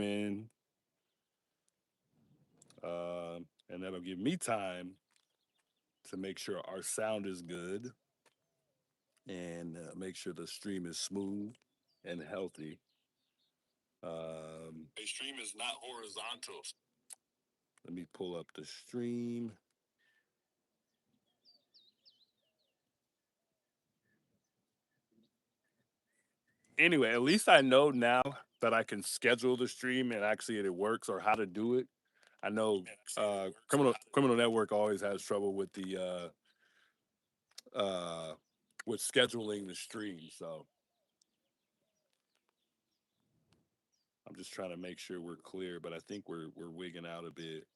in, and that'll give me time to make sure our sound is good and make sure the stream is smooth and healthy. A stream is not horizontal. Let me pull up the stream. Anyway, at least I know now that I can schedule the stream and actually it works or how to do it. I know criminal network always has trouble uh, with scheduling the stream. So I'm just trying to make sure we're clear, but I think we're wigging out a bit.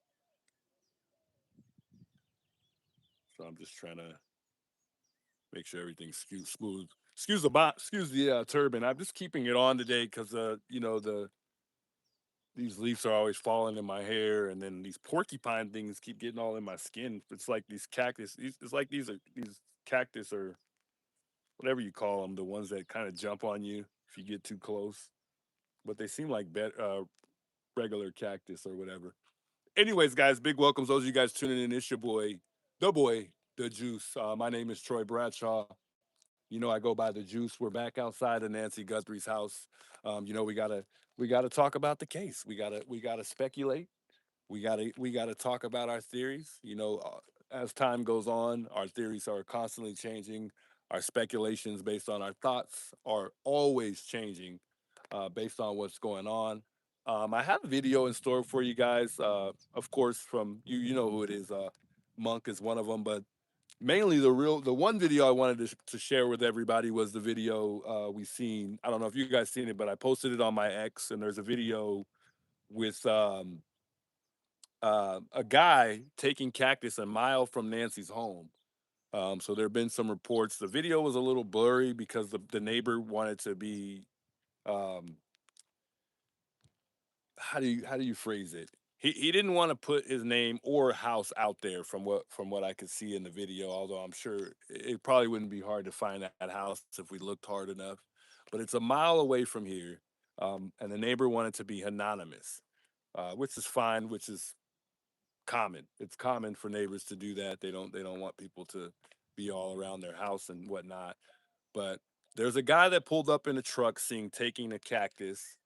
So I'm just trying to make sure everything's smooth. Excuse the turban. I'm just keeping it on today because these leaves are always falling in my hair, and then these porcupine things keep getting all in my skin. It's like these cactus. It's like these cactus or whatever you call them, the ones that kind of jump on you if you get too close. But they seem like regular cactus or whatever. Anyways, guys, big welcomes. Those of you guys tuning in, it's your boy, the Juice. My name is Troy Bradshaw. You know, I go by the Juice. We're back outside of Nancy Guthrie's house. We gotta talk about the case. We gotta speculate. We gotta talk about our theories. As time goes on, our theories are constantly changing. Our speculations based on our thoughts are always changing, based on what's going on. I have a video in store for you guys. Of course, from you, you know who it is. Monk is one of them, but mainly the one video I wanted to share with everybody was the video we seen. I don't know if you guys seen it, but I posted it on my X, and there's a video with a guy taking cactus a mile from Nancy's home. So there have been some reports. The video was a little blurry because the neighbor wanted to be, um, how do you phrase it? He didn't want to put his name or house out there from what I could see in the video. Although I'm sure it probably wouldn't be hard to find that house if we looked hard enough. But it's a mile away from here, and the neighbor wanted to be anonymous, which is fine, which is common. It's common for neighbors to do that. They don't want people to be all around their house and whatnot. But there's a guy that pulled up in a truck, seeing taking a cactus.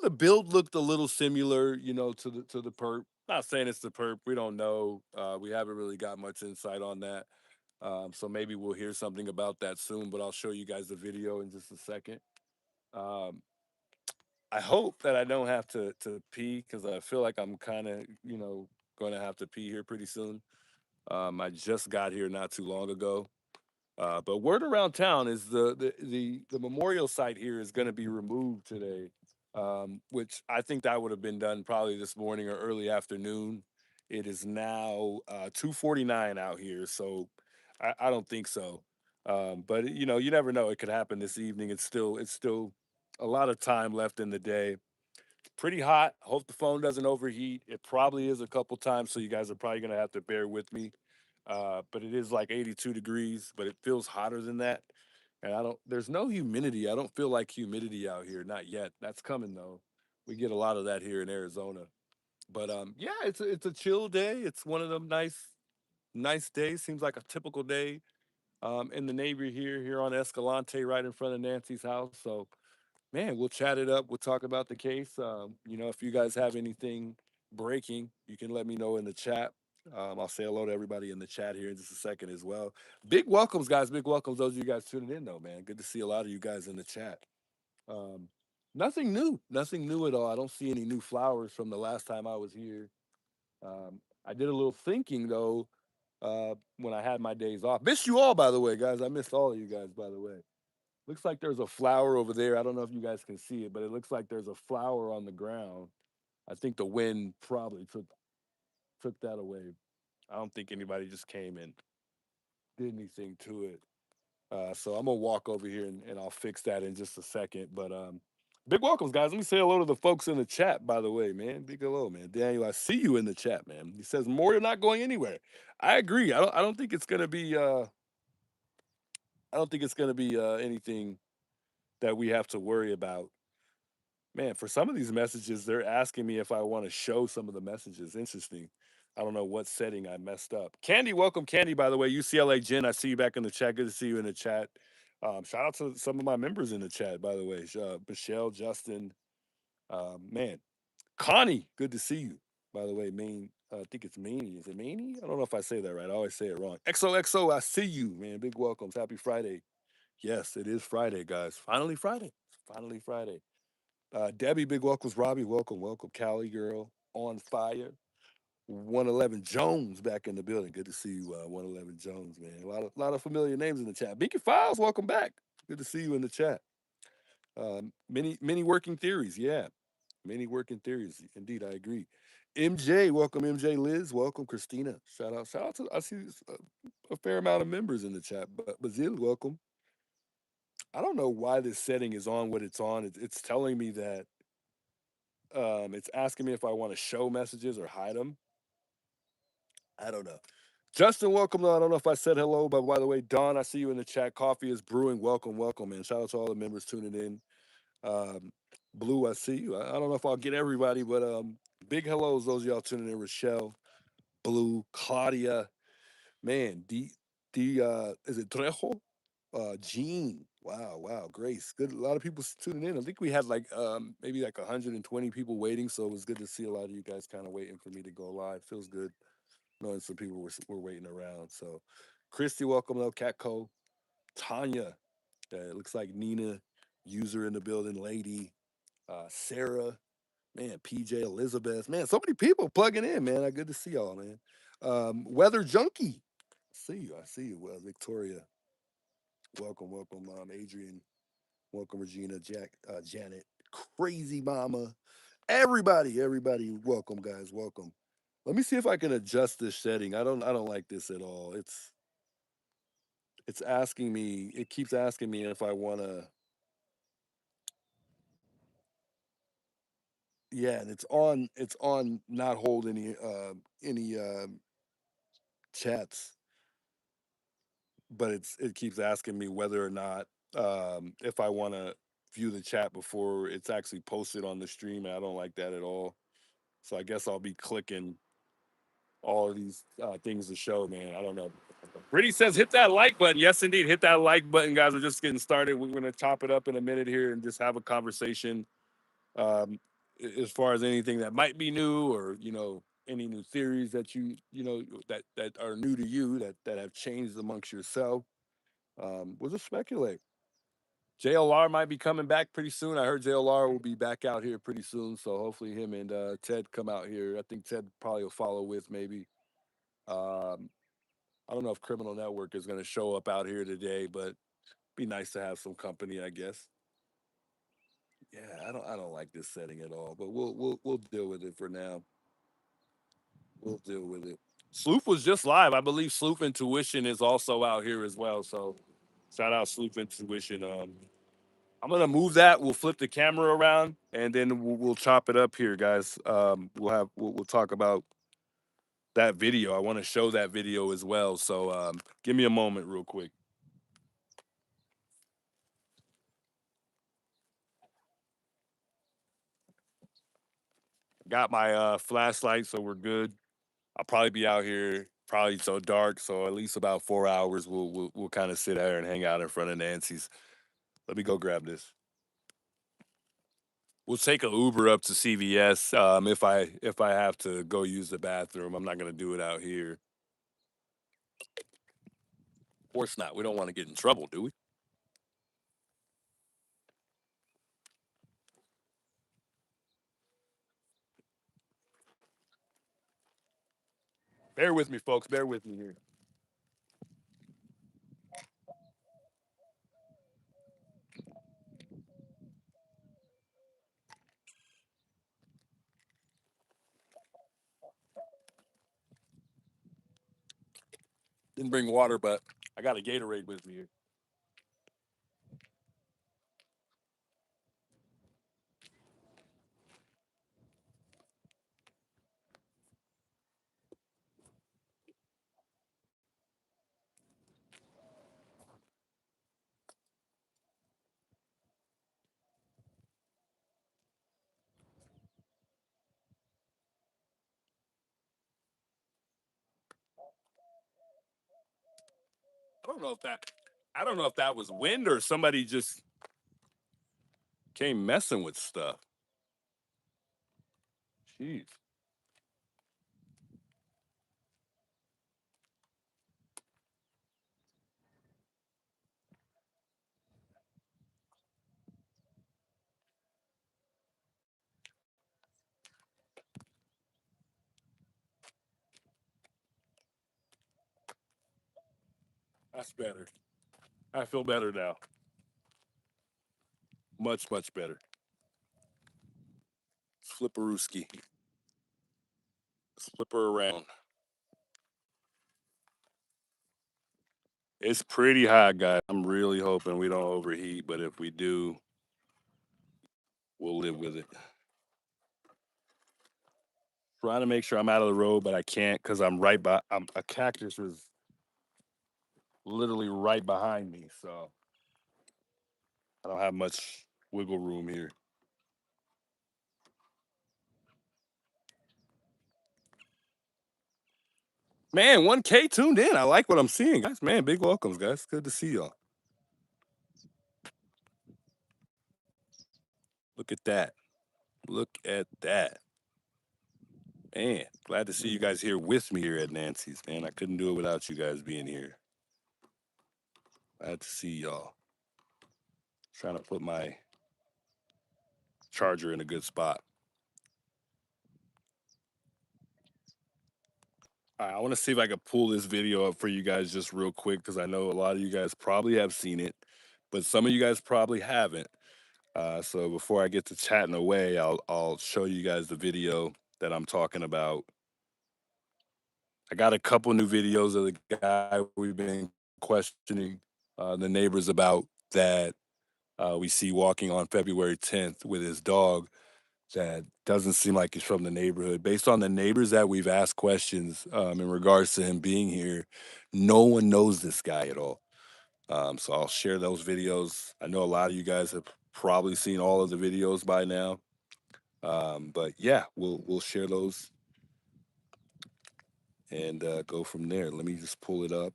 The build looked a little similar, to the perp. Not saying it's the perp. We don't know. We haven't really got much insight on that. So maybe we'll hear something about that soon. But I'll show you guys the video in just a second. Um, I hope that I don't have to pee because I feel like I'm kind of going to have to pee here pretty soon. I just got here not too long ago. But word around town is the memorial site here is going to be removed today, which I think that would have been done probably this morning or early afternoon. It is now 2:49 out here, so I don't think so. But you never know; it could happen this evening. It's still a lot of time left in the day. Pretty hot. Hope the phone doesn't overheat. It probably is a couple times, so you guys are probably gonna have to bear with me. But it is like 82 degrees, but it feels hotter than that. And I don't. There's no humidity. I don't feel like humidity out here. Not yet. That's coming though. We get a lot of that here in Arizona. But yeah, it's a chill day. It's one of them nice days. Seems like a typical day in the neighborhood here on Escalante, right in front of Nancy's house. So man, we'll chat it up. We'll talk about the case. If you guys have anything breaking, you can let me know in the chat. I'll say hello to everybody in the chat here in just a second as well. Big welcomes, guys. Big welcomes. Those of you guys tuning in, though, man. Good to see a lot of you guys in the chat. Um, Nothing new. Nothing new at all. I don't see any new flowers from the last time I was here. I did a little thinking, though, when I had my days off. Missed you all, by the way, guys. I missed all of you guys, by the way. Looks like there's a flower over there. I don't know if you guys can see it, but it looks like there's a flower on the ground. I think the wind probably took that away. I don't think anybody just came and did anything to it. So I'm gonna walk over here and I'll fix that in just a second. But big welcomes, guys. Let me say hello to the folks in the chat, by the way, man. Big hello, man. Daniel, I see you in the chat, man. He says more, you're not going anywhere. I agree. I don't think it's gonna be I don't think it's gonna be anything that we have to worry about. Man, for some of these messages, they're asking me if I want to show some of the messages. Interesting. I don't know what setting I messed up. Candy, welcome, Candy. By the way, UCLA Jen, I see you back in the chat. Good to see you in the chat. Shout out to some of my members in the chat, by the way. Michelle, Justin, man, Connie. Good to see you. By the way, Maine. I think it's Maney. Is it Maney? I don't know if I say that right. I always say it wrong. XOXO, I see you, man. Big welcomes. Happy Friday. Yes, it is Friday, guys. Finally Friday. Finally Friday. Debbie, big welcomes. Robbie, welcome, welcome. Cali girl, on fire. 111 Jones back in the building. Good to see you, 111 Jones, man. A lot of familiar names in the chat. Beaky Files, welcome back. Good to see you in the chat. Many working theories, yeah. Many working theories. Indeed, I agree. MJ, welcome. MJ Liz, welcome. Christina, shout out to I see a fair amount of members in the chat. But Bazil, welcome. I don't know why this setting is on what it's on. It's telling me that it's asking me if I want to show messages or hide them. I don't know. Justin, welcome. I don't know if I said hello, but by the way, Don, I see you in the chat. Coffee is brewing. Welcome, welcome, man. Shout out to all the members tuning in. Um, Blue, I see you. I don't know if I'll get everybody, but big hellos, those of y'all tuning in. Rochelle, Blue, Claudia, man, is it Trejo? Gene. Wow, wow, Grace. Good. A lot of people tuning in. I think we had like maybe like 120 people waiting, so it was good to see a lot of you guys kind of waiting for me to go live. Feels good knowing some people were waiting around. So, Christy, welcome though. Catco, Tanya. It looks like Nina, user in the building. Lady, Sarah, man, PJ, Elizabeth, man, so many people plugging in, man. Good to see y'all, man. Weather Junkie, see you. I see you. Victoria, welcome, welcome. Adrian, welcome. Regina, Jack, Janet, Crazy Mama, everybody, welcome, guys, welcome. Let me see if I can adjust this setting. I don't like this at all. It's asking me. It keeps asking me if I want to. Yeah, and it's on not hold any chats, but it keeps asking me whether or not if I want to view the chat before it's actually posted on the stream. And I don't like that at all. So I guess I'll be clicking all of these things to show, man. I don't know. Brittany says hit that like button. Yes, indeed. Hit that like button, guys. We're just getting started. We're going to chop it up in a minute here and just have a conversation um, as far as anything that might be new or, any new theories that that are new to you that have changed amongst yourself. We'll just speculate. JLR might be coming back pretty soon. I heard JLR will be back out here pretty soon. So hopefully him and Ted come out here. I think Ted probably will follow with maybe. Um, I don't know if Criminal Network is going to show up out here today, but be nice to have some company, I guess. Yeah, I don't like this setting at all, but we'll deal with it for now. We'll deal with it. Sloop was just live. I believe Sloop Intuition is also out here as well. So shout out Sloop Intuition. I'm gonna move that. We'll flip the camera around and then we'll chop it up here, guys. We'll talk about that video. I want to show that video as well. So give me a moment, real quick. Got my flashlight, so we're good. I'll probably be out here probably so dark, so at least about 4 hours. We'll kind of sit there and hang out in front of Nancy's. Let me go grab this. We'll take a Uber up to CVS if I have to go use the bathroom. I'm not gonna do it out here. Of course not. We don't want to get in trouble, do we? Bear with me, folks. Bear with me here. Didn't bring water, but I got a Gatorade with me here. don't know if that I don't know if that was wind or somebody just came messing with stuff. Jeez. That's better. I feel better now. Much, much better. Flipperooski. Flipper around. It's pretty hot, guys. I'm really hoping we don't overheat, but if we do, we'll live with it. Trying to make sure I'm out of the road, but I can't because I'm right by. A cactus is literally right behind me, so I don't have much wiggle room here. Man, 1K tuned in. I like what I'm seeing, guys. Man, big welcomes, guys. Good to see y'all. Look at that. Look at that. Man, glad to see you guys here with me here at Nancy's. Man, I couldn't do it without you guys being here. Glad to see y'all. Trying to put my charger in a good spot. All right, I want to see if I can pull this video up for you guys just real quick because I know a lot of you guys probably have seen it, but some of you guys probably haven't. So before I get to chatting away, I'll show you guys the video that I'm talking about. I got a couple new videos of the guy we've been questioning the neighbors about that we see walking on February 10th with his dog that doesn't seem like he's from the neighborhood. Based on the neighbors that we've asked questions in regards to him being here, no one knows this guy at all. So I'll share those videos. I know a lot of you guys have probably seen all of the videos by now. But yeah, we'll share those and go from there. Let me just pull it up.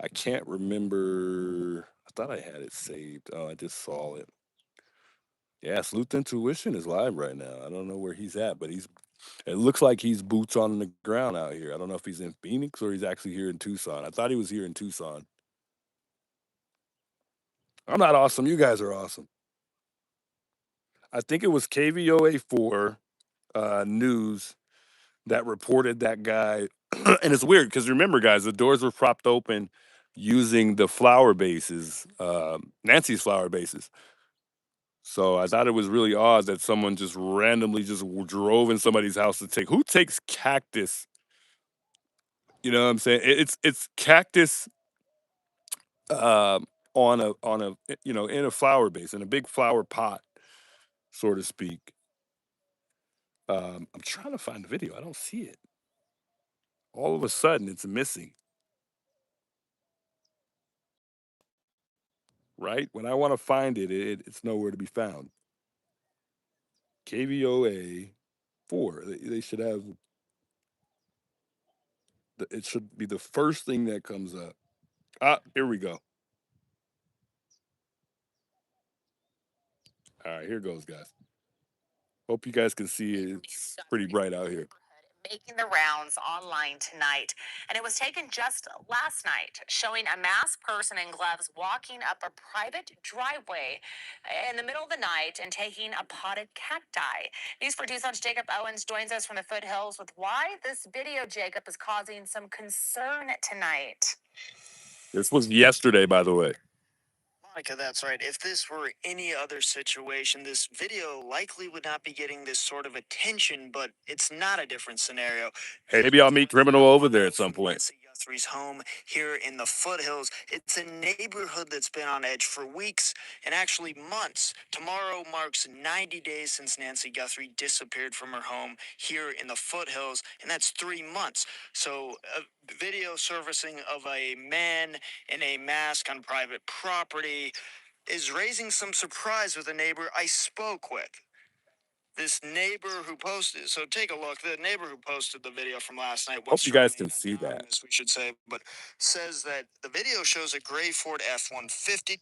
I can't remember. I thought I had it saved. Oh, I just saw it. Yeah, Sleuth Intuition is live right now. I don't know where he's at, but it looks like he's boots on the ground out here. I don't know if he's in Phoenix or he's actually here in Tucson. I thought he was here in Tucson. I'm not awesome. You guys are awesome. I think it was KVOA4 news that reported that guy. And it's weird because remember, guys, the doors were propped open using the flower bases, Nancy's flower bases. So I thought it was really odd that someone just randomly just drove in somebody's house to take. Who takes cactus? You know what I'm saying? It's cactus in a flower base in a big flower pot, so to speak. I'm trying to find the video. I don't see it. All of a sudden, it's missing. Right when I want to find it, it's nowhere to be found. KVOA 4. They should have. It should be the first thing that comes up. Ah, here we go. All right, here goes, guys. Hope you guys can see it. It's pretty bright out here. Making the rounds online tonight. And it was taken just last night, showing a masked person in gloves walking up a private driveway in the middle of the night and taking a potted cacti. News for Tucson's Jacob Owens joins us from the foothills with why this video, Jacob, is causing some concern tonight. This was yesterday, by the way. Monica, that's right. If this were any other situation, this video likely would not be getting this sort of attention, but it's not a different scenario. Hey, maybe I'll meet Criminal over there at some point. Nancy Guthrie's home here in the foothills. It's a neighborhood that's been on edge for weeks and actually months. Tomorrow marks 90 days since Nancy Guthrie disappeared from her home here in the foothills, and that's 3 months. So, a video surfacing of a man in a mask on private property is raising some surprise with a neighbor I spoke with. This neighbor who posted, so take a look. The neighbor who posted the video from last night Hope wants you to guys remain can see that. anonymous, we should say, but says that the video shows a gray Ford F 150.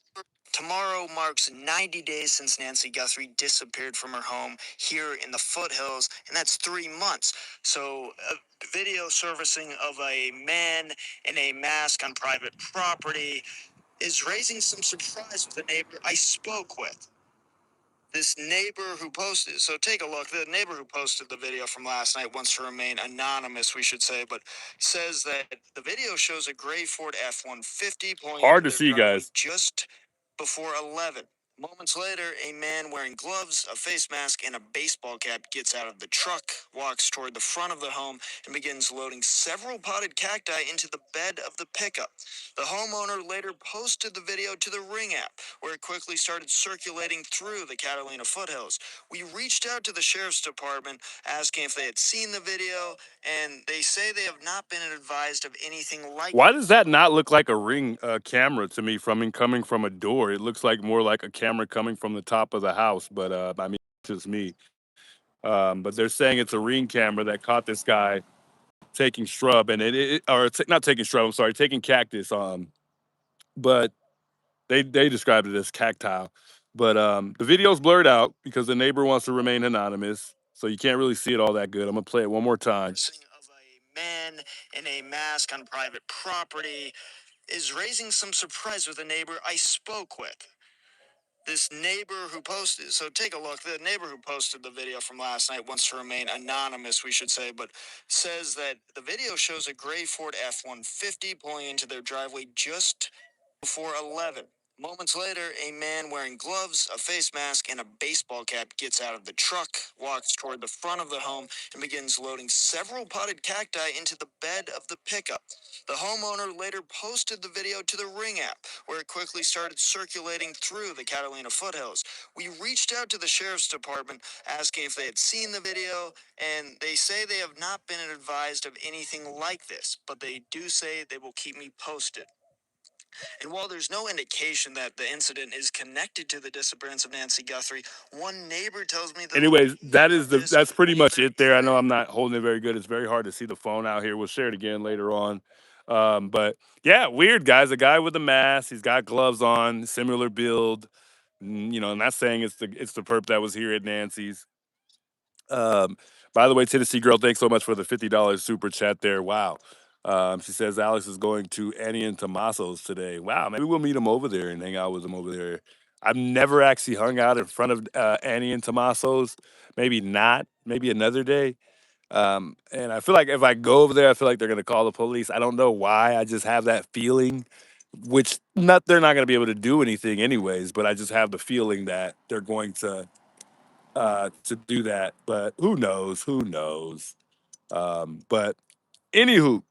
Tomorrow marks 90 days since Nancy Guthrie disappeared from her home here in the foothills, and that's 3 months. So, a video surfacing of a man in a mask on private property is raising some surprise with a neighbor I spoke with. This neighbor who posted, so take a look. The neighbor who posted the video from last night wants to remain anonymous, we should say, but says that the video shows a gray Ford F 150 pulling Hard into to their see, driveway guys. just before 11. Moments later, a man wearing gloves, a face mask, and a baseball cap gets out of the truck, walks toward the front of the home, and begins loading several potted cacti into the bed of the pickup. The homeowner later posted the video to the Ring app, where it quickly started circulating through the Catalina foothills. We reached out to the sheriff's department asking if they had seen the video, and they say they have not been advised of anything like Why it. does that not look like a Ring camera to me from coming from a door? It looks like more like a camera coming from the top of the house, but I mean, it's just me. But they're saying it's a Ring camera that caught this guy taking shrub, and not taking shrub. I'm sorry, taking cactus. But they described it as cacti. But the video's blurred out because the neighbor wants to remain anonymous, so you can't really see it all that good. I'm gonna play it one more time. Of a man in a mask on private property is raising some surprise with a neighbor I spoke with. This neighbor who posted, so take a look. The neighbor who posted the video from last night wants to remain anonymous, we should say, but says that the video shows a gray Ford F 150 pulling into their driveway just before 11. Moments later, a man wearing gloves, a face mask, and a baseball cap gets out of the truck, walks toward the front of the home, and begins loading several potted cacti into the bed of the pickup. The homeowner later posted the video to the Ring app, where it quickly started circulating through the Catalina foothills. We reached out to the sheriff's department asking if they had seen the video, and they say they have not been advised of anything like this, but they do say they will keep me posted. And while there's no indication that the incident is connected to the disappearance of Nancy Guthrie, one neighbor tells me the Anyways, of this that's pretty way much back it there. I know then. I'm not holding it very good. It's very hard to see the phone out here. We'll share it again later on. But yeah, weird guys. A guy with a mask. He's got gloves on, similar build. You know, I'm not saying it's the perp that was here at Nancy's. Um, by the way, Tennessee girl, thanks so much for the $50 super chat there. Wow. She says Alex is going to Annie and Tommaso's today. Wow, maybe we'll meet him over there and hang out with him over there. I've never actually hung out in front of Annie and Tommaso's. Maybe not. Maybe another day. And I feel like if I go over there, I feel like they're gonna call the police. I don't know why. I just have that feeling, which not they're not gonna be able to do anything anyways. But I just have the feeling that they're going to do that. But who knows? Who knows? But anywho,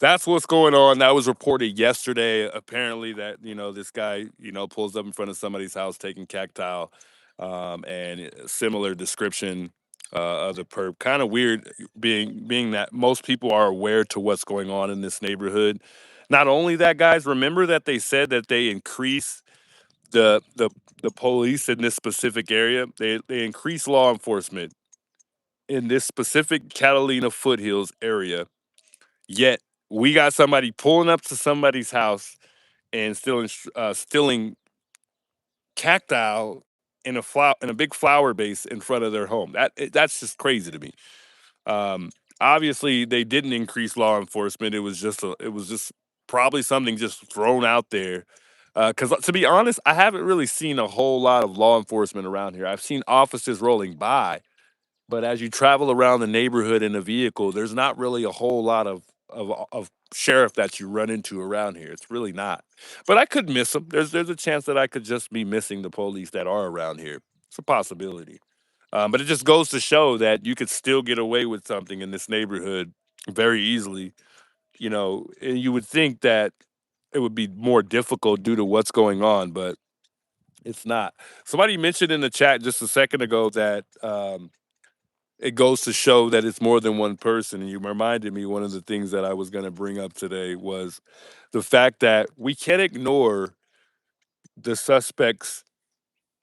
that's what's going on. That was reported yesterday. Apparently, that this guy pulls up in front of somebody's house taking cacti, and similar description of the perp. Kind of weird, being that most people are aware to what's going on in this neighborhood. Not only that, guys, remember that they said that they increase the the the police in this specific area. They increase law enforcement in this specific Catalina foothills area. Yet we got somebody pulling up to somebody's house and stealing cacti in a big flower base in front of their home. That's just crazy to me. Um, Obviously, they didn't increase law enforcement. It was just probably something just thrown out there. Because to be honest, I haven't really seen a whole lot of law enforcement around here. I've seen officers rolling by, but as you travel around the neighborhood in a vehicle, there's not really a whole lot of sheriff that you run into around here. It's really not. But I could miss them. There's a chance that I could just be missing the police that are around here. It's a possibility. But it just goes to show that you could still get away with something in this neighborhood very easily. And you would think that it would be more difficult due to what's going on, but it's not. Somebody mentioned in the chat just a second ago that it goes to show that it's more than one person. And you reminded me one of the things that I was going to bring up today was the fact that we can't ignore the suspects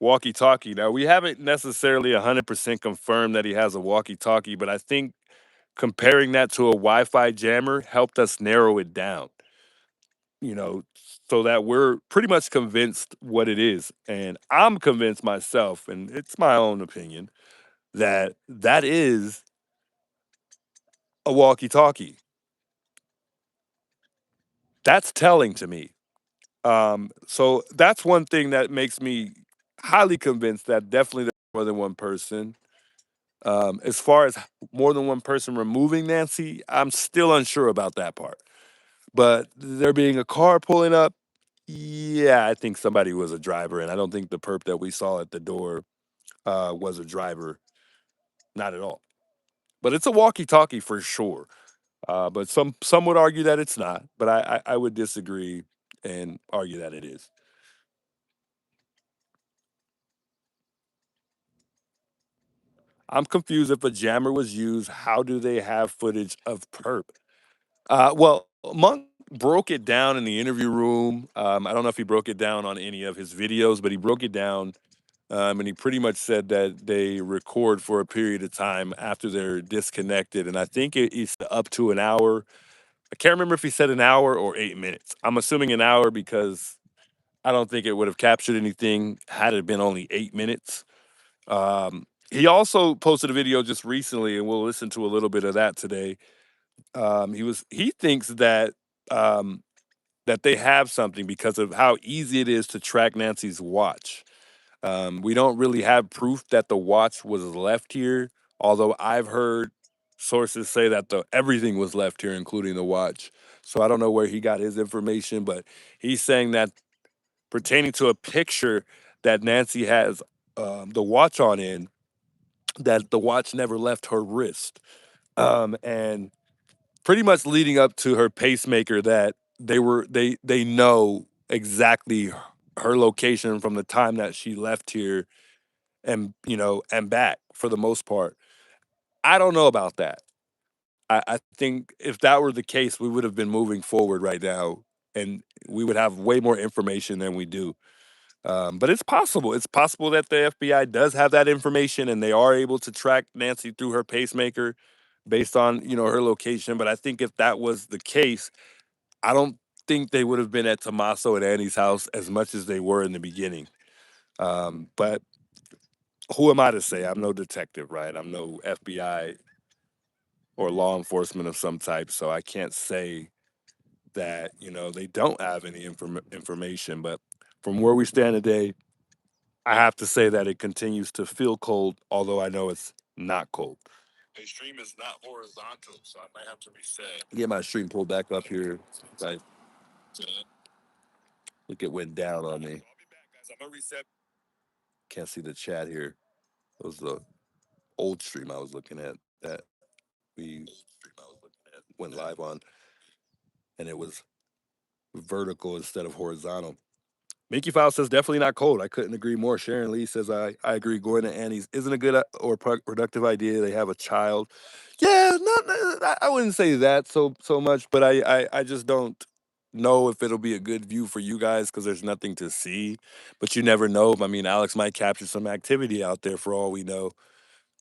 walkie-talkie. Now we haven't necessarily 100% confirmed that he has a walkie-talkie, but I think comparing that to a Wi-Fi jammer helped us narrow it down, you know, so that we're pretty much convinced what it is. And I'm convinced myself, and it's my own opinion, that that is a walkie-talkie. That's telling to me. So that's one thing that makes me highly convinced that definitely there's more than one person. As far as more than one person removing Nancy, I'm still unsure about that part. But there being a car pulling up, yeah, I think somebody was a driver, and I don't think the perp that we saw at the door was a driver, not at all. But it's a walkie-talkie for sure. But some would argue that it's not, but I would disagree and argue that it is. I'm confused if a jammer was used. How do they have footage of perp? Well, Monk broke it down in the interview room. I don't know if he broke it down on any of his videos, but he broke it down, and he pretty much said that they record for a period of time after they're disconnected, and I think it's up to an hour. I can't remember if he said an hour or 8 minutes. I'm assuming an hour because I don't think it would have captured anything had it been only 8 minutes. He also posted a video just recently, and we'll listen to a little bit of that today. He thinks that um, that they have something because of how easy it is to track Nancy's watch. We don't really have proof that the watch was left here, although I've heard sources say that the everything was left here, including the watch. So I don't know where he got his information, but he's saying that pertaining to a picture that Nancy has the watch on in, that the watch never left her wrist. And pretty much leading up to her pacemaker, that they know exactly her location from the time that she left here and and back for the most part. I don't know about that. I think if that were the case, we would have been moving forward right now, and we would have way more information than we do. But it's possible. It's possible that the FBI does have that information and they are able to track Nancy through her pacemaker based on her location. But I think if that was the case, I don't think they would have been at Tommaso and Annie's house as much as they were in the beginning. But who am I to say? I'm no detective, right? I'm no FBI or law enforcement of some type, so I can't say that they don't have any information. But from where we stand today, I have to say that it continues to feel cold, although I know it's not cold. The stream is not horizontal, so I might have to reset. Get my stream pulled back up here. I look, it went down on me. I'll be back, guys. I'm gonna reset. Can't see the chat here. It was the old stream I was looking at that we went live on, and it was vertical instead of horizontal. Mickey File says definitely not cold. I couldn't agree more. Sharon Lee says I agree. Going to Annie's isn't a good or productive idea. They have a child. Yeah, I wouldn't say that so much, but I just don't know if it'll be a good view for you guys because there's nothing to see. But you never know. I mean, Alex might capture some activity out there for all we know.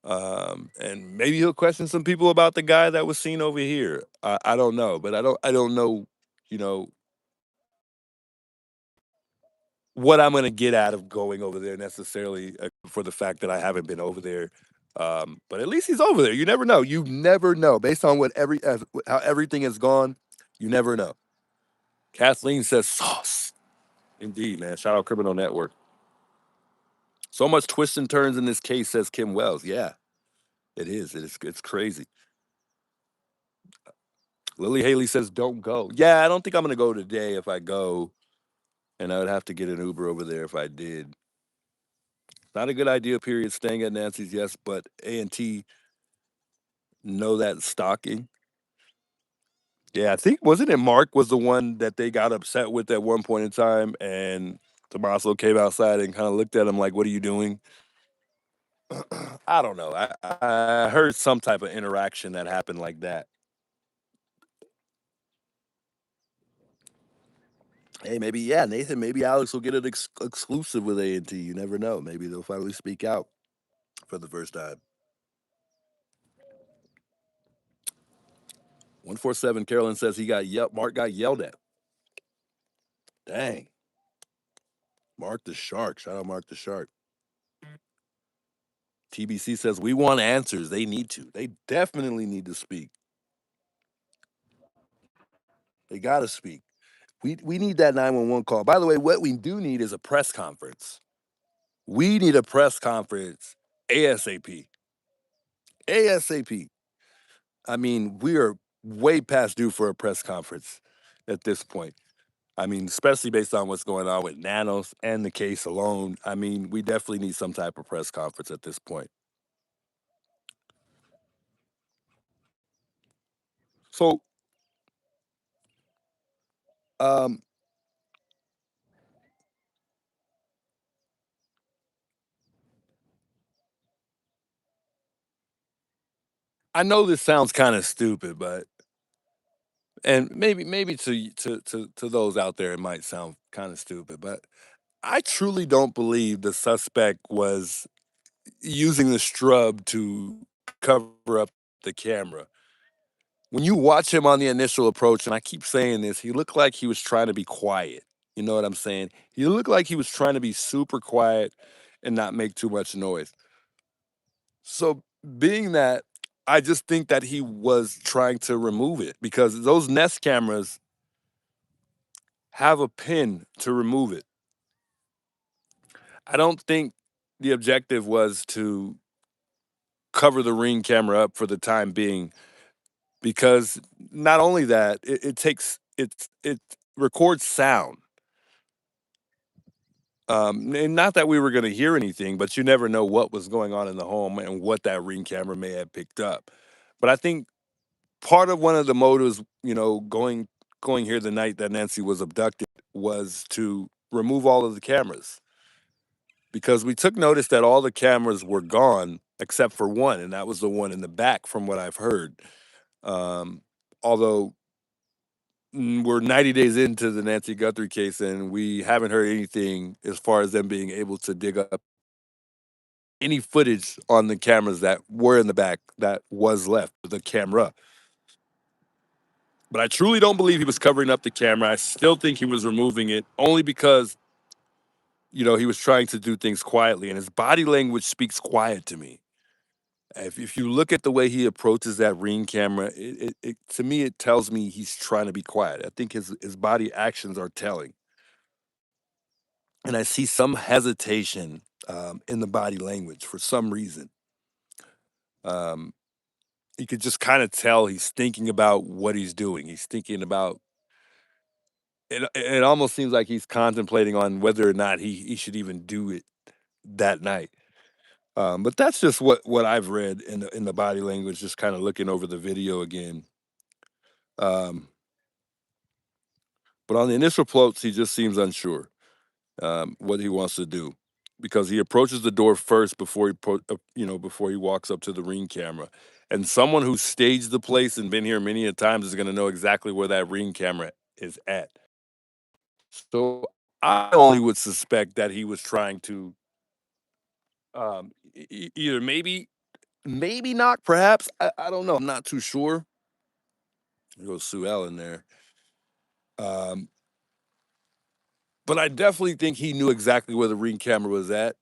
And maybe he'll question some people about the guy that was seen over here. I don't know, but I don't know, you know, what I'm gonna get out of going over there necessarily, for the fact that I haven't been over there. But at least he's over there. You never know. You never know. Based on how everything has gone, you never know. Kathleen says sauce. Indeed, man. Shout out Criminal Network. So much twists and turns in this case, says Kim Wells. Yeah, it is. It's crazy. Lily Haley says don't go. Yeah, I don't think I'm gonna go today if I go, and I would have to get an Uber over there if I did. Not a good idea, period. Staying at Nancy's, yes, but A&T know that stalking. Yeah, I think wasn't it Mark was the one that they got upset with at one point in time, and Tommaso came outside and kind of looked at him like, "What are you doing?" I don't know. I heard some type of interaction that happened like that. Hey, maybe yeah, Nathan. Maybe Alex will get it exclusive with A&T. You never know. Maybe they'll finally speak out for the first time. 147 Carolyn says he got yelled. Mark got yelled at. Dang. Mark the Shark. Shout out Mark the Shark. TBC says we want answers. They need to. They definitely need to speak. They got to speak. We need that 911 call. By the way, what we do need is a press conference. We need a press conference ASAP. ASAP. I mean, we are way past due for a press conference at this point. I mean, especially based on what's going on with Nanos and the case alone. I mean, we definitely need some type of press conference at this point. So, um, I know this sounds kind of stupid, but and maybe to those out there it might sound kind of stupid, but I truly don't believe the suspect was using the strub to cover up the camera. When you watch him on the initial approach, and I keep saying this, he looked like he was trying to be quiet. You know what I'm saying? He looked like he was trying to be super quiet and not make too much noise. So, being that, I just think that he was trying to remove it because those Nest cameras have a pin to remove it. I don't think the objective was to cover the Ring camera up for the time being because not only that, it takes it records sound. And not that we were going to hear anything, but you never know what was going on in the home and what that Ring camera may have picked up. But I think part of one of the motives, going here the night that Nancy was abducted was to remove all of the cameras because we took notice that all the cameras were gone except for one, and that was the one in the back, from what I've heard. Um, although we're 90 days into the Nancy Guthrie case, and we haven't heard anything as far as them being able to dig up any footage on the cameras that were in the back that was left, the camera. But I truly don't believe he was covering up the camera. I still think he was removing it only because, he was trying to do things quietly, and his body language speaks quiet to me. If you look at the way he approaches that Ring camera, it to me it tells me he's trying to be quiet. I think his body actions are telling, and I see some hesitation in the body language for some reason. Um, you could just kind of tell he's thinking about what he's doing. He's thinking about it. It almost seems like he's contemplating on whether or not he should even do it that night. But that's just what I've read in the body language. Just kind of looking over the video again. Um, but on the initial approach, he just seems unsure what he wants to do because he approaches the door first before he walks up to the Ring camera. And someone who staged the place and been here many a times is going to know exactly where that Ring camera is at. So I only would suspect that he was trying to either maybe knock, perhaps. I don't know. I'm not too sure. There goes Sue Ellen there. Um, but I definitely think he knew exactly where the Ring camera was at.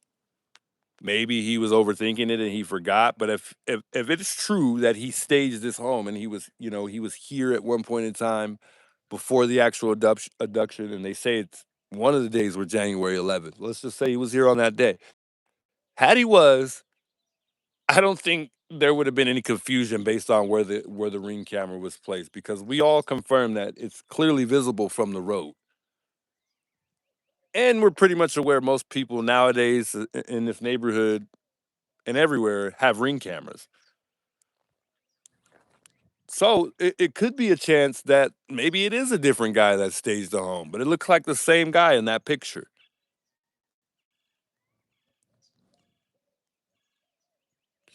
Maybe he was overthinking it and he forgot. But if it's true that he staged this home and he was here at one point in time before the actual abduction, and they say it's one of the days were January 11th. Let's just say he was here on that day. Had he was, I don't think there would have been any confusion based on where the Ring camera was placed because we all confirmed that it's clearly visible from the road. And we're pretty much aware most people nowadays in this neighborhood and everywhere have Ring cameras. So it could be a chance that maybe it is a different guy that staged the home, but it looks like the same guy in that picture.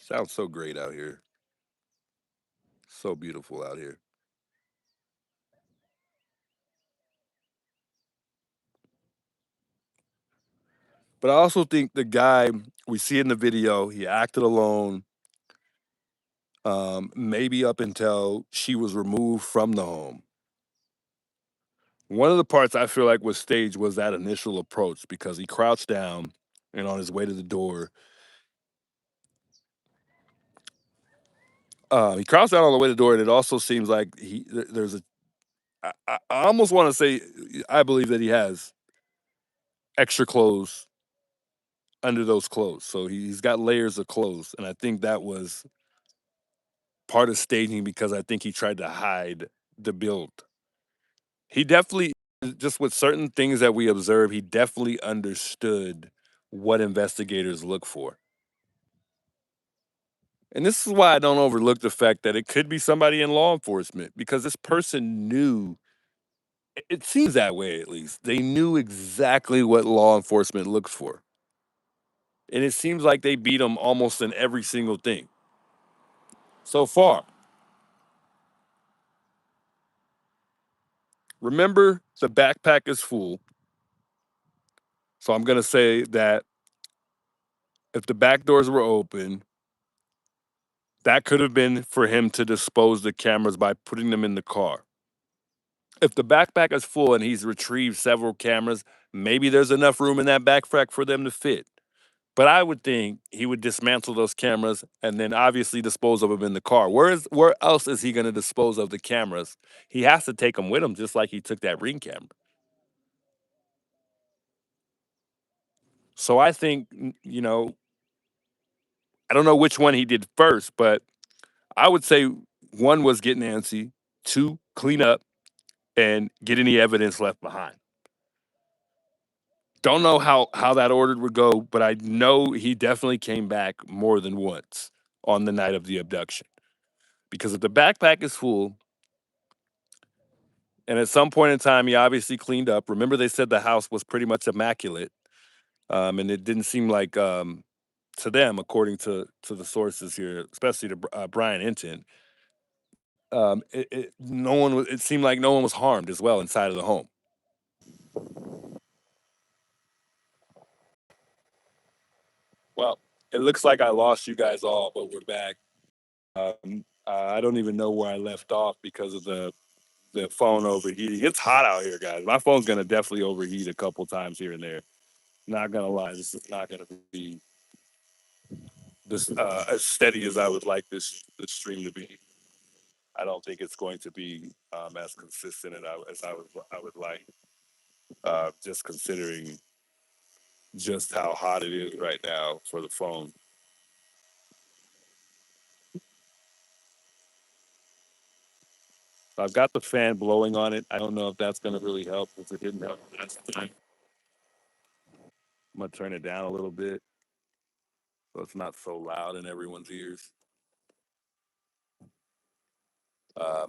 Sounds so great out here. So beautiful out here. But I also think the guy we see in the video, he acted alone, maybe up until she was removed from the home. One of the parts I feel like was staged was that initial approach because he crouched down and on his way to the door, he crouched down on the way to the door, and it also seems like there's a. I almost want to say I believe that he has extra clothes under those clothes, so he's got layers of clothes, and I think that was part of staging because I think he tried to hide the build. He definitely just with certain things that we observe, he definitely understood what investigators look for. And this is why I don't overlook the fact that it could be somebody in law enforcement because this person knew it seems that way at least. They knew exactly what law enforcement looks for. And it seems like they beat them almost in every single thing so far. Remember, the backpack is full. So I'm going to say that if the back doors were open, that could have been for him to dispose the cameras by putting them in the car. If the backpack is full and he's retrieved several cameras, maybe there's enough room in that backpack for them to fit. But I would think he would dismantle those cameras and then obviously dispose of them in the car. Where else is he going to dispose of the cameras? He has to take them with him, just like he took that Ring camera. So I think, I don't know which one he did first, but I would say one was get Nancy, two, clean up, and get any evidence left behind. Don't know how that order would go, but I know he definitely came back more than once on the night of the abduction. Because if the backpack is full, and at some point in time he obviously cleaned up. Remember, they said the house was pretty much immaculate, and it didn't seem like to them, according to the sources here, especially to Brian Inton, no one was. It seemed like no one was harmed as well inside of the home. Well, it looks like I lost you guys all, but we're back. I don't even know where I left off because of the phone overheating. It's hot out here, guys. My phone's gonna definitely overheat a couple times here and there. Not gonna lie, this is not gonna be this as steady as I would like this stream to be. I don't think it's going to be as consistent as I would like. Just considering just how hot it is right now for the phone. So I've got the fan blowing on it. I don't know if that's going to really help if it didn't help last time. I'm going to turn it down a little bit so it's not so loud in everyone's ears.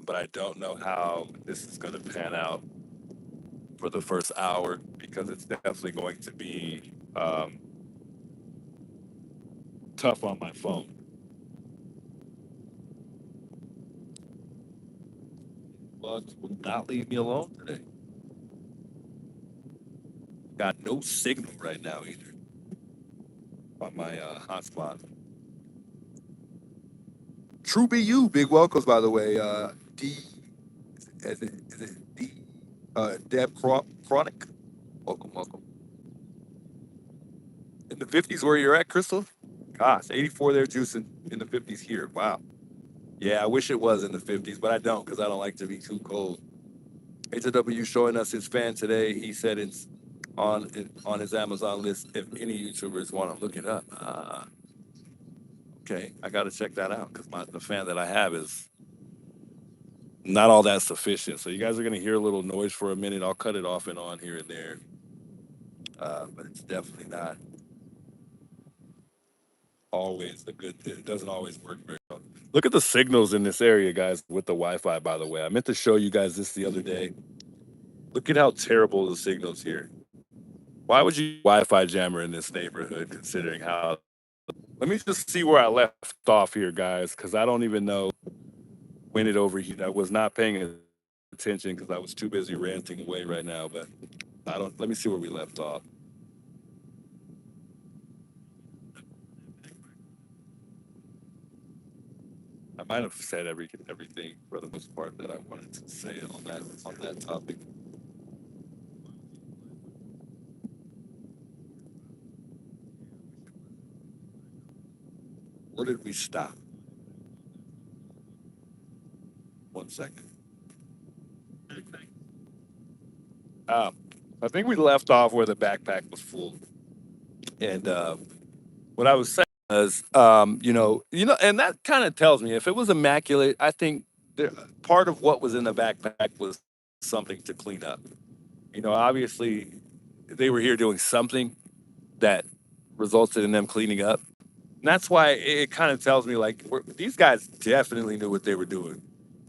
But I don't know how this is going to pan out for the first hour because it's definitely going to be tough on my phone. But will not leave me alone today. Got no signal right now either on my hotspot. True BU, big welcomes by the way. D, is it D? Deb Chronic. Welcome, welcome. In the 50s where you're at, Crystal? Gosh, 84 there juicing in the 50s here. Wow. Yeah, I wish it was in the 50s, but I don't because I don't like to be too cold. HW showing us his fan today. He said it's on his Amazon list if any YouTubers want to look it up. Okay, I got to check that out because the fan that I have is not all that sufficient. So you guys are gonna hear a little noise for a minute. I'll cut it off and on here and there, but it's definitely not always a good thing. It doesn't always work very well. Look at the signals in this area, guys, with the Wi-Fi. By the way, I meant to show you guys this the other day. Look at how terrible the signals here. Why would you Wi-Fi jammer in this neighborhood, considering how? Let me just see where I left off here, guys, because I don't even know when it overheated. I was not paying attention because I was too busy ranting away right now. But I don't. Let me see where we left off. 'Cause I don't even know when it overheated. I was not paying attention because I was too busy ranting away right now. But I don't. Let me see where we left off. 'Cause I don't even know when it overheated. I was not paying attention because I was too busy ranting away right now. But I don't. Let me see where we left off. I might have said everything for the most part that I wanted to say on that topic. Where did we stop? 1 second. Um, I think we left off where the backpack was full, and what I was saying was, and that kind of tells me if it was immaculate, I think there, part of what was in the backpack was something to clean up. Obviously, they were here doing something that resulted in them cleaning up. And that's why it kind of tells me like these guys definitely knew what they were doing.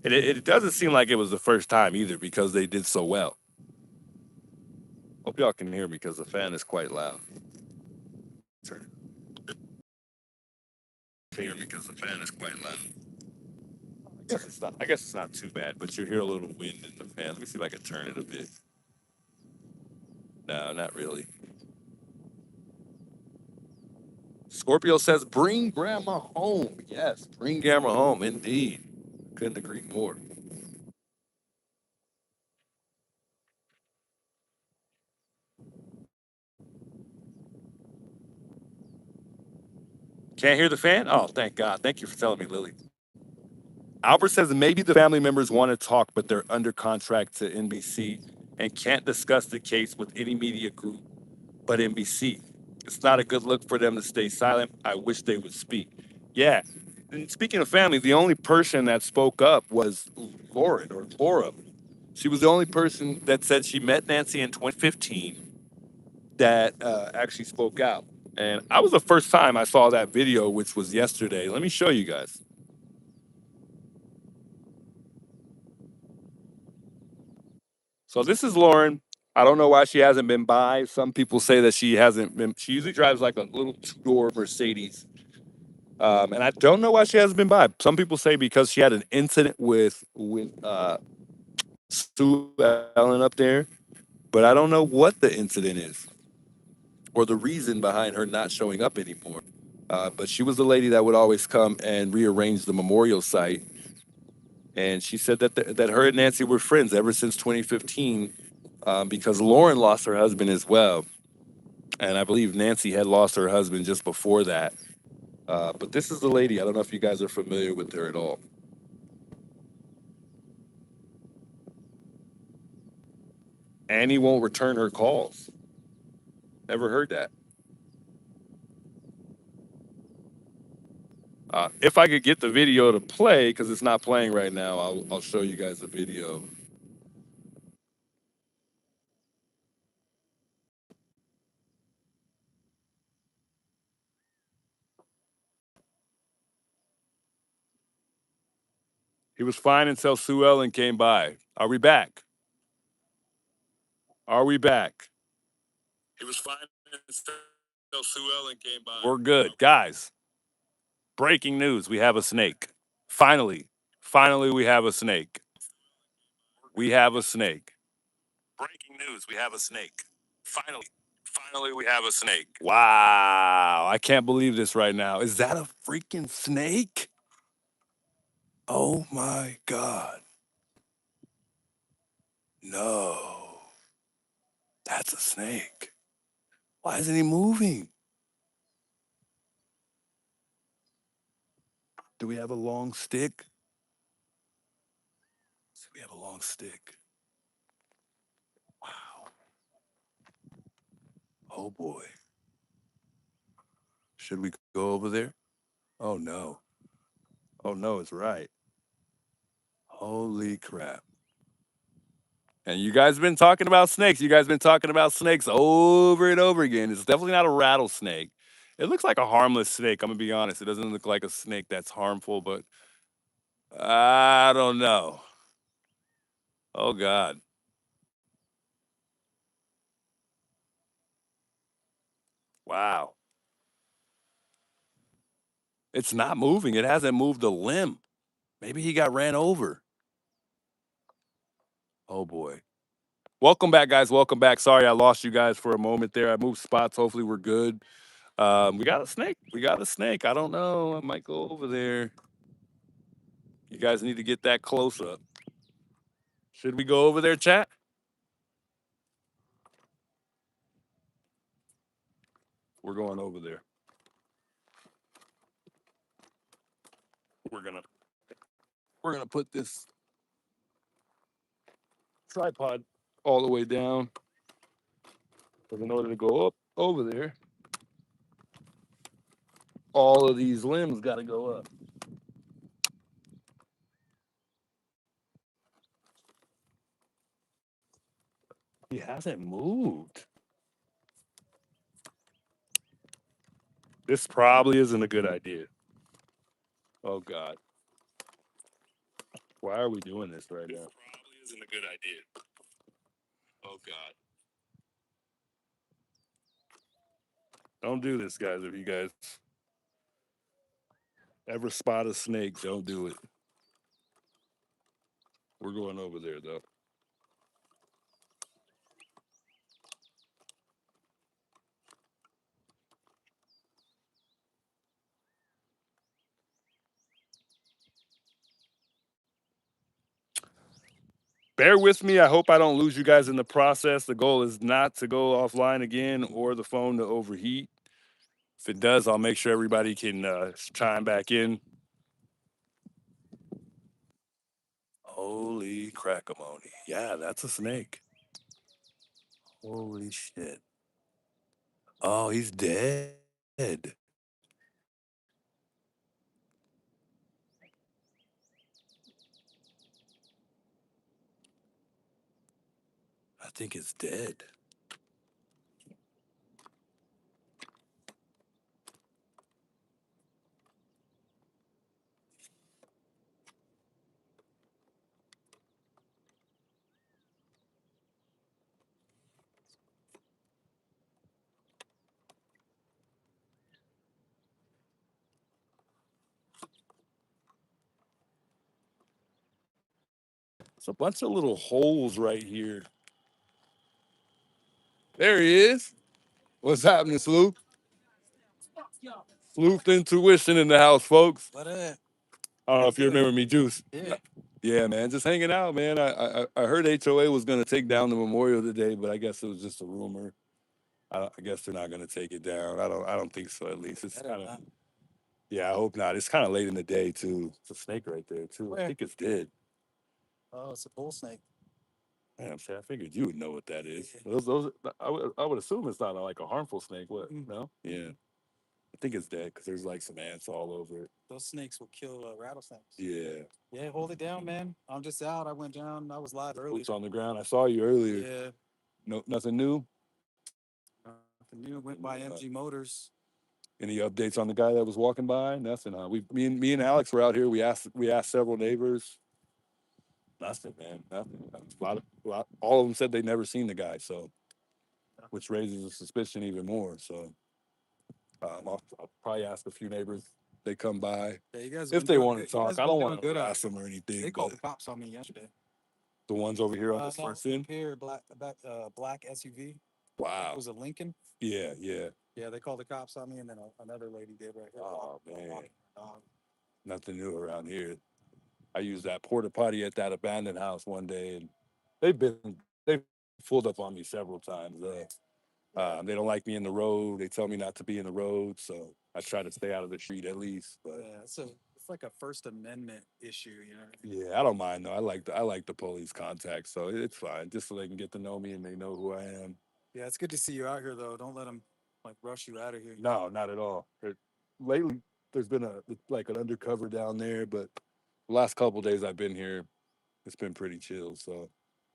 And it doesn't seem like it was the first time either because they did so well. Hope y'all can hear me because the fan is quite loud. Turn can hear me because the fan is quite loud. I guess it's not too bad, but you hear a little wind in the fan. Let me see if I can turn it a bit. No, not really. Scorpio says, bring grandma home. Yes, bring grandma home, indeed. Couldn't agree more. Can't hear the fan? Oh, thank God. Thank you for telling me, Lily. Albert says maybe the family members want to talk, but they're under contract to NBC and can't discuss the case with any media group but NBC. It's not a good look for them to stay silent. I wish they would speak. Yeah. And speaking of family, the only person that spoke up was Lauren or Laura. She was the only person that said she met Nancy in 2015 that actually spoke out. And I was the first time I saw that video, which was yesterday. Let me show you guys. So this is Lauren. I don't know why she hasn't been by. Some people say that she hasn't been. She usually drives like a little two-door Mercedes, and I don't know why she hasn't been by. Some people say because she had an incident with Sue Ellen up there, but I don't know what the incident is or the reason behind her not showing up anymore. But she was the lady that would always come and rearrange the memorial site, and she said that her and Nancy were friends ever since 2015, because Lauren lost her husband as well, and I believe Nancy had lost her husband just before that. But this is the lady. I don't know if you guys are familiar with her at all. Annie won't return her calls. Never heard that. If I could get the video to play, because it's not playing right now, I'll show you guys the video. He was fine until Sue Ellen came by. Are we back? Are we back? He was fine until Sue Ellen came by. We're good. Guys, breaking news. We have a snake. Finally. Finally, we have a snake. We have a snake. Breaking news. We have a snake. Finally. Finally, we have a snake. Wow. I can't believe this right now. Is that a freaking snake? Oh my God. No. That's a snake. Why isn't he moving? Do we have a long stick? Do we have a long stick? Wow. Oh boy. Should we go over there? Oh no. Oh no, it's right. Holy crap. And you guys been talking about snakes. You guys been talking about snakes over and over again. It's definitely not a rattlesnake. It looks like a harmless snake. I'm gonna be honest. It doesn't look like a snake that's harmful, but I don't know. Oh God. Wow. It's not moving. It hasn't moved a limb. Maybe he got ran over. Oh boy. Welcome back, guys. Welcome back. Sorry I lost you guys for a moment there. I moved spots. Hopefully we're good. We got a snake. We got a snake. I don't know. I might go over there. You guys need to get that close up. Should we go over there, chat? We're going over there. We're gonna put this tripod all the way down. Because in order to go up over there, all of these limbs got to go up. He hasn't moved. This probably isn't a good idea. Oh God. Why are we doing this right now? This probably isn't a good idea. Oh God. Don't do this, guys. If you guys ever spot a snake, don't do it. We're going over there though. Bear with me. I hope I don't lose you guys in the process. The goal is not to go offline again or the phone to overheat. If it does, I'll make sure everybody can chime back in. Holy crackamony. Yeah, that's a snake. Holy shit. Oh, he's dead. I think it's dead. It's a bunch of little holes right here. There he is. What's happening, Sloop? Sloop Intuition in the house, folks. What up? I don't know if you remember me, Juice. Yeah. Yeah, man, just hanging out, man. I heard HOA was going to take down the memorial today, but I guess it was just a rumor. I guess they're not going to take it down. I don't think so. At least it's kind of. Yeah, I hope not. It's kind of late in the day too. It's a snake right there too. I Where? think it's dead. Oh, it's a bull snake. Damn, shit, I figured you would know what that is. Those I would assume it's not like a harmful snake. What? No. Yeah. I think it's dead because there's like some ants all over it. Those snakes will kill rattlesnakes. Yeah. Yeah, hold it down, man. I'm just out. I went down. I was live earlier. Boots on the ground. I saw you earlier. Yeah. No, nothing new. Nothing new. Went by MG Motors. Any updates on the guy that was walking by? Nothing. Huh? Me and Alex were out here. We asked several neighbors. Nothing, man. Nothing. All of them said they'd never seen the guy. So, which raises the suspicion even more. So, I'll probably ask a few neighbors. They come by. Yeah, you guys. If they want to talk, I don't want to good harass them or anything. They called the cops on me yesterday. The ones over here on this first end? Here, black SUV. Wow. It was a Lincoln. Yeah, yeah. Yeah, they called the cops on me, and then another lady did right here. Oh, man. Nothing new around here. I used that porta potty at that abandoned house one day, and they've pulled up on me several times. They don't like me in the road. They tell me not to be in the road, so I try to stay out of the street at least. But yeah, it's like a First Amendment issue, you know. Yeah, I don't mind though. I like the police contact, so it's fine. Just so they can get to know me and they know who I am. Yeah, it's good to see you out here though. Don't let them like rush you out of here. No, not at all. Lately, there's been an undercover down there, but the last couple days I've been here, it's been pretty chill. So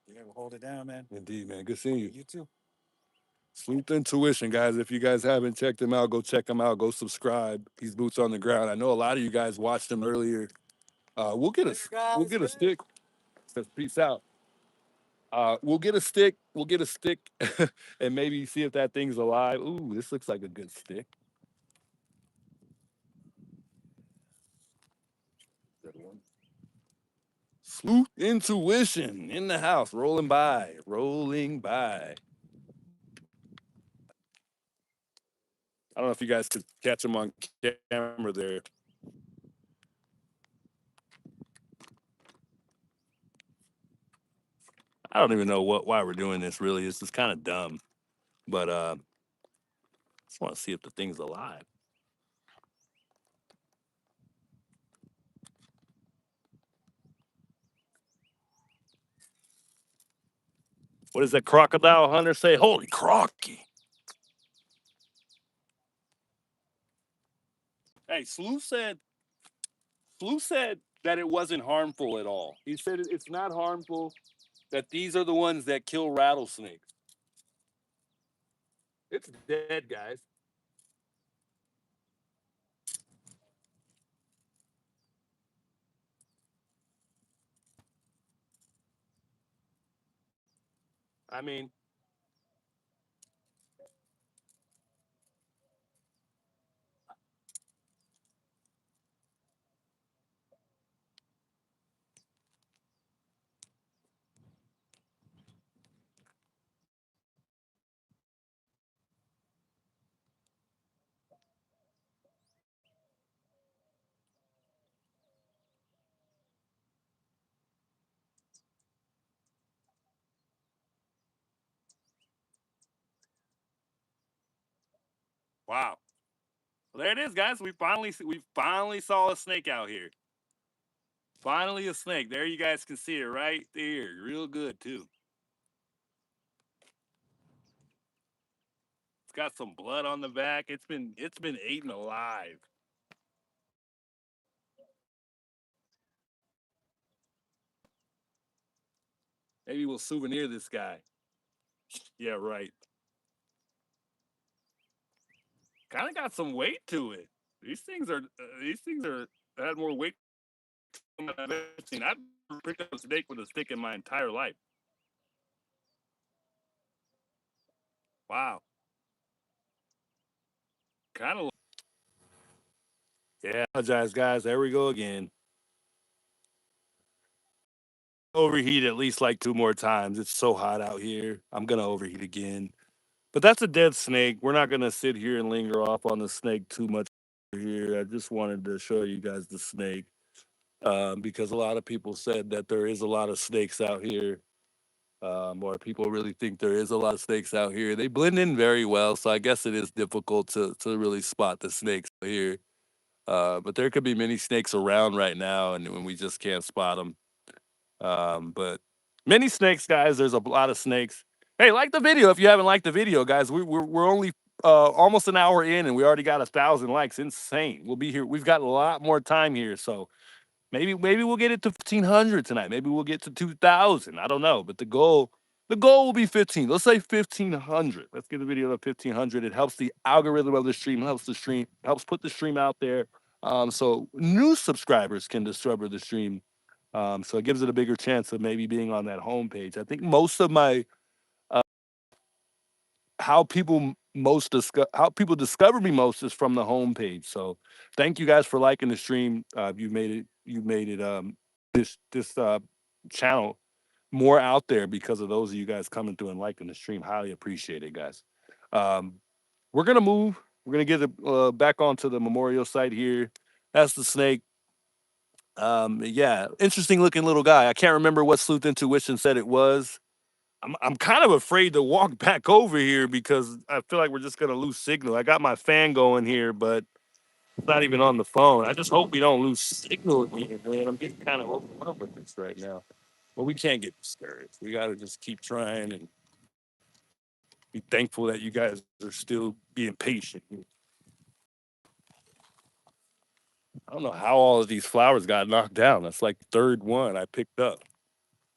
yeah, we'll hold it down, man. Indeed, man. Good seeing you. You too. Sleuth Intuition, guys. If you guys haven't checked him out, go check him out. Go subscribe. He's boots on the ground. I know a lot of you guys watched him earlier. We'll get a stick. Says peace out. We'll get a stick. And maybe see if that thing's alive. Ooh, this looks like a good stick. Sleuth Intuition in the house, rolling by. I don't know if you guys could catch him on camera there. I don't even know why we're doing this. Really, this is kind of dumb. But just want to see if the thing's alive. What does that crocodile hunter say? Holy crocky! Hey, Slew said that it wasn't harmful at all. He said it's not harmful. That these are the ones that kill rattlesnakes. It's dead, guys. I mean, wow. Well, there it is, guys. We finally saw a snake out here. Finally a snake. There you guys can see it right there. Real good too. It's got some blood on the back. It's been eaten alive. Maybe we'll souvenir this guy. Yeah, right. Kind of got some weight to it. These things are had more weight than I've ever seen. I've never picked up a snake with a stick in my entire life. Wow. Kind of. Yeah, apologize, guys. There we go again. Overheat at least like 2 more times. It's so hot out here. I'm gonna overheat again. But that's a dead snake. We're not gonna sit here and linger off on the snake too much here. I just wanted to show you guys the snake because a lot of people said that there is a lot of snakes out here, or people really think there is a lot of snakes out here. They blend in very well, so I guess it is difficult to really spot the snakes here. But there could be many snakes around right now, and when we just can't spot them. But many snakes, guys. There's a lot of snakes. Hey, like the video if you haven't liked the video, guys. We're only almost an hour in, and we already got 1,000 likes. Insane. We'll be here. We've got a lot more time here, so maybe we'll get it to 1,500 tonight. Maybe we'll get to 2,000. I don't know, but the goal will be 15. Let's say 1,500. Let's get the video to 1,500. It helps the algorithm of the stream, helps put the stream out there, so new subscribers can discover the stream, so it gives it a bigger chance of maybe being on that homepage. I think most of my how people discover me most is from the homepage. So thank you guys for liking the stream. You made it this channel more out there because of those of you guys coming through and liking the stream. Highly appreciate it, guys. Um, we're gonna move. We're gonna get it back onto the memorial site here. That's the snake. Yeah, interesting looking little guy. I can't remember what Sleuth Intuition said it was. I'm kind of afraid to walk back over here because I feel like we're just gonna lose signal. I got my fan going here, but it's not even on the phone. I just hope we don't lose signal again, man. I'm getting kind of overwhelmed with this right now. But we can't get discouraged. We gotta just keep trying and be thankful that you guys are still being patient. I don't know how all of these flowers got knocked down. That's like the third one I picked up.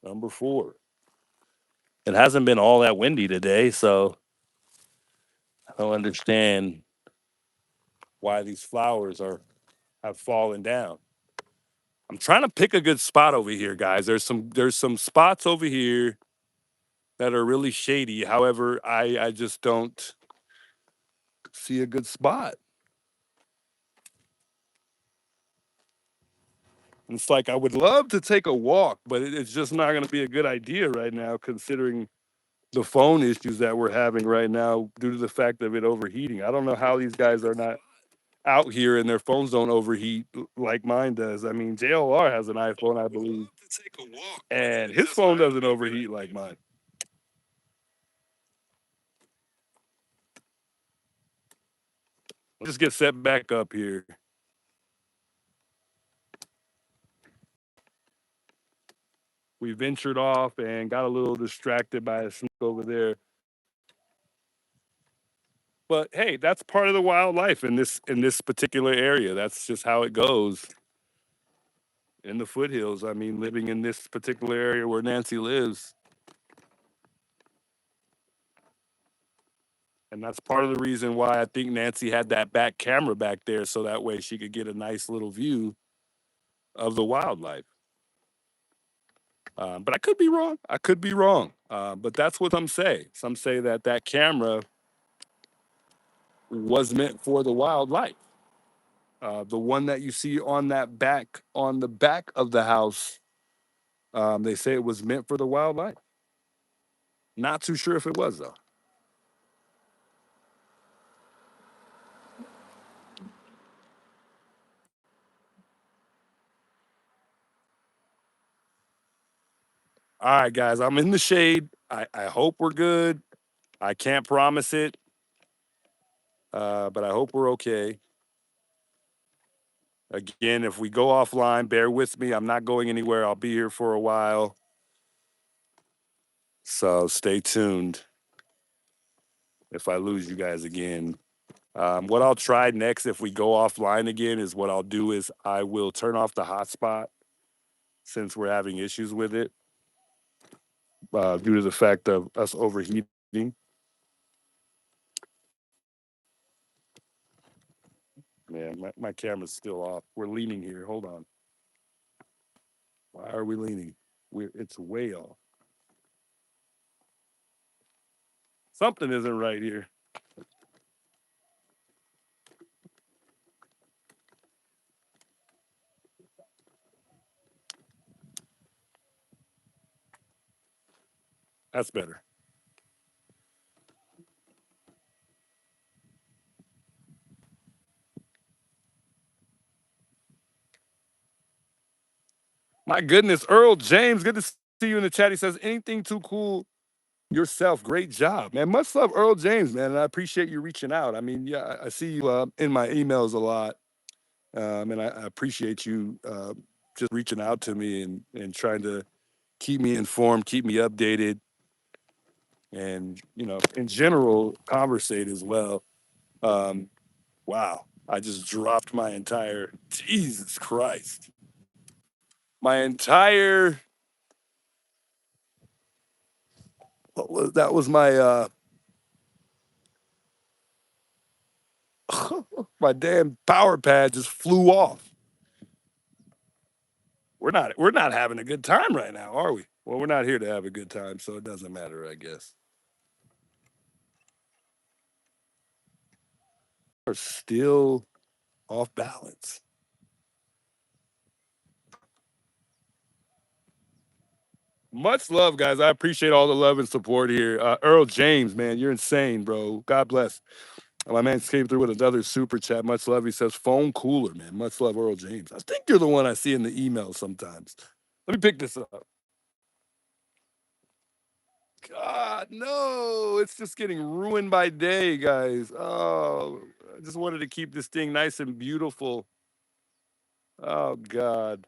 Number 4. It hasn't been all that windy today, so I don't understand why these flowers have fallen down. I'm trying to pick a good spot over here, guys. There's some spots over here that are really shady. However, I just don't see a good spot. It's like I would love to take a walk, but it's just not going to be a good idea right now, considering the phone issues that we're having right now due to the fact of it overheating. I don't know how these guys are not. out here and their phones don't overheat like mine does. I mean, JLR has an iPhone, I believe, and his phone doesn't overheat like mine. Just get set back up here. We ventured off and got a little distracted by a snake over there. But hey, that's part of the wildlife in this particular area. That's just how it goes in the foothills. I mean, living in this particular area where Nancy lives, and that's part of the reason why I think Nancy had that back camera back there, so that way she could get a nice little view of the wildlife. But I could be wrong. I could be wrong. But that's what some say. Some say that that camera was meant for the wildlife. The one that you see on that back on the back of the house, they say it was meant for the wildlife. Not too sure if it was though. All right, guys, I'm in the shade. I hope we're good. I can't promise it, but I hope we're okay. Again, if we go offline, bear with me. I'm not going anywhere. I'll be here for a while. So stay tuned if I lose you guys again. What I'll try next if we go offline again is what I'll do is I will turn off the hotspot since we're having issues with it due to the fact of us overheating. Man, my camera's still off. We're leaning here. Hold on. Why are we leaning? It's way off. Something isn't right here. That's better. My goodness, Earl James, good to see you in the chat. He says, anything too cool yourself. Great job, man. Much love, Earl James, man. And I appreciate you reaching out. I mean, yeah, I see you in my emails a lot. And I appreciate you just reaching out to me and trying to keep me informed, keep me updated, and, you know, in general, conversate as well. Um, wow. I just dropped my entire, Jesus Christ. My entire, that was my, my damn power pad just flew off. We're not having a good time right now, are we? Well, we're not here to have a good time, so it doesn't matter, I guess. We're still off balance. Much love, guys. I appreciate all the love and support here. Earl James, man, you're insane, bro. God bless. My man came through with another super chat. Much love. He says, phone cooler, man. Much love, Earl James. I think you're the one I see in the email sometimes. Let me pick this up. God, no, it's just getting ruined by day, guys. Oh, I just wanted to keep this thing nice and beautiful. Oh, God.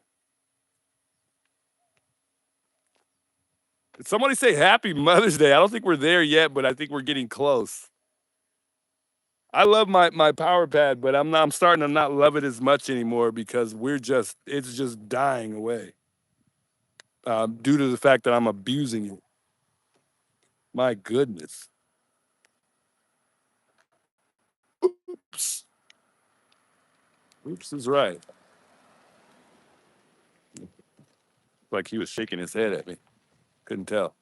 Did somebody say Happy Mother's Day? I don't think we're there yet, but I think we're getting close. I love my power pad, but I'm starting to not love it as much anymore because it's just dying away due to the fact that I'm abusing it. My goodness. Oops. Oops is right. Like he was shaking his head at me. Couldn't tell.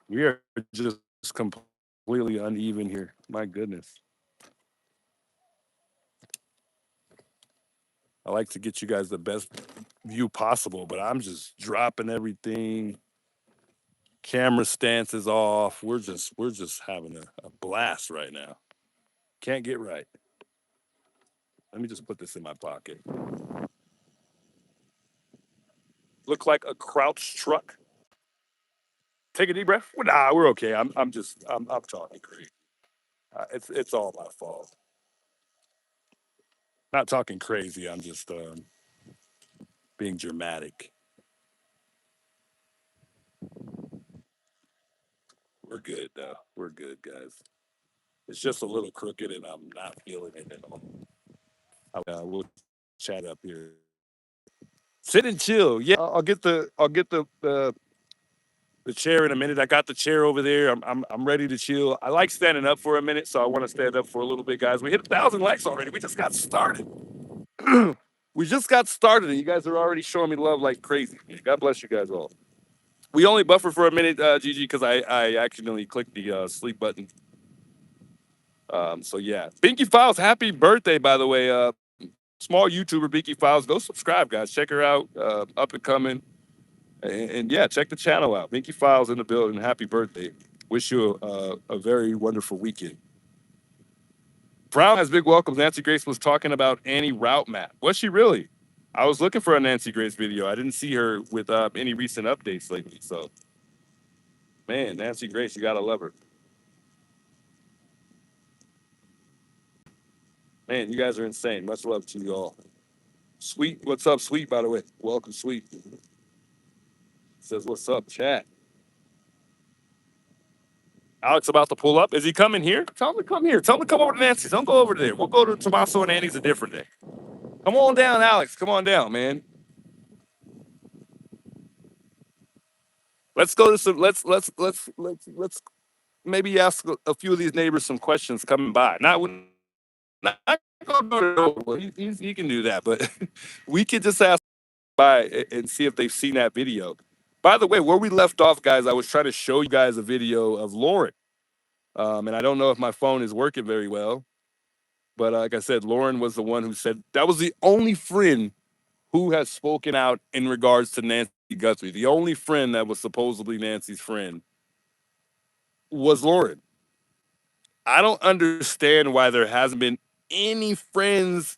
We are just completely uneven here. My goodness. I like to get you guys the best view possible, but I'm just dropping everything. Camera stance is off. We're just having a blast right now. Can't get right. Let me just put this in my pocket. Look like a crouch truck. Take a deep breath. Well, nah, we're okay. I'm talking crazy. It's all my fault. Not talking crazy. I'm just being dramatic. We're good though. We're good, guys. It's just a little crooked, and I'm not feeling it at all. We'll chat up here. Sit and chill. Yeah, I'll get the chair in a minute. I got the chair over there. I'm ready to chill. I like standing up for a minute, so I want to stand up for a little bit, guys. We hit 1,000 likes already. We just got started. We just got started, and you guys are already showing me love like crazy. God bless you guys all. We only buffer for a minute, Gigi, because I accidentally clicked the sleep button. So yeah, Binky Files, happy birthday, by the way. Small YouTuber Binky Files, go subscribe, guys. Check her out, up and coming, and yeah, check the channel out. Binky Files in the building. Happy birthday. Wish you a very wonderful weekend. Brown has big welcomes. Nancy Grace was talking about Annie route map. Was she really? I was looking for a Nancy Grace video. I didn't see her with any recent updates lately. So, man, Nancy Grace, you gotta love her. Man, you guys are insane. Much love to you all. Sweet, what's up, Sweet? By the way, welcome, Sweet. Says what's up, chat. Alex about to pull up. Is he coming here? Tell him to come here. Tell him to come over to Nancy's. Don't go over there. We'll go to Tommaso and Annie's a different day. Come on down, Alex. Come on down, man. Let's go to some. Let's maybe ask a few of these neighbors some questions coming by. Not going to door. Well, he can do that, but we could just ask by and see if they've seen that video. By the way, where we left off, guys, I was trying to show you guys a video of Lauren, and I don't know if my phone is working very well, but like I said, Lauren was the one who said that was the only friend who has spoken out in regards to Nancy Guthrie. The only friend that was supposedly Nancy's friend was Lauren. I don't understand why there hasn't been any friends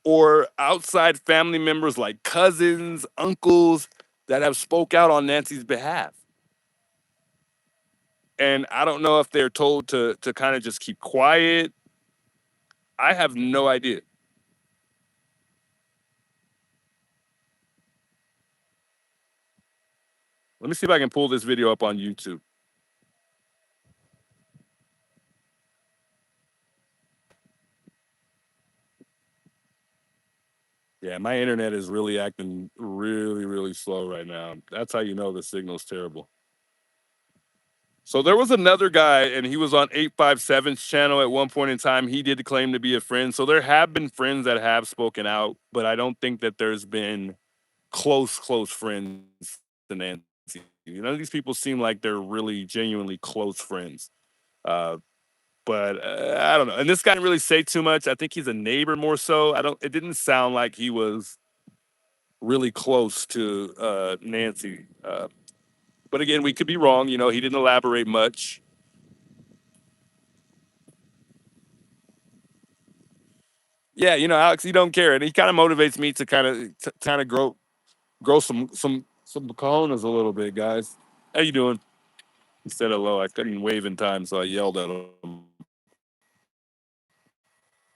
or outside family members like cousins, uncles that have spoke out on Nancy's behalf. And I don't know if they're told to kind of just keep quiet. I have no idea. Let me see if I can pull this video up on YouTube. Yeah, my internet is really acting really slow right now. That's how you know the signal's terrible. So there was another guy, and he was on 857's channel at one point in time. He did claim to be a friend. So there have been friends that have spoken out, but I don't think that there's been close friends to Nancy. You know, these people seem like they're really genuinely close friends. Uh, but I don't know. And this guy didn't really say too much. I think he's a neighbor more so. It didn't sound like he was really close to Nancy. But again, we could be wrong. You know, he didn't elaborate much. Yeah, you know, Alex, he don't care, and he kind of motivates me to kind of grow some cojones a little bit, guys. How you doing? He said hello. I couldn't wave in time, so I yelled at him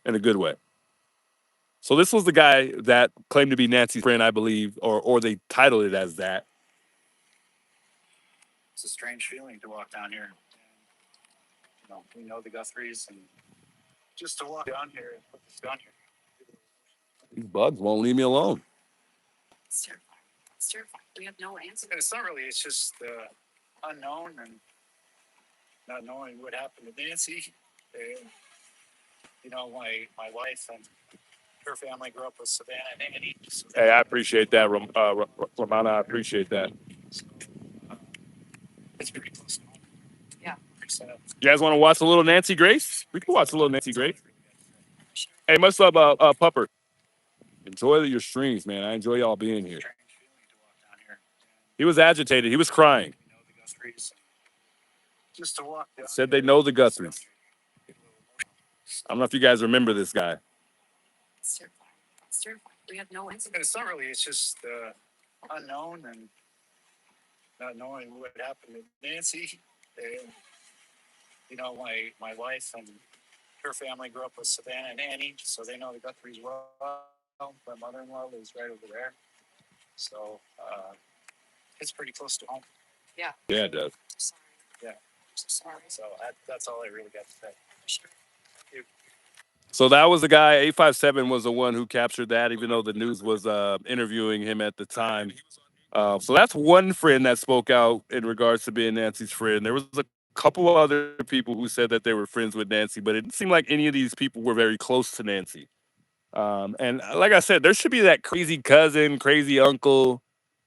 in a good way. So this was the guy that claimed to be Nancy's friend, I believe, or they titled it as that. It's a strange feeling to walk down here. You know, we know the Guthrie's, and just to walk down here and put this down here. These bugs won't leave me alone. It's terrifying. It's terrifying. We have no answer. It's not really. It's just the unknown and not knowing what happened to Nancy. And, you know, my wife and her family grew up with Savannah and Annie. Hey, I appreciate that, Romana. I appreciate that. So, it's pretty close to home. Yeah. You guys want to watch a little Nancy Grace? We can watch a little Nancy Grace. Hey, much love, Pupper. Enjoy your streams, man. I enjoy y'all being here. He was agitated. He was crying. Guthrie'S. Just to walk down. Said they know the Guthries. I don't know if you guys remember this guy. It's terrifying. It's terrifying. We have no answer. It's not really. It's just the unknown and not knowing what happened to Nancy. And, you know, my wife and her family grew up with Savannah and Annie, so they know the Guthrie's well. My mother-in-law lives right over there, so it's pretty close to home. Yeah. Yeah, it does. Sorry. Yeah. Sorry. So that's all I really got to say. Sure. So that was the guy. 857 was the one who captured that, even though the news was interviewing him at the time. So that's one friend that spoke out in regards to being Nancy's friend. There was a couple of other people who said that they were friends with Nancy, but it didn't seem like any of these people were very close to Nancy. And like I said, there should be that crazy cousin, crazy uncle,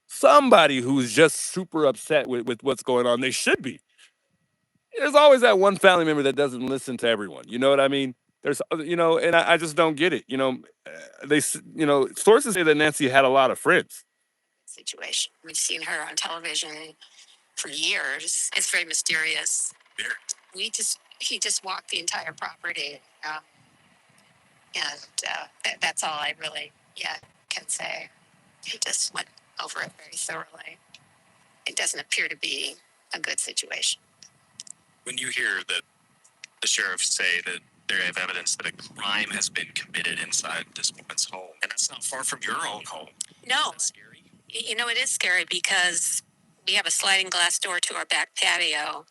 somebody who's just super upset with what's going on. They should be. There's always that one family member that doesn't listen to everyone. You know what I mean? There's, and I just don't get it. Sources say that Nancy had a lot of friends. Situation. We've seen her on television for years. It's very mysterious. He just walked the entire property, and that's all I really, can say. He just went over it very thoroughly. It doesn't appear to be a good situation. When you hear that the sheriffs say that they have evidence that a crime has been committed inside this woman's home, and that's not far from your own home. No, That's scary. you know, it is scary because we have a sliding glass door to our back patio.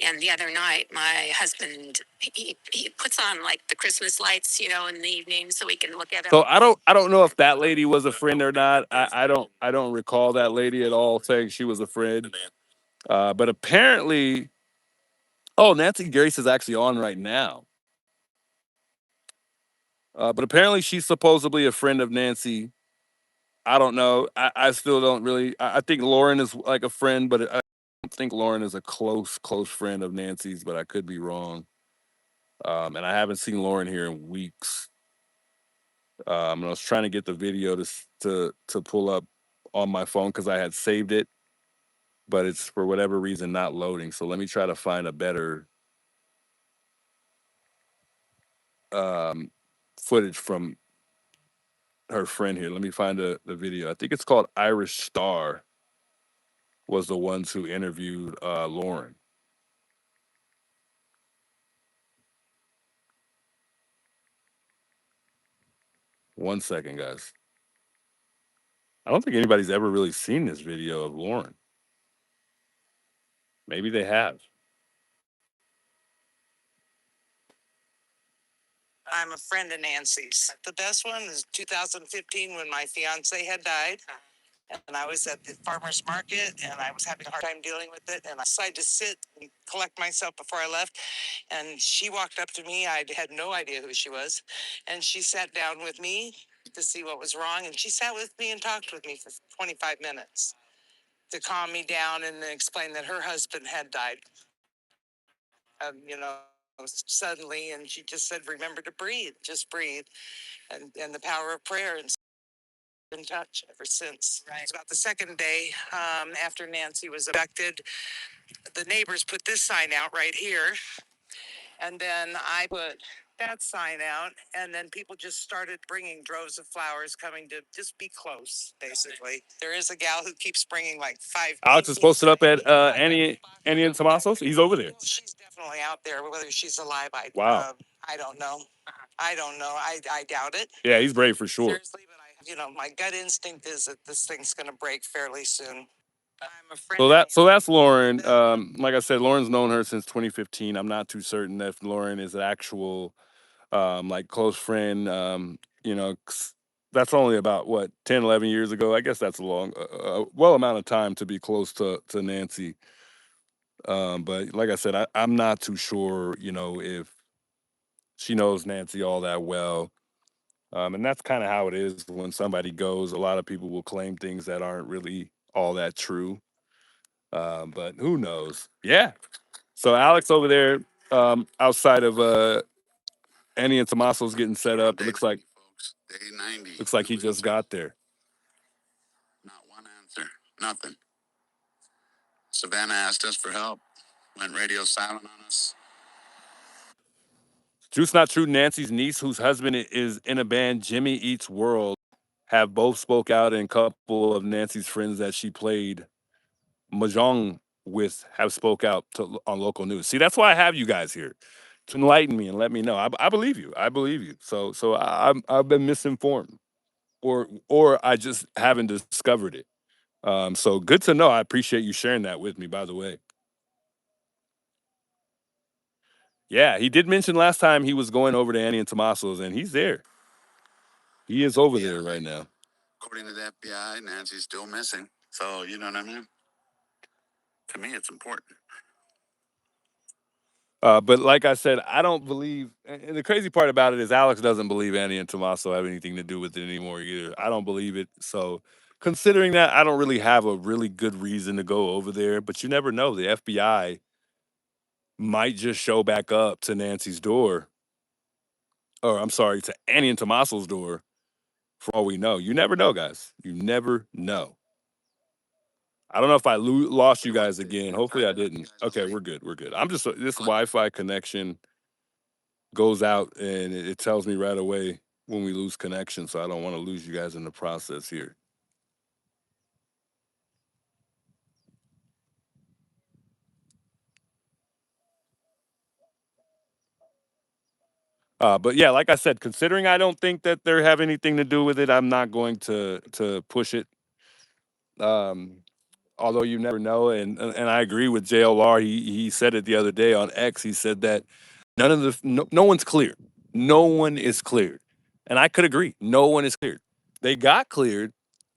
And the other night, my husband, he puts on like the Christmas lights, in the evening so we can look at it. So I don't know if that lady was a friend or not. I don't recall that lady at all saying she was a friend. But apparently, Nancy Grace is actually on right now. But apparently she's supposedly a friend of Nancy. I don't know. I still don't really. I think Lauren is like a friend, but I don't think Lauren is a close friend of Nancy's. But I could be wrong. And I haven't seen Lauren here in weeks. And I was trying to get the video to pull up on my phone because I had saved it, but it's for whatever reason not loading. So let me try to find a better footage from her friend here. Let me find the video. I think it's called Irish Star was the ones who interviewed Lauren. One second, guys. I don't think anybody's ever really seen this video of Lauren. Maybe they have. I'm a friend of Nancy's. The best one is 2015 when my fiance had died. And I was at the farmer's market and I was having a hard time dealing with it. And I decided to sit and collect myself before I left. And she walked up to me. I had no idea who she was. And she sat down with me to see what was wrong. And she sat with me and talked with me for 25 minutes to calm me down and explain that her husband had died. Suddenly, and she just said, remember to breathe, just breathe, and the power of prayer, and in touch ever since. Right. It's about the second day after Nancy was abducted. The neighbors put this sign out right here, and then I put that sign out, and then people just started bringing droves of flowers, coming to just be close, basically. There is a gal who keeps bringing like 5 Alex is posted up at Annie and Tomaso's. He's over there. She's definitely out there. Whether she's alive, Wow. I don't know. I don't know. I doubt it. Yeah, he's brave for sure. Seriously, but my gut instinct is that this thing's going to break fairly soon. I'm a friend. So that's Lauren. Like I said, Lauren's known her since 2015. I'm not too certain if Lauren is an actual like close friend. 'Cause that's only about what 10, 11 years ago. I guess that's a long, well amount of time to be close to Nancy. But like I said, I'm not too sure, if she knows Nancy all that well. And that's kind of how it is when somebody goes. A lot of people will claim things that aren't really all that true. But who knows? Yeah. So Alex over there, outside of Annie and Tomaso's getting set up. It looks like Day 90. he just got there. Not one answer. Nothing. Savannah asked us for help, went radio silent on us. Truth's not true. Nancy's niece, whose husband is in a band, Jimmy Eats World, have both spoke out, and a couple of Nancy's friends that she played mahjong with have spoke out on local news. See, that's why I have you guys here to enlighten me and let me know. I believe you. I believe you. I've been misinformed, or I just haven't discovered it. So good to know. I appreciate you sharing that with me. By the way, yeah, he did mention last time he was going over to Annie and Tommaso's, and he's there. He is over there right now. According to the FBI, Nancy's still missing. So, you know what I mean? To me, it's important. But like I said, I don't believe, and the crazy part about it is Alex doesn't believe Annie and Tommaso have anything to do with it anymore either. I don't believe it. So, considering that, I don't really have a really good reason to go over there. But you never know. The FBI might just show back up to Nancy's door, or I'm sorry, to Annie and Tommaso's door for all we know. You never know, guys. You never know. I don't know if I lost you guys again. Hopefully, I didn't. Okay, we're good. We're good. I'm just this Wi-Fi connection goes out and it tells me right away when we lose connection. So I don't want to lose you guys in the process here. But yeah, like I said, considering I don't think that they have anything to do with it, I'm not going to push it. Um, Although you never know, and I agree with JLR. He said it the other day on X. He said that no one's cleared. No one is cleared, and I could agree. No one is cleared. They got cleared.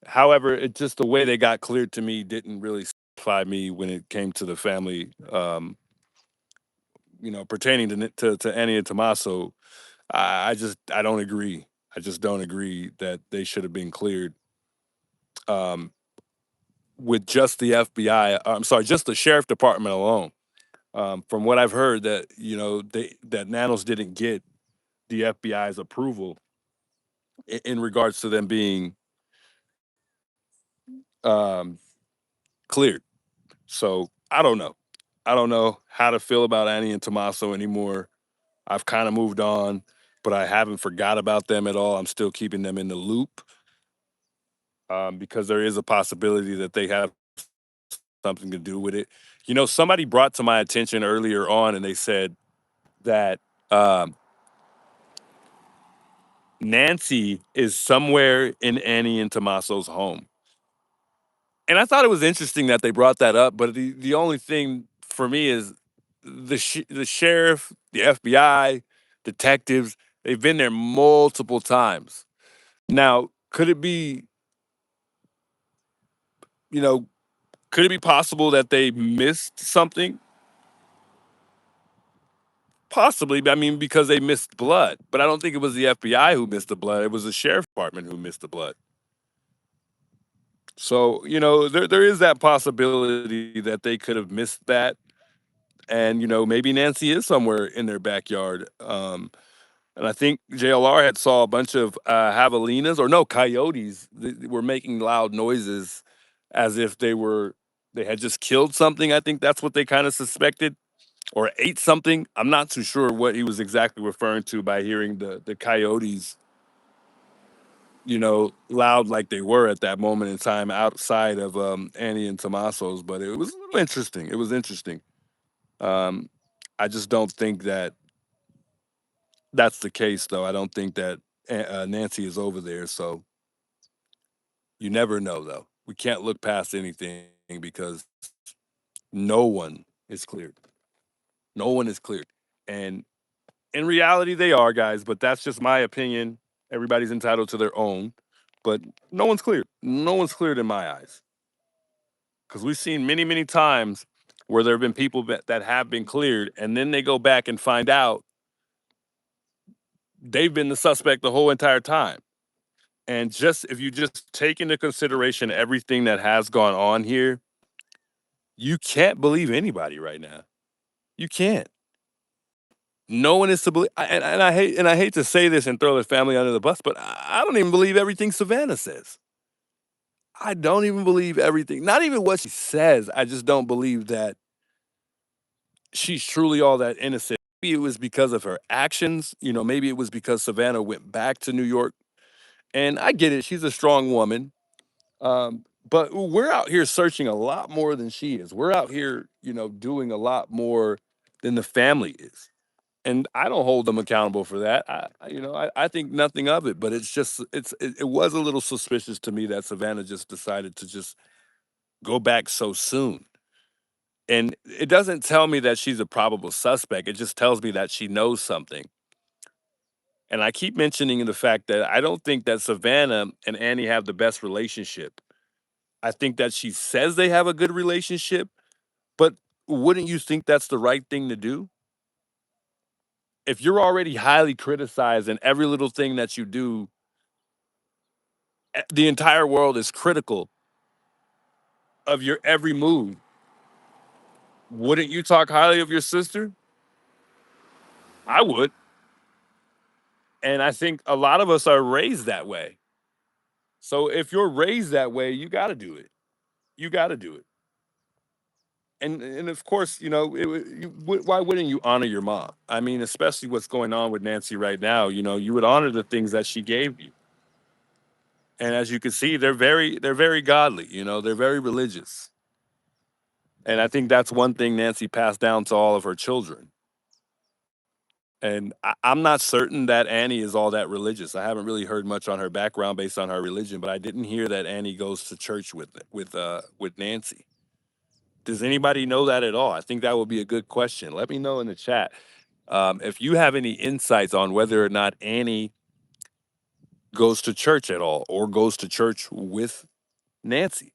However, it just the way they got cleared to me didn't really satisfy me when it came to the family. Pertaining to Annie and Tommaso, I don't agree. I just don't agree that they should have been cleared. Um, with just the FBI, I'm sorry, just the sheriff department alone. From what I've heard, that that Nanos didn't get the FBI's approval in regards to them being um, cleared. So I don't know. I don't know how to feel about Annie and Tommaso anymore. I've kind of moved on, but I haven't forgot about them at all. I'm still keeping them in the loop because there is a possibility that they have something to do with it. Somebody brought to my attention earlier on, and they said that um, Nancy is somewhere in Annie and Tommaso's home. And I thought it was interesting that they brought that up, but the only thing for me is the sheriff, the FBI, detectives, they've been there multiple times. Now, you know, could it be possible that they missed something? Possibly. I mean, because they missed blood, but I don't think it was the FBI who missed the blood. It was the sheriff department who missed the blood. So, there is that possibility that they could have missed that. And, maybe Nancy is somewhere in their backyard. And I think JLR had saw a bunch of javelinas or no, coyotes were making loud noises as if they had just killed something. I think that's what they kind of suspected or ate something. I'm not too sure what he was exactly referring to by hearing the coyotes loud like they were at that moment in time outside of Annie and Tommaso's, but it was a little interesting. It was interesting. Um, I just don't think that that's the case, though. I don't think that Nancy is over there. So you never know, though. We can't look past anything because no one is cleared. No one is cleared. And in reality, they are, guys, but that's just my opinion. Everybody's entitled to their own, but no one's cleared. No one's cleared in my eyes. Because we've seen many, many times where there have been people that have been cleared, and then they go back and find out they've been the suspect the whole entire time. And just if you just take into consideration everything that has gone on here, you can't believe anybody right now. You can't. No one is to believe, and I hate to say this and throw the family under the bus, but I don't even believe everything Savannah says. I don't even believe everything. Not even what she says. I just don't believe that she's truly all that innocent. Maybe it was because of her actions. Maybe it was because Savannah went back to New York. And I get it. She's a strong woman. But we're out here searching a lot more than she is. We're out here, doing a lot more than the family is. And I don't hold them accountable for that. I think nothing of it, but it was a little suspicious to me that Savannah just decided to just go back so soon. And it doesn't tell me that she's a probable suspect. It just tells me that she knows something. And I keep mentioning the fact that I don't think that Savannah and Annie have the best relationship. I think that she says they have a good relationship, but wouldn't you think that's the right thing to do? If you're already highly criticized and every little thing that you do, the entire world is critical of your every move, wouldn't you talk highly of your sister? I would. And I think a lot of us are raised that way. So if you're raised that way, you got to do it. You got to do it. And of course, why wouldn't you honor your mom? I mean, especially what's going on with Nancy right now. You would honor the things that she gave you. And as you can see, they're very godly. They're very religious. And I think that's one thing Nancy passed down to all of her children. And I'm not certain that Annie is all that religious. I haven't really heard much on her background based on her religion, but I didn't hear that Annie goes to church with Nancy. Does anybody know that at all? I think that would be a good question. Let me know in the chat if you have any insights on whether or not Annie goes to church at all or goes to church with Nancy.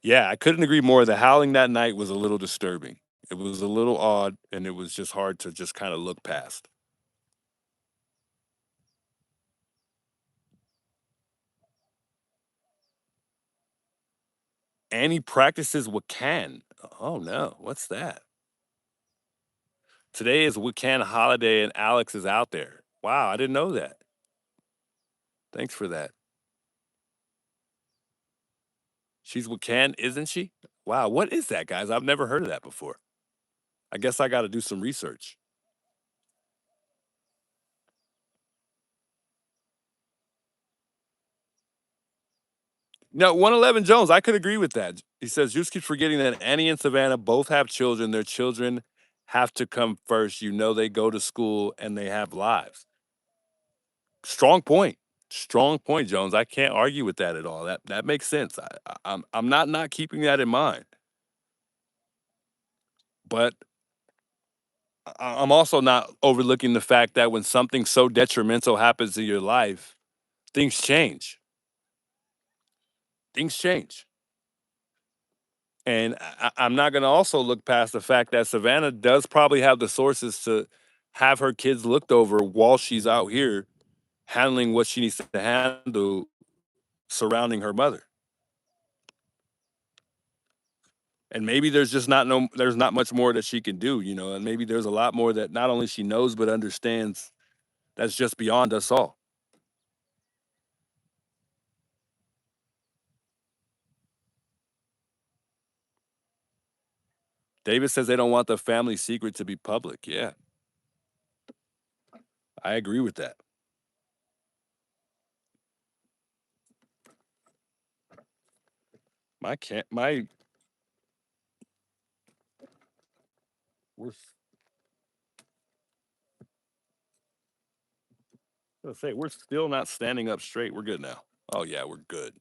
Yeah, I couldn't agree more. The howling that night was a little disturbing. It was a little odd, and it was just hard to just kind of look past. Annie practices Wiccan. Oh no, what's that? Today is Wiccan holiday, and Alex is out there. Wow, I didn't know that. Thanks for that. She's Wiccan, isn't she? Wow, what is that, guys? I've never heard of that before. I guess I got to do some research. No, 111 Jones, I could agree with that. He says, just keep forgetting that Annie and Savannah both have children. Their children have to come first. They go to school and they have lives. Strong point. Strong point, Jones. I can't argue with that at all. That makes sense. I'm not keeping that in mind. But I'm also not overlooking the fact that when something so detrimental happens in your life, things change. Things change. And I'm not going to also look past the fact that Savannah does probably have the sources to have her kids looked over while she's out here handling what she needs to handle surrounding her mother. And maybe there's not much more that she can do, and maybe there's a lot more that not only she knows but understands that's just beyond us all. David says they don't want the family secret to be public. Yeah, I agree with that. My can't my we're gonna say we're still not standing up straight. We're good now. Oh yeah, we're good.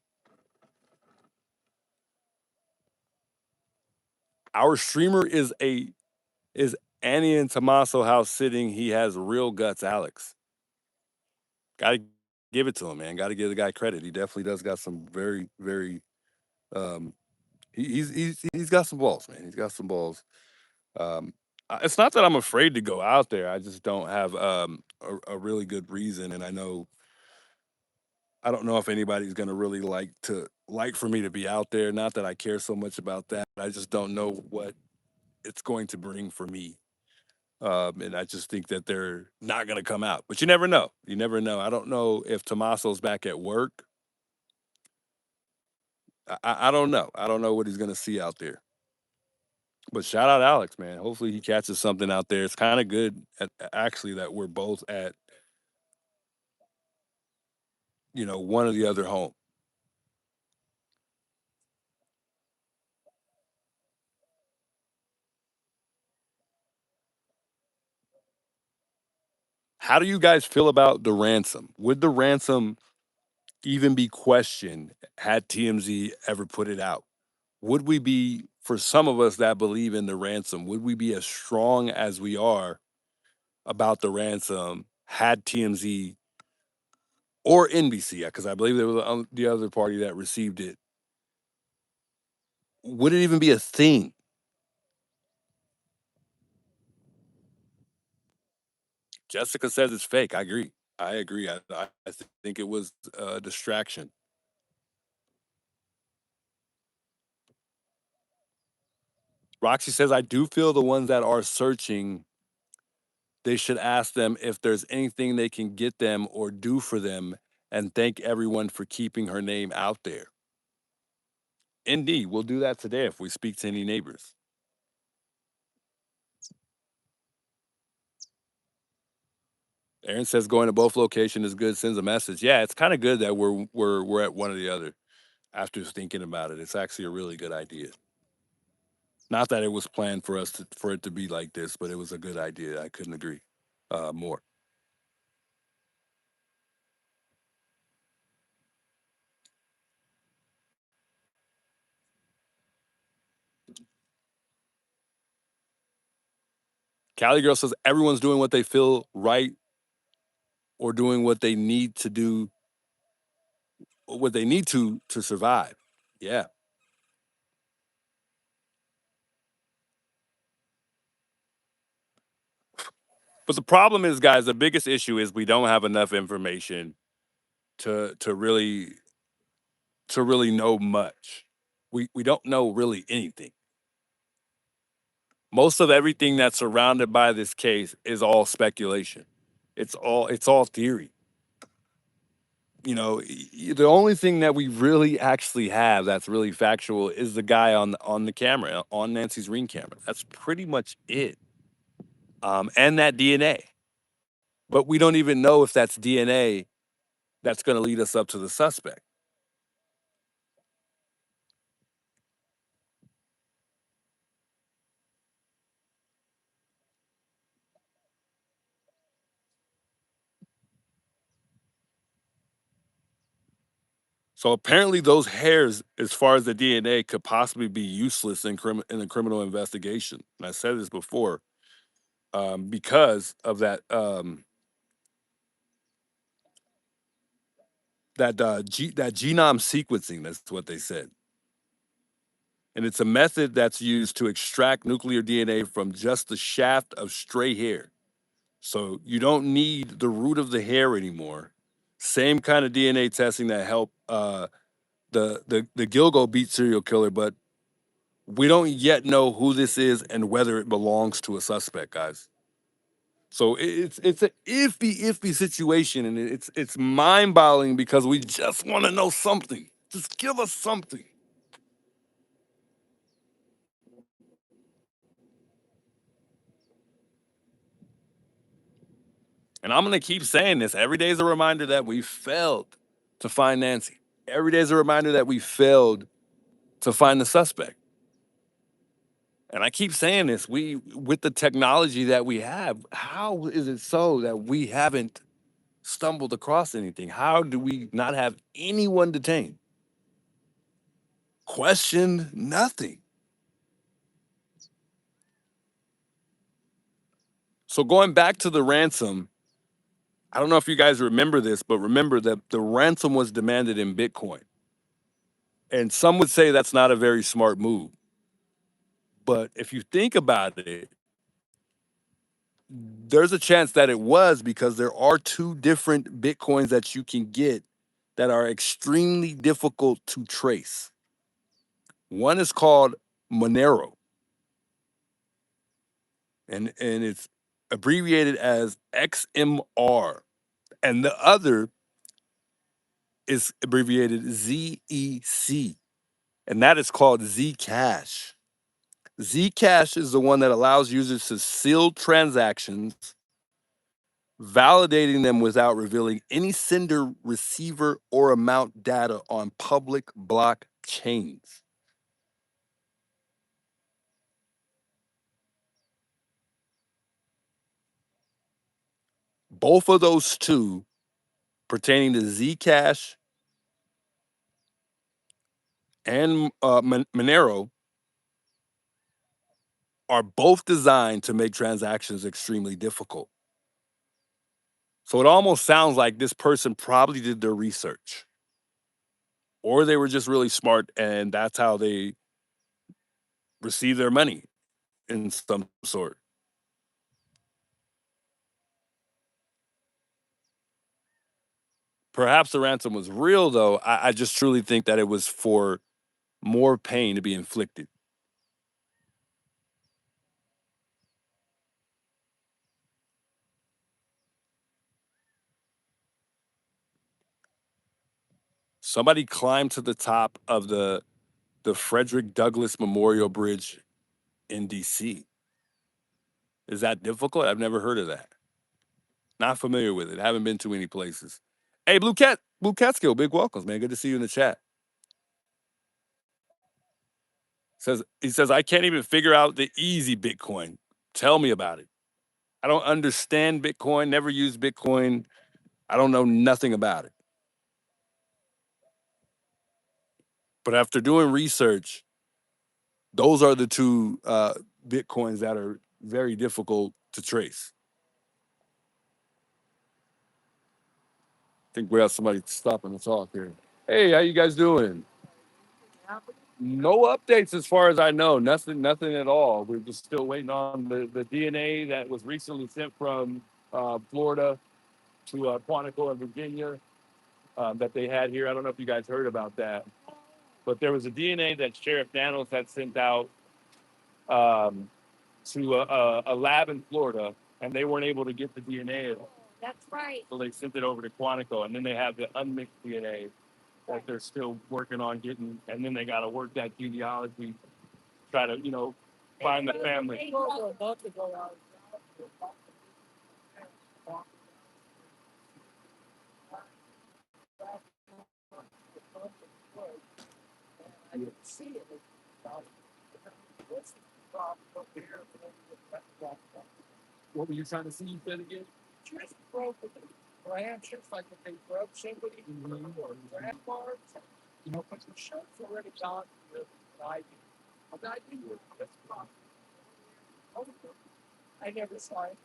Our streamer is Annie and Tommaso house sitting. He has real guts, Alex. Gotta give it to him, man. Gotta give the guy credit. He definitely does got some very, very um he's got some balls, man. He's got some balls. It's not that I'm afraid to go out there. I just don't have a really good reason, and I don't know if anybody's gonna really like for me to be out there. Not that I care so much about that. I just don't know what it's going to bring for me. And I just think that they're not going to come out. But you never know. You never know. I don't know if Tommaso's back at work. I don't know. I don't know what he's going to see out there. But shout out Alex, man. Hopefully he catches something out there. It's kind of good, actually, that we're both at one or the other home. How do you guys feel about the ransom? Would the ransom even be questioned had TMZ ever put it out? Would we be, for some of us that believe in the ransom, would we be as strong as we are about the ransom had TMZ or NBC, because I believe there was the other party that received it? Would it even be a thing? Jessica says it's fake. I agree. I agree. I think it was a distraction. Roxy says, I do feel the ones that are searching, they should ask them if there's anything they can get them or do for them and thank everyone for keeping her name out there. Indeed, we'll do that today if we speak to any neighbors. Aaron says going to both locations is good, sends a message. Yeah, it's kind of good that we're at one or the other after thinking about it. It's actually a really good idea. Not that it was planned for it to be like this, but it was a good idea. I couldn't agree more. Cali Girl says everyone's doing what they feel right or doing what they need to survive. Yeah. But the problem is, guys, the biggest issue is we don't have enough information to really know much. We don't know really anything. Most of everything that's surrounded by this case is all speculation. It's all theory. The only thing that we really actually have that's really factual is the guy on the camera, on Nancy's Ring camera. That's pretty much it. And that DNA. But we don't even know if that's DNA that's going to lead us up to the suspect. So apparently, those hairs, as far as the DNA, could possibly be useless in a criminal investigation. And I said this before, because of that genome sequencing. That's what they said, and it's a method that's used to extract nuclear DNA from just the shaft of stray hair. So you don't need the root of the hair anymore. Same kind of DNA testing that helped the Gilgo beat serial killer, but we don't yet know who this is and whether it belongs to a suspect, guys. So it's a iffy situation, and it's mind boggling because we just want to know something. Just give us something. And I'm gonna keep saying this. Every day is a reminder that we failed to find Nancy. Every day is a reminder that we failed to find the suspect. And I keep saying this, with the technology that we have, how is it so that we haven't stumbled across anything? How do we not have anyone detained? Questioned, nothing. So going back to the ransom, I don't know if you guys remember this, but remember that the ransom was demanded in Bitcoin. And some would say that's not a very smart move. But if you think about it, there's a chance that it was because there are two different Bitcoins that you can get that are extremely difficult to trace. One is called Monero, and abbreviated as XMR, and the other is abbreviated ZEC, and that is called Zcash. Zcash is the one that allows users to seal transactions, validating them without revealing any sender, receiver, or amount data on public blockchains. Both of those two, pertaining to Zcash and Monero, are both designed to make transactions extremely difficult. So it almost sounds like this person probably did their research, or they were just really smart and that's how they receive their money in some sort. Perhaps the ransom was real, though. I just truly think that it was for more pain to be inflicted. Somebody climbed to the top of the Frederick Douglass Memorial Bridge in DC. Is that difficult? I've never heard of that. Not familiar with it. Haven't been to many places. Hey, Blue Catskill, big welcomes, man. Good to see you in the chat. He says, I can't even figure out the easy Bitcoin. Tell me about it. I don't understand Bitcoin, never used Bitcoin. I don't know nothing about it. But after doing research, those are the two Bitcoins that are very difficult to trace. I think we have somebody stopping to talk here. Hey, how you guys doing? No updates as far as I know. Nothing at all. We're just still waiting on the DNA that was recently sent from Florida to Quantico and Virginia that they had here. I don't know if you guys heard about that, but there was a DNA that Sheriff Daniels had sent out um, to a lab in Florida, and they weren't able to get the DNA. That's right. So they sent it over to Quantico, and then they have the unmixed DNA that they're still working on getting, and then they got to work that genealogy, try to, find the family. What were you trying to see? You said again? Just broken branches, like if they broke somebody or grandparents, but the shirt's already gone. I never saw it.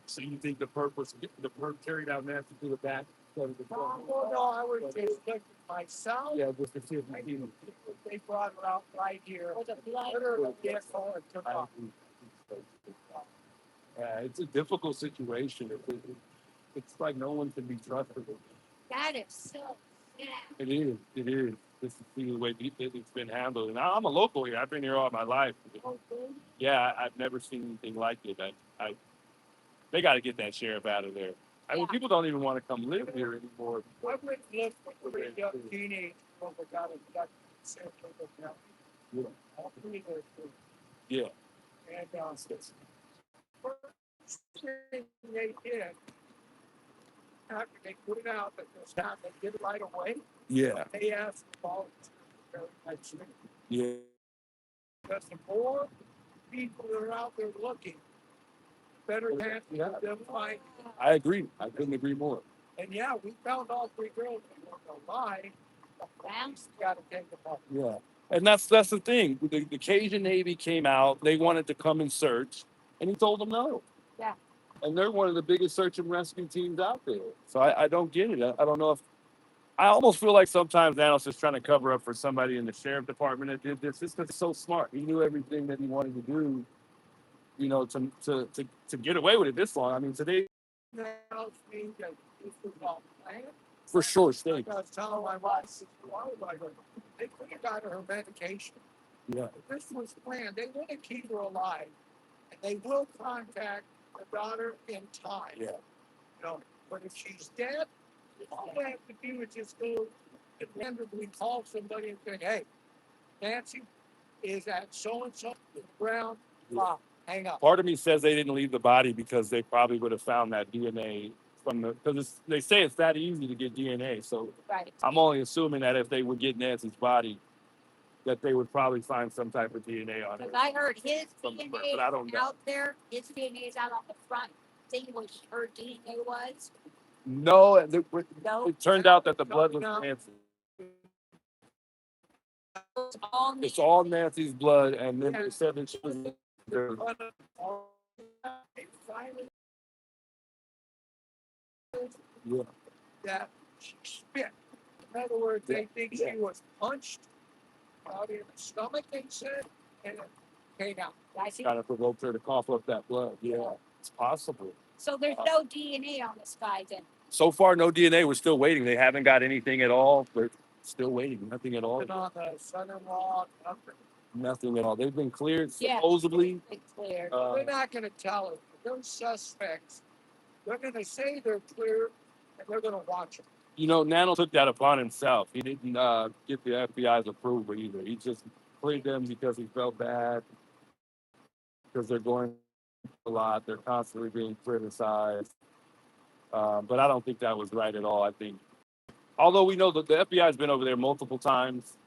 So you think the perp carried out Nancy to the back? No, I was just looking myself. Yeah, just to see if they brought her out right here. Put her in a vehicle and took off. Yeah, it's a difficult situation. It's like no one can be trusted. That is so sad. It is. It is. This is the way it's been handled. And I'm a local here. I've been here all my life. Yeah, I've never seen anything like it. They got to get that sheriff out of there. I mean, people don't even want to come live here anymore. I went and lived with a young teenage girl that got abducted. Yeah. All three of their kids. Yeah. And first thing they did, after they put it out, that this time they did it right away. Yeah. They asked the volunteers. Yeah. Because the more people that are out there looking, better chance of them finding. I agree. I couldn't agree more. And yeah, we found all three girls. They weren't alive. The police got to take them off. Yeah. And that's the thing. The Cajun Navy came out. They wanted to come and search, and he told them no. Yeah. And they're one of the biggest search and rescue teams out there. So I don't get it. I don't know if I almost feel like sometimes Daniel's just trying to cover up for somebody in the sheriff department that did this. This is so smart. He knew everything that he wanted to do, to get away with it this long. I mean, today. For sure, stay. I was telling my wife, they could have got her medication. Yeah. This was planned. They want to keep her alive. and they will contact the daughter in time. Yeah. You know, but if she's dead, all they have to do is just go and randomly call somebody and say, hey, Nancy is at so-and-so ground, Yeah. hang up. Part of me says they didn't leave the body because they probably would have found that DNA from the, because they say it's that easy to get DNA. So Right. I'm only assuming that if they would get Nancy's body, that they would probably find some type of DNA on it. Because I heard his From the DNA birth, but I don't know. out there. His DNA is out on the front thing, which her DNA was. No, No. it turned out that the blood was No. Nancy. It's all It's all Nancy's blood, and then they said that she was. Yeah. That she spit. In other words, they think she was punched out in the stomach, they said, and it came out. I see. Kind of provoked her to cough up that blood. Yeah, it's possible. So there's no DNA on this guy then. So far, no DNA. We're still waiting. They haven't got anything at all. We're still waiting. Nothing at all. Nothing on the son-in-law, nothing. Nothing at all. They've been cleared, Yeah. supposedly. It's clear. They're not gonna tell us. Those suspects, they're gonna say they're clear, and they're gonna watch them. You know, Nano took that upon himself. He didn't get the FBI's approval either. He just cleared them because he felt bad, because they're going a lot. They're constantly being criticized. But I don't think that was right at all. I think, although we know that the FBI has been over there multiple times,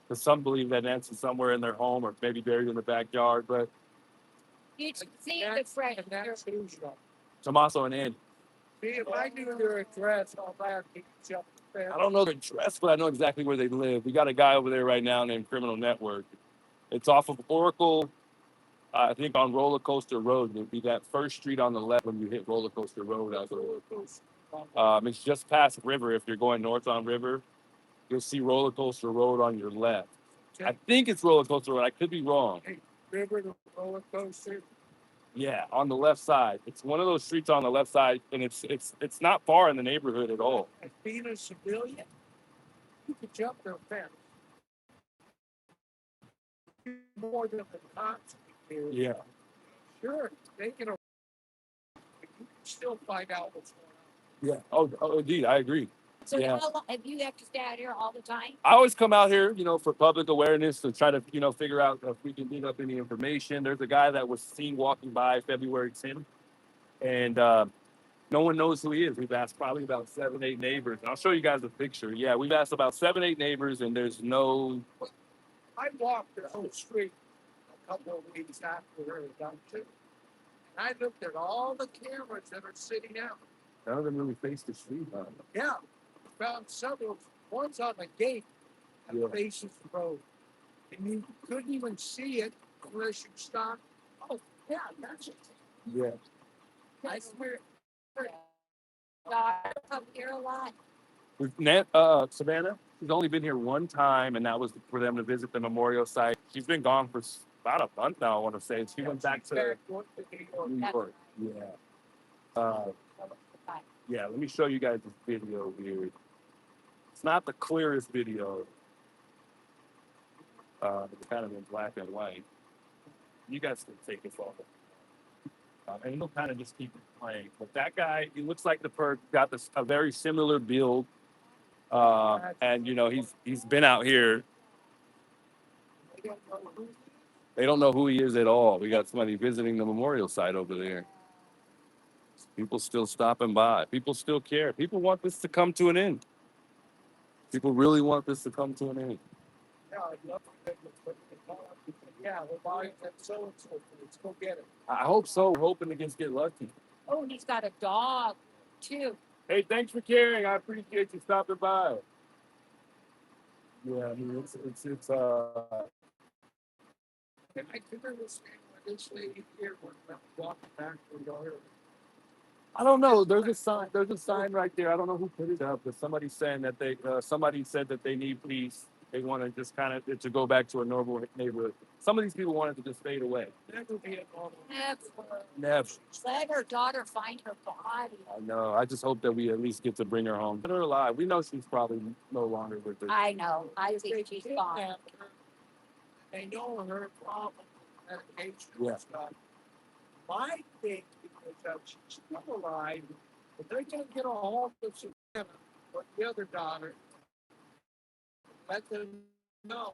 because some believe that Nancy's somewhere in their home or maybe buried in the backyard. But You should see And the that's- friend. And that's who's wrong. Tommaso and Andy, See, if I knew their address, all that, you could jump the fence. I don't know their address, but I know exactly where they live. We got a guy over there right now named Criminal Network. It's off of Oracle, I think on Roller Coaster Road. It'd be that first street on the left when you hit Roller Coaster Road. It's just past River. If you're going north on River, you'll see Roller Coaster Road on your left. I think it's Roller Coaster Road. I could be wrong. River to roller coaster. Yeah, on the left side. It's one of those streets on the left side, and it's not far in the neighborhood at all. And being a civilian, you could jump their fence. More than the cops do. Yeah. Sure, they can. But you can still find out what's going on. Yeah. Oh, indeed, I agree. So Yeah. how long have you have to stay out here all the time? I always come out here, for public awareness to try to, figure out if we can dig up any information. There's a guy that was seen walking by February 10th, and no one knows who he is. We've asked probably about 7, 8 neighbors. I'll show you guys a picture. Yeah, we've asked about 7, 8 neighbors, and there's no. I walked the whole street a couple of weeks after her abduction. And I looked at all the cameras that are sitting out. None of them really face the street. Huh? Yeah, found several. One's on the gate that Yeah. faces the road. And you couldn't even see it unless you stopped. Oh, yeah, that's it. Yeah. I swear. God, come here a lot. Savannah, she's only been here one time, and that was for them to visit the memorial site. She's been gone for about a month now, I want to say. She went back to New York. Yeah. Yeah, let me show you guys this video here. It's not the clearest video. It's kind of in black and white. You guys can take this off. And he'll kind of just keep playing. But that guy, he looks like the perp, got a very similar build. And he's been out here. They don't know who he is at all. We got somebody visiting the memorial site over there. People still stopping by. People still care. People want this to come to an end. People really want this to come to an end. Yeah, we're buying that so-and-so. Let's go get it. I hope so. We're hoping to just get lucky. Oh, and he's got a dog too. Hey, thanks for caring. I appreciate you stopping by. Yeah, I mean, it's And I could understand why this lady here was walking back to the door. I don't know. There's a sign. There's a sign right there. I don't know who put it up, but somebody's saying that somebody said that they need peace. They want to just kind of to go back to a normal neighborhood. Some of these people wanted to just fade away. Never be a normal. Never. Let her daughter find her body. I know. I just hope that we at least get to bring her home. Get her alive. We know she's probably no longer with us. I know. I If they think she's kidnapped gone. her, they know her problem with medication Yeah. and stuff. My thing is that she's still alive, but they're going to get a hold of Savannah or the other daughter. Let them know.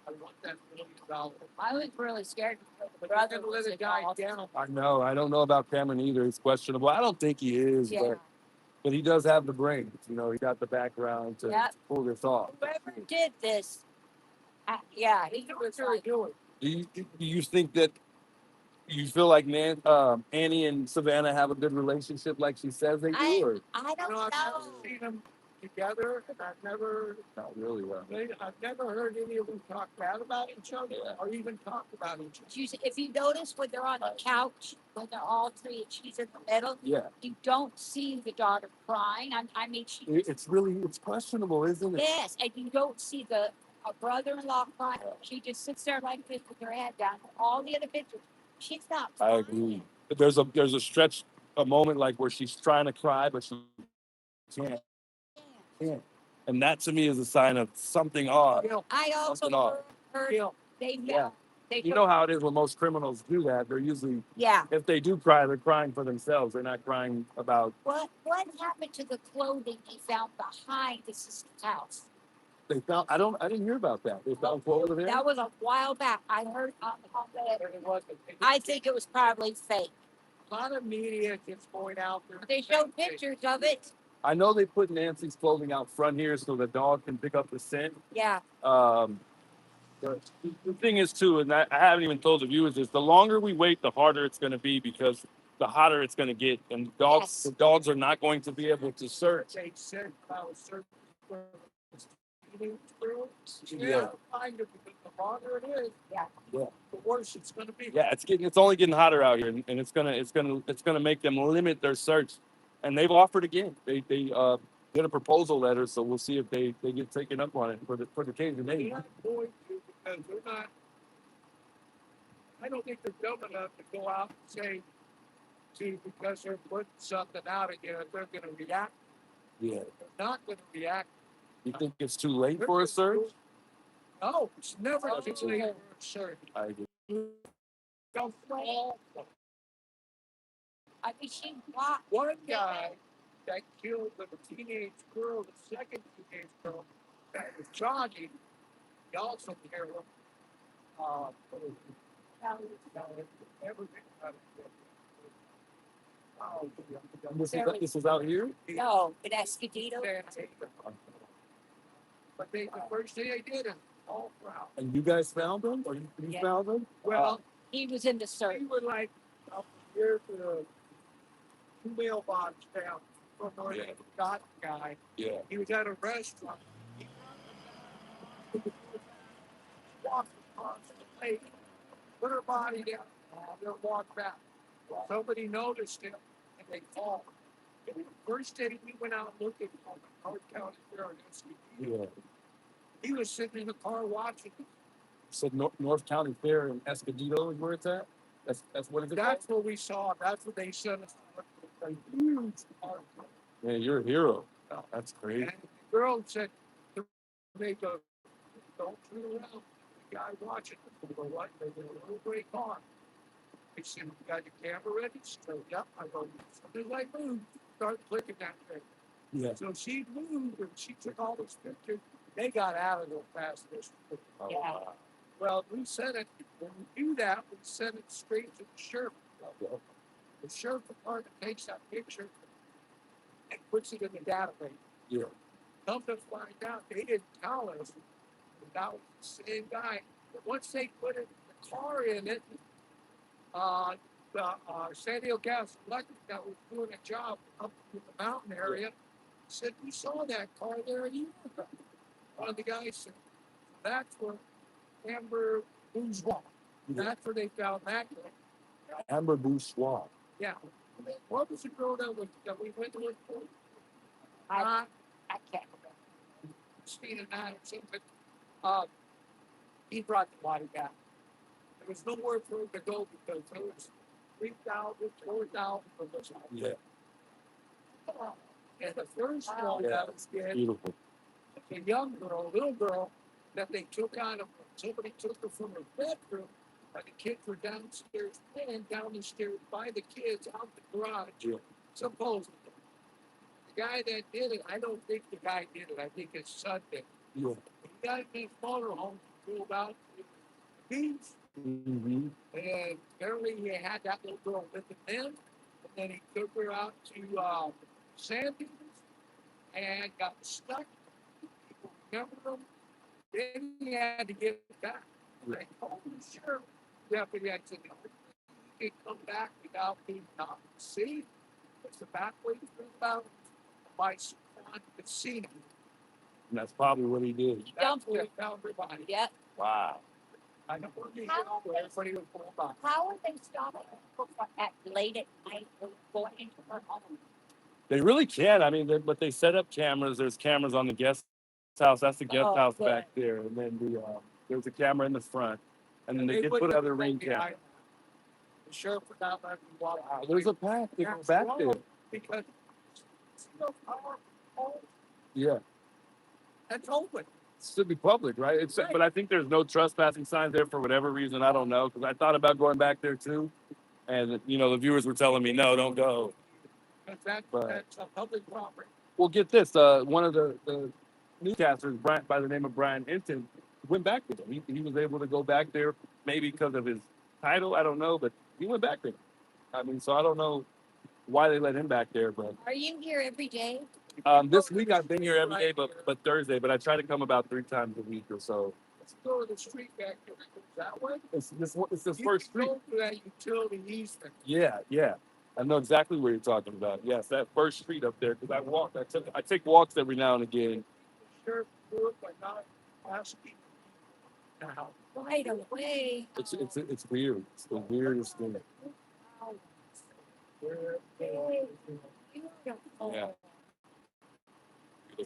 I want that $1 million. I was really scared. But they're going to let a guy down. I know. I don't know about Cameron either. He's questionable. I don't think he is, Yeah. but he does have the brains. You know, he got the background to Yep. pull this off. Whoever did this, yeah, he That's was what they're like, doing. Do you think that you feel like Annie and Savannah have a good relationship like she says they do, or I don't I've know. never seen them together, and not really well? I've never heard any of them talk bad about each other Yeah. or even talk about each other. If you notice when they're on the couch, when they're all three and she's in the middle, Yeah. you don't see the daughter crying. I mean, she. It's questionable, isn't it? Yes, and you don't see the brother-in-law crying. She just sits there like this with her head down. All the other pictures, she's not I crying. agree. But there's a stretch, a moment like where she's trying to cry, but she can't. Can't. And that to me is a sign of something odd. I also Something odd. heard they found. Yeah. They You know how it is when most criminals do that. They're usually, yeah. if they do cry, they're crying for themselves. They're not crying about. What happened to the clothing they found behind the sister's house? They found. I didn't hear about that. They found clothes there. That was a while back. I heard on the. I think it was probably fake. A lot of media just going out there. They showed pictures of it. I know they put Nancy's clothing out front here so the dog can pick up the scent. Yeah. The thing is too, and I haven't even told the viewers this: the longer we wait, the harder it's going to be because the hotter it's going to get, and Yes. the dogs are not going to be able to search. They said about a certain teenage girl. Yeah. Find it because the longer it is, Yeah. Yeah. the worse it's going to be. Yeah, it's only getting hotter out here, and it's gonna make them limit their search, and they've offered again. They did a proposal letter, so we'll see if they get taken up on it for the case. They're not going to because they're not. I don't think they're dumb enough to go out and say, "See, because they're putting something out again, they're going to react." Yeah. They're not going to react. You think it's too late for a search? No, it's never too late for a search. I agree. Don't fall. I mean, she walked. One guy that killed the teenage girl, the second teenage girl that was jogging, he also killed him. Everything about it. This is out here. No, in Escondido. But the first thing they did is all proud. And you guys found them, or you Yeah. found them? Well, He was in the search. we were like up here to the two mailbox down from where Yeah. they got the guy. Yeah. He was at a restaurant. He walked across the lake, put her body down, and walked back. Somebody noticed him, and they called. And the first day we went out looking for him, North County Fair in Escondido. Yeah. He was sitting in the car watching. So North County Fair in Escondido is where it's at. That's what it's called. That's what we saw. That's what they sent us. A huge car. Man, you're a hero. That's crazy. And the girl said, "They go, don't turn around." The guy watching them. Go what? They go, "Oh, great car." They said, "You got your camera ready?" She goes, "Yep." I go, "As soon as I move, start clicking that thing." Yeah. So she moved and she took all those pictures. They got out of there fast. Yeah. Well, we sent it. When we do that, we send it straight to the sheriff. The sheriff department takes that picture and puts it in the database. Yeah. Come to find out, they didn't tell us that was the same guy. But once they put the car in it, the San Diego Gas Electric that was doing a job up in the mountain area said, "We saw that car there a year ago." One of the guys said, "That's where Amber Bourgeois." That's where they found that girl. Amber Bourgeois. Yeah. What was the girl that we went to look for? I can't remember. Christina Madison, but he brought the body back. There was nowhere for him to go because there was 3,000, 4,000 of us out Yeah. there. And the first one that was dead, Beautiful. a young girl, a little girl, that they took out of, somebody took her from her bedroom The kids were downstairs playing down the stairs by the kids out the garage. Yeah. Supposedly. The guy that did it, I don't think the guy did it. I think his son did. Yeah. He got in his motorhome, pulled out to the beach. Mm-hmm. And apparently he had that little girl with him then. And then he took her out to sand dunes and got stuck. People remember him. Then he had to get it back. Like, oh, sure. Deputy, I said, you can come back without being seen. It's the back way to about my son could see him. And that's probably what he did. That's what he found everybody. Yep. Wow. I know where he everybody was pulled off. How are they stopping people at late at night or going into her home? They really can. I mean, but they set up cameras. There's cameras on the guest house. That's the guest house back there. And then there's a camera in the front. And then they did put other ring cameras. The sheriff would not let me walk out. There's a path to go back there. Because our home, yeah. that's open. It should be public, right? It's right. But I think there's no trespassing signs there for whatever reason. I don't know. Because I thought about going back there too. And, the viewers were telling me, no, don't go. That's a public property. Well, get this. One of the newscasters, by the name of Brian Hinton, went back with him. He was able to go back there, maybe because of his title. I don't know, but he went back there. I mean, so I don't know why they let him back there. But are you here every day? This week I've been here every day, but Thursday. But I try to come about 3 times a week or so. Let's go to the street back there. That way. It's this first street. Go to that utility easement. Yeah. I know exactly what you're talking about. Yes, that first street up there. Because I take walks every now and again. Sure, do it by not asking. Now, right away. It's weird. It's the weirdest thing. Beautiful. Yeah. The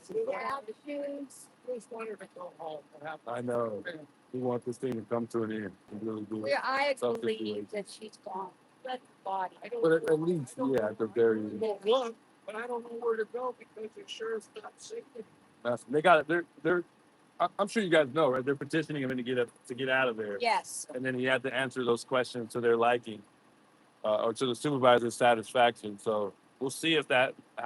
shoes. Just wanted to go home. I know. We want this thing to come to an end. We really do. I believe that she's gone. Let the body. But at least, yeah, at the very end. Look, but I don't know where to go because the sheriff's not safe. They got it. They're. I'm sure you guys know, right? They're petitioning him to get out of there. Yes. And then he had to answer those questions to their liking, or to the supervisor's satisfaction. So we'll see how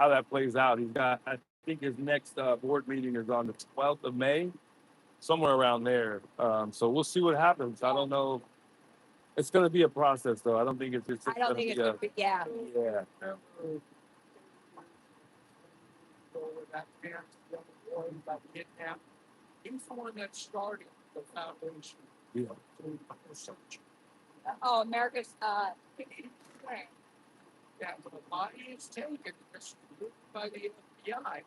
that plays out. He's got. I think his next board meeting is on the 12th of May, somewhere around there. So we'll see what happens. I don't know. It's going to be a process, though. I don't think it's just. I don't think it's going to be. Yeah. Yeah. He's the one that started the foundation. Yeah. Oh, America's. Yeah, but the body is taken by the FBI.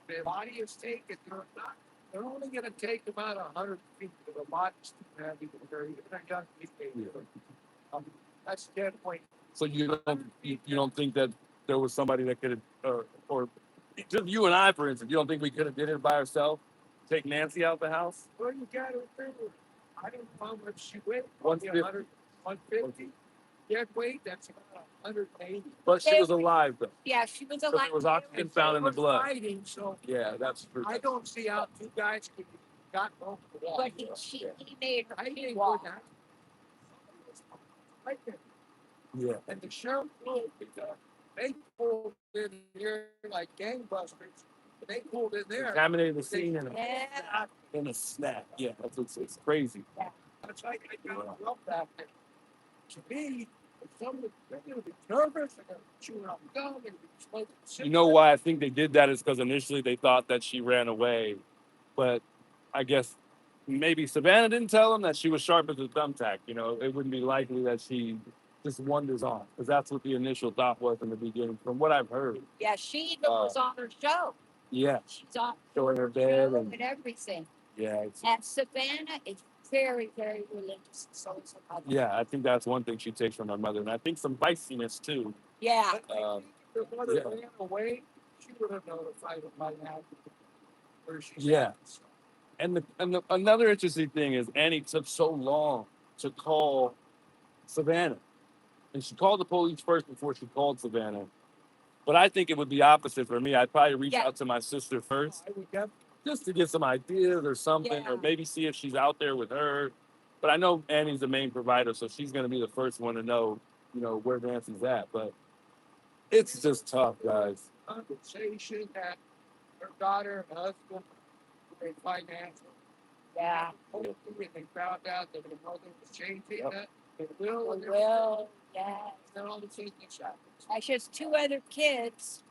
The body is taken. They're only going to take about 100 feet. The body's too heavy to carry. That's the dead point. So you don't think that there was somebody that could have, or just you and I, for instance, you don't think we could have did it by ourselves? Take Nancy out the house? Well, you got to remember, I don't know how much she weighed. 150. 150. Dead weight, that's about 180. But she was alive, though. Yeah, she was alive. There was oxygen found in the blood. Fighting, so yeah, that's true. I don't see how 2 guys could have gotten over the wall. But he made her walk. Right there. Yeah. And the sheriff pulled because they pulled in here like gangbusters. They pulled in there. Contaminated the scene in a snap. Yeah, it's crazy. Yeah. That's like I don't love that. To me, if someone they're gonna be nervous, they're gonna chew on a gun, they're gonna be smoking cigarettes. You know why I think they did that is because initially they thought that she ran away, but I guess maybe Savannah didn't tell them that she was sharp as a thumbtack. It wouldn't be likely that she just wanders off, because that's what the initial thought was in the beginning, from what I've heard. Yeah, she was on her show. Yeah. She's on showing her bed and everything. Yeah. And Savannah is very, very religious. So is her mother. Yeah, I think that's one thing she takes from her mother, and I think some feistiness too. Yeah. If her mother ran away, she would have notified him by now where she's at. And another interesting thing is Annie took so long to call Savannah. And she called the police first before she called Savannah. But I think it would be opposite for me. I'd probably reach out to my sister first, just to get some ideas or something, or maybe see if she's out there with her. But I know Annie's the main provider, so she's going to be the first one to know, where Nancy's at. But it's just tough, guys. Conversation that her daughter, husband, they financial. Yeah. Hopefully they found out that the mother was changing Yep. that. They will. They will. Yeah. Then all the safety shots. Actually, it's two other kids.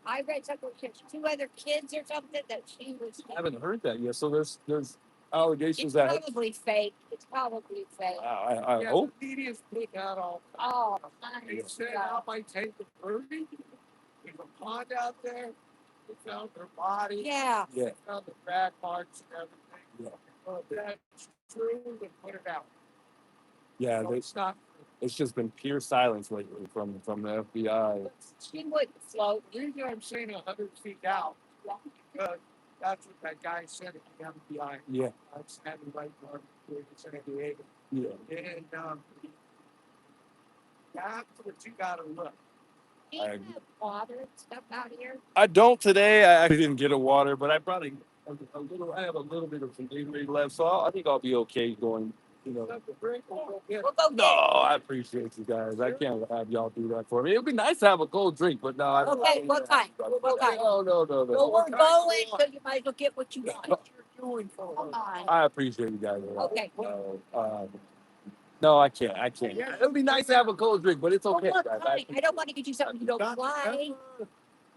I read something. There's two other kids or something that she was. I haven't heard that yet. So there's It's allegations that. probably fake. It's probably fake. I Yeah, hope. the media's put out all. Oh, They said I might take the birdie. There's a pond out there. They found her body. yeah. Yeah. They found the drag marks and everything. Yeah. Well, if that's true, then put it out. Yeah. No, it's not. It's just been pure silence lately from the FBI. She wouldn't float. The reason I'm saying 100 feet out, because that's what that guy said at the FBI. Yeah. That's having right mark in San Diego. Yeah. And that's what you gotta look. Do you have water and stuff out here? I don't today. I actually didn't get a water, but I probably a little. I have a little bit of some Gatorade left, so I think I'll be okay going. Stuff to drink, we'll go get it. We'll go get No, I appreciate you guys. I can't have y'all do that for me. It'd be nice to have a cold drink, but no. I don't. Okay, what kind? What kind? No. Well, we're going, so you might as well get what you want. What you're doing for Come her. on. I appreciate you guys. Okay. No, I can't. Yeah. It'd be nice to have a cold drink, but it's Well, okay, what guys. kind? I don't want to get you something you don't Not like. ever.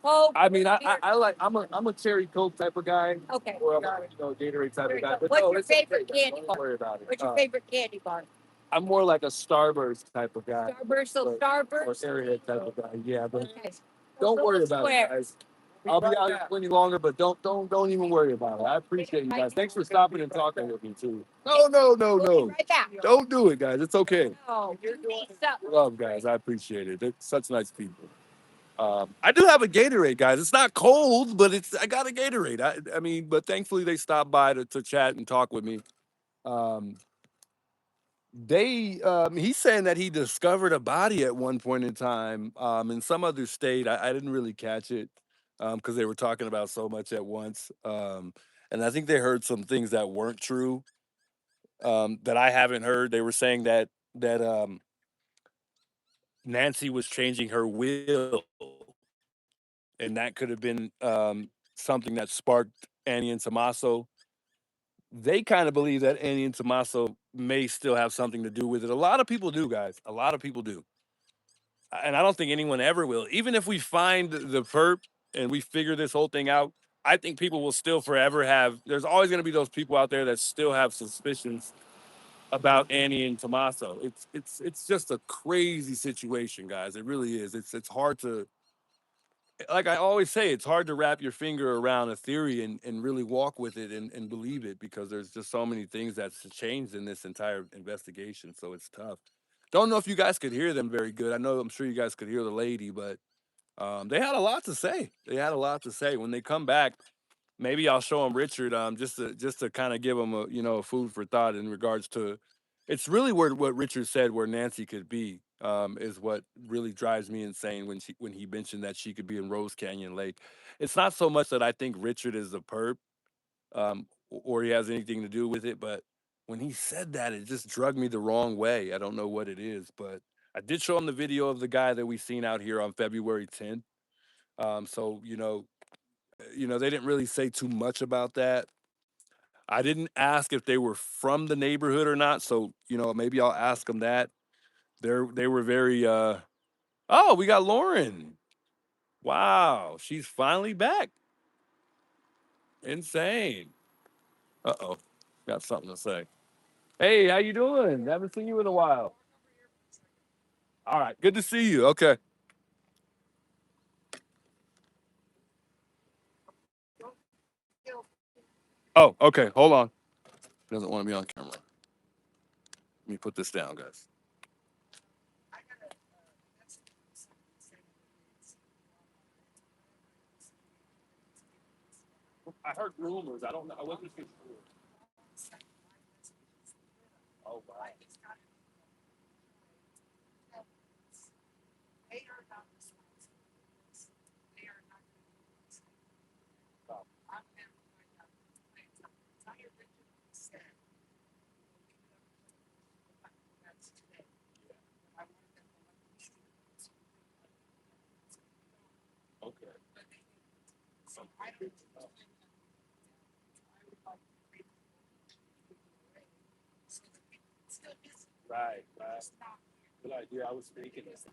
Oh, I mean, I like. I'm a cherry Coke type of guy, okay. or I'm a Gatorade type of guy. But What's no, your it's okay, favorite guys. candy Don't bar? worry about it. What's your favorite candy bar? I'm more like a Starburst type of guy, Starburst, so or Starburst. Airhead type of guy. Yeah, but Okay. don't Go worry with about it, square. guys. I'll be out here plenty longer, but don't even worry about it. I appreciate you guys. Thanks for stopping and talking with me too. No. We'll be right back. Don't do it, guys. It's okay. Oh, you need something. Love, guys. I appreciate it. They're such nice people. I do have a Gatorade, guys. It's not cold, but I got a Gatorade. I mean, but thankfully they stopped by to chat and talk with me. Um, he's saying that he discovered a body at one point in time in some other state. I didn't really catch it because they were talking about so much at once. And I think they heard some things that weren't true that I haven't heard. They were saying that Nancy was changing her will, and that could have been something that sparked Annie and Tommaso. They kind of believe that Annie and Tommaso may still have something to do with it. A lot of people do, guys. A lot of people do. And I don't think anyone ever will. Even if we find the perp and we figure this whole thing out, I think people will still forever there's always going to be those people out there that still have suspicions about Annie and Tommaso. It's just a crazy situation, guys. It really is. It's hard to, like I always say, it's hard to wrap your finger around a theory and really walk with it and believe it because there's just so many things that's changed in this entire investigation. So it's tough. Don't know if you guys could hear them very good. I'm sure you guys could hear the lady, but they had a lot to say. They had a lot to say. When they come back, maybe I'll show them Richard just to kind of give them a food for thought in regards to. It's really what Richard said where Nancy could be is what really drives me insane when he mentioned that she could be in Rose Canyon Lake. It's not so much that I think Richard is a perp or he has anything to do with it, but when he said that, it just drugged me the wrong way. I don't know what it is, but I did show him the video of the guy that we seen out here on February 10th. So they didn't really say too much about that. I didn't ask if they were from the neighborhood or not, so maybe I'll ask them that. They were very oh, we got Lauren. Wow, she's finally back. Insane. Uh-oh. Got something to say. Hey, how you doing? Haven't seen you in a while. All right, good to see you. Okay. Oh, okay. Hold on. Doesn't want to be on camera. Let me put this down, guys. I heard rumors. I don't know. I wasn't sure. Oh, wow. Right, right. Good idea. I was thinking this.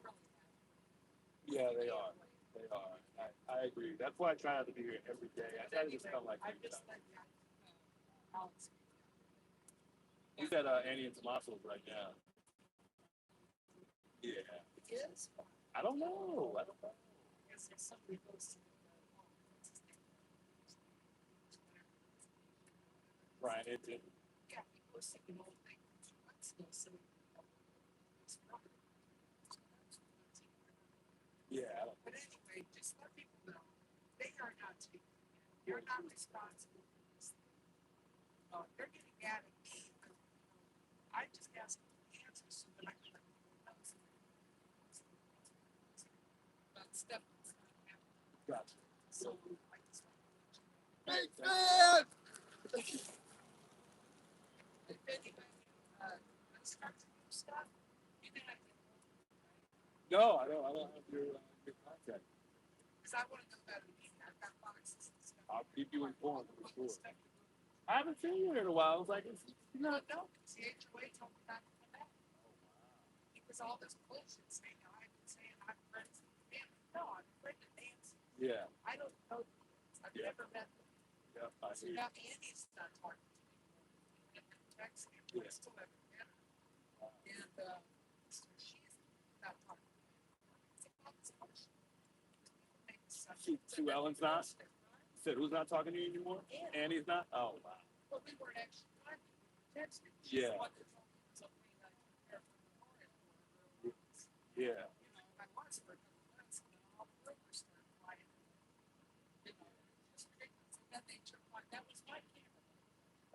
Yeah, they are. They are. I agree. That's why I try not to be here every day. I try to just come like 3 times. He's at Annie and Tommaso's right now. Yeah. I don't know. I don't know. Brian, it. Yeah. I don't Gotcha. Hey, man! No, I don't. I don't have your contact. I'll keep you informed for sure. I haven't seen you in a while. I was like, you know, yeah. Yeah. Yeah. I see. Yeah. Sue Ellen's not. Said who's not talking to you anymore? Annie's not. Oh wow. Yeah. Yeah.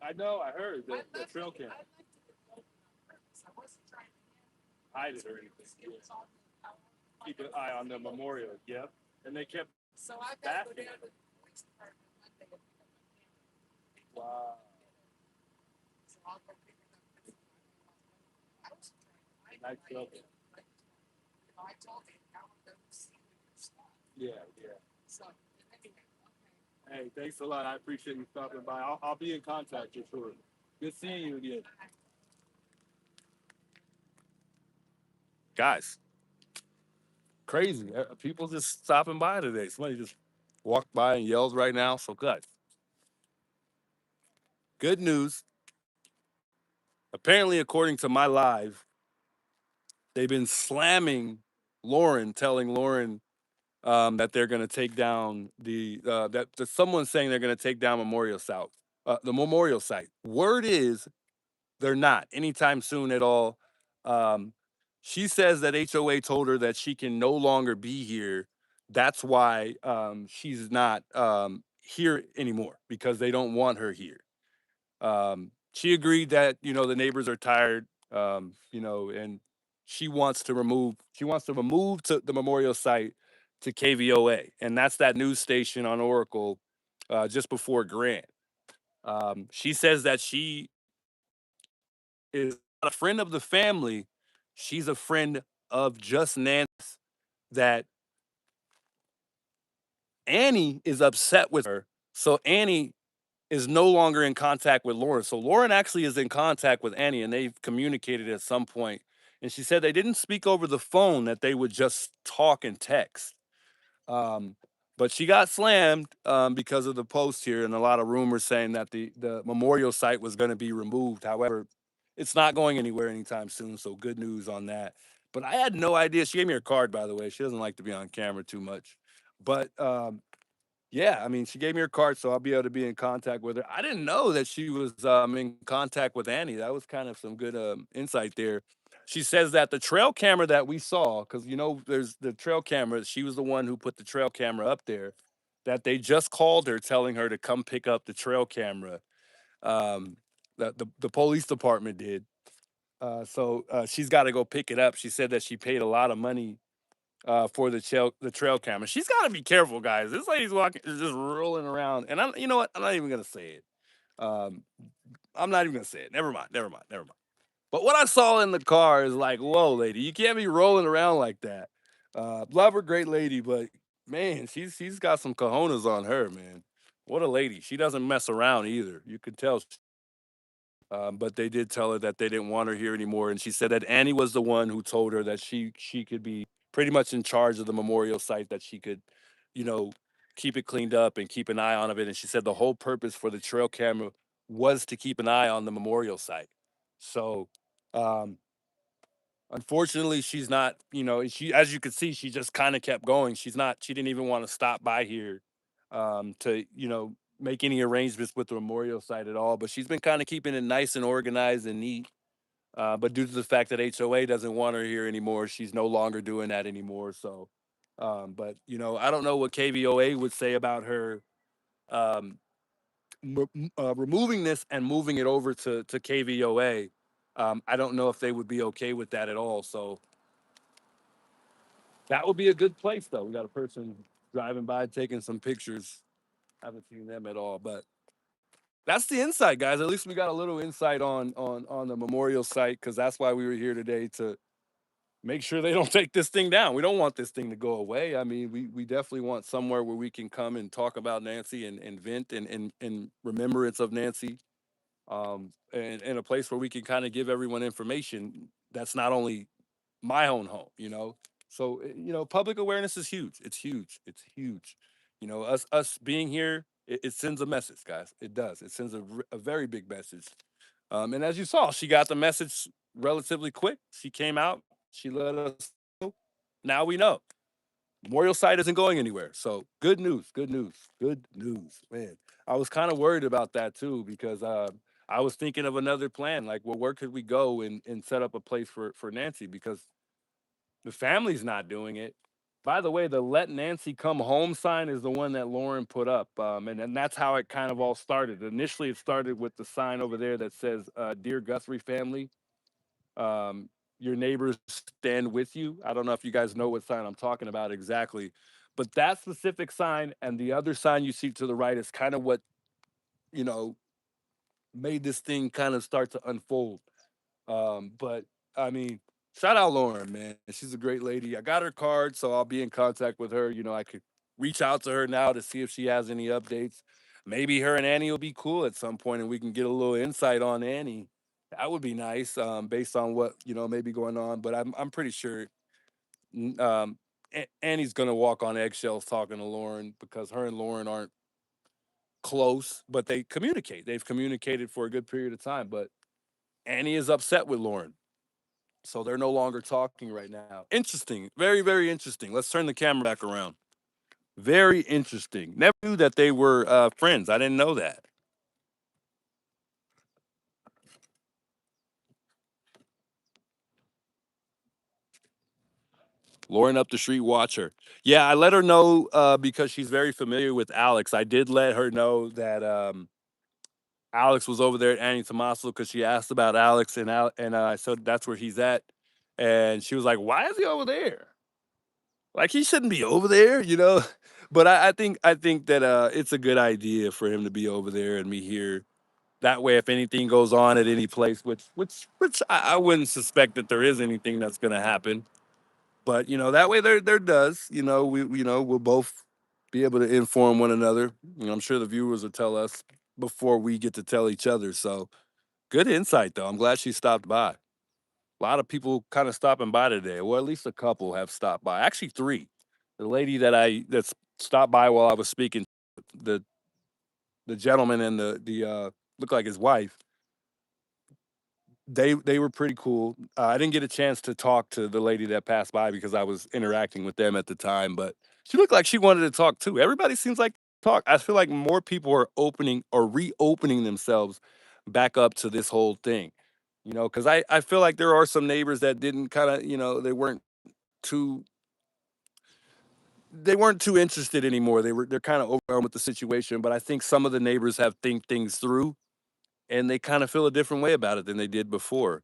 I know. I heard the trail cam. Hide it or anything. Yeah. Keep an eye on the memorial. Yep. And they kept. That. Wow. Nice trail cam. Yeah. Yeah. Hey, thanks a lot. I appreciate you stopping by. I'll be in contact for sure. Good seeing you again. Guys, crazy. People just stopping by today. Somebody just walked by and yelled right now. So good news. Apparently, according to my live, they've been slamming Lauren, telling Lauren that they're going to take down that someone's saying they're going to take down the memorial site. Word is they're not anytime soon at all. Um, she says that HOA told her that she can no longer be here. That's why she's not here anymore because they don't want her here. She agreed that the neighbors are tired, and she wants to remove to the memorial site to KVOA, and that's that news station on Oracle, just before Grant. She says that she is not a friend of the family. She's a friend of just Nancy. That Annie is upset with her, so Annie is no longer in contact with Lauren. So Lauren actually is in contact with Annie, and they've communicated at some point. And she said they didn't speak over the phone; that they would just talk and text. Um, but she got slammed because of the post here, and a lot of rumors saying that the memorial site was going to be removed. However, it's not going anywhere anytime soon. So good news on that. But I had no idea. She gave me her card, by the way. She doesn't like to be on camera too much. But yeah, I mean, she gave me her card, so I'll be able to be in contact with her. I didn't know that she was in contact with Annie. That was kind of some good insight there. She says that the trail camera that we saw, because there's the trail camera. She was the one who put the trail camera up there. That they just called her, telling her to come pick up the trail camera. Um, the police department did. So she's got to go pick it up. She said that she paid a lot of money for the trail camera. She's got to be careful, guys. This lady's walking, is just rolling around, and you know what? I'm not even gonna say it. Um, I'm not even gonna say it. Never mind. Never mind. Never mind. But what I saw in the car is like, whoa, lady, you can't be rolling around like that. Love her, great lady, but man, she's got some cojones on her, man. What a lady. She doesn't mess around either. You could tell. But they did tell her that they didn't want her here anymore, and she said that Annie was the one who told her that she could be pretty much in charge of the memorial site, that she could, you know, keep it cleaned up and keep an eye on it. And she said the whole purpose for the trail camera was to keep an eye on the memorial site. So, um, unfortunately, she's not. She, as you could see, she just kind of kept going. She's not. She didn't even want to stop by here to make any arrangements with the memorial site at all. But she's been kind of keeping it nice and organized and neat. But due to the fact that HOA doesn't want her here anymore, she's no longer doing that anymore. So, but I don't know what KVOA would say about her um, removing this and moving it over to KVOA. I don't know if they would be okay with that at all. So that would be a good place, though. We got a person driving by taking some pictures. Haven't seen them at all, but that's the insight, guys. At least we got a little insight on the memorial site, because that's why we were here today, to make sure they don't take this thing down. We don't want this thing to go away. I mean, we definitely want somewhere where we can come and talk about Nancy and vent and remembrance of Nancy. And a place where we can kind of give everyone information that's not only my own home, So, public awareness is huge. It's huge. It's huge. Us being here, it sends a message, guys. It does. It sends a very big message. And as you saw, she got the message relatively quick. She came out. She let us know. Now we know. Memorial site isn't going anywhere. So good news. Good news. Good news, man. I was kind of worried about that too, because I was thinking of another plan. Like, well, where could we go and set up a place for Nancy, because the family's not doing it. By the way, the "Let Nancy Come Home" sign is the one that Lauren put up, and that's how it kind of all started. Initially, it started with the sign over there that says, "Dear Guthrie family, um, your neighbors stand with you." I don't know if you guys know what sign I'm talking about exactly, but that specific sign and the other sign you see to the right is kind of what you know made this thing kind of start to unfold. But I mean, shout out Lauren, man. She's a great lady. I got her card, so I'll be in contact with her. I could reach out to her now to see if she has any updates. Maybe her and Annie will be cool at some point, and we can get a little insight on Annie. That would be nice, based on what may be going on. But I'm pretty sure Annie's gonna walk on eggshells talking to Lauren, because her and Lauren aren't close, but they communicate. They've communicated for a good period of time. But Annie is upset with Lauren. So they're no longer talking right now. Interesting. Very, very interesting. Let's turn the camera back around. Very interesting. Never knew that they were friends. I didn't know that. Lauren up the street, watch her. Yeah, I let her know because she's very familiar with Alex. I did let her know that Alex was over there at Annie Tomaso, because she asked about Alex, and I said that's where he's at. And she was like, "Why is he over there? Like, he shouldn't be over there." But I think that it's a good idea for him to be over there and me here. That way, if anything goes on at any place, which I wouldn't suspect that there is anything that's going to happen. But that way there does. We'll both be able to inform one another. I'm sure the viewers will tell us before we get to tell each other. So good insight, though. I'm glad she stopped by. A lot of people kind of stopping by today, or at least a couple have stopped by. Actually, three. The lady that's stopped by while I was speaking, the the gentleman and the looked like his wife. They were pretty cool. I didn't get a chance to talk to the lady that passed by because I was interacting with them at the time, but she looked like she wanted to talk too. Everybody seems like talk. I feel like more people are opening or reopening themselves back up to this whole thing. Because I feel like there are some neighbors that didn't kind of, too they weren't too interested anymore. They're kind of overwhelmed with the situation, but I think some of the neighbors have think things through, and they kind of feel a different way about it than they did before.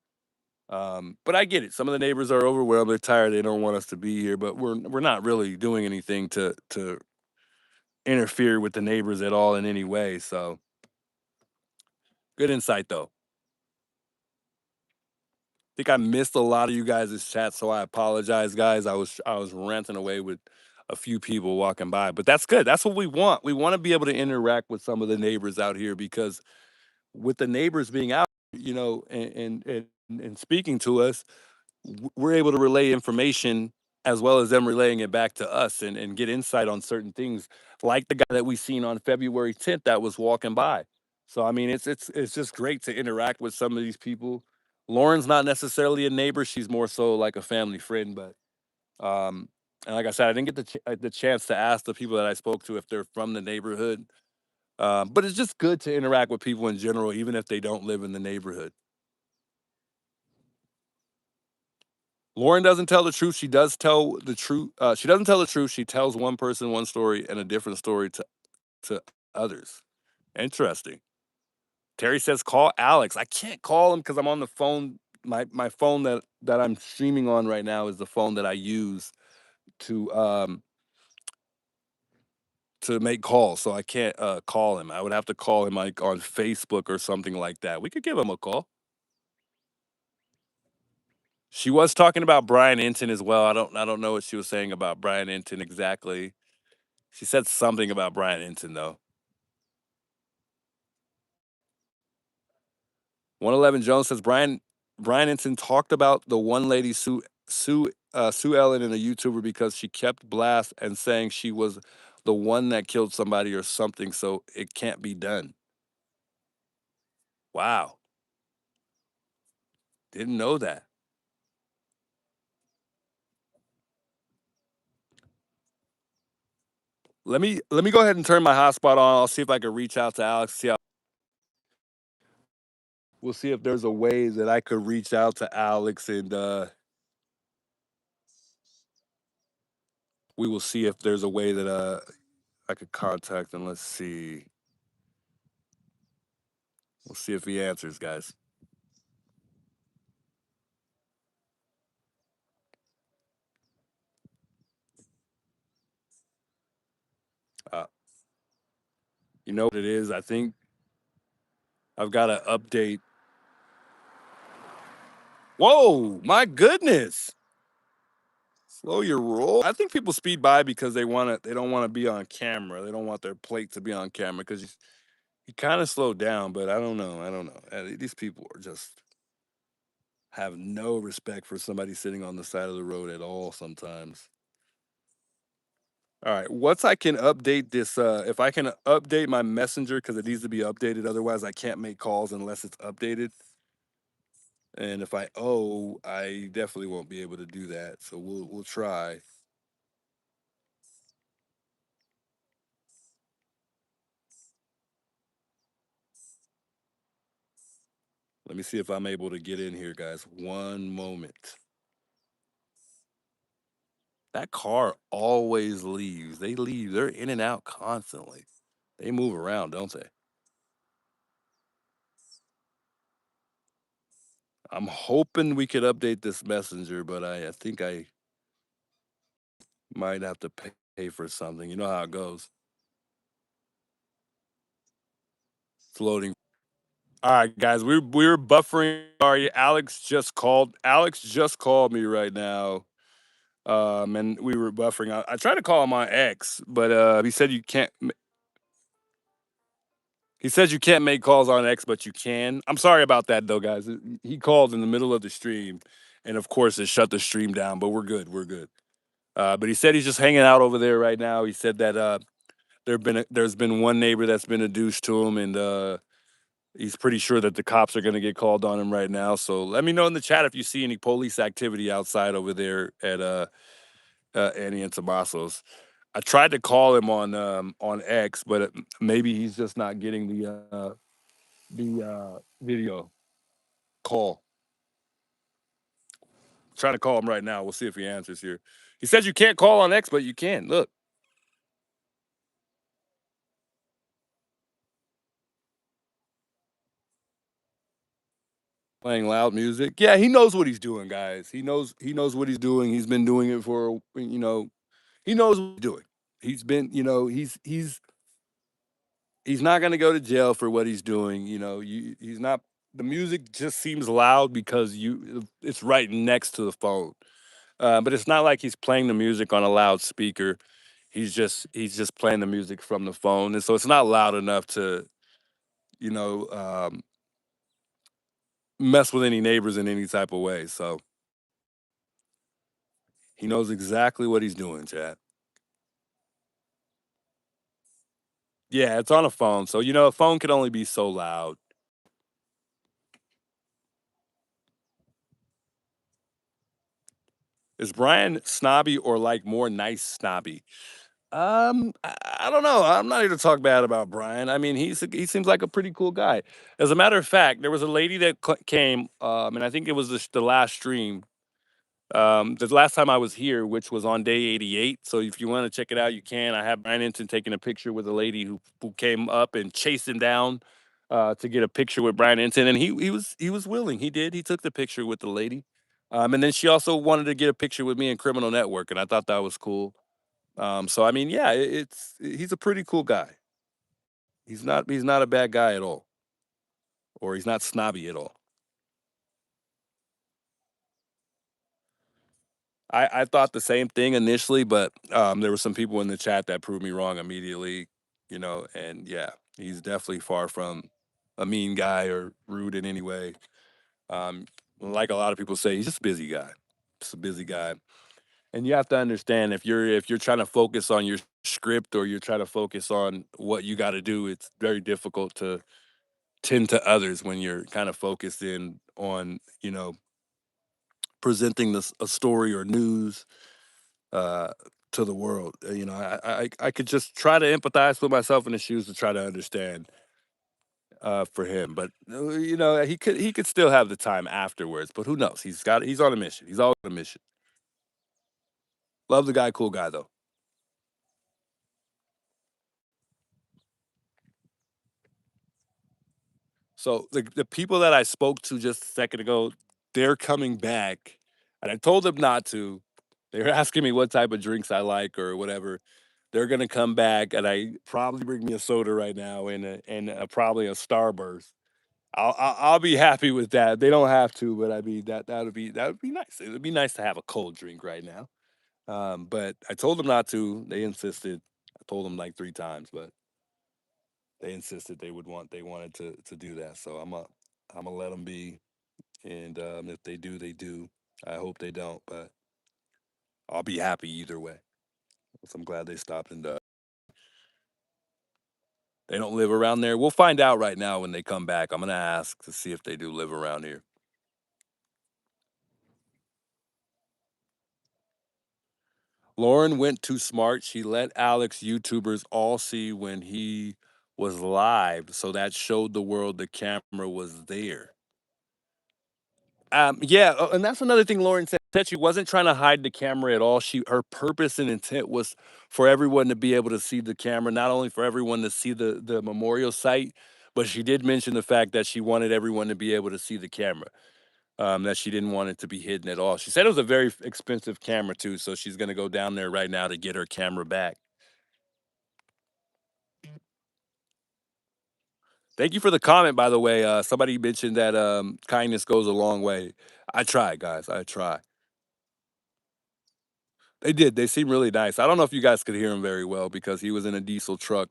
But I get it. Some of the neighbors are overwhelmed. They're tired. They don't want us to be here, but we're not really doing anything to interfere with the neighbors at all in any way. So good insight, though. Think I missed a lot of you guys' chat, so I apologize, guys. I was ranting away with a few people walking by. But that's good. That's what we want. We want to be able to interact with some of the neighbors out here because with the neighbors being out, and speaking to us, we're able to relay information as well as them relaying it back to us and get insight on certain things, like the guy that we seen on February 10th that was walking by. So I mean, it's just great to interact with some of these people. Lauren's not necessarily a neighbor; she's more so like a family friend. But and like I said, I didn't get the chance to ask the people that I spoke to if they're from the neighborhood. But it's just good to interact with people in general, even if they don't live in the neighborhood. Lauren doesn't tell the truth. She does tell the truth. She doesn't tell the truth. She tells one person one story and a different story to others. Interesting. Terry says, "Call Alex." I can't call him because I'm on the phone. My phone that I'm streaming on right now is the phone that I use to um to make calls. So I can't call him. I would have to call him like on Facebook or something like that. We could give him a call. She was talking about Brian Enton as well. I don't know what she was saying about Brian Enton exactly. She said something about Brian Enton though. 111 Jones says Brian Enton talked about the one lady Sue Ellen in a YouTuber because she kept blast and saying she was the one that killed somebody or something, so it can't be done. Wow, didn't know that. Let me go ahead and turn my hotspot on. I'll see if I can reach out to Alex. We'll see if there's a way that I could reach out to Alex and we will see if there's a way that I could contact him. Let's see. We'll see if he answers, guys. Uh, you know what it is? I think I've got to update. Whoa, my goodness. Slow your roll. I think people speed by because they don't want to be on camera. They don't want their plate to be on camera because you kind of slowed down, but I don't know. I don't know. These people are just have no respect for somebody sitting on the side of the road at all sometimes. All right, once I can update this, if I can update my messenger because it needs to be updated, otherwise I can't make calls unless it's updated. And if I owe, I definitely won't be able to do that. So we'll try. Let me see if I'm able to get in here, guys. One moment. That car always leaves. They leave. They're in and out constantly. They move around, don't they? I'm hoping we could update this messenger, but I think I might have to pay for something. You know how it goes. It's loading. All right, guys, we're buffering. Sorry, Alex just called. Alex just called me right now. And we were buffering. I tried to call him on X, but he said you can't. He says you can't make calls on X, but you can. I'm sorry about that, though, guys. He called in the middle of the stream, and of course, it shut the stream down. But we're good. We're good. But he said he's just hanging out over there right now. He said that there's been one neighbor that's been a douche to him, and he's pretty sure that the cops are going to get called on him right now. So let me know in the chat if you see any police activity outside over there at Annie and Tomaso's. I tried to call him on X, but maybe he's just not getting the video call. Trying to call him right now. We'll see if he answers here. He says you can't call on X, but you can. Look, playing loud music. Yeah, he knows what he's doing, guys. He knows what he's doing. He's been doing it for he knows what he's doing. He's been he's not going to go to jail for what he's doing. He's not. The music just seems loud because it's right next to the phone. But it's not like he's playing the music on a loudspeaker. he's just playing the music from the phone, and so it's not loud enough to, you know, mess with any neighbors in any type of way. So he knows exactly what he's doing, Chad. Yeah, it's on a phone, so a phone can only be so loud. Is Brian snobby or like more nice snobby? I don't know. I'm not here to talk bad about Brian. I mean, he seems like a pretty cool guy. As a matter of fact, there was a lady that came, and I think it was the last stream. The last time I was here, which was on day 88. So if you want to check it out, you can. I have Brian Enton taking a picture with a lady who came up and chased him down to get a picture with Brian Enton, and he was willing. He did. He took the picture with the lady, and then she also wanted to get a picture with me in Criminal Network, and I thought that was cool. So I mean, yeah, he's a pretty cool guy. He's not a bad guy at all, or he's not snobby at all. I thought the same thing initially, but there were some people in the chat that proved me wrong immediately, and yeah, he's definitely far from a mean guy or rude in any way. Um, like a lot of people say, he's just a busy guy. Just a busy guy. And you have to understand if you're trying to focus on your script or you're trying to focus on what you got to do, it's very difficult to tend to others when you're kind of focused in on presenting a story or news uh, to the world. I could just try to empathize, put myself in the shoes to try to understand for him. But he could still have the time afterwards. But who knows? He's on a mission. He's always on a mission. Love the guy, cool guy though. So the people that I spoke to just a second ago, they're coming back, and I told them not to. They were asking me what type of drinks I like or whatever. They're gonna come back, and I probably bring me a soda right now and probably a Starburst. I'll be happy with that. They don't have to, but I mean that would be nice. It would be nice to have a cold drink right now. But I told them not to. They insisted. I told them like 3 times, but they insisted they wanted to do that. So I'm gonna let them be, and if they do, they do. I hope they don't, but I'll be happy either way. So I'm glad they stopped and they don't live around there. We'll find out right now when they come back. I'm gonna ask to see if they do live around here. Lauren went too smart. She let Alex YouTubers all see when he was live, so that showed the world the camera was there. Yeah, and that's another thing Lauren said she wasn't trying to hide the camera at all. Her purpose and intent was for everyone to be able to see the camera, not only for everyone to see the memorial site, but she did mention the fact that she wanted everyone to be able to see the camera. That she didn't want it to be hidden at all. She said it was a very expensive camera too, so she's gonna go down there right now to get her camera back. Thank you for the comment, by the way. Somebody mentioned that kindness goes a long way. I try, guys. I try. They did. They seem really nice. I don't know if you guys could hear him very well because he was in a diesel truck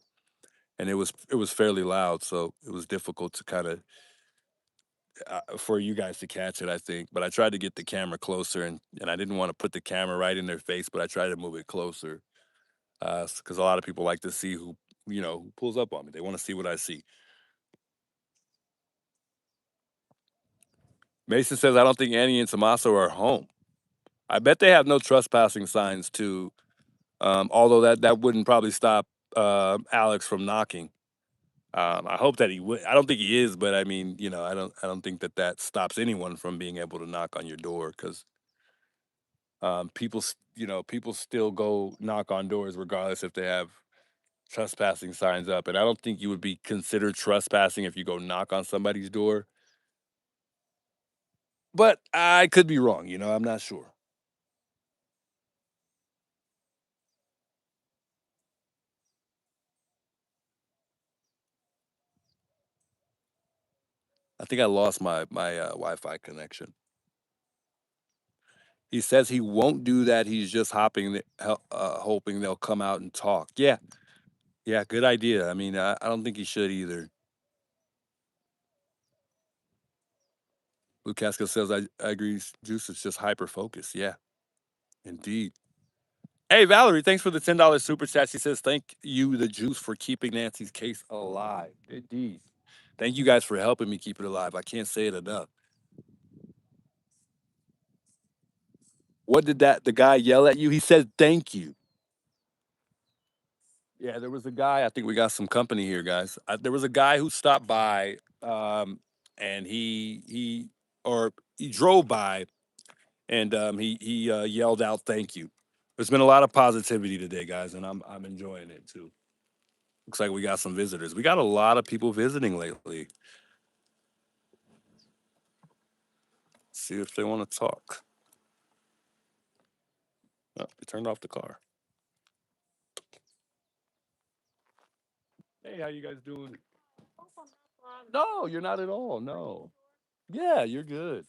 and it was fairly loud, so it was difficult to kind of for you guys to catch it. I think, but I tried to get the camera closer and I didn't want to put the camera right in their face, but I tried to move it closer because a lot of people like to see who pulls up on me. They want to see what I see. Mason says I don't think Annie and Tommaso are home. I bet they have no trespassing signs too. Although that wouldn't probably stop Alex from knocking. I hope that he would. I don't think he is, but I mean, I don't think that stops anyone from being able to knock on your door because people still go knock on doors regardless if they have trespassing signs up, and I don't think you would be considered trespassing if you go knock on somebody's door. But I could be wrong. I'm not sure. I think I lost my Wi-Fi connection. He says he won't do that. He's just hoping they'll come out and talk. Yeah, yeah, good idea. I mean, I don't think he should either. Blue Casca says, I agree. Juice is just hyper focused. Yeah, indeed. Hey, Valerie, thanks for the $10 super chat. She says, thank you, the Juice, for keeping Nancy's case alive. Indeed. Thank you guys for helping me keep it alive. I can't say it enough. What did the guy yell at you? He said, thank you. Yeah, there was a guy. I think we got some company here, guys. There was a guy who stopped by, and he drove by, and he yelled out, "Thank you." There's been a lot of positivity today, guys, and I'm enjoying it too. Looks like we got some visitors. We got a lot of people visiting lately. See if they want to talk. Oh, they turned off the car. Hey, how you guys doing? No, you're not at all. No. Yeah, you're good.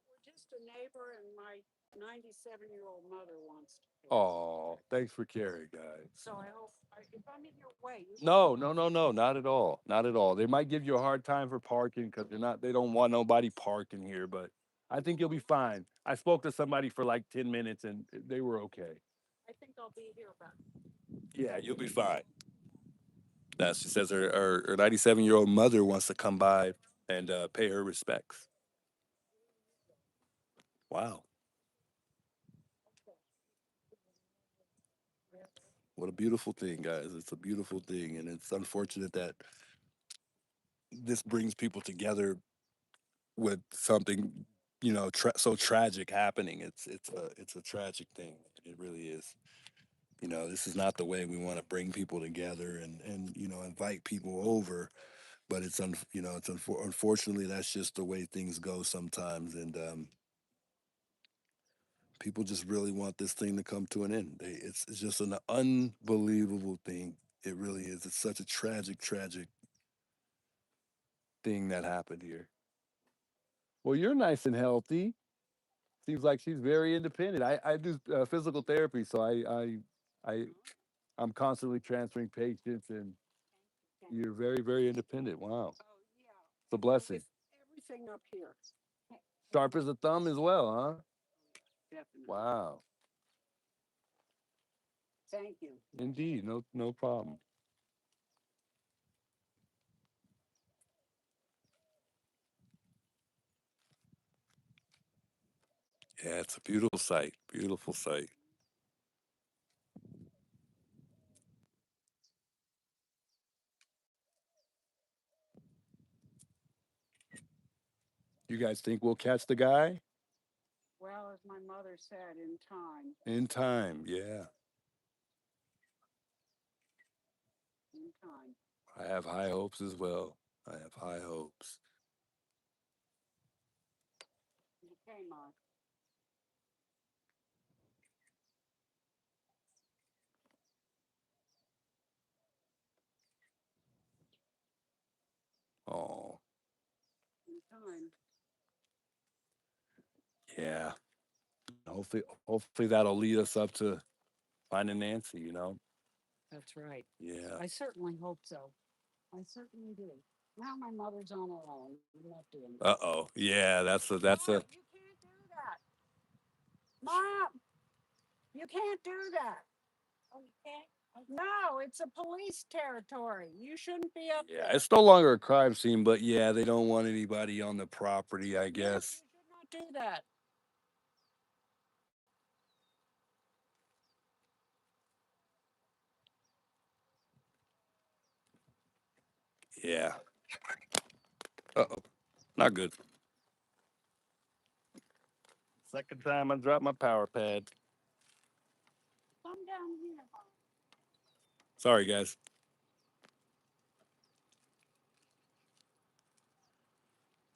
We're just a neighbor, and my 97-year-old mother wants to. Oh, thanks for caring, guys. So I hope, if I'm in your way. No, no, no, no, not at all. Not at all. They might give you a hard time for parking because they don't want nobody parking here, but I think you'll be fine. I spoke to somebody for like 10 minutes and they were okay. I think I'll be here about. Yeah, you'll be fine. She says her 97-year-old mother wants to come by and pay her respects. Wow. What a beautiful thing, guys. It's a beautiful thing. And it's unfortunate that this brings people together with something, so tragic happening. It's a tragic thing. It really is. This is not the way we want to bring people together and invite people over. But unfortunately that's just the way things go sometimes, and people just really want this thing to come to an end. It's just an unbelievable thing. It really is. It's such a tragic thing that happened here. Well, you're nice and healthy. Seems like she's very independent. I do physical therapy, so I I'm constantly transferring patients, and you're very independent. Wow, Oh, yeah. it's a blessing. Everything up here. Sharp as a thumb as well, huh? Definitely. Wow. Thank you. Indeed, no problem. Yeah, it's a beautiful sight. Beautiful sight. You guys think we'll catch the guy? Well, as my mother said, in time. In time, yeah. In time. I have high hopes as well. I have high hopes. Okay, Mom. Oh, In time. yeah. Hopefully that'll lead us up to finding Nancy. That's right. Yeah. I certainly hope so. I certainly do. Now my mother's on her own. I'm not doing that. Uh-oh. Yeah, that's a Mom, you can't do that. Mom, you can't do that. Oh, you can't? No, it's a police territory. You shouldn't be up yeah, there. it's no longer a crime scene, but yeah, they don't want anybody on the property, I Yes, guess. you should not do that. Yeah. Uh-oh. Not good. Second time I dropped my power pad. Come down here, Mom. Sorry, guys.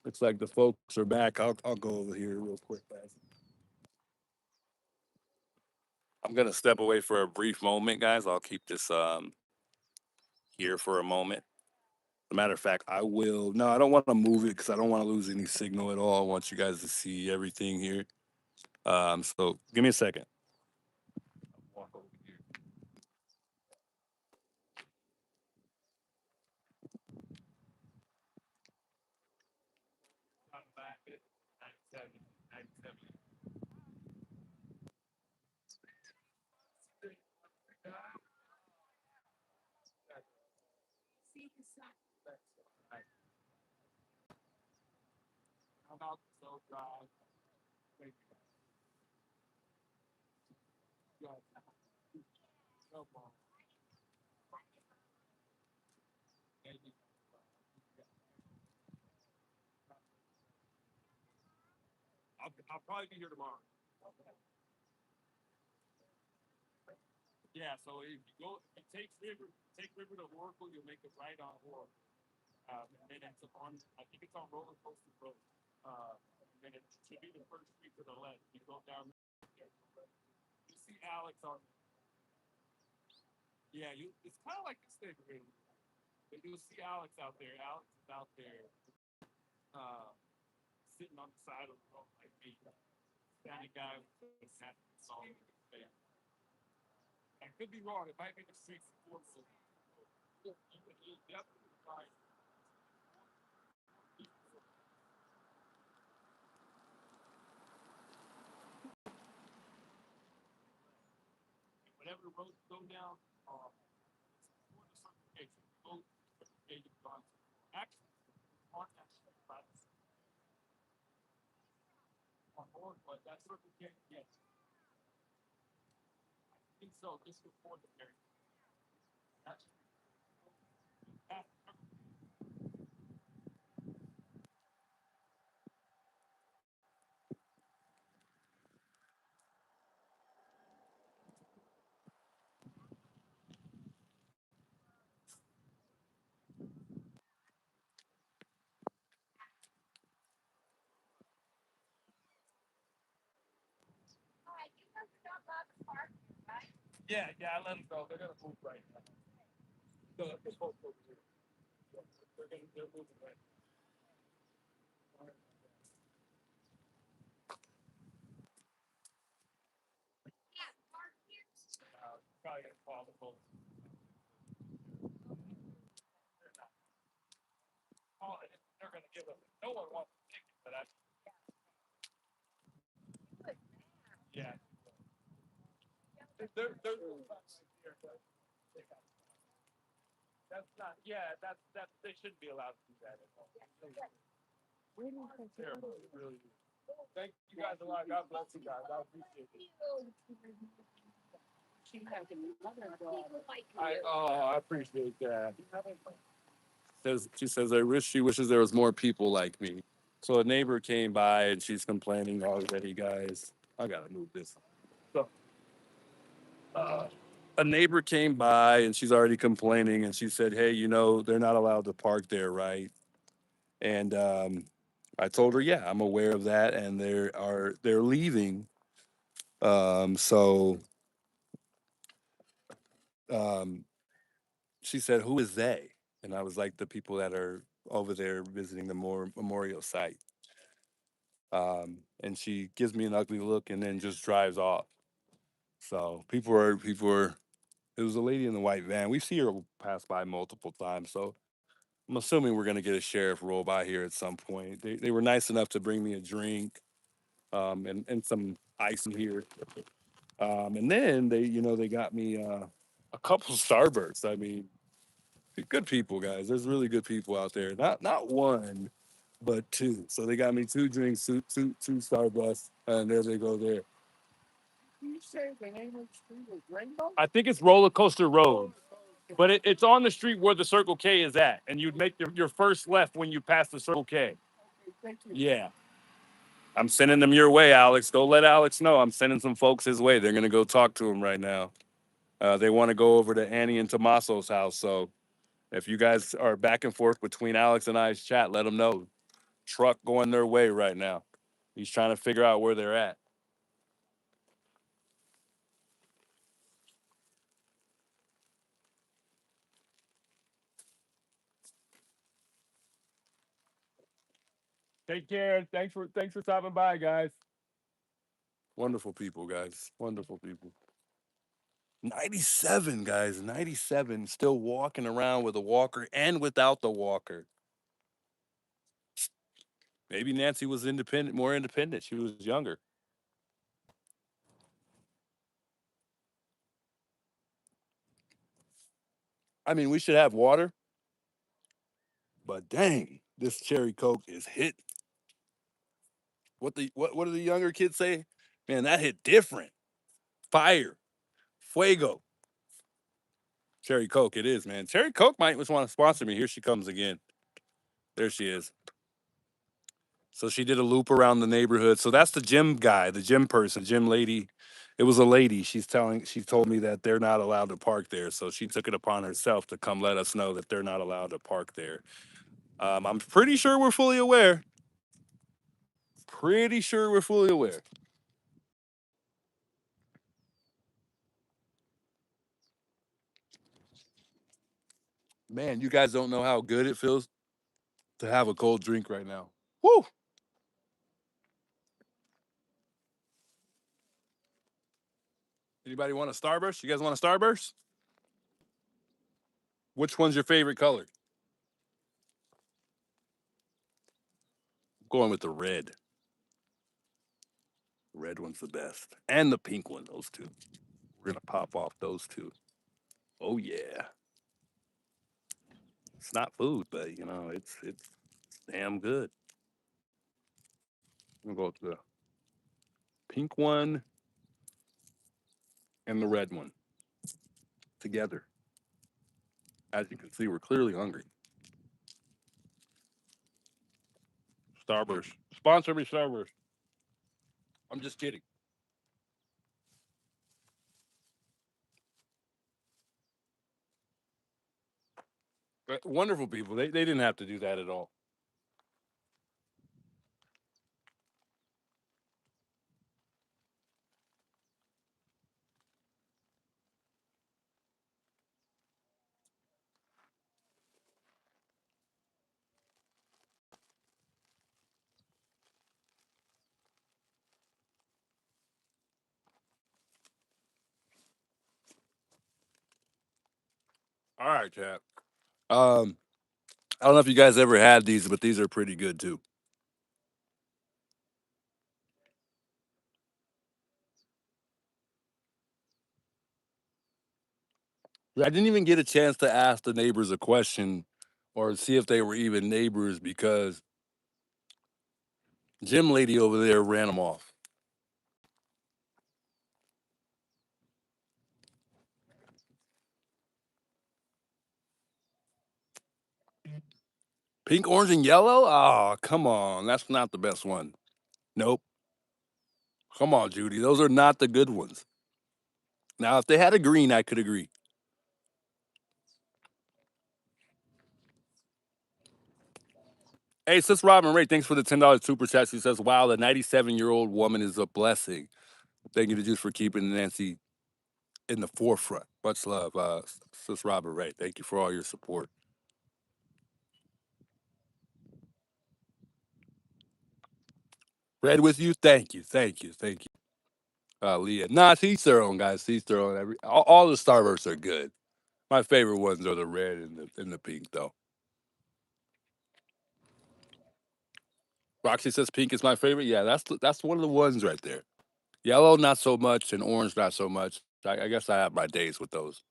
Looks like the folks are back. I'll go over here real quick, guys. I'm gonna step away for a brief moment, guys. I'll keep this here for a moment. As a matter of fact, I will. No, I don't want to move it because I don't want to lose any signal at all. I want you guys to see everything here. So give me a second. Walk over here. Back at 97, 97. I'm out so dry. Thank you. Guys. Come on. Thank you. I'll probably be here tomorrow. Yeah, so if you go, if you take River to Oracle, you'll make it right on Oracle. And then it's on, I think it's on Roller Coaster Road. And then it should be the first street to the left. You go down there. You see Alex on. Yeah, it's kind of like this thing, really. But you'll see Alex out there. Alex is out there, uh, sitting on the side of the road like me. Standing guy with a song in his face. I could be wrong. It might be the streets of Oracle. Yep. Right. Whatever road you go down, before the certification, go certification gone. Actually, on that on board, but that certification, yes. I think so, just before the period. That's that, yeah, I let them go. They're gonna move right now. So this whole over here. They're moving right. Probably gonna call the folks. Oh, they're gonna give them. No one wants a ticket, but I. Yeah. They're that's not. Yeah, that's. They shouldn't be allowed to do that at all. Terrible. Really. Thank you guys a lot. God bless you guys. I appreciate it. I appreciate that. She says she wishes there was more people like me. So a neighbor came by and she's complaining already, guys. I gotta move this. So a neighbor came by and she's already complaining and she said, "Hey, they're not allowed to park there, right?" And I told her, "Yeah, I'm aware of that, and they're leaving." So um, she said, "Who is they?" And I was like, "The people that are over there visiting the memorial site." And she gives me an ugly look and then just drives off. So people are. It was a lady in the white van. We see her pass by multiple times. So I'm assuming we're gonna get a sheriff roll by here at some point. They were nice enough to bring me a drink, and some ice in here. And then they got me a couple Starbursts. I mean, good people, guys. There's really good people out there. Not one, but two. So they got me two drinks, two Starbucks, and there they go there. You say the name of the street is Rainbow? I think it's Roller Coaster Road, but it's on the street where the Circle K is at, and you'd make your first left when you pass the Circle K. Okay, thank you. Yeah. I'm sending them your way, Alex. Go let Alex know. I'm sending some folks his way. They're gonna go talk to him right now. They want to go over to Annie and Tommaso's house. So if you guys are back and forth between Alex and I's chat, let them know. Truck going their way right now. He's trying to figure out where they're at. Take care. Thanks for stopping by, guys. Wonderful people, guys. Wonderful people. 97, guys. 97, still walking around with a walker and without the walker. Maybe Nancy was independent, more independent. She was younger. I mean, we should have water, but dang, this cherry coke is hit. What do the younger kids say? Man, that hit different. Fire, fuego. Cherry coke, it is, man. Cherry coke might just want to sponsor me. Here she comes again. There she is. So she did a loop around the neighborhood. So that's the gym guy, the gym person, gym lady. It was a lady. She told me that they're not allowed to park there. So she took it upon herself to come let us know that they're not allowed to park there. I'm pretty sure we're fully aware. Pretty sure we're fully aware. Man, you guys don't know how good it feels to have a cold drink right now. Woo! Anybody want a Starburst? You guys want a Starburst? Which one's your favorite color? I'm going with the red. The red one's the best. And the pink one, those two. We're gonna pop off those two. Oh yeah. It's not food, but you know, it's damn good. I'm gonna go with the pink one and the red one together. As you can see, we're clearly hungry. Starburst. Sponsor me, Starburst. I'm just kidding. But wonderful people. They didn't have to do that at all. All right, chat. I don't know if you guys ever had these, but these are pretty good too. I didn't even get a chance to ask the neighbors a question or see if they were even neighbors because gym lady over there ran them off. Pink, orange, and yellow? Oh, come on. That's not the best one. Nope. Come on, Judy. Those are not the good ones. Now, if they had a green, I could agree. Hey, Sis Robin Ray, thanks for the $10 super chat. She says, wow, the 97-year-old woman is a blessing. Thank you to Juice for keeping Nancy in the forefront. Much love, Sis Robin Ray. Thank you for all your support. Read with you? Thank you. Thank you. Thank you. Leah. Nah, each their own, guys. Each their own. All the Starbursts are good. My favorite ones are the red and the pink, though. Roxy says pink is my favorite. Yeah, that's one of the ones right there. Yellow, not so much, and orange, not so much. I guess I have my days with those.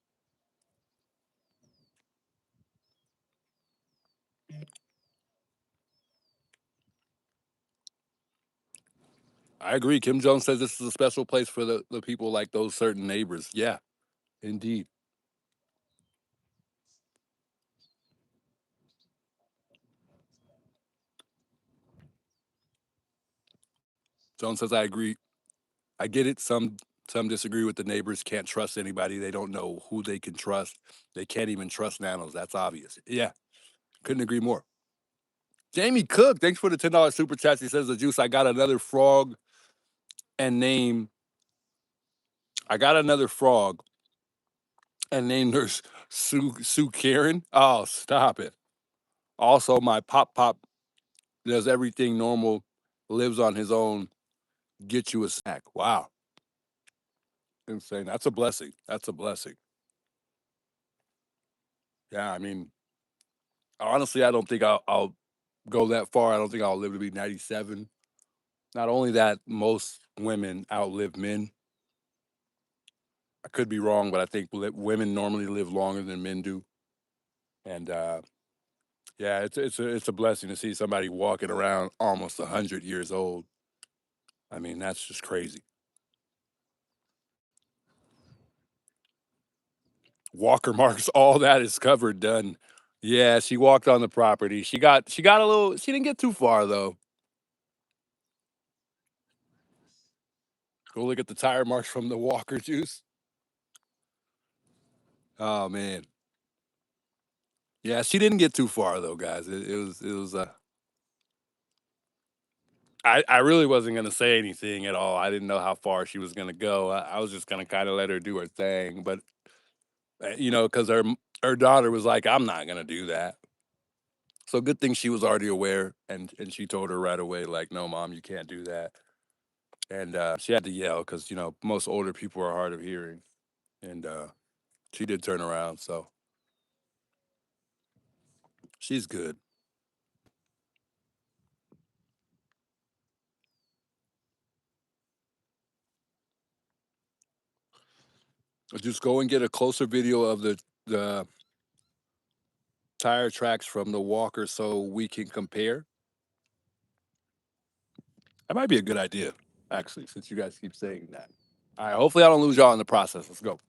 I agree. Kim Jones says this is a special place for the people like those certain neighbors. Yeah, indeed. Jones says I agree. I get it. Some disagree with the neighbors. Can't trust anybody. They don't know who they can trust. They can't even trust nanos. That's obvious. Yeah, couldn't agree more. Jamie Cook, thanks for the $10 super chat. He says the juice. I got another frog and name. I got another frog and named her Sue Karen. Oh, stop it. Also, my pop does everything normal, lives on his own. get you a snack. Wow, insane. That's a blessing. That's a blessing. Yeah, I mean, honestly, I don't think I'll go that far. I don't think I'll live to be 97. Not only that, most women outlive men. I could be wrong, but I think women normally live longer than men do. And yeah, it's a blessing to see somebody walking around almost 100 years old. I mean, that's just crazy. Walker marks, all that is covered, done. Yeah, she walked on the property. She got a little. She didn't get too far though. Go look at the tire marks from the Walker juice. Oh man, yeah, she didn't get too far though, guys. It was. I really wasn't gonna say anything at all. I didn't know how far she was gonna go. I was just gonna kind of let her do her thing, but because her daughter was like, "I'm not gonna do that." So good thing she was already aware, and she told her right away, like, "No, mom, you can't do that." And she had to yell because most older people are hard of hearing, and she did turn around, so she's good. Just go and get a closer video of the tire tracks from the Walker so we can compare. That might be a good idea, actually, since you guys keep saying that. All right, hopefully I don't lose y'all in the process. Let's go.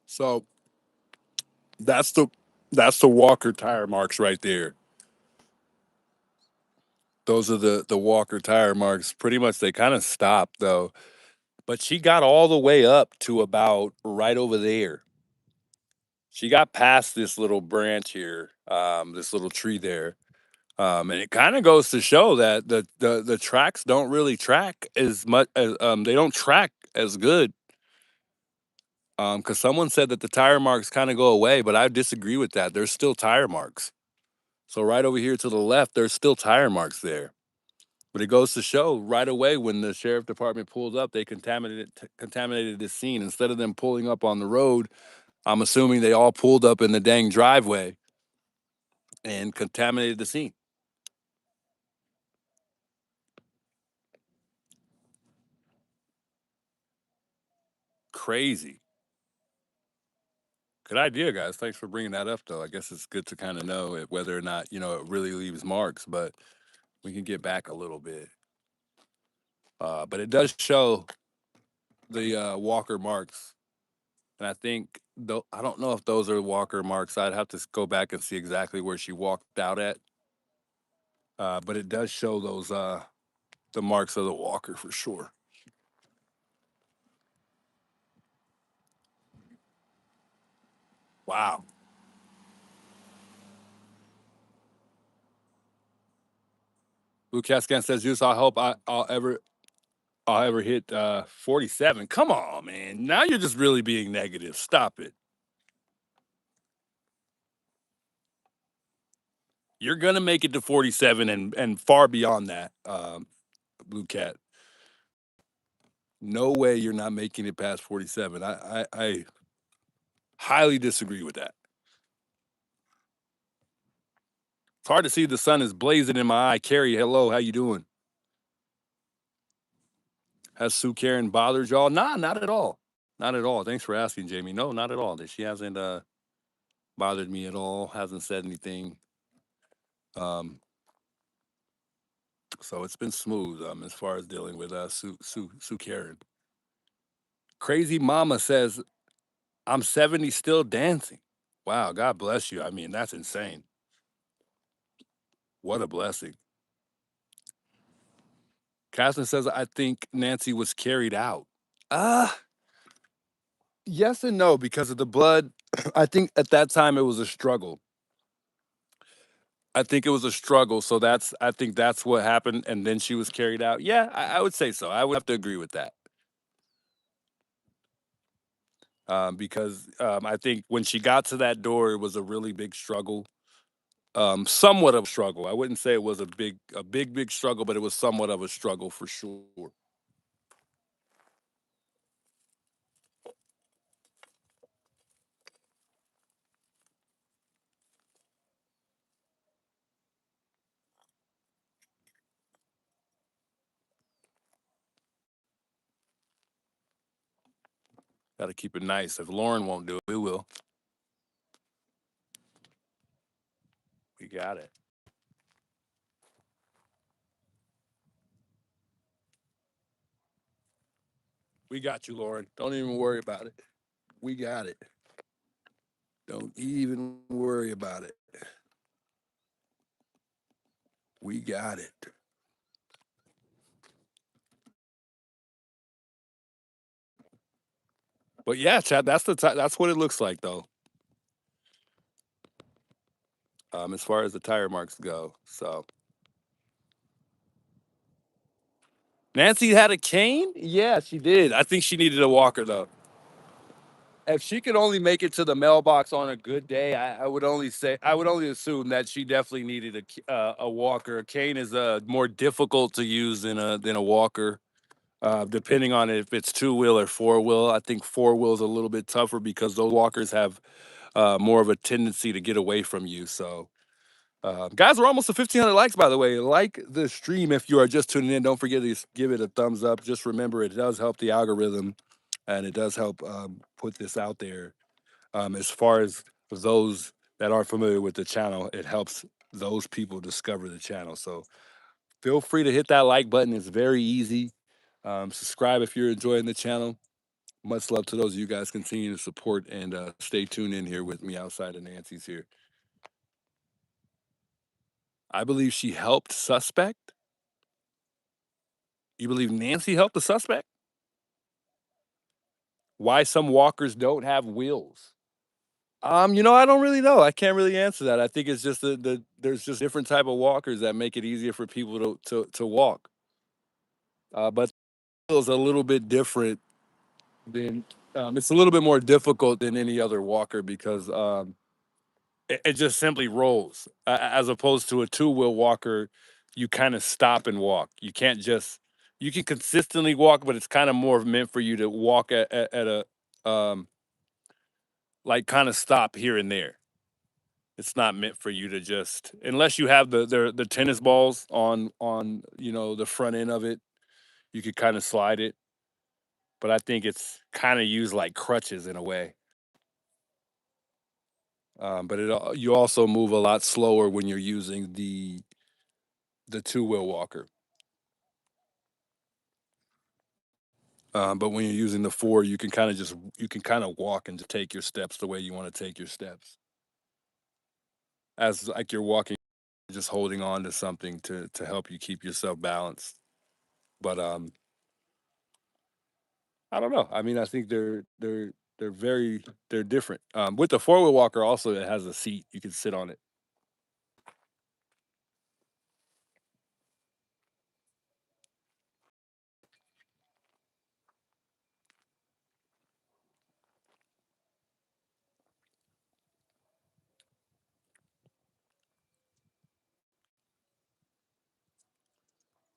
So that's the Walker tire marks right there. Those are the Walker tire marks. Pretty much they kind of stopped though. But she got all the way up to about right over there. She got past this little branch here, this little tree there. And it kind of goes to show that the tracks don't really track as much as they don't track as good. Because someone said that the tire marks kind of go away, but I disagree with that. There's still tire marks. So right over here to the left, there's still tire marks there. But it goes to show right away when the sheriff department pulled up, they contaminated this scene. Instead of them pulling up on the road, I'm assuming they all pulled up in the dang driveway and contaminated the scene. Crazy. Good idea, guys. Thanks for bringing that up, though. I guess it's good to kind of know whether or not it really leaves marks, but we can get back a little bit. But it does show the Walker marks, and I think though I don't know if those are Walker marks. I'd have to go back and see exactly where she walked out at. But it does show those the marks of the Walker for sure. Wow. Blue Cascan says, "Juice, I hope I'll ever hit 47." Come on, man. Now you're just really being negative. Stop it. You're gonna make it to 47 and far beyond that, Blue Cat. No way you're not making it past 47. I highly disagree with that. It's hard to see the sun is blazing in my eye. Carrie, hello, how you doing? Has Sue Karen bothered y'all? Nah, not at all. Not at all. Thanks for asking, Jamie. No, not at all. She hasn't bothered me at all. Hasn't said anything. Um, so it's been smooth as far as dealing with Sue Karen. Crazy Mama says I'm 70 still dancing. Wow, God bless you. I mean, that's insane. What a blessing. Catherine says I think Nancy was carried out. Uh yes and no because of the blood. I think at that time it was a struggle. I think it was a struggle. So I think that's what happened. And then she was carried out. Yeah, I would say so. I would have to agree with that. Because I think when she got to that door, it was a really big struggle. Somewhat of a struggle. I wouldn't say it was big struggle, but it was somewhat of a struggle for sure. Got to keep it nice. If Lauren won't do it, we will. We got it. We got you, Lauren. Don't even worry about it. We got it. Don't even worry about it. We got it. But yeah, Chad, that's what it looks like though. As far as the tire marks go. So Nancy had a cane? Yeah, she did. I think she needed a walker though. If she could only make it to the mailbox on a good day, I would only assume that she definitely needed a walker. A cane is more difficult to use than a walker. Depending on if it's two wheel or four wheel. I think four wheel is a little bit tougher because those walkers have more of a tendency to get away from you. So, guys, we're almost to 1,500 likes, by the way. Like the stream if you are just tuning in. Don't forget to give it a thumbs up. Just remember, it does help the algorithm and it does help put this out there. As far as those that aren't familiar with the channel, it helps those people discover the channel. So, feel free to hit that like button. It's very easy. Subscribe if you're enjoying the channel. Much love to those of you guys continue to support and stay tuned in here with me outside of Nancy's here. I believe she helped suspect. You believe Nancy helped the suspect? Why some walkers don't have wheels? I don't really know. I can't really answer that. I think it's just there's just different type of walkers that make it easier for people to walk. But it's a little bit different than it's a little bit more difficult than any other walker because it just simply rolls. As opposed to a two-wheel walker, you kind of stop and walk. You can consistently walk, but it's kind of more meant for you to walk at a like kind of stop here and there. It's not meant for you to just unless you have the tennis balls on the front end of it, you could kind of slide it. But I think it's kind of used like crutches in a way. But you also move a lot slower when you're using the two-wheel walker. But when you're using the four, you can kind of walk and just take your steps the way you want to take your steps. As like you're walking, just holding on to something to help you keep yourself balanced. But I don't know. I mean, I think they're different. With the four-wheel walker, also it has a seat. You can sit on it.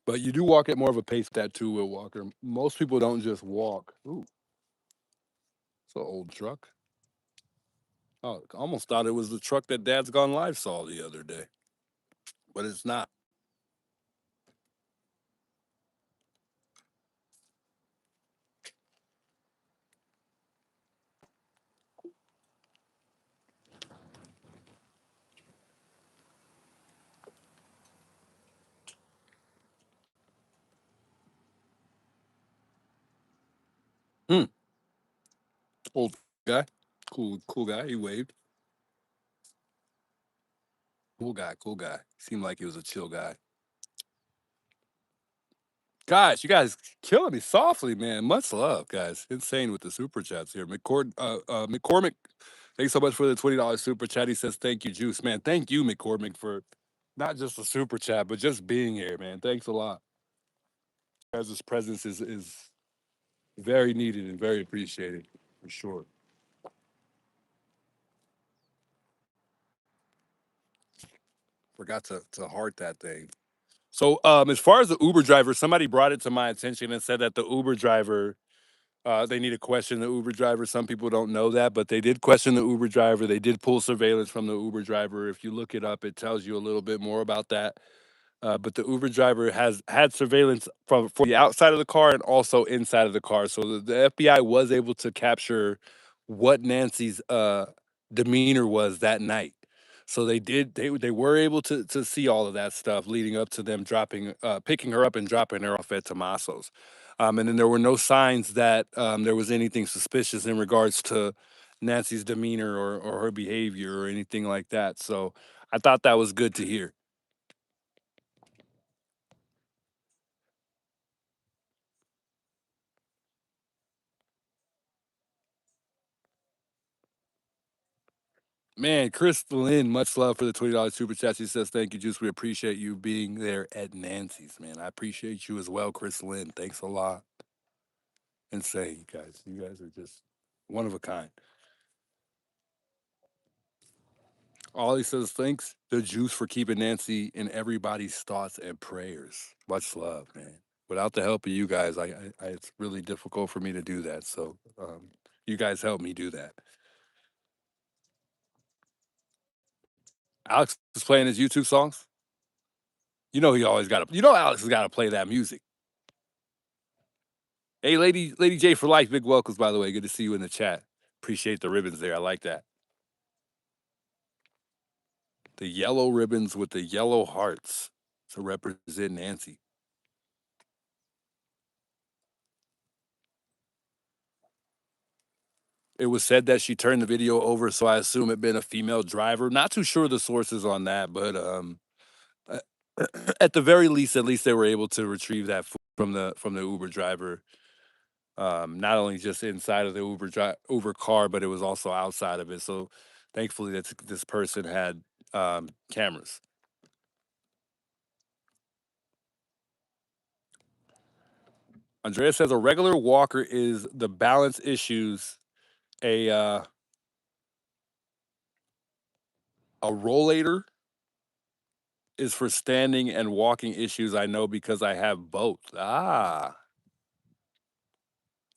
But you do walk at more of a pace with that two-wheel walker. Most people don't just walk. Ooh, it's an old truck. Oh, I almost thought it was the truck that Dad's Gone Live saw the other day, but it's not. Hmm. Old guy, cool guy. He waved. Cool guy, cool guy. Seemed like he was a chill guy. Guys, you guys killing me softly, man. Much love, guys. Insane with the super chats here. McCormick, thanks so much for the $20 super chat. He says, thank you, Juice. Man, thank you, McCormick, for Not just a super chat, but just being here, man. Thanks a lot. As his presence is very needed and very appreciated for sure. Forgot to heart that thing. So as far as the Uber driver, somebody brought it to my attention and said that the Uber driver, they need to question the Uber driver. Some people don't know that, but they did question the Uber driver. They did pull surveillance from the Uber driver. If you look it up, it tells you a little bit more about that. But the Uber driver has had surveillance from for the outside of the car and also inside of the car. So the FBI was able to capture what Nancy's demeanor was that night. So they were able to see all of that stuff leading up to them dropping picking her up and dropping her off at Tomaso's. And then there were no signs that there was anything suspicious in regards to Nancy's demeanor or her behavior or anything like that. So I thought that was good to hear. Man, Chris Lynn, much love for the $20 super chat. She says, "Thank you, Juice. We appreciate you being there at Nancy's, man. I appreciate you as well, Chris Lynn. Thanks a lot." Insane, you guys. You guys are just one of a kind. Ollie says, "Thanks, the Juice, for keeping Nancy in everybody's thoughts and prayers. Much love, man. Without the help of you guys, it's really difficult for me to do that. So, you guys help me do that." Alex is playing his YouTube songs. You know he always got to. You know Alex has got to play that music. Hey, Lady J for life. Big welcomes, by the way. Good to see you in the chat. Appreciate the ribbons there. I like that. The yellow ribbons with the yellow hearts to represent Nancy. It was said that she turned the video over, so I assume it been a female driver. Not too sure the sources on that, but uh, at the very least, at least they were able to retrieve that from the Uber driver. Not only just inside of the Uber car, but it was also outside of it. So thankfully, that this person had cameras. Andrea says a regular walker is the balance issues. A a rollator is for standing and walking issues. I know because I have both. Ah,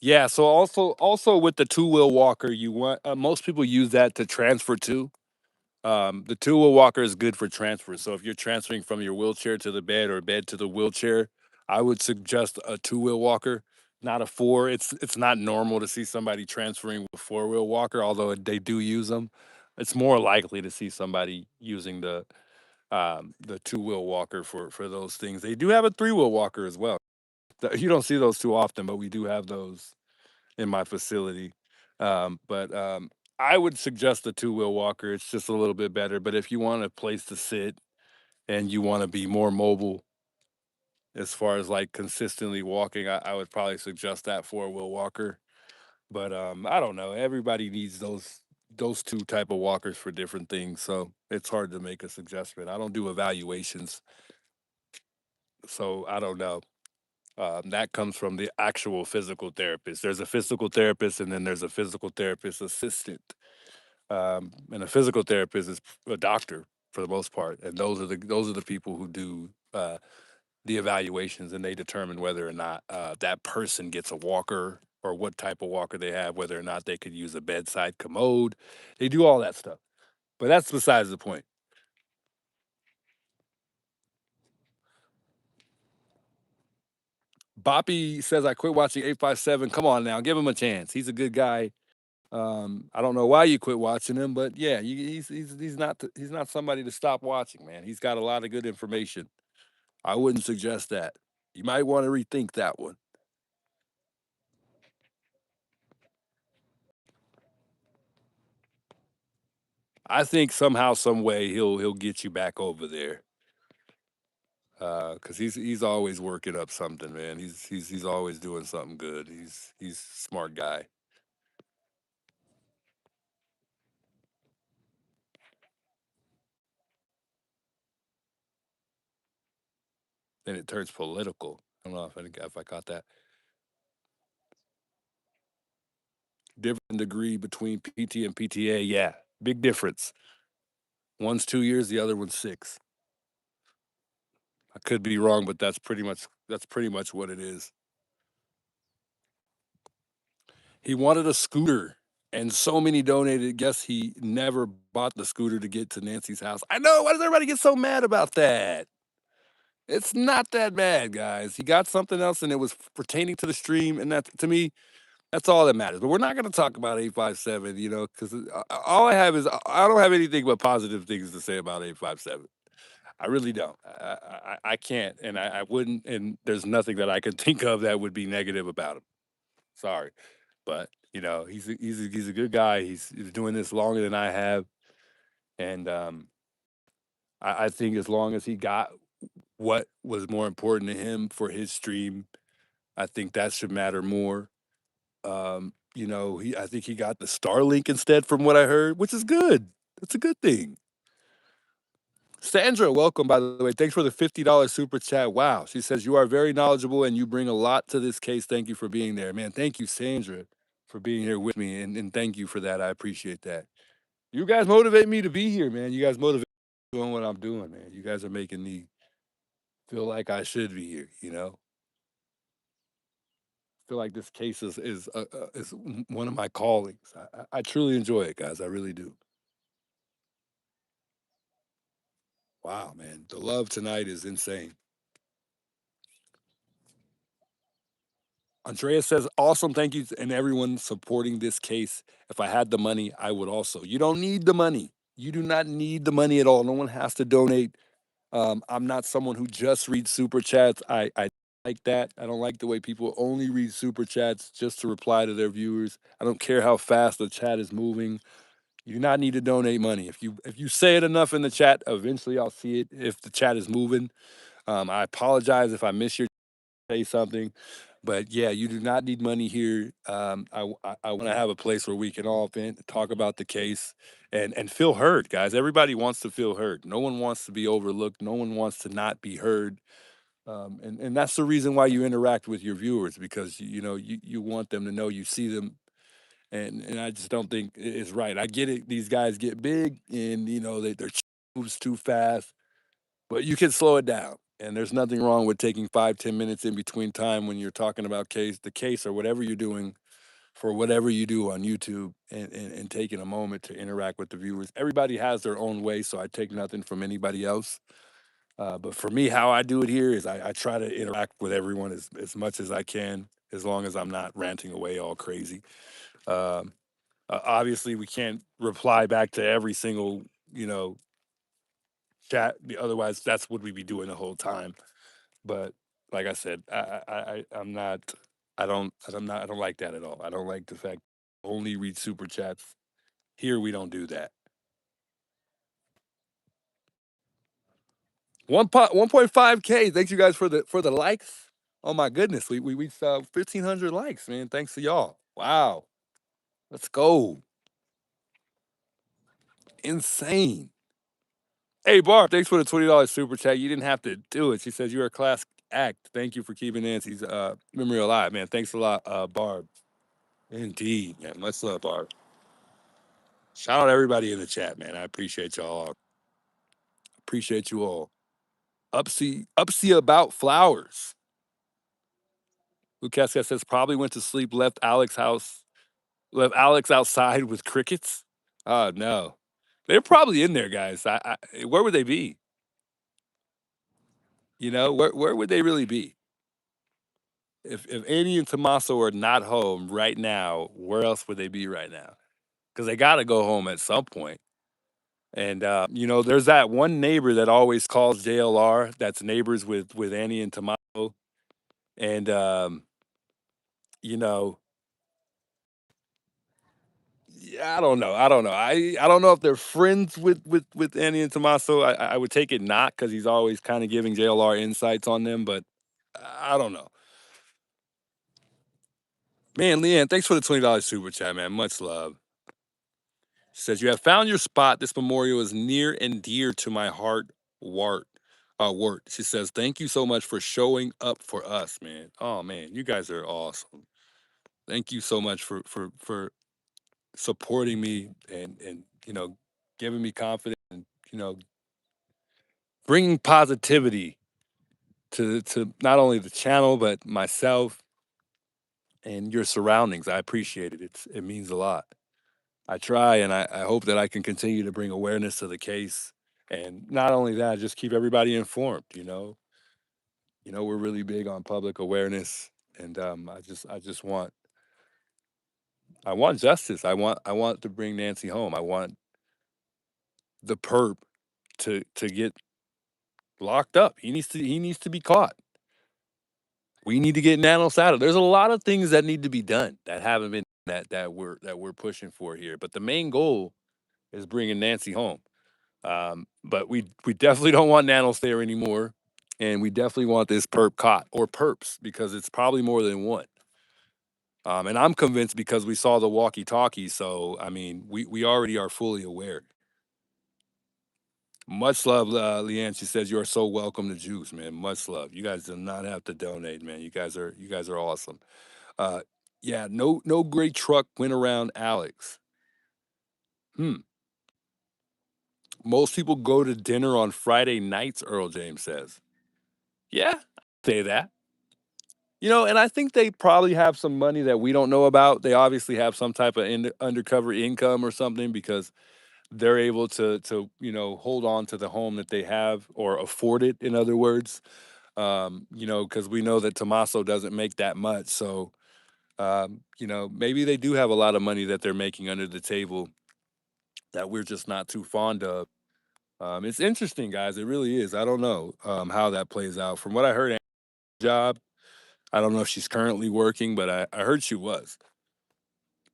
yeah. So also with the two wheel walker, you want most people use that to transfer to. The two wheel walker is good for transfer. So if you're transferring from your wheelchair to the bed or bed to the wheelchair, I would suggest a two wheel walker, not a four. It's not normal to see somebody transferring with a four wheel walker, although they do use them. It's more likely to see somebody using the two wheel walker for those things. They do have a three wheel walker as well. You don't see those too often, but we do have those in my facility. But I would suggest the two wheel walker. It's just a little bit better. But if you want a place to sit and you want to be more mobile as far as like consistently walking, I would probably suggest that four wheel walker. But I don't know. Everybody needs those two type of walkers for different things. So it's hard to make a suggestion. I don't do evaluations, so I don't know. That comes from the actual physical therapist. There's a physical therapist, and then there's a physical therapist assistant. And a physical therapist is a doctor for the most part, and those are the people who do the evaluations, and they determine whether or not that person gets a walker or what type of walker they have, whether or not they could use a bedside commode. They do all that stuff, but that's besides the point. Boppy says I quit watching 857. Come on now, give him a chance. He's a good guy. I don't know why you quit watching him, but yeah, he's not somebody to stop watching, man. He's got a lot of good information. I wouldn't suggest that. You might want to rethink that one. I think somehow, some way, he'll get you back over there. Cause he's always working up something, man. He's always doing something good. He's a smart guy. then it turns political. I don't know if I caught that. Different degree between PT and PTA. Yeah, big difference. One's 2 years, the other one's 6. I could be wrong, but that's pretty much what it is. He wanted a scooter, and so many donated. Guess he never bought the scooter to get to Nancy's house. I know. Why does everybody get so mad about that? It's not that bad, guys. He got something else, and it was pertaining to the stream, and that to me, that's all that matters. But we're not going to talk about 857, because all I have is I don't have anything but positive things to say about 857. I really don't. I can't, and I wouldn't, and there's nothing that I could think of that would be negative about him. Sorry, but he's a good guy. He's doing this longer than I have, and I think as long as he got what was more important to him for his stream, I think that should matter more. I think he got the Starlink instead, from what I heard, which is good. That's a good thing. Sandra, welcome, by the way. Thanks for the $50 super chat. Wow. She says, you are very knowledgeable and you bring a lot to this case. Thank you for being there. Man, thank you, Sandra, for being here with me. And thank you for that. I appreciate that. You guys motivate me to be here, man. You guys motivate me doing what I'm doing, man. You guys are making me feel like I should be here. Feel like this case is one of my callings. I truly enjoy it, guys. I really do. Wow, man. The love tonight is insane. Andrea says, awesome. Thank you. And everyone supporting this case. If I had the money, I would also. You don't need the money. You do not need the money at all. No one has to donate. I'm not someone who just reads super chats. I like that. I don't like the way people only read super chats just to reply to their viewers. I don't care how fast the chat is moving. You do not need to donate money. If you say it enough in the chat, eventually I'll see it if the chat is moving. I apologize if I miss your say something, but yeah, you do not need money here. I want to have a place where we can all vent, talk about the case, and feel heard, guys. Everybody wants to feel heard. No one wants to be overlooked. No one wants to not be heard. And that's the reason why you interact with your viewers, because you want them to know you see them, and I just don't think it's right. I get it; these guys get big, and their moves too fast, but you can slow it down. And there's nothing wrong with taking 5-10 minutes in between time when you're talking about the case or whatever you're doing for whatever you do on YouTube, and taking a moment to interact with the viewers. Everybody has their own way, so I take nothing from anybody else. But for me, how I do it here is I try to interact with everyone as much as I can, as long as I'm not ranting away all crazy. Um, Obviously, we can't reply back to every single, chat. Otherwise, that's what we'd be doing the whole time. But like I said, I'm not. I don't like that at all. I don't like the fact only read super chats. Here we don't do that. 1.5K. Thanks you guys for the likes. Oh my goodness, we reached 1,500 likes, man. Thanks to y'all. Wow, let's go. Insane. Hey Barb, thanks for the $20 super chat. You didn't have to do it. She says you're a class act. Thank you for keeping Nancy's memory alive, man. Thanks a lot, Barb. Indeed, man. Much love, Barb. Shout out to everybody in the chat, man. I appreciate y'all. Appreciate you all. Upsy about flowers. Lucas says probably went to sleep, left Alex outside with crickets. Oh no. They're probably in there, guys. Where would they be? Where would they really be? If Annie and Tommaso are not home right now, where else would they be right now? Because they got to go home at some point. And there's that one neighbor that always calls JLR. That's neighbors with Annie and Tommaso. And you know, yeah, I don't know. I don't know. I don't know if they're friends with Annie and Tommaso. I would take it not, because he's always kind of giving JLR insights on them, but I don't know. Man, Leanne, thanks for the $20 super chat, man. Much love. She says, you have found your spot. This memorial is near and dear to my heart, Wart. Word. She says, "Thank you so much for showing up for us, man. Oh man, you guys are awesome. Thank you so much for supporting me and giving me confidence and bringing positivity to not only the channel but myself and your surroundings. I appreciate it. It means a lot. I try and I hope that I can continue to bring awareness to the case. And not only that, just keep everybody informed. We're really big on public awareness, and I just want justice. I want to bring Nancy home. I want the perp to get locked up. He needs to be caught. We need to get Nanos out of. There's a lot of things that need to be done that haven't been that we're pushing for here. But the main goal is bringing Nancy home. But we definitely don't want Nanos there anymore, and we definitely want this perp caught or perps because it's probably more than one. And I'm convinced because we saw the walkie-talkie. So I mean, we already are fully aware. Much love, Leanne. She says you are so welcome to Juice, man. Much love. You guys do not have to donate, man. You guys are awesome. Uh, yeah, no great truck went around Alex. Hmm. Most people go to dinner on Friday nights. Earl James says. Yeah, say that. And I think they probably have some money that we don't know about. They obviously have some type of undercover income or something because they're able to hold on to the home that they have or afford it. In other words, because we know that Tommaso doesn't make that much. So, maybe they do have a lot of money that they're making under the table that we're just not too fond of. It's interesting, guys. It really is. I don't know how that plays out. From what I heard, job. I don't know if she's currently working, but I heard she was.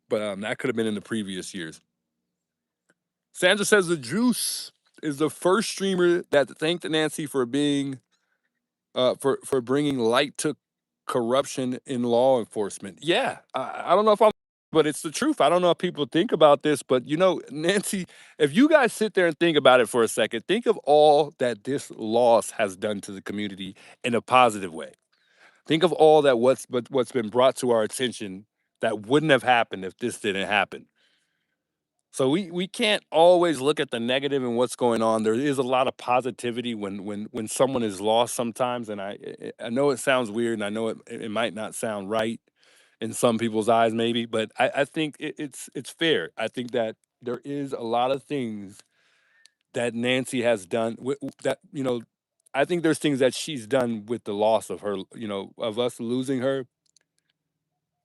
But that could have been in the previous years. Sandra says the Juice is the first streamer that thanked Nancy for being for bringing light to corruption in law enforcement. Yeah, I don't know if I'm, but it's the truth. I don't know if people think about this, but Nancy, if you guys sit there and think about it for a second, think of all that this loss has done to the community in a positive way. Think of all that what's been brought to our attention that wouldn't have happened if this didn't happen. So we can't always look at the negative and what's going on. There is a lot of positivity when someone is lost sometimes, and I know it sounds weird, and I know it might not sound right in some people's eyes, maybe, but I think it's fair. I think that there is a lot of things that Nancy has done that I think there's things that she's done with the loss of her, of us losing her.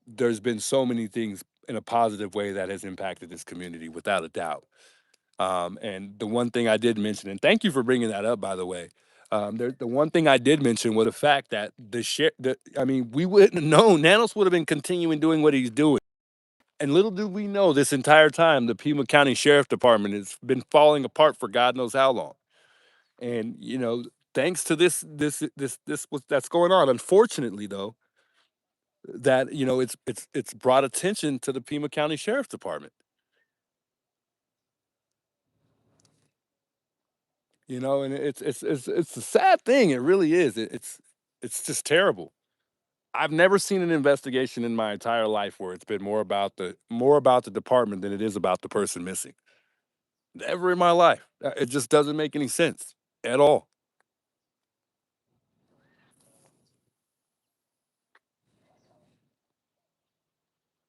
There's been so many things in a positive way that has impacted this community without a doubt. And the one thing I did mention, and thank you for bringing that up, by the way. The one thing I did mention was the fact that I mean, we wouldn't have known. Nanos would have been continuing doing what he's doing. And little do we know this entire time, the Pima County Sheriff Department has been falling apart for God knows how long. And, thanks to this what that's going on. Unfortunately, though, that it's brought attention to the Pima County Sheriff's Department. And it's a sad thing. It really is. It's just terrible. I've never seen an investigation in my entire life where it's been more about the department than it is about the person missing. Never in my life. It just doesn't make any sense at all.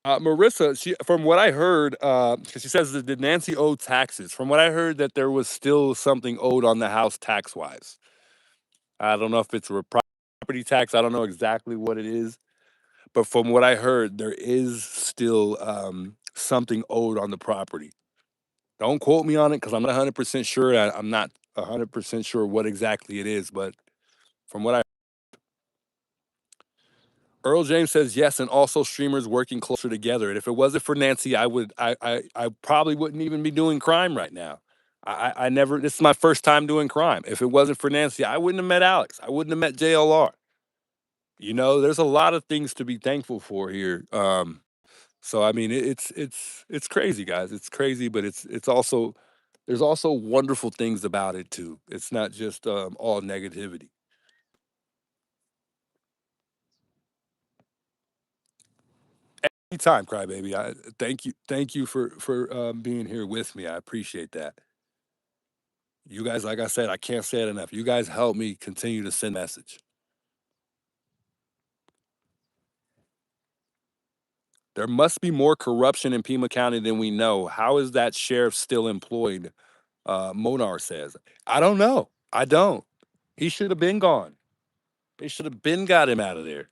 Marissa, from what I heard, 'cause she says that did Nancy owe taxes? From what I heard, that there was still something owed on the house tax wise. I don't know if it's a property tax. I don't know exactly what it is, but from what I heard, there is still something owed on the property. Don't quote me on it because I'm not 100% sure. I'm not 100% sure what exactly it is, but from what I Earl James says yes, and also streamers working closer together. And if it wasn't for Nancy, I probably wouldn't even be doing crime right now. I never. This is my first time doing crime. If it wasn't for Nancy, I wouldn't have met Alex. I wouldn't have met JLR. There's a lot of things to be thankful for here. So I mean, it's crazy, guys. It's crazy, but it's also there's also wonderful things about it too. It's not just all negativity. Anytime, crybaby. I thank you for being here with me. I appreciate that. You guys, like I said, I can't say it enough. You guys help me continue to send message. There must be more corruption in Pima County than we know. How is that sheriff still employed? Monar says. I don't know. I don't. He should have been gone. They should have been got him out of there.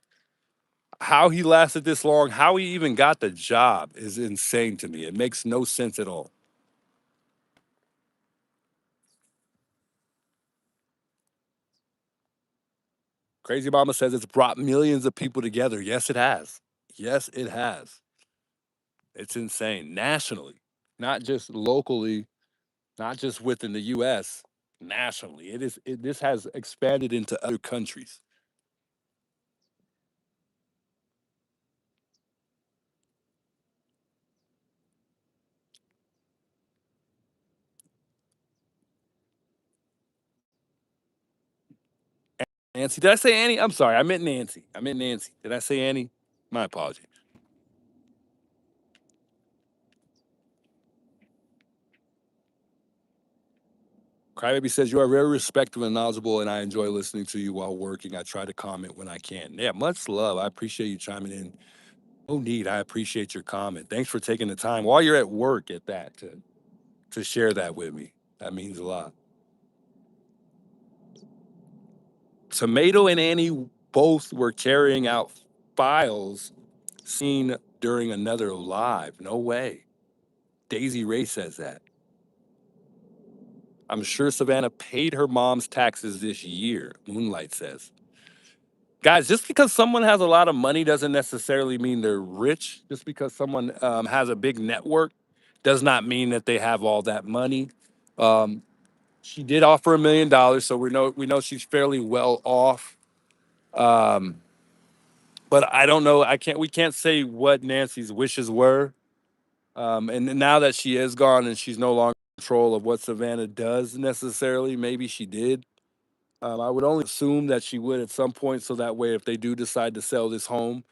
How he lasted this long, how he even got the job is insane to me. It makes no sense at all. Crazy Mama says it's brought millions of people together. Yes, it has. Yes, it has. It's insane. Nationally, not just locally, not just within the US, nationally. This has expanded into other countries. Nancy, did I say Annie? I'm sorry. I meant Nancy. I meant Nancy. Did I say Annie? My apology. Crybaby says you are very respectful and knowledgeable, and I enjoy listening to you while working. I try to comment when I can. Yeah, much love. I appreciate you chiming in. No need. I appreciate your comment. Thanks for taking the time while you're at work at that to share that with me. That means a lot. Tomato and Annie both were carrying out files seen during another live. No way. Daisy Ray says that. I'm sure Savannah paid her mom's taxes this year, Moonlight says. Guys, just because someone has a lot of money doesn't necessarily mean they're rich. Just because someone has a big network does not mean that they have all that money. Um, she did offer $1 million, so we know she's fairly well off. Um, but I don't know. We can't say what Nancy's wishes were. And now that she is gone and she's no longer in control of what Savannah does necessarily, maybe she did. I would only assume that she would at some point, so that way, if they do decide to sell this home,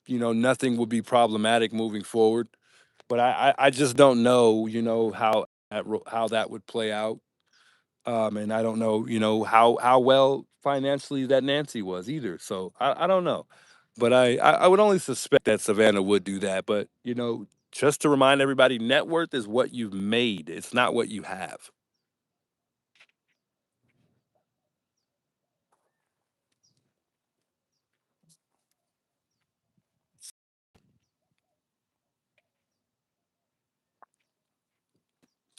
nothing would be problematic moving forward. But I just don't know, how that would play out. And I don't know, how well financially that Nancy was either. So I don't know. But I would only suspect that Savannah would do that. But just to remind everybody, net worth is what you've made. It's not what you have.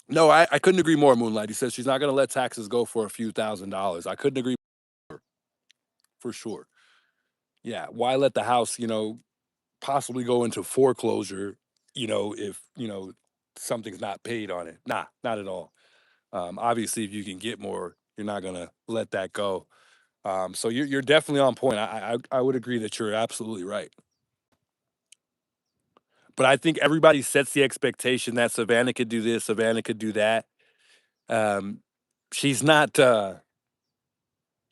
No, I couldn't agree more, Moonlight. He says she's not going to let taxes go for a few $1,000s. I couldn't agree more, for sure. Yeah, why let the house, possibly go into foreclosure, if, something's not paid on it? Nah, not at all. Obviously, if you can get more, you're not going to let that go. So you're definitely on point. I would agree that you're absolutely right. But I think everybody sets the expectation that Savannah could do this, Savannah could do that. Um, she's not.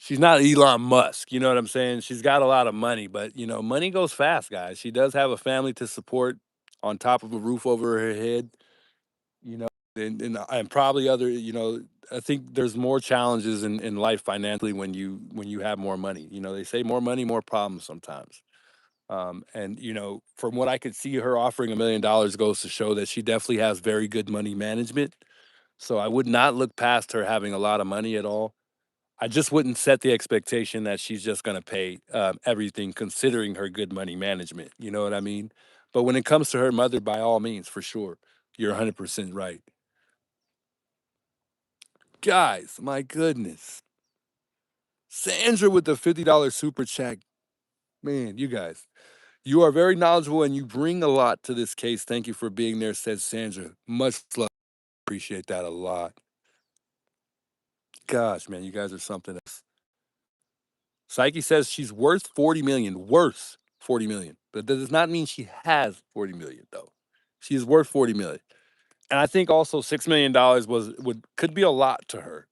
She's not Elon Musk, you know what I'm saying? She's got a lot of money, but money goes fast, guys. She does have a family to support on top of a roof over her head, you know, and probably other, I think there's more challenges in life financially when you have more money. They say more money, more problems sometimes. And from what I could see, her offering $1 million goes to show that she definitely has very good money management. So I would not look past her having a lot of money at all. I just wouldn't set the expectation that she's just going to pay everything, considering her good money management. You know what I mean? But when it comes to her mother, by all means, for sure, you're 100% right. Guys, my goodness. Sandra with the $50 super chat. Man, you guys, you are very knowledgeable and you bring a lot to this case. Thank you for being there, says Sandra. Much love. Appreciate that a lot. Gosh, man, you guys are something else. Psyche says she's worth 40 million, worth 40 million. But that does not mean she has 40 million though. She is worth 40 million. And I think also $6 million could be a lot to her.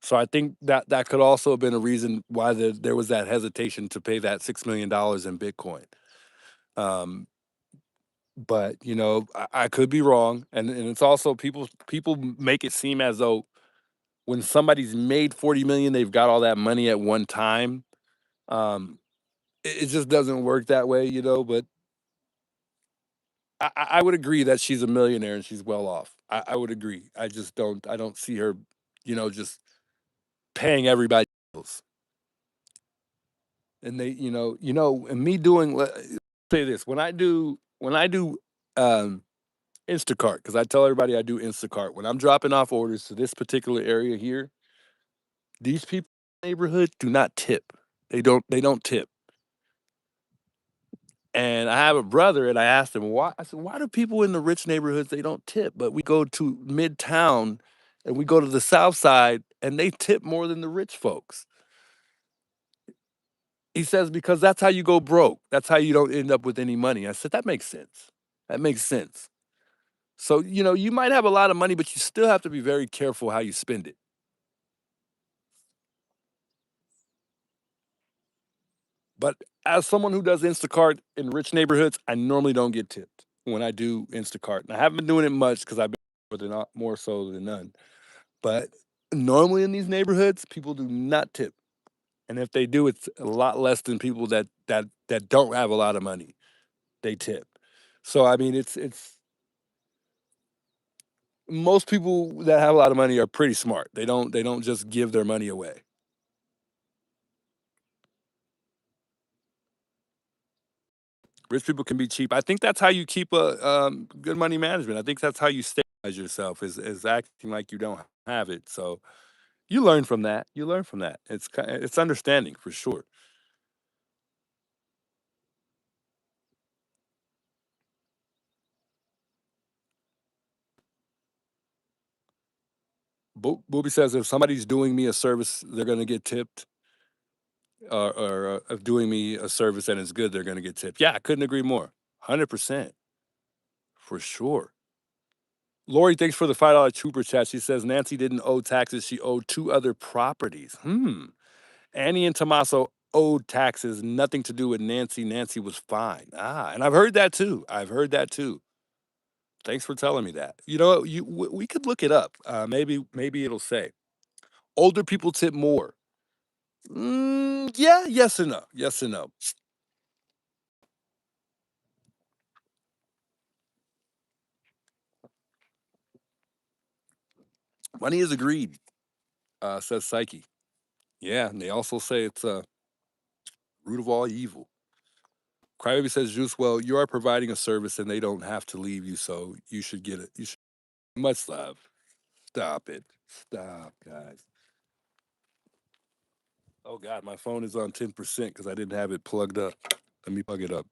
So I think that could also have been a reason why there was that hesitation to pay that $6 million in Bitcoin. Um, but I could be wrong, and it's also people make it seem as though when somebody's made 40 million, they've got all that money at one time. Um, it just doesn't work that way, But I would agree that she's a millionaire and she's well off. I would agree. I just don't. I don't see her, just paying everybody bills. And they, and me doing. Say this when I do um, Instacart, because I tell everybody I do Instacart when I'm dropping off orders to this particular area here. These people in the neighborhood do not tip. They don't tip. And I have a brother, and I asked him why. I said, "Why do people in the rich neighborhoods they don't tip, but we go to Midtown, and we go to the South Side, and they tip more than the rich folks?" He says, "Because that's how you go broke. That's how you don't end up with any money." I said, "That makes sense. That makes sense." So you might have a lot of money, but you still have to be very careful how you spend it. But as someone who does Instacart in rich neighborhoods, I normally don't get tipped when I do Instacart. And I haven't been doing it much because I've been with it not more so than none. But normally in these neighborhoods, people do not tip. And if they do, it's a lot less than people that don't have a lot of money. They tip. So I mean it's most people that have a lot of money are pretty smart. They don't just give their money away. Rich people can be cheap. I think that's how you keep a good money management. I think that's how you stabilize yourself is acting like you don't have it. So you learn from that. You learn from that. It's understanding for sure. Booby says if somebody's doing me a service, they're gonna get tipped, or if doing me a service and it's good, they're gonna get tipped. Yeah, I couldn't agree more. 100% for sure. Lori, thanks for the $5 super chat. She says Nancy didn't owe taxes. She owed two other properties. Annie and Tommaso owed taxes, nothing to do with Nancy. Nancy was fine. And I've heard that too. I've heard that too. Thanks for telling me that. We could look it up. Maybe it'll say older people tip more. Yeah, yes and no. Yes and no. Money is agreed, says Psyche. Yeah, and they also say it's a root of all evil. Crybaby says, Juice, well, you are providing a service and they don't have to leave you, so you should get it. You should. Much love. Stop it. Stop, guys. Oh God, my phone is on 10% because I didn't have it plugged up. Let me plug it up.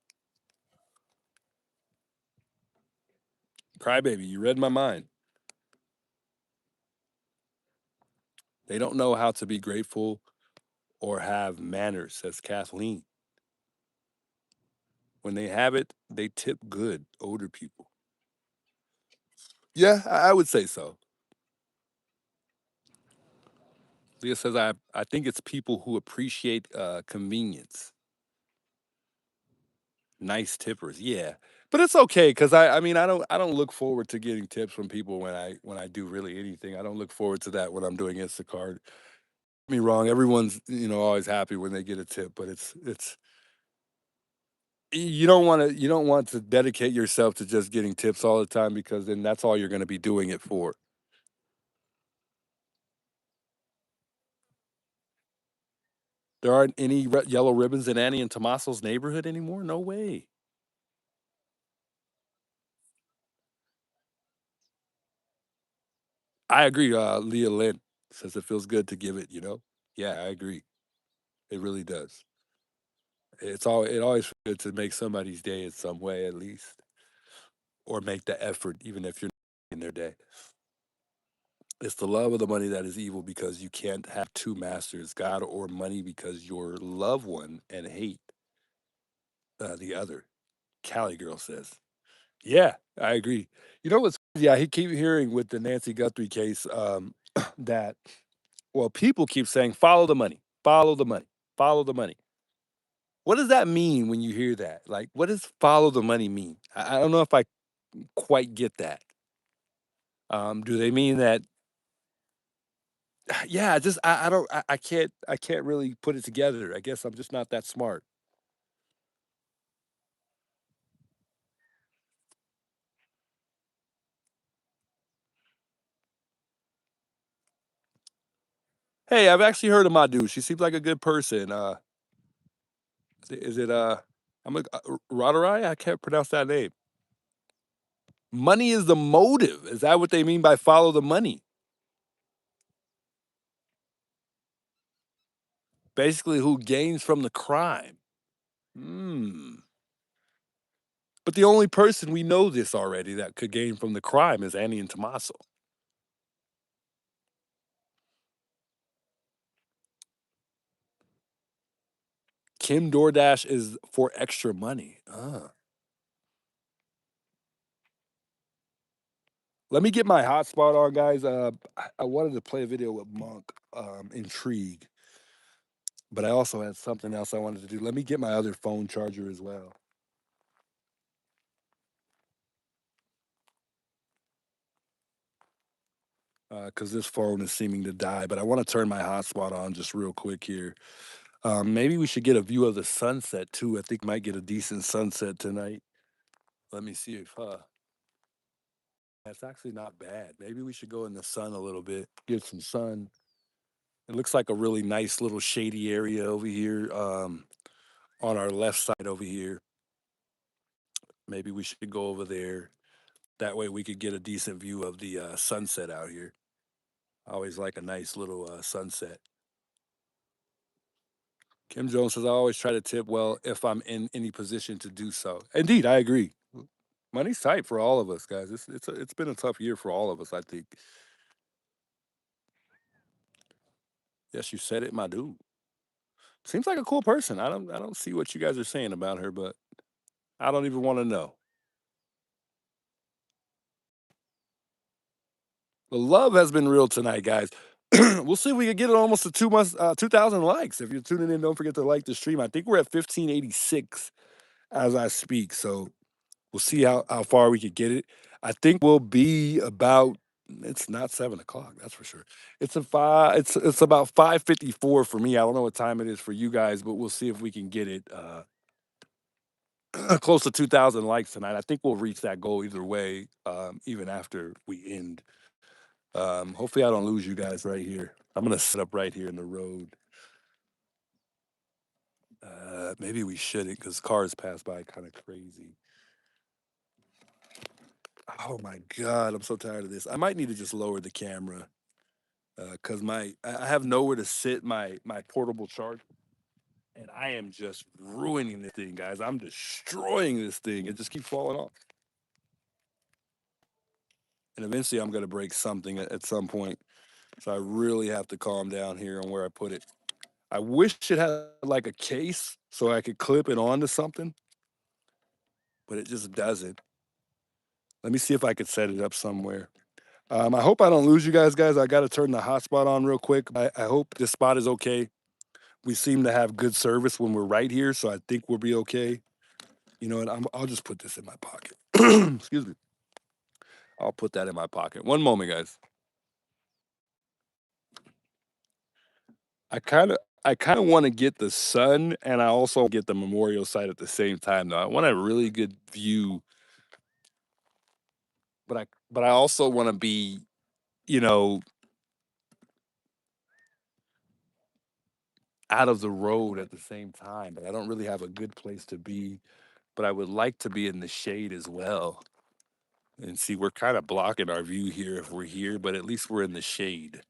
Crybaby, you read my mind. They don't know how to be grateful or have manners, says Kathleen. When they have it, they tip good, older people. Yeah, I would say so. Leah says, I think it's people who appreciate convenience. Nice tippers, yeah. But it's okay because I mean I don't look forward to getting tips from people when I do really anything. I don't look forward to that when I'm doing Instacart. Me wrong, everyone's always happy when they get a tip, but it's you don't want to dedicate yourself to just getting tips all the time because then that's all you're going to be doing it for. There aren't any yellow ribbons in Annie and Tommaso's neighborhood anymore. No way. I agree. Leah Lynn says it feels good to give it. Yeah, I agree. It really does. It always feels good to make somebody's day in some way at least, or make the effort even if you're not in their day. It's the love of the money that is evil because you can't have two masters, God or money, because you love one and hate the other. Cali girl says, "Yeah, I agree." You know what's Yeah, he keep hearing with the Nancy Guthrie case that well, people keep saying follow the money, follow the money, follow the money. What does that mean when you hear that? Like, what does follow the money mean? I don't know if I quite get that. Do they mean that? Yeah, just I don't I can't really put it together. I guess I'm just not that smart. Hey, I've actually heard of my dude. She seems like a good person. Is it I'm like Radarai? I can't pronounce that name. Money is the motive. Is that what they mean by follow the money? Basically, who gains from the crime. Hmm. But the only person we know this already that could gain from the crime is Annie and Tommaso. Kim DoorDash is for extra money. Let me get my hotspot on, guys. I wanted to play a video with Monk, Intrigue, but I also had something else I wanted to do. Let me get my other phone charger as well, because this phone is seeming to die. But I want to turn my hotspot on just real quick here. Maybe we should get a view of the sunset too. I think we might get a decent sunset tonight. Let me see if that's actually not bad. Maybe we should go in the sun a little bit, get some sun. It looks like a really nice little shady area over here on our left side over here. Maybe we should go over there. That way we could get a decent view of the sunset out here. I always like a nice little sunset. Kim Jones says, I always try to tip well if I'm in any position to do so. Indeed, I agree. Money's tight for all of us, guys. It's been a tough year for all of us, I think. Yes, you said it, my dude. Seems like a cool person. I don't see what you guys are saying about her, but I don't even want to know. The love has been real tonight, guys. We'll see if we can get it almost to 2 months, 2,000 likes. If you're tuning in, don't forget to like the stream. I think we're at 1586 as I speak. So we'll see how far we could get it. I think we'll be about. It's not 7 o'clock, that's for sure. It's about 5:54 for me. I don't know what time it is for you guys, but we'll see if we can get it close to 2,000 likes tonight. I think we'll reach that goal either way, even after we end. Hopefully, I don't lose you guys right here. I'm gonna set up right here in the road. Maybe we shouldn't because cars pass by kind of crazy. Oh my god, I'm so tired of this. I might need to just lower the camera because I have nowhere to sit my portable charger, and I am just ruining this thing, guys. I'm destroying this thing. It just keeps falling off, and eventually I'm gonna break something at some point. So I really have to calm down here on where I put it. I wish it had like a case so I could clip it onto something, but it just doesn't. Let me see if I could set it up somewhere. I hope I don't lose you guys. I got to turn the hotspot on real quick. I hope this spot is okay. We seem to have good service when we're right here, so I think we'll be okay. You know what? I'll just put this in my pocket. Excuse me. I'll put that in my pocket. One moment, guys. I kind of want to get the sun, and I also get the memorial site at the same time. Though I want a really good view, but I also want to be, you know, out of the road at the same time. But I don't really have a good place to be. But I would like to be in the shade as well. And see, we're kind of blocking our view here if we're here, but at least we're in the shade.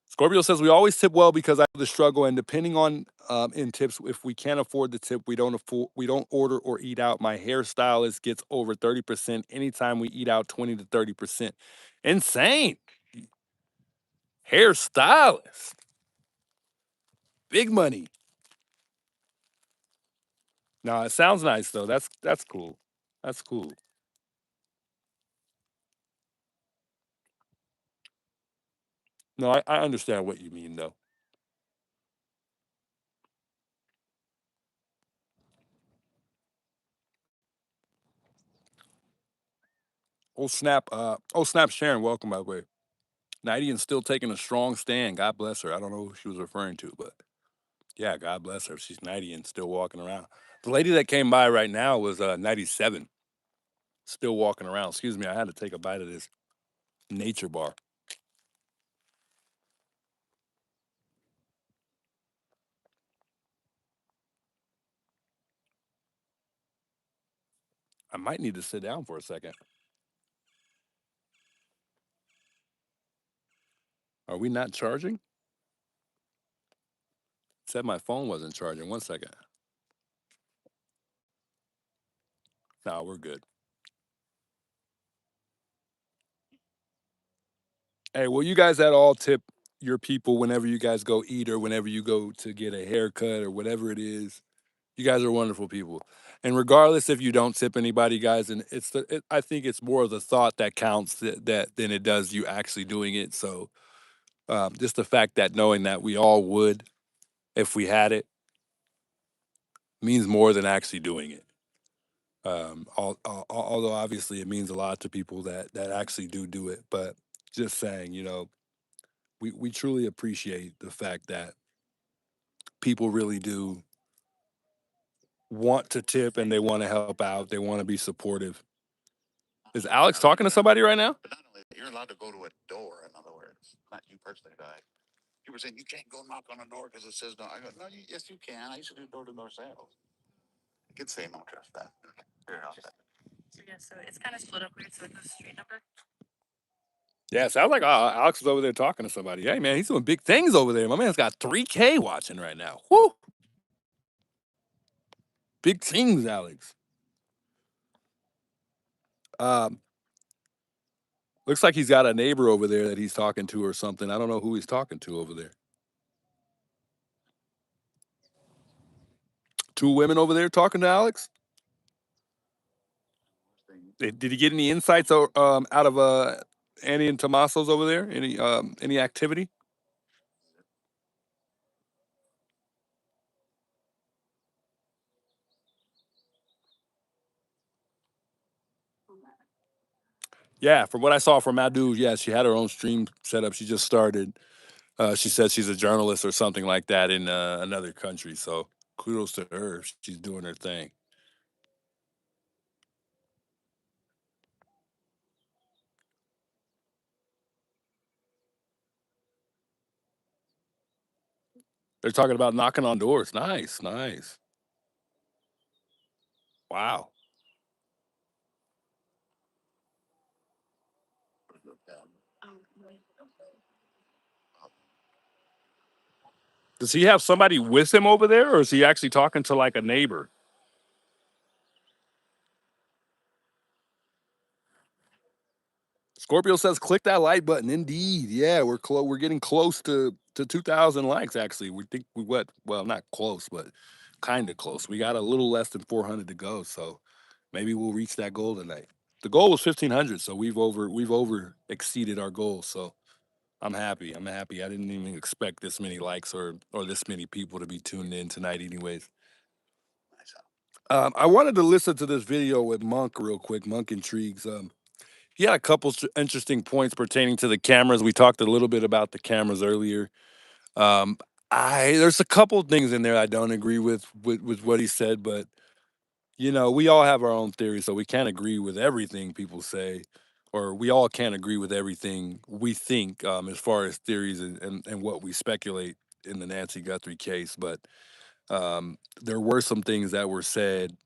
Scorpio says we always tip well because I know the struggle, and depending on in tips, if we can't afford the tip, we don't order or eat out. My hairstylist gets over 30% anytime we eat out, 20 to 30%. Insane. Hairstylist. Big money. No, it sounds nice though. That's cool. That's cool. No, I understand what you mean though. Oh snap Sharon, welcome by the way. Nidian's still taking a strong stand. God bless her. I don't know who she was referring to, but yeah, God bless her. She's 90 and still walking around. The lady that came by right now was 97, still walking around. Excuse me, I had to take a bite of this nature bar. I might need to sit down for a second. Are we not charging? It said my phone wasn't charging. One second. No, we're good. Hey, will you guys at all tip your people whenever you guys go eat or whenever you go to get a haircut or whatever it is? You guys are wonderful people. And regardless if you don't tip anybody, guys, and I think it's more of the thought that counts that than it does you actually doing it. So just the fact that knowing that we all would if we had it means more than actually doing it. Although obviously it means a lot to people that actually do it, but just saying, we truly appreciate the fact that people really do want to tip and they want to help out. They want to be supportive. Is Alex talking to somebody right now? But not only that, you're allowed to go to a door, in other words. Not you personally, guy. You were saying you can't go knock on a door because it says no. I go, no, yes, you can. I used to do door to door sales. I could say no, trust that. Here, I'll say. Yeah, so it's kind of split up weird. So it goes street number. Yeah, sounds like Alex is over there talking to somebody. Hey, man, he's doing big things over there. My man's got 3K watching right now. Whoo! Big things, Alex. Um, looks like he's got a neighbor over there that he's talking to or something. I don't know who he's talking to over there. Two women over there talking to Alex. Did he get any insights out of Annie and Tomaso's over there? Any activity? Yeah, from what I saw from Madu, yeah, she had her own stream set up. She just started. She said she's a journalist or something like that in another country. So kudos to her. She's doing her thing. They're talking about knocking on doors. Nice, nice. Wow. Does he have somebody with him over there, or is he actually talking to like a neighbor? Scorpio says, "Click that like button." Indeed, yeah, we're close. We're getting close to 2,000 likes. Actually, we think we what? Well, not close, but kind of close. We got a little less than 400 to go, so maybe we'll reach that goal tonight. The goal was 1,500, so we've over exceeded our goal. So I'm happy. I'm happy. I didn't even expect this many likes or this many people to be tuned in tonight. Anyways, I wanted to listen to this video with Monk real quick. Monk Intrigues. He had a couple interesting points pertaining to the cameras. We talked a little bit about the cameras earlier. Um, I there's a couple things in there I don't agree with what he said, but we all have our own theories, so we can't agree with everything people say, or we all can't agree with everything we think as far as theories and what we speculate in the Nancy Guthrie case. But there were some things that were said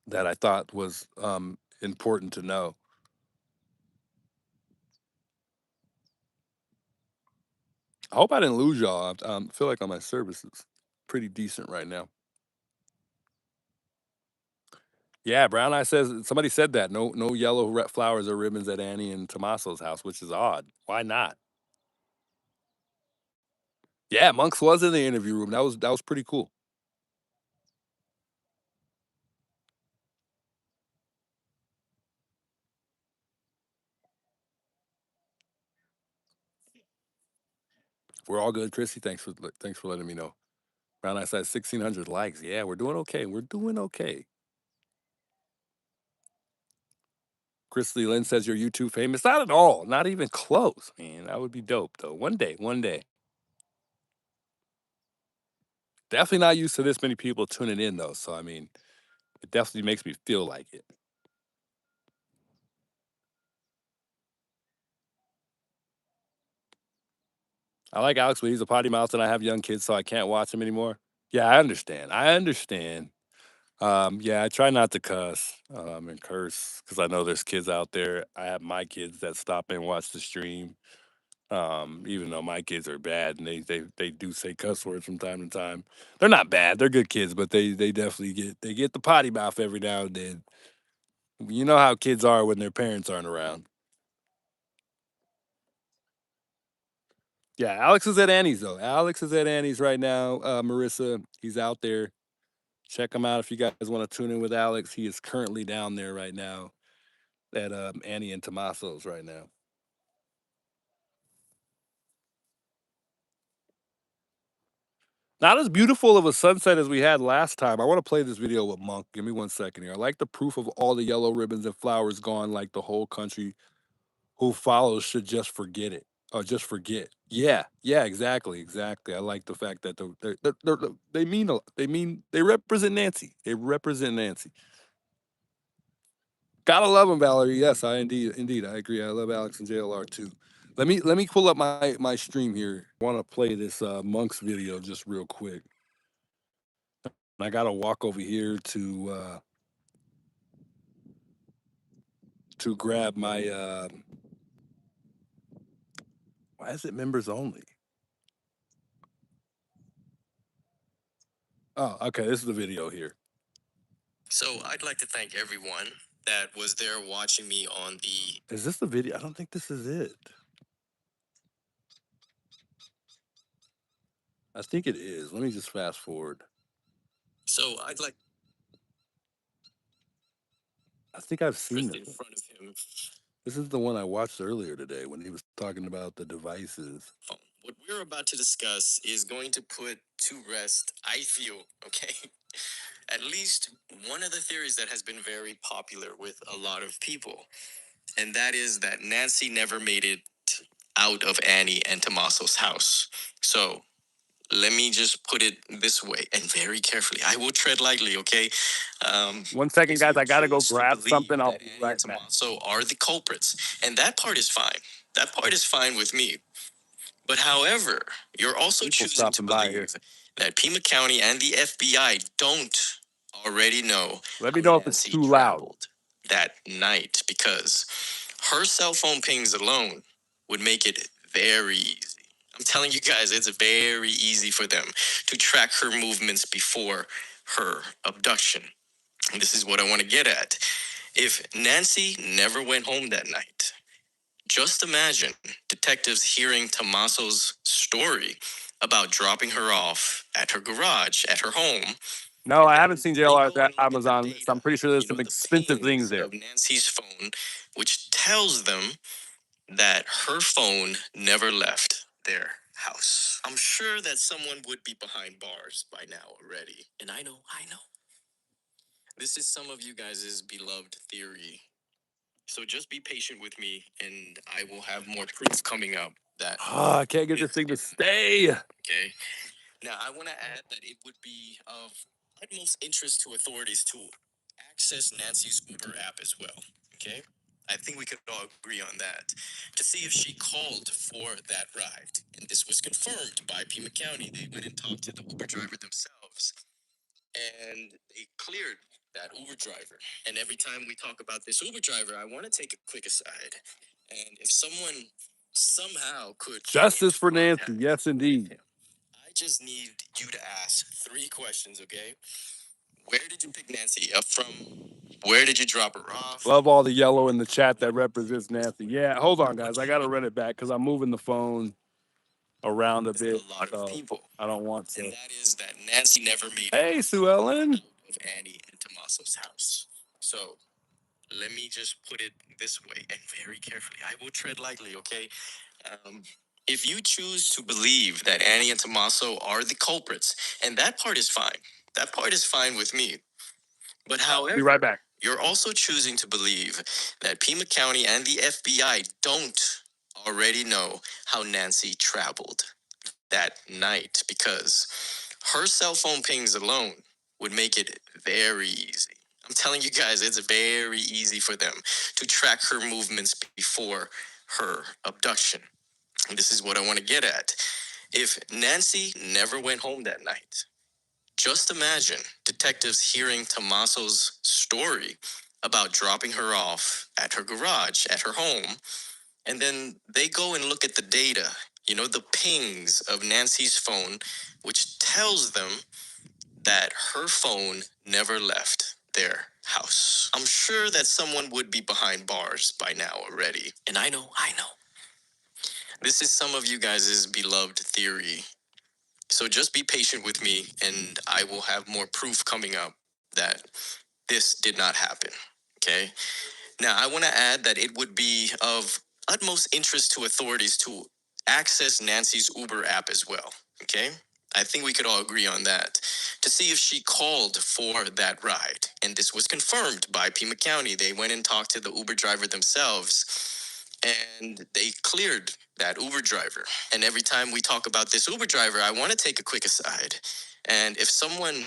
that I thought was important to know. I hope I didn't lose y'all. I feel like on my service is pretty decent right now. Yeah, Brown Eye says somebody said that no yellow flowers or ribbons at Annie and Tommaso's house, which is odd. Why not? Yeah, Monks was in the interview room. That was pretty cool. We're all good, Chrissy. Thanks for letting me know. Brown Eyes has 1,600 likes. Yeah, we're doing okay. We're doing okay. Christy Lynn says you're YouTube famous. Not at all. Not even close, man. That would be dope, though. One day, one day. Definitely not used to this many people tuning in, though. So, I mean, it definitely makes me feel like it. I like Alex, but he's a potty mouth and I have young kids, so I can't watch him anymore. Yeah, I understand. I understand. Yeah, I try not to cuss and curse because I know there's kids out there. I have my kids that stop and watch the stream. Even though my kids are bad and they do say cuss words from time to time. They're not bad. They're good kids, but they definitely get the potty mouth every now and then. You know how kids are when their parents aren't around. Yeah, Alex is at Annie's though. Alex is at Annie's right now. Marissa, he's out there. Check him out if you guys want to tune in with Alex. He is currently down there right now at Annie and Tommaso's right now. Not as beautiful of a sunset as we had last time. I want to play this video with Monk. Give me 1 second here. I like the proof of all the yellow ribbons and flowers gone, like the whole country who follows should just forget it. Or just forget. Yeah, yeah, exactly, exactly. I like the fact that they mean a lot. They represent Nancy. They represent Nancy. Gotta love him, Valerie. Yes, I indeed I agree. I love Alex and JLR too. Let me pull up my stream here. I want to play this Monks video just real quick. I gotta walk over here to grab my why is it members only? Oh, okay, this is the video here. So I'd like to thank everyone that was there watching me on the Is this the video? I don't think this is it. I think it is. Let me just fast forward. So I'd like I think I've seen in this. front of him. This is the one I watched earlier today when he was talking about the devices. What we're about to discuss is going to put to rest, I feel, okay, at least one of the theories that has been very popular with a lot of people. And that is that Nancy never made it out of Annie and Tommaso's house. So let me just put it this way and very carefully. I will tread lightly, okay? 1 second, If guys. you I gotta go choose to grab believe something. I'll that be Annie right and back. Tommaso So are the culprits, and that part is fine. That part is fine with me. But however, you're also people choosing to stopping by here. believe that Pima County and the FBI don't already know Let how me know if it's Nancy too loud. traveled that night, because her cell phone pings alone would make it very easy. I'm telling you guys, it's very easy for them to track her movements before her abduction. And this is what I want to get at. If Nancy never went home that night, just imagine detectives hearing Tommaso's story about dropping her off at her garage, at her home. No, And I then haven't seen they JLR go and at look at the Amazon list. I'm data, pretty sure there's you know, some the expensive things pings there. of Nancy's phone, which tells them that her phone never left their house. I'm sure that someone would be behind bars by now already. And I know. This is some of you guys' beloved theory. So just be patient with me, and I will have more proof coming up that I can't get this thing to stay. okay. Now, I want to add that it would be of utmost interest to authorities to access Nancy's Uber app as well. Okay? I think we could all agree on that. To see if she called for that ride. And this was confirmed by Pima County. They went and talked to the Uber driver themselves. And they cleared that Uber driver. And every time we talk about this Uber driver, I want to take a quick aside. And if someone somehow could get Justice into for Nancy. contact Yes, with indeed. him, I just need you to ask 3 questions, okay? Where did you pick Nancy up from? Where did you drop her off? Love all the yellow in the chat that represents Nancy. Yeah, hold on, guys. I got to run it back because I'm moving the phone. around a with bit, a lot of so people. I don't want And to. that is that Nancy never made it Hey, Sue Ellen. out of Annie and Tommaso's house. So let me just put it this way and very carefully. I will tread lightly, okay? Um, if you choose to believe that Annie and Tommaso are the culprits, and that part is fine. That part is fine with me. But Be however, right back. you're also choosing to believe that Pima County and the FBI don't already know how Nancy traveled that night because her cell phone pings alone would make it very easy. I'm telling you guys, it's very easy for them to track her movements before her abduction. And this is what I want to get at. If Nancy never went home that night, just imagine detectives hearing Tommaso's story about dropping her off at her garage, at her home, and then they go and look at the data, the pings of Nancy's phone, which tells them that her phone never left their house. I'm sure that someone would be behind bars by now already. And I know. This is some of you guys' beloved theory. So just be patient with me, and I will have more proof coming up that this did not happen. Okay? Now, I want to add that it would be of utmost interest to authorities to access Nancy's Uber app as well. Okay? I think we could all agree on that. To see if she called for that ride. And this was confirmed by Pima County. They went and talked to the Uber driver themselves, and they cleared that Uber driver. And every time we talk about this Uber driver, I want to take a quick aside. And if someone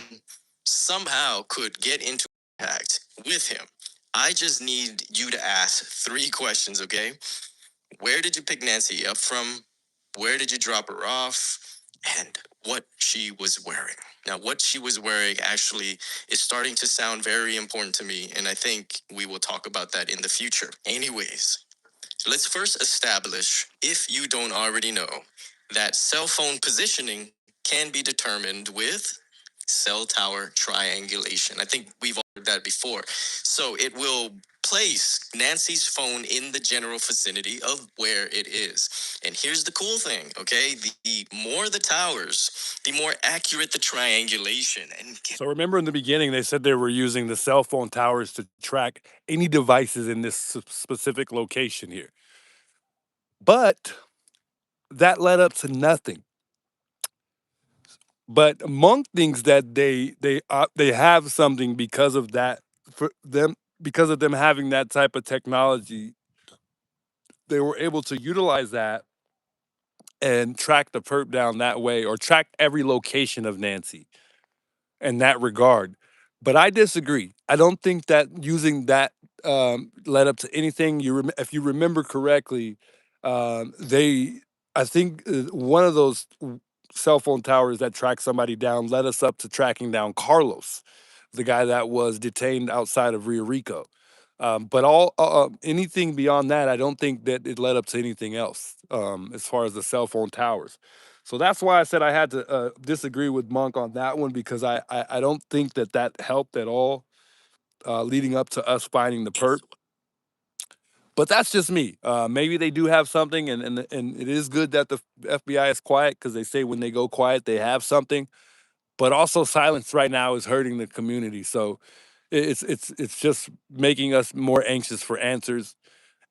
somehow could get into contact with him, I just need you to ask 3 questions, okay? Where did you pick Nancy up from? Where did you drop her off? And what she was wearing. Now, what she was wearing actually is starting to sound very important to me, and I think we will talk about that in the future. Anyways, let's first establish, if you don't already know, that cell phone positioning can be determined with cell tower triangulation. I think we've all heard that before. So it will place Nancy's phone in the general vicinity of where it is. And here's the cool thing, okay? The more the towers, the more accurate the triangulation. And So remember in the beginning, they said they were using the cell phone towers to track any devices in this specific location here. But that led up to nothing. But Monk thinks that they have something because of that for them because of them having that type of technology. They were able to utilize that and track the perp down that way, or track every location of Nancy in that regard. But I disagree. I don't think that using that led up to anything. If you remember correctly, they I think one of those cell phone towers that tracked somebody down led us up to tracking down Carlos, the guy that was detained outside of Rio Rico. But all anything beyond that, I don't think that it led up to anything else as far as the cell phone towers. So that's why I said I had to disagree with Monk on that one, because I don't think that that helped at all leading up to us finding the perp. But that's just me. Maybe they do have something, and it is good that the FBI is quiet, because they say when they go quiet they have something. But also silence right now is hurting the community. So it's just making us more anxious for answers,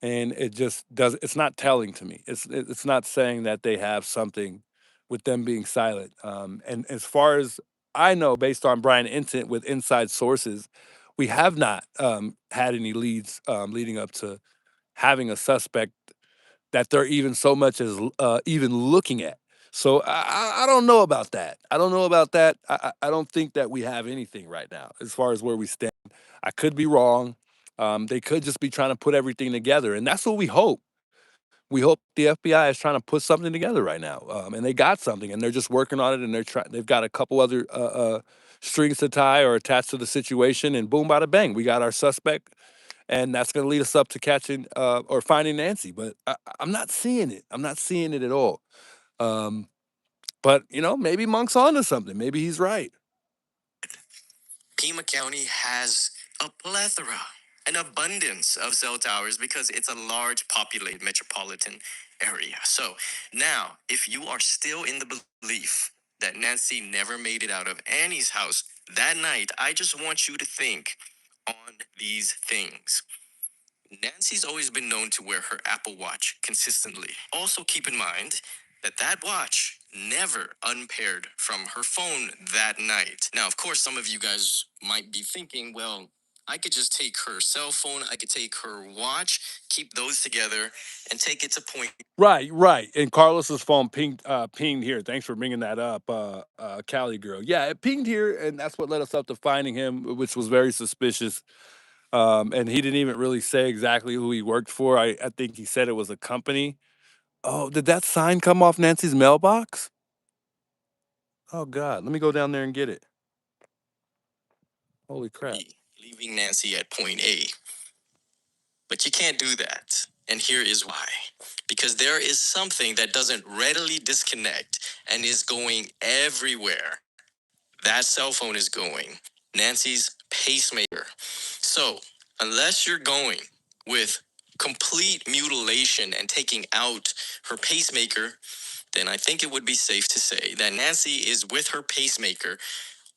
and it just does. It's not telling to me. It's not saying that they have something with them being silent. And as far as I know, based on Brian Intent with inside sources, we have not had any leads leading up to having a suspect that they're even so much as even looking at. So I don't know about that. I don't know about that. I don't think that we have anything right now as far as where we stand. I could be wrong. They could just be trying to put everything together, and that's what we hope. We hope the FBI is trying to put something together right now, and they got something, and they're just working on it, and they're trying. They've got a couple other strings to tie or attached to the situation, and boom, bada bang, we got our suspect, and that's going to lead us up to catching or finding Nancy. But I'm not seeing it. I'm not seeing it at all. Um, but maybe Monk's onto something. Maybe he's right. Pima County has a plethora, an abundance of cell towers because it's a large populated metropolitan area. So now, if you are still in the belief that Nancy never made it out of Annie's house that night, I just want you to think on these things. Nancy's always been known to wear her Apple Watch consistently. Also, keep in mind that that watch never unpaired from her phone that night. Now, of course, some of you guys might be thinking, well, I could just take her cell phone, I could take her watch, keep those together, and take it to point. Right, right. And Carlos's phone pinged here. Thanks for bringing that up, Cali girl. Yeah, it pinged here, and that's what led us up to finding him, which was very suspicious. And he didn't even really say exactly who he worked for. I think he said it was a company. Oh, did that sign come off Nancy's mailbox? Oh God, let me go down there and get it. Holy crap. Leaving Nancy at point A. But you can't do that. And here is why. Because there is something that doesn't readily disconnect and is going everywhere. That cell phone is going. Nancy's pacemaker. So, unless you're going with complete mutilation and taking out her pacemaker, then I think it would be safe to say that Nancy is with her pacemaker,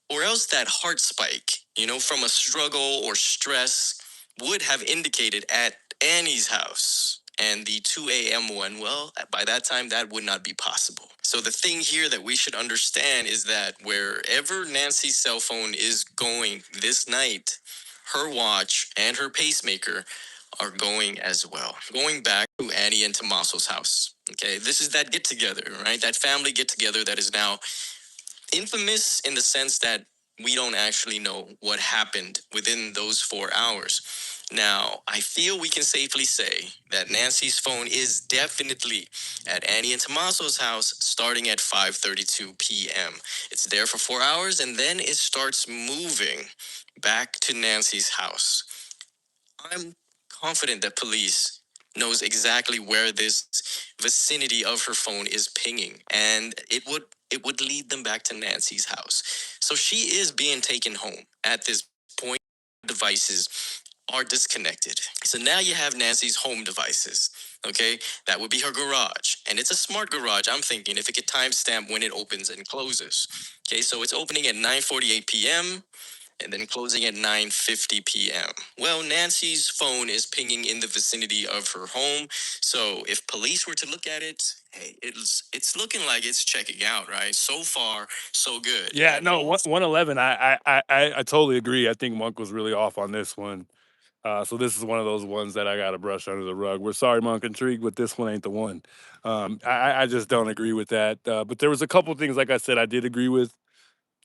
or else that heart spike, from a struggle or stress would have indicated at Annie's house. And the 2 a.m. one, well, by that time, that would not be possible. So the thing here that we should understand is that wherever Nancy's cell phone is going this night, her watch and her pacemaker are going as well. Going back to Annie and Tommaso's house. Okay, this is that get together, right? That family get together that is now infamous in the sense that we don't actually know what happened within those 4 hours. Now, I feel we can safely say that Nancy's phone is definitely at Annie and Tommaso's house starting at 5:32 p.m. It's there for 4 hours and then it starts moving back to Nancy's house. I'm confident that police knows exactly where this vicinity of her phone is pinging, and it would lead them back to Nancy's house. So she is being taken home at this point. Devices are disconnected. So now you have Nancy's home devices. Okay, that would be her garage, and it's a smart garage. I'm thinking if it could timestamp when it opens and closes. Okay, so it's opening at 9:48 p.m. and then closing at 9:50 p.m. Well, Nancy's phone is pinging in the vicinity of her home, so if police were to look at it, hey, it's looking like it's checking out, right? So far, so good. Yeah, no, 111. I totally agree. I think Monk was really off on this one. So this is one of those ones that I got to brush under the rug. We're sorry, Monk Intrigue, but this one ain't the one. I just don't agree with that. But there was a couple things, like I said, I did agree with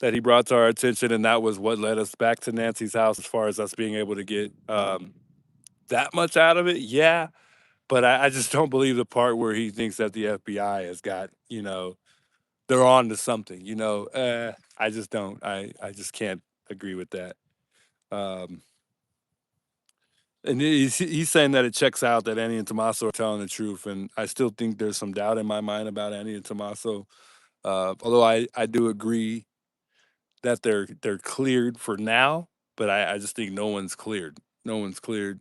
that he brought to our attention, and that was what led us back to Nancy's house as far as us being able to get that much out of it. Yeah, but I just don't believe the part where he thinks that the FBI has got, they're on to something. I just don't. I just can't agree with that. Um, and he's saying that it checks out that Annie and Tommaso are telling the truth, and I still think there's some doubt in my mind about Annie and Tommaso. Although I do agree that they're cleared for now, but I just think no one's cleared. No one's cleared.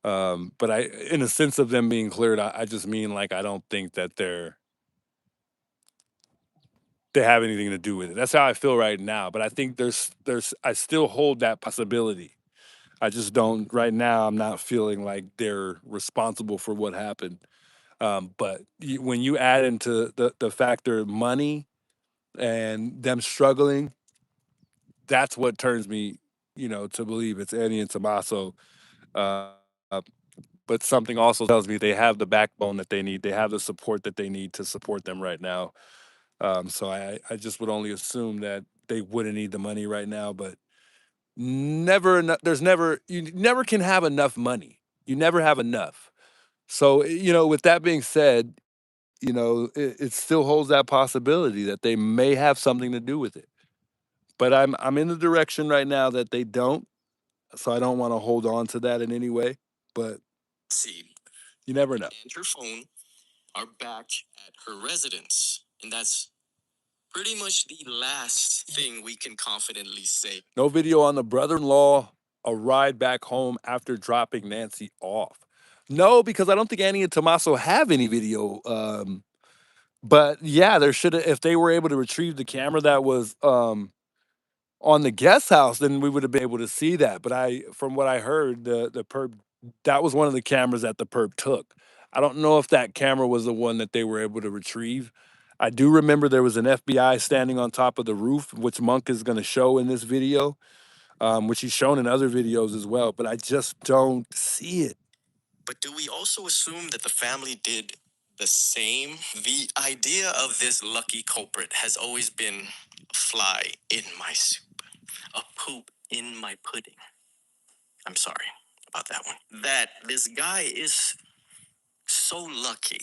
But in a sense of them being cleared, I just mean like I don't think that they have anything to do with it. That's how I feel right now. But I think I still hold that possibility. I just don't right now. I'm not feeling like they're responsible for what happened. But when you add into the factor of money and them struggling, that's what turns me, to believe it's Annie and Tommaso. Uh, but something also tells me they have the backbone that they need. They have the support that they need to support them right now. So I just would only assume that they wouldn't need the money right now. But you never can have enough money. You never have enough. So with that being said, it still holds that possibility that they may have something to do with it. But I'm in the direction right now that they don't. So I don't want to hold on to that in any way. But see, you never know. And her phone are back at her residence, and that's pretty much the last thing we can confidently say. No video on the brother-in-law, a ride back home after dropping Nancy off. No, because I don't think Annie and Tommaso have any video. But yeah, there should have if they were able to retrieve the camera that was on the guest house, then we would have been able to see that. But from what I heard, the perp that was one of the cameras that the perp took. I don't know if that camera was the one that they were able to retrieve. I do remember there was an FBI standing on top of the roof, which Monk is going to show in this video, which he's shown in other videos as well. But I just don't see it. But do we also assume that the family did the same? The idea of this lucky culprit has always been a fly in my soup, a poop in my pudding. I'm sorry about that one. That this guy is so lucky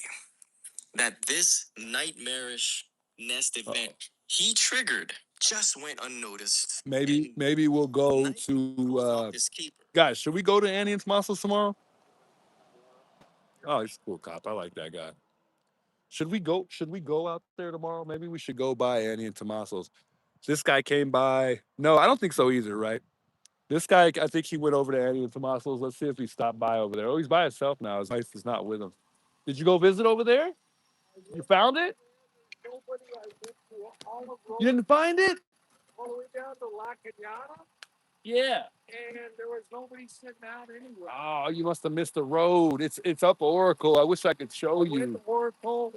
that this nightmarish nest event he triggered just went unnoticed. Maybe we'll go to guys, should we go to Annie and Tommaso's tomorrow? Oh, he's a cool cop. I like that guy. Should we go out there tomorrow? Maybe we should go by Annie and Tommaso's. This guy came by. No, I don't think so either, right? This guy, I think he went over to Annie and Tommaso's. Let's see if he stopped by over there. Oh, he's by himself now. His wife is not with him. Did you go visit over there? You found it? You didn't find it? All the way down to La Cañada, Yeah. and there was nobody sitting out anywhere. Oh, you must have missed the road. It's up Oracle. I wish I could show Went you. to Oracle,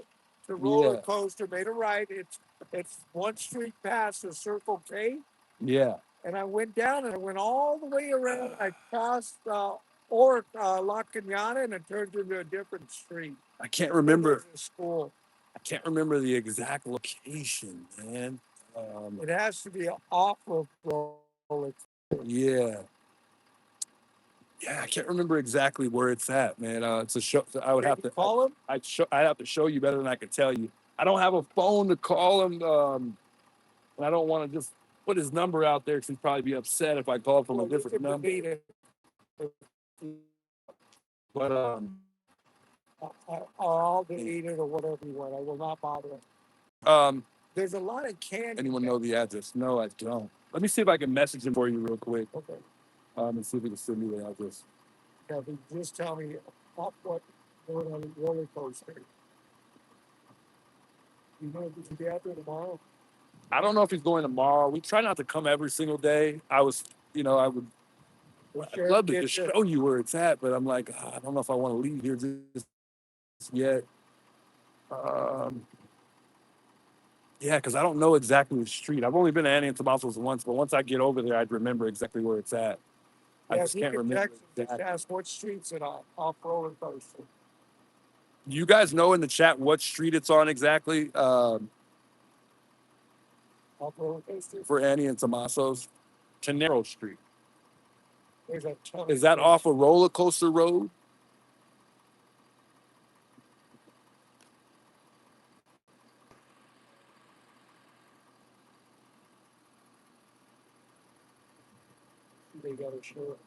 the roller Yeah. coaster, made a right. It's one street past the Circle K, Yeah. and I went down and I went all the way around. I passed La Cañada, and it turned into a different street. I can't remember. The school. I can't remember the exact location, man. It has to be off of roller. Yeah. Yeah, I can't remember exactly where it's at, man. It's a show. I would have to call him. I'd have to show you better than I could tell you. I don't have a phone to call him, and I don't want to just put his number out there because he'd probably be upset if I call from a different number. But I'll delete it or whatever you want. I will not bother. There's a lot of candy. Anyone know the address? No, I don't. Let me see if I can message him for you real quick. Okay. And see if he can send me the address. Yeah, but just tell me off what going on the roller coaster. You know, if you be out there tomorrow. I don't know if he's going tomorrow. We try not to come every single day. I would. I'd love to just show you where it's at, but I'm like, I don't know if I want to leave here just yet. Yeah, because I don't know exactly the street. I've only been to Annie and Tommaso's once, but once I get over there, I'd remember exactly where it's at. I just can't remember. Just ask what street's it off roller coaster. You guys know in the chat what street it's on exactly? Off roller coaster. For Annie and Tommaso's? Tenero Street. Is that off a roller coaster road? They got to show it.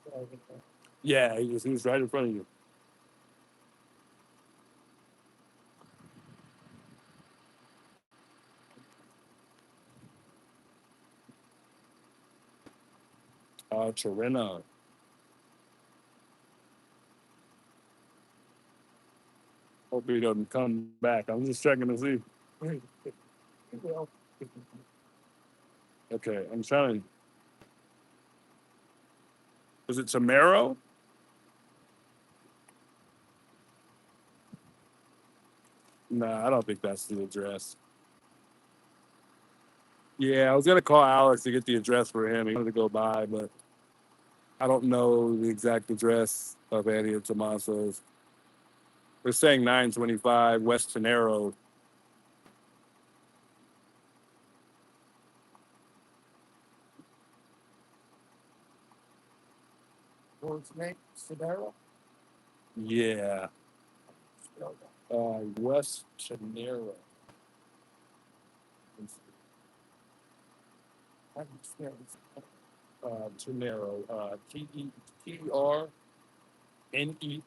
Yeah, he was right in front of you. Torino. Hope he doesn't come back. I'm just checking to see. Okay, I'm trying. Was it Tamaro? Nah, I don't think that's the address. Yeah, I was gonna call Alex to get the address for him. He wanted to go by, but I don't know the exact address of Annie and Tommaso's. We're saying 925 West Tenero. What's name? Sonero? Yeah. West Tenero. Tenero. Ternero. Ternero.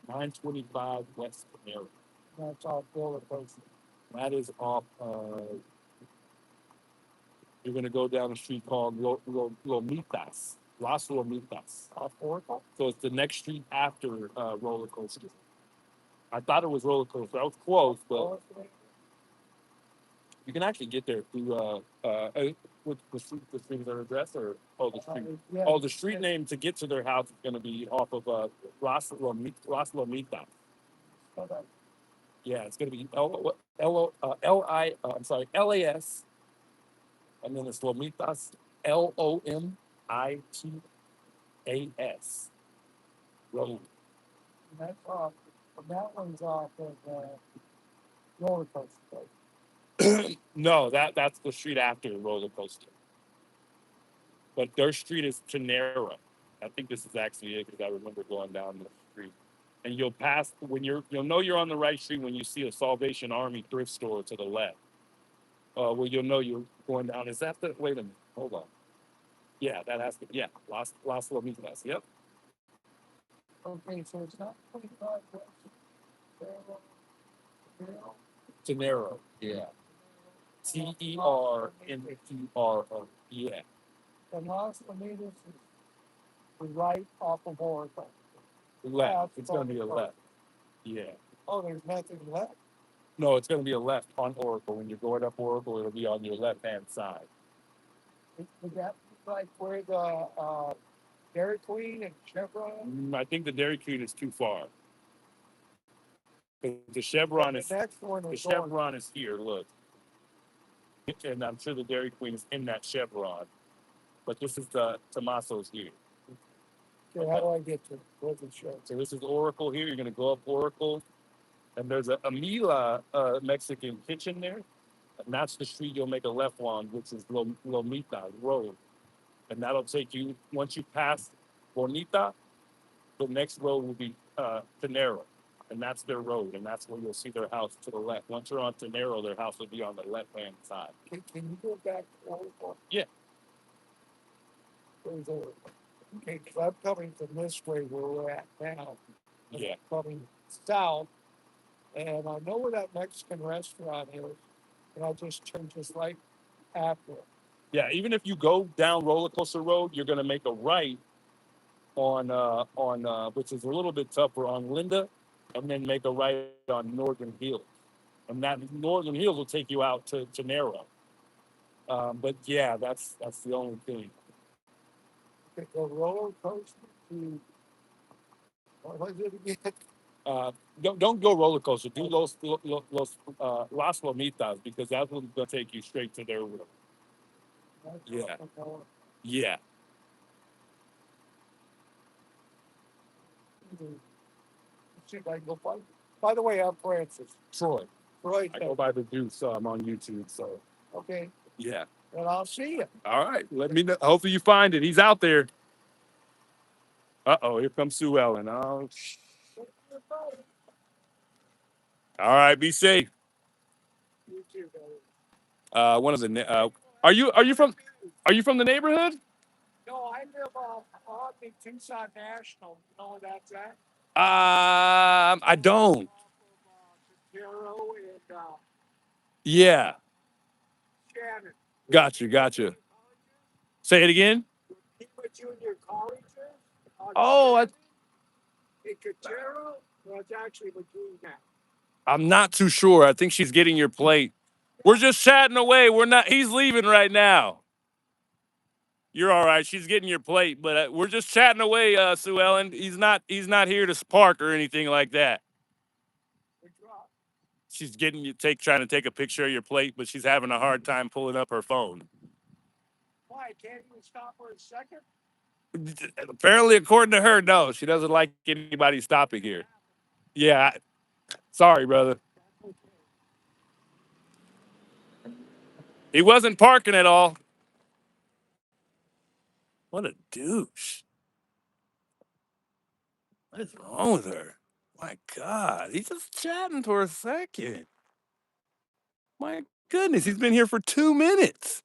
925 West Tenero. That's off roller coaster. That is off. You're gonna go down a street called Lomitas. Las Lomitas. Off Oracle? So it's the next street after roller coaster. I thought it was roller coaster. I was close, but you can actually get there through with the street their address or the street. Yeah. Oh, the street name to get to their house is going to be off of Las Lomitas. Yeah, it's going to be I'm sorry, LAS, and then it's Lomitas, LOMITAS road. That's off. That one's off of roller coaster. No, that's the street after roller coaster. But their street is Tenera. I think this is actually it because I remember going down the street. And you'll pass you'll know you're on the right street when you see a Salvation Army thrift store to the left. Well, you'll know you're going down. Is that the? Wait a minute. Hold on. Yeah, that has to. Yeah, Las Lomitas. Yep. Okay, so it's not 25 Tenero. Yeah. TERNTRO. Yeah. And Las Lomitas is right off of Oracle. Left. It's gonna be a left. Yeah. Oh, there's nothing left. No, it's going to be a left on Oracle. When you're going up Oracle, it'll be on your left-hand side. Is that like where the Dairy Queen and Chevron? I think the Dairy Queen is too far. The Chevron is Chevron is here. Look, and I'm sure the Dairy Queen is in that Chevron, but this is the Tommaso's here. Okay, how do I get to it? So this is Oracle here. You're going to go up Oracle, and there's a Mila Mexican kitchen there. And that's the street you'll make a left on, which is Lomita Road. And that'll take you, once you pass Bonita, the next road will be Tenero. And that's their road. And that's where you'll see their house to the left. Once you're on Tenero, their house will be on the left-hand side. Can you go back to Oracle? Yeah. Okay, because I'm coming from this way where we're at now. Yeah. I'm coming south. And I know where that Mexican restaurant is. And I just turned just right after it. Yeah, even if you go down Roller Coaster Road, you're going to make a right on which is a little bit tougher, on Linda, and then make a right on Northern Hills. And that Northern Hills will take you out to Narrow. But yeah, that's the only thing. The roller coaster to, what was it again? Don't go roller coaster. Do Las Lomitas, because that's what's going to take you straight to their room. Yeah. Yeah. See if I can go find. By the way, I'm Francis. Troy. Troy. I go by the Deuce, so I'm on YouTube. So Okay. yeah. And I'll see you. All right. Let me know. Hopefully you find it. He's out there. Uh-oh, here comes Sue Ellen. Oh, all right, be safe. You too, buddy. One of the are you from the neighborhood? No, I live on the Tucson National. You know where that's at? I don't. Caro and Yeah. Shannon. Gotcha. Say it again. He put you in your colleges? Oh, In Cachero? Well, it's actually McGee now. I'm not too sure. I think she's getting your plate. We're just chatting away. He's leaving right now. You're all right. She's getting your plate, but we're just chatting away, Sue Ellen. He's not here to park or anything like that. She's trying to take a picture of your plate, but she's having a hard time pulling up her phone. Why? Can't you stop for a second? Apparently, according to her, no. She doesn't like anybody stopping here. Yeah. Sorry, brother. He wasn't parking at all. What a douche. What is wrong with her? My God, he's just chatting for a second. My goodness, he's been here for 2 minutes.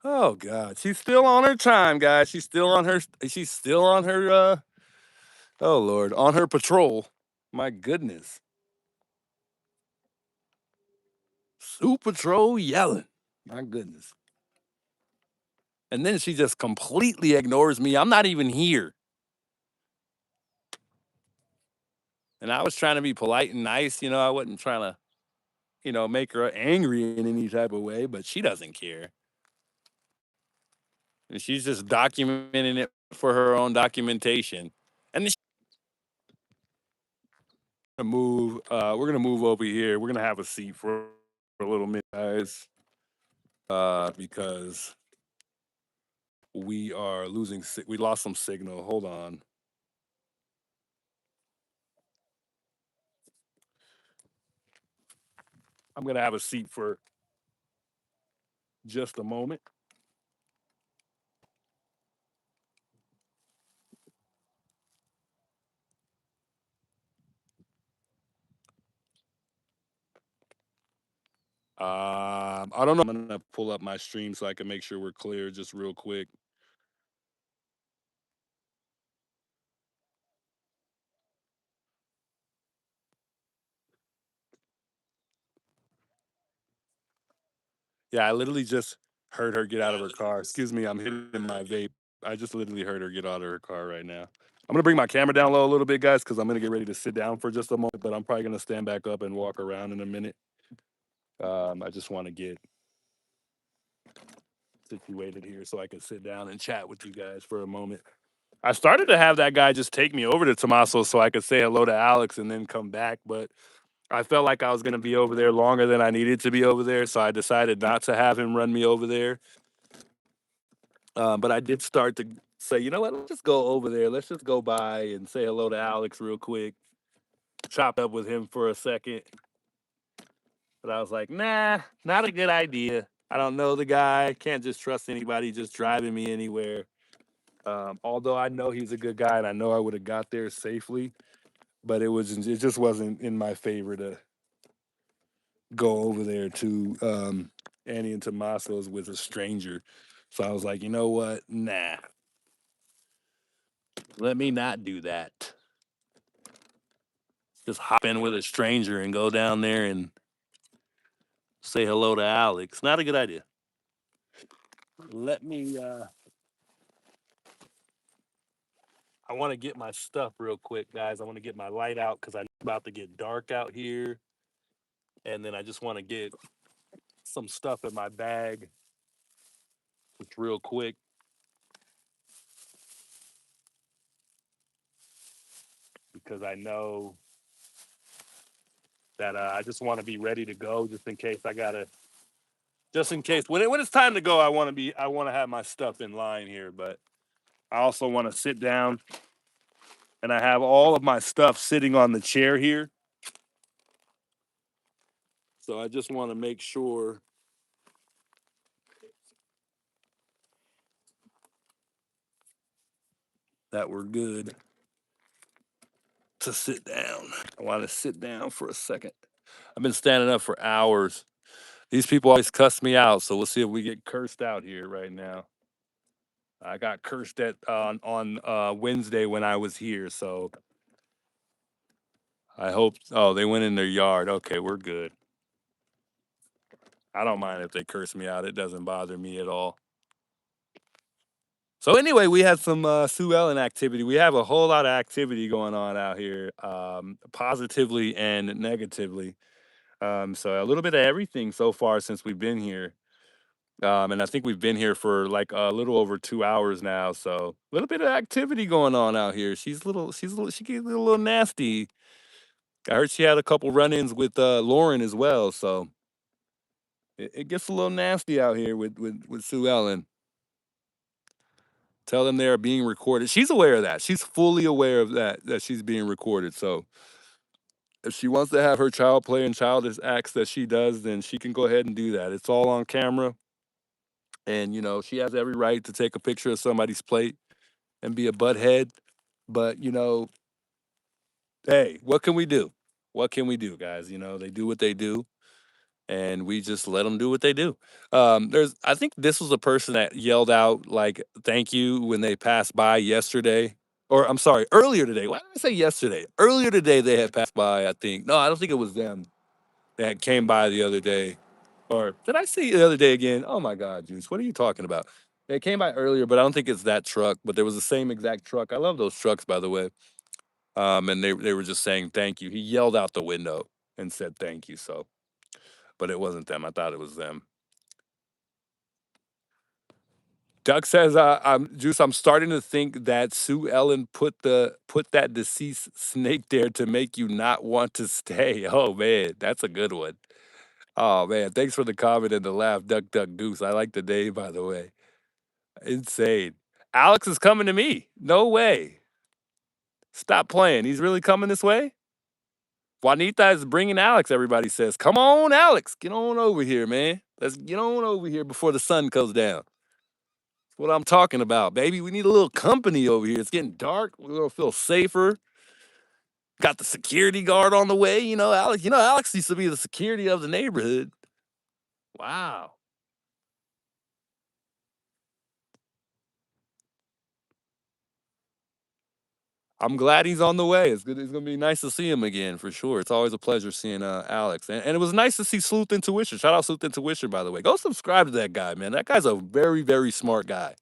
Oh God, she's still on her time, guys. She's still on her oh Lord, on her patrol. My goodness. Sue Patrol yelling. My goodness. And then she just completely ignores me. I'm not even here. And I was trying to be polite and nice, you know, I wasn't trying to, you know, make her angry in any type of way, but she doesn't care. And she's just documenting it for her own documentation. And then we're gonna move over here. We're gonna have a seat for a little minute, guys. Because we are we lost some signal. Hold on. I'm gonna have a seat for just a moment. I don't know. I'm gonna pull up my stream so I can make sure we're clear just real quick. Yeah, I literally just heard her get out of her car. Excuse me, I'm hitting my vape. I just literally heard her get out of her car right now. I'm gonna bring my camera down low a little bit, guys, because I'm gonna get ready to sit down for just a moment, but I'm probably gonna stand back up and walk around in a minute. I just want to get situated here so I can sit down and chat with you guys for a moment. I started to have that guy just take me over to Tommaso so I could say hello to Alex and then come back, but I felt like I was going to be over there longer than I needed to be over there, so I decided not to have him run me over there. But I did start to say, you know what, let's just go over there. Let's just go by and say hello to Alex real quick. Chop up with him for a second. But I was like, nah, not a good idea. I don't know the guy. Can't just trust anybody just driving me anywhere. Although I know he's a good guy and I know I would have got there safely, but it just wasn't in my favor to go over there to Annie and Tommaso's with a stranger. So I was like, you know what? Nah, let me not do that. Just hop in with a stranger and go down there and say hello to Alex. Not a good idea. Let me I want to get my stuff real quick, guys. I want to get my light out because I'm about to get dark out here. And then I just want to get some stuff in my bag just real quick because I know that I just want to be ready to go just in case just in case when it's time to go, I want to have my stuff in line here, but I also want to sit down and I have all of my stuff sitting on the chair here. So I just want to make sure that we're good to sit down. I want to sit down for a second. I've been standing up for hours. These people always cuss me out, so we'll see if we get cursed out here right now. I got cursed at on Wednesday when I was here, so I hope. Oh, they went in their yard. Okay, we're good. I don't mind if they curse me out. It doesn't bother me at all. So anyway, we had some Sue Ellen activity. We have a whole lot of activity going on out here, positively and negatively. So a little bit of everything so far since we've been here. And I think we've been here for like a little over 2 hours now. So a little bit of activity going on out here. She gets a little nasty. I heard she had a couple run-ins with Lauren as well. So it gets a little nasty out here with Sue Ellen. Tell them they are being recorded. She's aware of that. She's fully aware of that she's being recorded. So if she wants to have her child play and childish acts that she does, then she can go ahead and do that. It's all on camera. And she has every right to take a picture of somebody's plate and be a butthead. But hey, what can we do? What can we do, guys? They do what they do, and we just let them do what they do. I think this was a person that yelled out like "thank you" when they passed by yesterday, or I'm sorry, earlier today. Why did I say yesterday? Earlier today they had passed by. I think no, I don't think it was them that came by the other day. Or did I say the other day again? Oh my God, Juice, what are you talking about? It came by earlier, but I don't think it's that truck. But there was the same exact truck. I love those trucks, by the way. And they were just saying thank you. He yelled out the window and said thank you. So, but it wasn't them. I thought it was them. Doug says, I'm Juice. I'm starting to think that Sue Ellen put that deceased snake there to make you not want to stay. Oh man, that's a good one. Oh man, thanks for the comment and the laugh, Duck Duck Goose. I like the name, by the way. Insane. Alex is coming to me. No way. Stop playing. He's really coming this way. Juanita is bringing Alex. Everybody says, "Come on, Alex, get on over here, man. Let's get on over here before the sun goes down." What I'm talking about, baby. We need a little company over here. It's getting dark. We're gonna feel safer. Got the security guard on the way. Alex. Alex used to be the security of the neighborhood. Wow. I'm glad he's on the way. It's good. It's gonna be nice to see him again for sure. It's always a pleasure seeing Alex, and it was nice to see Sleuth Intuition. Shout out Sleuth Intuition, by the way. Go subscribe to that guy, man. That guy's a very, very smart guy.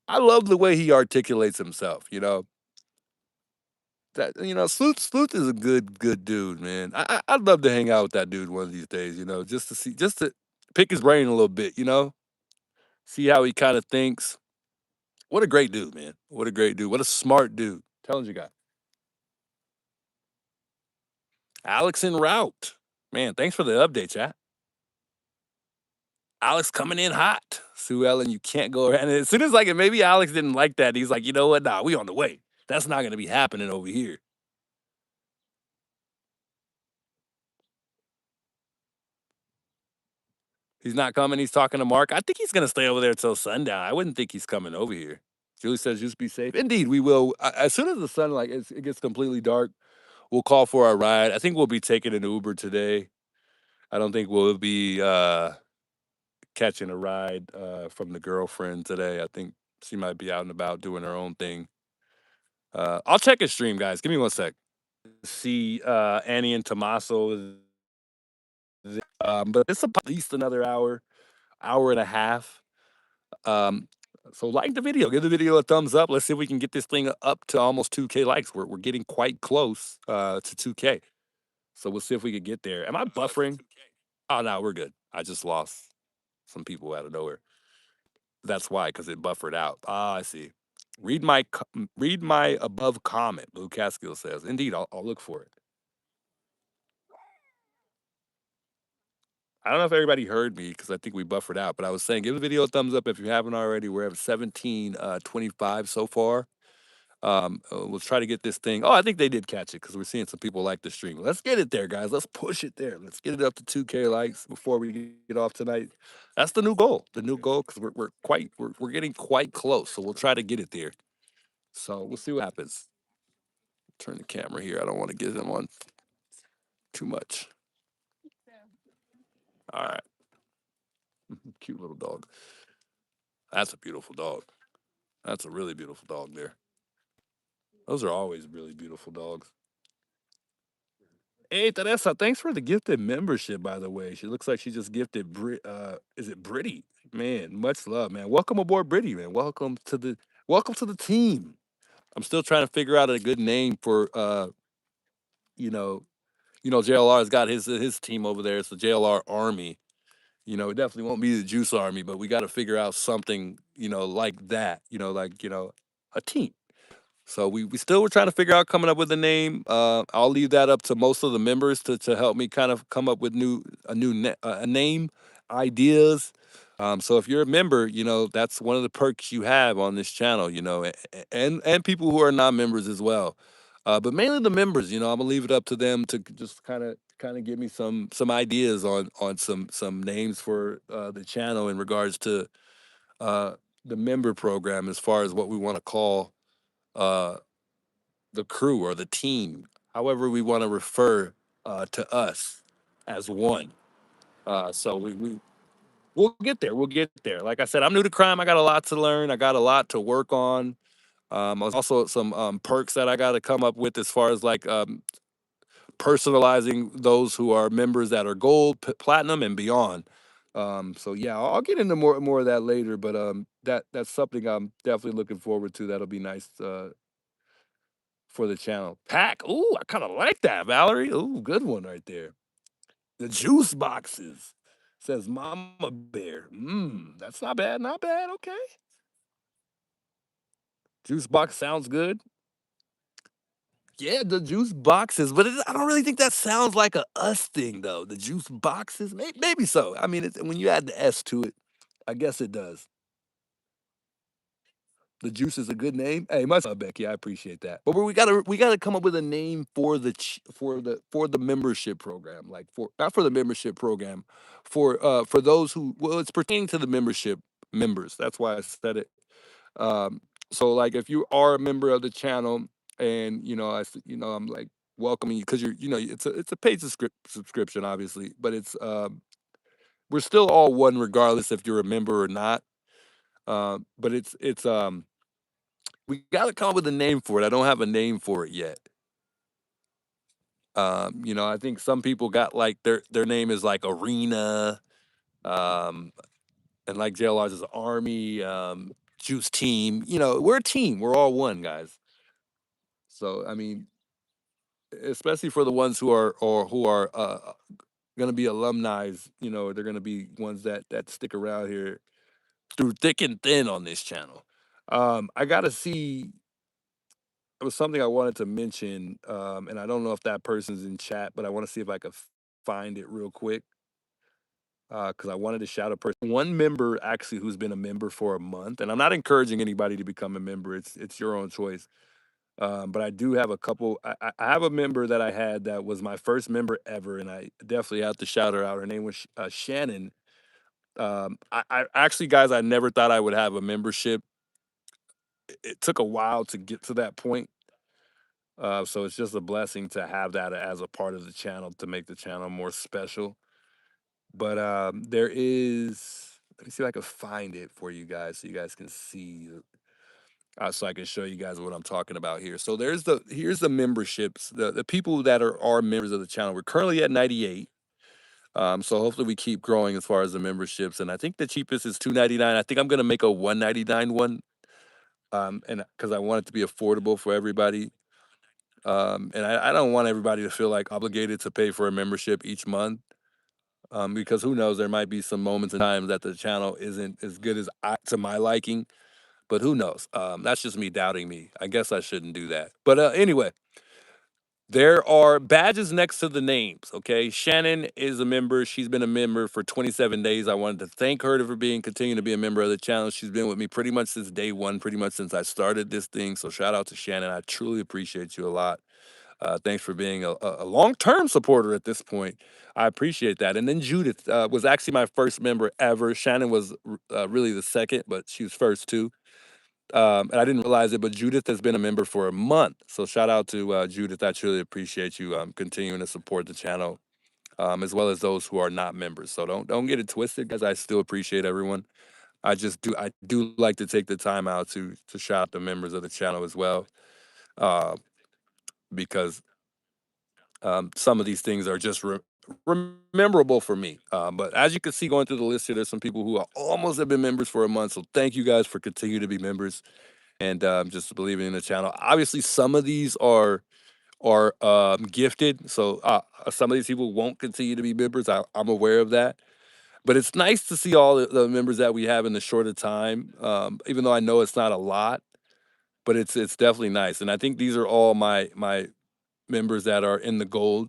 I love the way he articulates himself. Sleuth is a good dude, man. I'd love to hang out with that dude one of these days. Just to pick his brain a little bit. See how he kind of thinks. What a great dude, man. What a great dude. What a smart dude. Telling you guys. Alex en route. Man, thanks for the update, chat. Alex coming in hot. Sue Ellen, you can't go around. And as soon as maybe Alex didn't like that, he's like, you know what? Nah, we on the way. That's not gonna be happening over here. He's not coming. He's talking to Mark. I think he's gonna stay over there till sundown. I wouldn't think he's coming over here. Julie says, just be safe. Indeed, we will. As soon as the sun it gets completely dark, we'll call for our ride. I think we'll be taking an Uber today. I don't think we'll be catching a ride from the girlfriend today. I think she might be out and about doing her own thing. I'll check his stream, guys. Give me one sec. See Annie and Tommaso. But it's at least another hour and a half. Um, so like the video, give the video a thumbs up. Let's see if we can get this thing up to almost 2K likes. We're getting quite close to 2K. So we'll see if we can get there. Am I buffering? Oh no, we're good. I just lost some people out of nowhere. That's why, because it buffered out. Ah, I see. Read my above comment. Blue Catskill says. Indeed, I'll look for it. I don't know if everybody heard me because I think we buffered out, but I was saying give the video a thumbs up if you haven't already. We're at 1725 so far. We'll try to get this thing. Oh, I think they did catch it because we're seeing some people like the stream. Let's get it there, guys. Let's push it there. Let's get it up to 2K likes before we get off tonight. That's the new goal. The new goal because we're getting quite close. So we'll try to get it there. So we'll see what happens. Turn the camera here. I don't want to get them on too much. All right. Cute little dog. That's a beautiful dog. That's a really beautiful dog there. Those are always really beautiful dogs. Hey, Teresa, thanks for the gifted membership, by the way. She looks like she just gifted is it Britty? Man, much love, man. Welcome aboard, Britty, man. Welcome to the team. I'm still trying to figure out a good name for you know, JLR's got his team over there. It's the JLR Army. It definitely won't be the Juice Army, but we got to figure out something, like that, a team. So we still were trying to figure out coming up with a name. I'll leave that up to most of the members to help me kind of come up with a name ideas. So if you're a member, that's one of the perks you have on this channel, and people who are not members as well. But mainly the members, I'm gonna leave it up to them to just kind of give me some ideas on some names for the channel in regards to uh, the member program as far as what we want to call uh, the crew or the team, however we want to refer to us as one. So we'll get there. We'll get there. Like I said, I'm new to crime. I got a lot to learn. I got a lot to work on. Also some perks that I got to come up with as far as personalizing those who are members that are gold, platinum, and beyond. So yeah, I'll get into more of that later, but that's something I'm definitely looking forward to. That'll be nice for the channel. Pack. Ooh, I kind of like that, Valerie. Ooh, good one right there. The juice boxes says Mama Bear. That's not bad. Not bad. Okay. Juice box sounds good. Yeah, the juice boxes, but I don't really think that sounds like a us thing though. The juice boxes, maybe so. I mean, when you add the S to it, I guess it does. The juice is a good name. Hey, much love, Becky. I appreciate that. But we gotta come up with a name for the membership program, like for not for the membership program, for those who well, it's pertaining to the membership members. That's why I said it. Um, so like if you are a member of the channel, and I'm like welcoming you because it's a paid subscription, obviously, but it's we're still all one regardless if you're a member or not. But it's we got to come up with a name for it. I don't have a name for it yet. I think some people got like their name is like Arena, um, and like JLR's is Army, Juice Team. We're a team. We're all one, guys. So I mean, especially for the ones who are going to be alumni. They're going to be ones that stick around here through thick and thin on this channel. I got to see it was something I wanted to mention, and I don't know if that person's in chat, but I want to see if I could find it real quick because I wanted to shout a person, one member actually who's been a member for a month, and I'm not encouraging anybody to become a member. It's your own choice. But I do have a couple. I have a member that I had that was my first member ever, and I definitely have to shout her out. Her name was Shannon. I actually, guys, I never thought I would have a membership. It took a while to get to that point. So it's just a blessing to have that as a part of the channel to make the channel more special. But there is, let me see if I can find it for you guys so you guys can see, so I can show you guys what I'm talking about here. So here's the memberships, the people that are members of the channel. We're currently at 98. So hopefully we keep growing as far as the memberships. And I think the cheapest is 2.99. I think I'm gonna make a 1.99 one. And because I want it to be affordable for everybody. And I don't want everybody to feel like obligated to pay for a membership each month. Because who knows, there might be some moments and times that the channel isn't as good as to my liking, but who knows? That's just me doubting me. I guess I shouldn't do that. But anyway, there are badges next to the names. Okay, Shannon is a member. She's been a member for 27 days. I wanted to thank her for continuing to be a member of the channel. She's been with me pretty much since day one, pretty much since I started this thing. So shout out to Shannon. I truly appreciate you a lot. Thanks for being a long-term supporter at this point. I appreciate that. And then Judith was actually my first member ever. Shannon was really the second, but she was first too. And I didn't realize it, but Judith has been a member for a month. So shout out to Judith. I truly appreciate you continuing to support the channel, as well as those who are not members. So don't get it twisted, guys. I still appreciate everyone. I do like to take the time out to shout out the members of the channel as well, uh, because some of these things are just rememberable for me. But as you can see, going through the list here, there's some people who are almost have been members for a month. So thank you guys for continuing to be members and just believing in the channel. Obviously, some of these are gifted, so some of these people won't continue to be members. I'm aware of that. But it's nice to see all the members that we have in the shorter time, even though I know it's not a lot, but it's definitely nice. And I think these are all my members that are in the gold,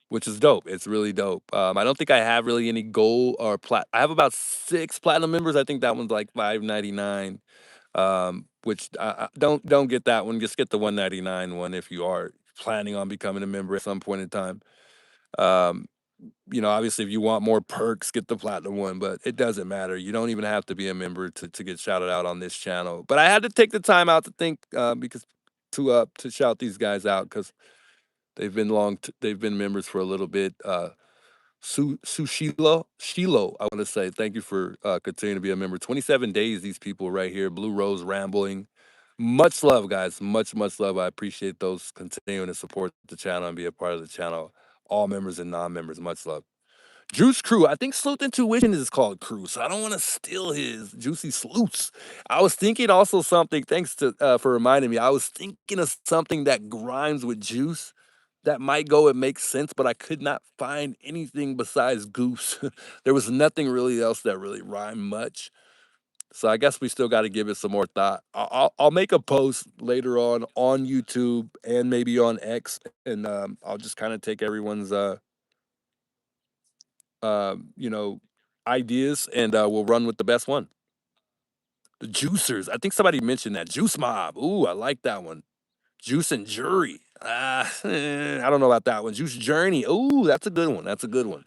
which is dope. It's really dope. I don't think I have really any gold or plat. I have about 6 platinum members. I think that one's like 5.99. Which don't get that one. Just get the 1.99 one if you are planning on becoming a member at some point in time. Um, Obviously, if you want more perks, get the platinum one. But it doesn't matter. You don't even have to be a member to get shouted out on this channel. But I had to take the time out to think because to shout these guys out because they've been members for a little bit. Shilo, I want to say thank you for continuing to be a member. 27 days, these people right here, Blue Rose Rambling. Much love, guys. Much love. I appreciate those continuing to support the channel and be a part of the channel. All members and non-members, much love. Juice Crew. I think Sleuth Intuition is called Crew, so I don't want to steal his Juicy Sleuths. I was thinking also something. Thanks to for reminding me. I was thinking of something that rhymes with juice. That might go and make sense, but I could not find anything besides goose. There was nothing really else that really rhymed much. So I guess we still got to give it some more thought. I'll make a post later on YouTube and maybe on X, and I'll just kind of take everyone's you know, ideas, and we'll run with the best one. The juicers. I think somebody mentioned that. Juice Mob. Ooh, I like that one. Juice and Jury. I don't know about that one. Juice Journey. Ooh, that's a good one. That's a good one.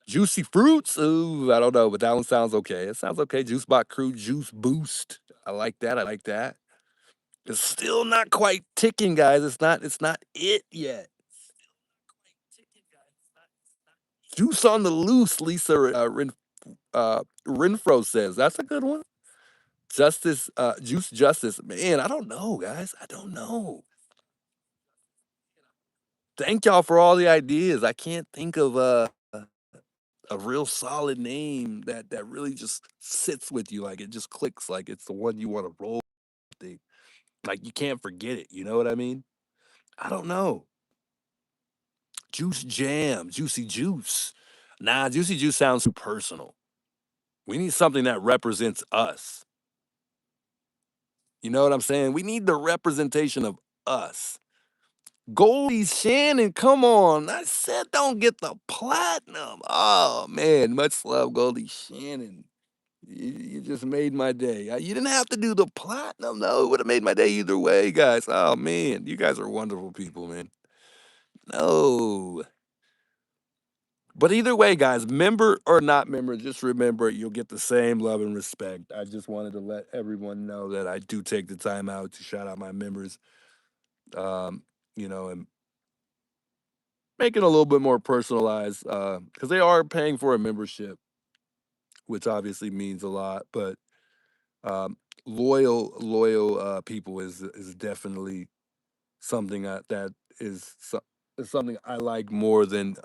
Juicy Fruits. Ooh, I don't know, but that one sounds okay. It sounds okay. Juice Bot Crew. Juice Boost. I like that. I like that. It's still not quite ticking, guys. It's not it yet. Juice on the Loose. Lisa Renfro says that's a good one. Justice, Juice Justice. Man, I don't know, guys. I don't know. Thank y'all for all the ideas. I can't think of a real solid name that really just sits with you, like it just clicks, like it's the one you want to roll with. Like you can't forget it. You know what I mean? I don't know. Juice Jam, Juicy Juice. Nah, Juicy Juice sounds too personal. We need something that represents us. You know what I'm saying? We need the representation of us. Goldie Shannon, come on. I said don't get the platinum. Oh man, much love, Goldie Shannon. You just made my day. You didn't have to do the platinum, though. It would have made my day either way, guys. Oh man, you guys are wonderful people, man. No. But either way, guys, member or not member, just remember you'll get the same love and respect. I just wanted to let everyone know that I do take the time out to shout out my members. Um, and make it a little bit more personalized because they are paying for a membership, which obviously means a lot. But um, loyal people is definitely something that is something I like more than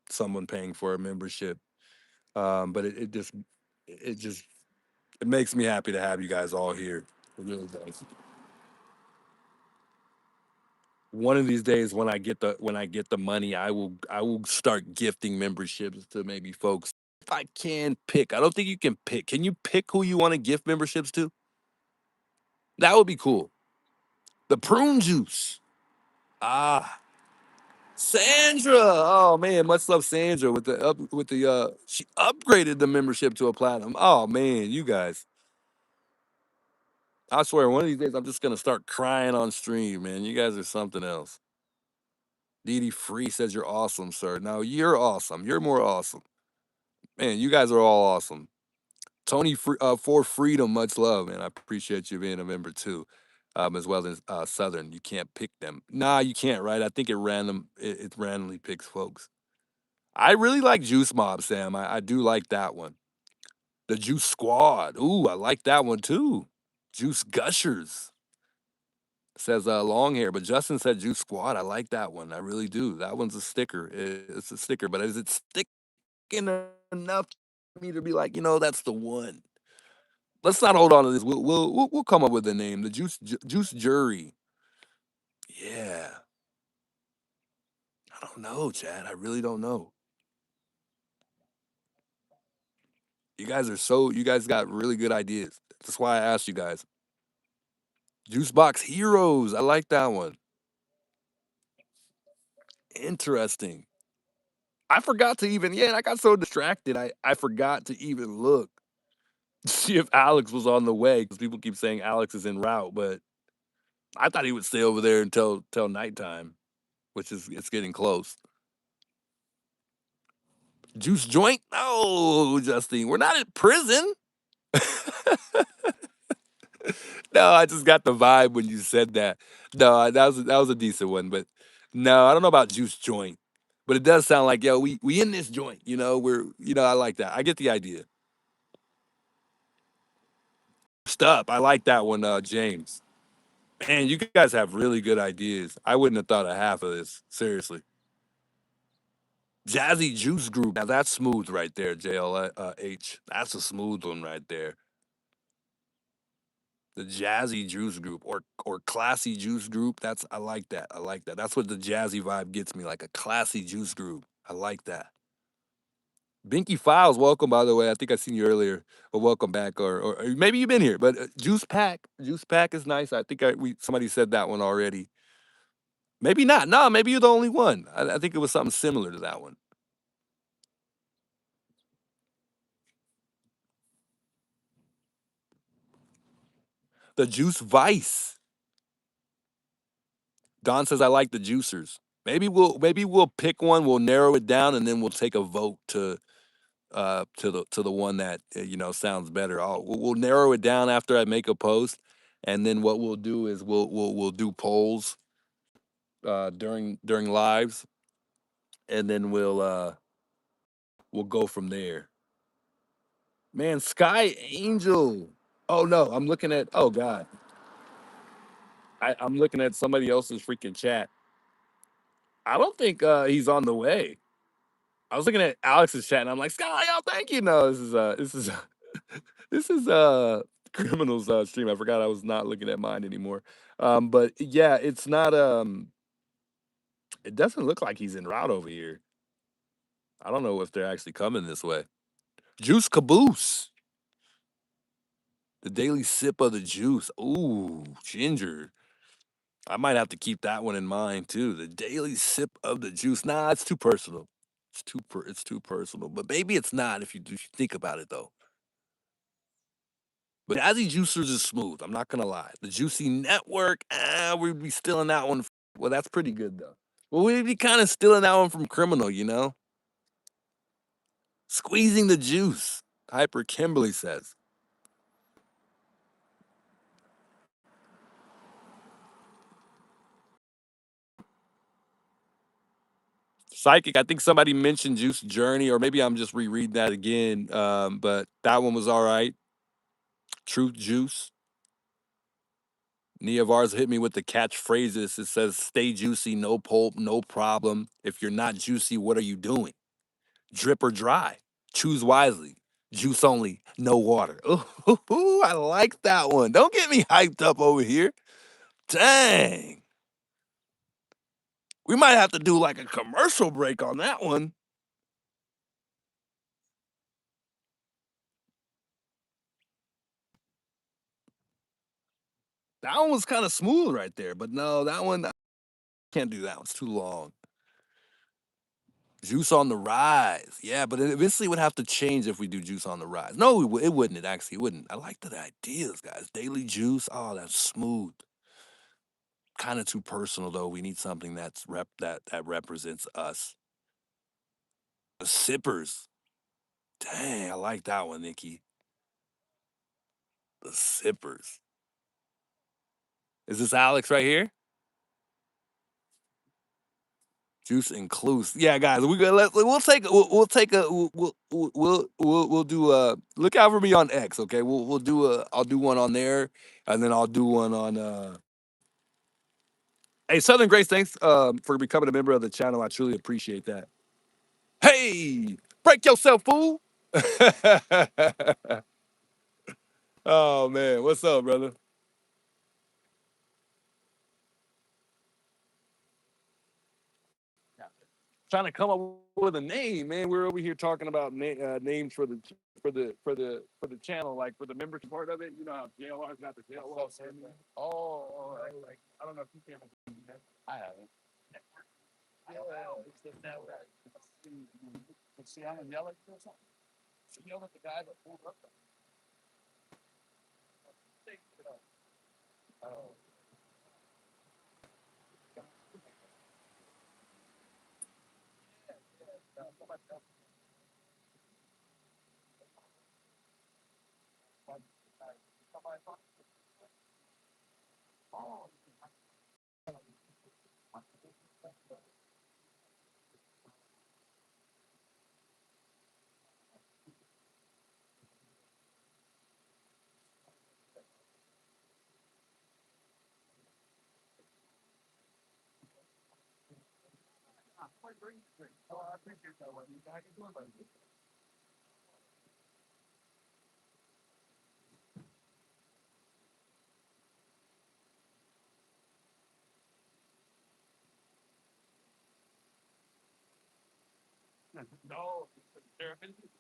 someone paying for a membership. But it just it makes me happy to have you guys all here. It really does. One of these days when I get the money, I will start gifting memberships to maybe folks. If I can pick. I don't think you can pick. Can you pick who you want to gift memberships to? That would be cool. The prune juice. Ah, Sandra. Oh man, much love Sandra with the she upgraded the membership to a platinum. Oh man, you guys. I swear one of these days I'm just gonna start crying on stream, man. You guys are something else. Dee Free says you're awesome, sir. No, you're awesome. You're more awesome. Man, you guys are all awesome. Tony for freedom, much love, man. I appreciate you being a member too, as well as Southern. You can't pick them. Nah, you can't, right? I think it randomly picks folks. I really like Juice Mob, Sam. I do like that one. The Juice Squad. Ooh, I like that one too. Juice Gushers says long hair, but Justin said Juice Squad. I like that one. I really do. That one's a sticker. It's a sticker, but is it sticking enough for me to be like, that's the one? Let's not hold on to this. We'll come up with a name. The Juice Jury. Yeah. I don't know, Chad. I really don't know. You guys got really good ideas. That's why I asked you guys. Juice Box Heroes. I like that one. Interesting. I forgot to even, yeah, and I got so distracted. I forgot to even look to see if Alex was on the way because people keep saying Alex is en route, but I thought he would stay over there until till nighttime, which is it's getting close. Juice joint? No, Justine, we're not in prison. No, I just got the vibe when you said that. No, that was a decent one, but no, I don't know about juice joint, but it does sound like yo, we in this joint. I like that. I get the idea. Stop. I like that one, James. Man, you guys have really good ideas. I wouldn't have thought of half of this. Seriously. Jazzy Juice Group. Now that's smooth right there, JLH. That's a smooth one right there. The Jazzy Juice Group or Classy Juice Group. That's I like that. I like that. That's what the jazzy vibe gets me, like a classy juice group. I like that. Binky Files, welcome by the way. I think I seen you earlier, or welcome back, or maybe you've been here. But Juice Pack is nice. I think somebody said that one already. Maybe not. No, maybe you're the only one. I think it was something similar to that one. The Juice Vice. Don says I like the juicers. Maybe we'll pick one. We'll narrow it down, and then we'll take a vote to the one that sounds better. We'll narrow it down after I make a post, and then what we'll do is we'll do polls during lives, and then we'll go from there. Man, Sky Angel. Oh no, I'm looking at. Oh God, I'm looking at somebody else's freaking chat. I don't think he's on the way. I was looking at Alex's chat and I'm like, Sky, oh, thank you. No, this is this is criminals stream. I forgot I was not looking at mine anymore. But yeah, it's not it doesn't look like he's en route over here. I don't know if they're actually coming this way. Juice Caboose. The daily sip of the juice. Ooh, ginger. I might have to keep that one in mind too. The daily sip of the juice. Nah, it's too personal. It's too personal. But maybe it's not if you think about it though. But Jazzy Juicers is smooth. I'm not gonna lie. The Juicy Network, we'd be stealing that one. Well, that's pretty good though. Well, we'd be kind of stealing that one from Criminal, you know? Squeezing the juice. Hyper Kimberly says. Psychic, I think somebody mentioned Juice Journey, or maybe I'm just rereading that again. But that one was all right. Truth Juice. Nia Vars hit me with the catchphrases. It says, stay juicy, no pulp, no problem. If you're not juicy, what are you doing? Drip or dry? Choose wisely. Juice only, no water. Ooh, I like that one. Don't get me hyped up over here. Dang. We might have to do like a commercial break on that one. That one was kind of smooth right there, but no, that one, I can't do that one. It's too long. Juice on the rise. Yeah, but it eventually would have to change if we do juice on the rise. No, it wouldn't. It actually wouldn't. I like the ideas, guys. Daily juice. Oh, that's smooth. Kind of too personal though. We need something that represents us. The sippers. Dang, I like that one, Nikki. The sippers. Is this Alex right here? Juice inclusive. Yeah, guys, we'll take we'll take a we'll do look out for me on X, okay? We'll do I'll do one on there, and then I'll do one on Hey, Southern Grace, thanks for becoming a member of the channel. I truly appreciate that. Hey, break yourself, fool. Oh man, what's up, brother? Trying to come up with a name, man. We're over here talking about names for the channel, like for the membership part of it. You know how JLR's got the JLR. Oh, all right. Like I don't know if you can. I haven't. It's just that way. See, I'm gonna yell at you or something. Yell at the guy that pulled up. Oh.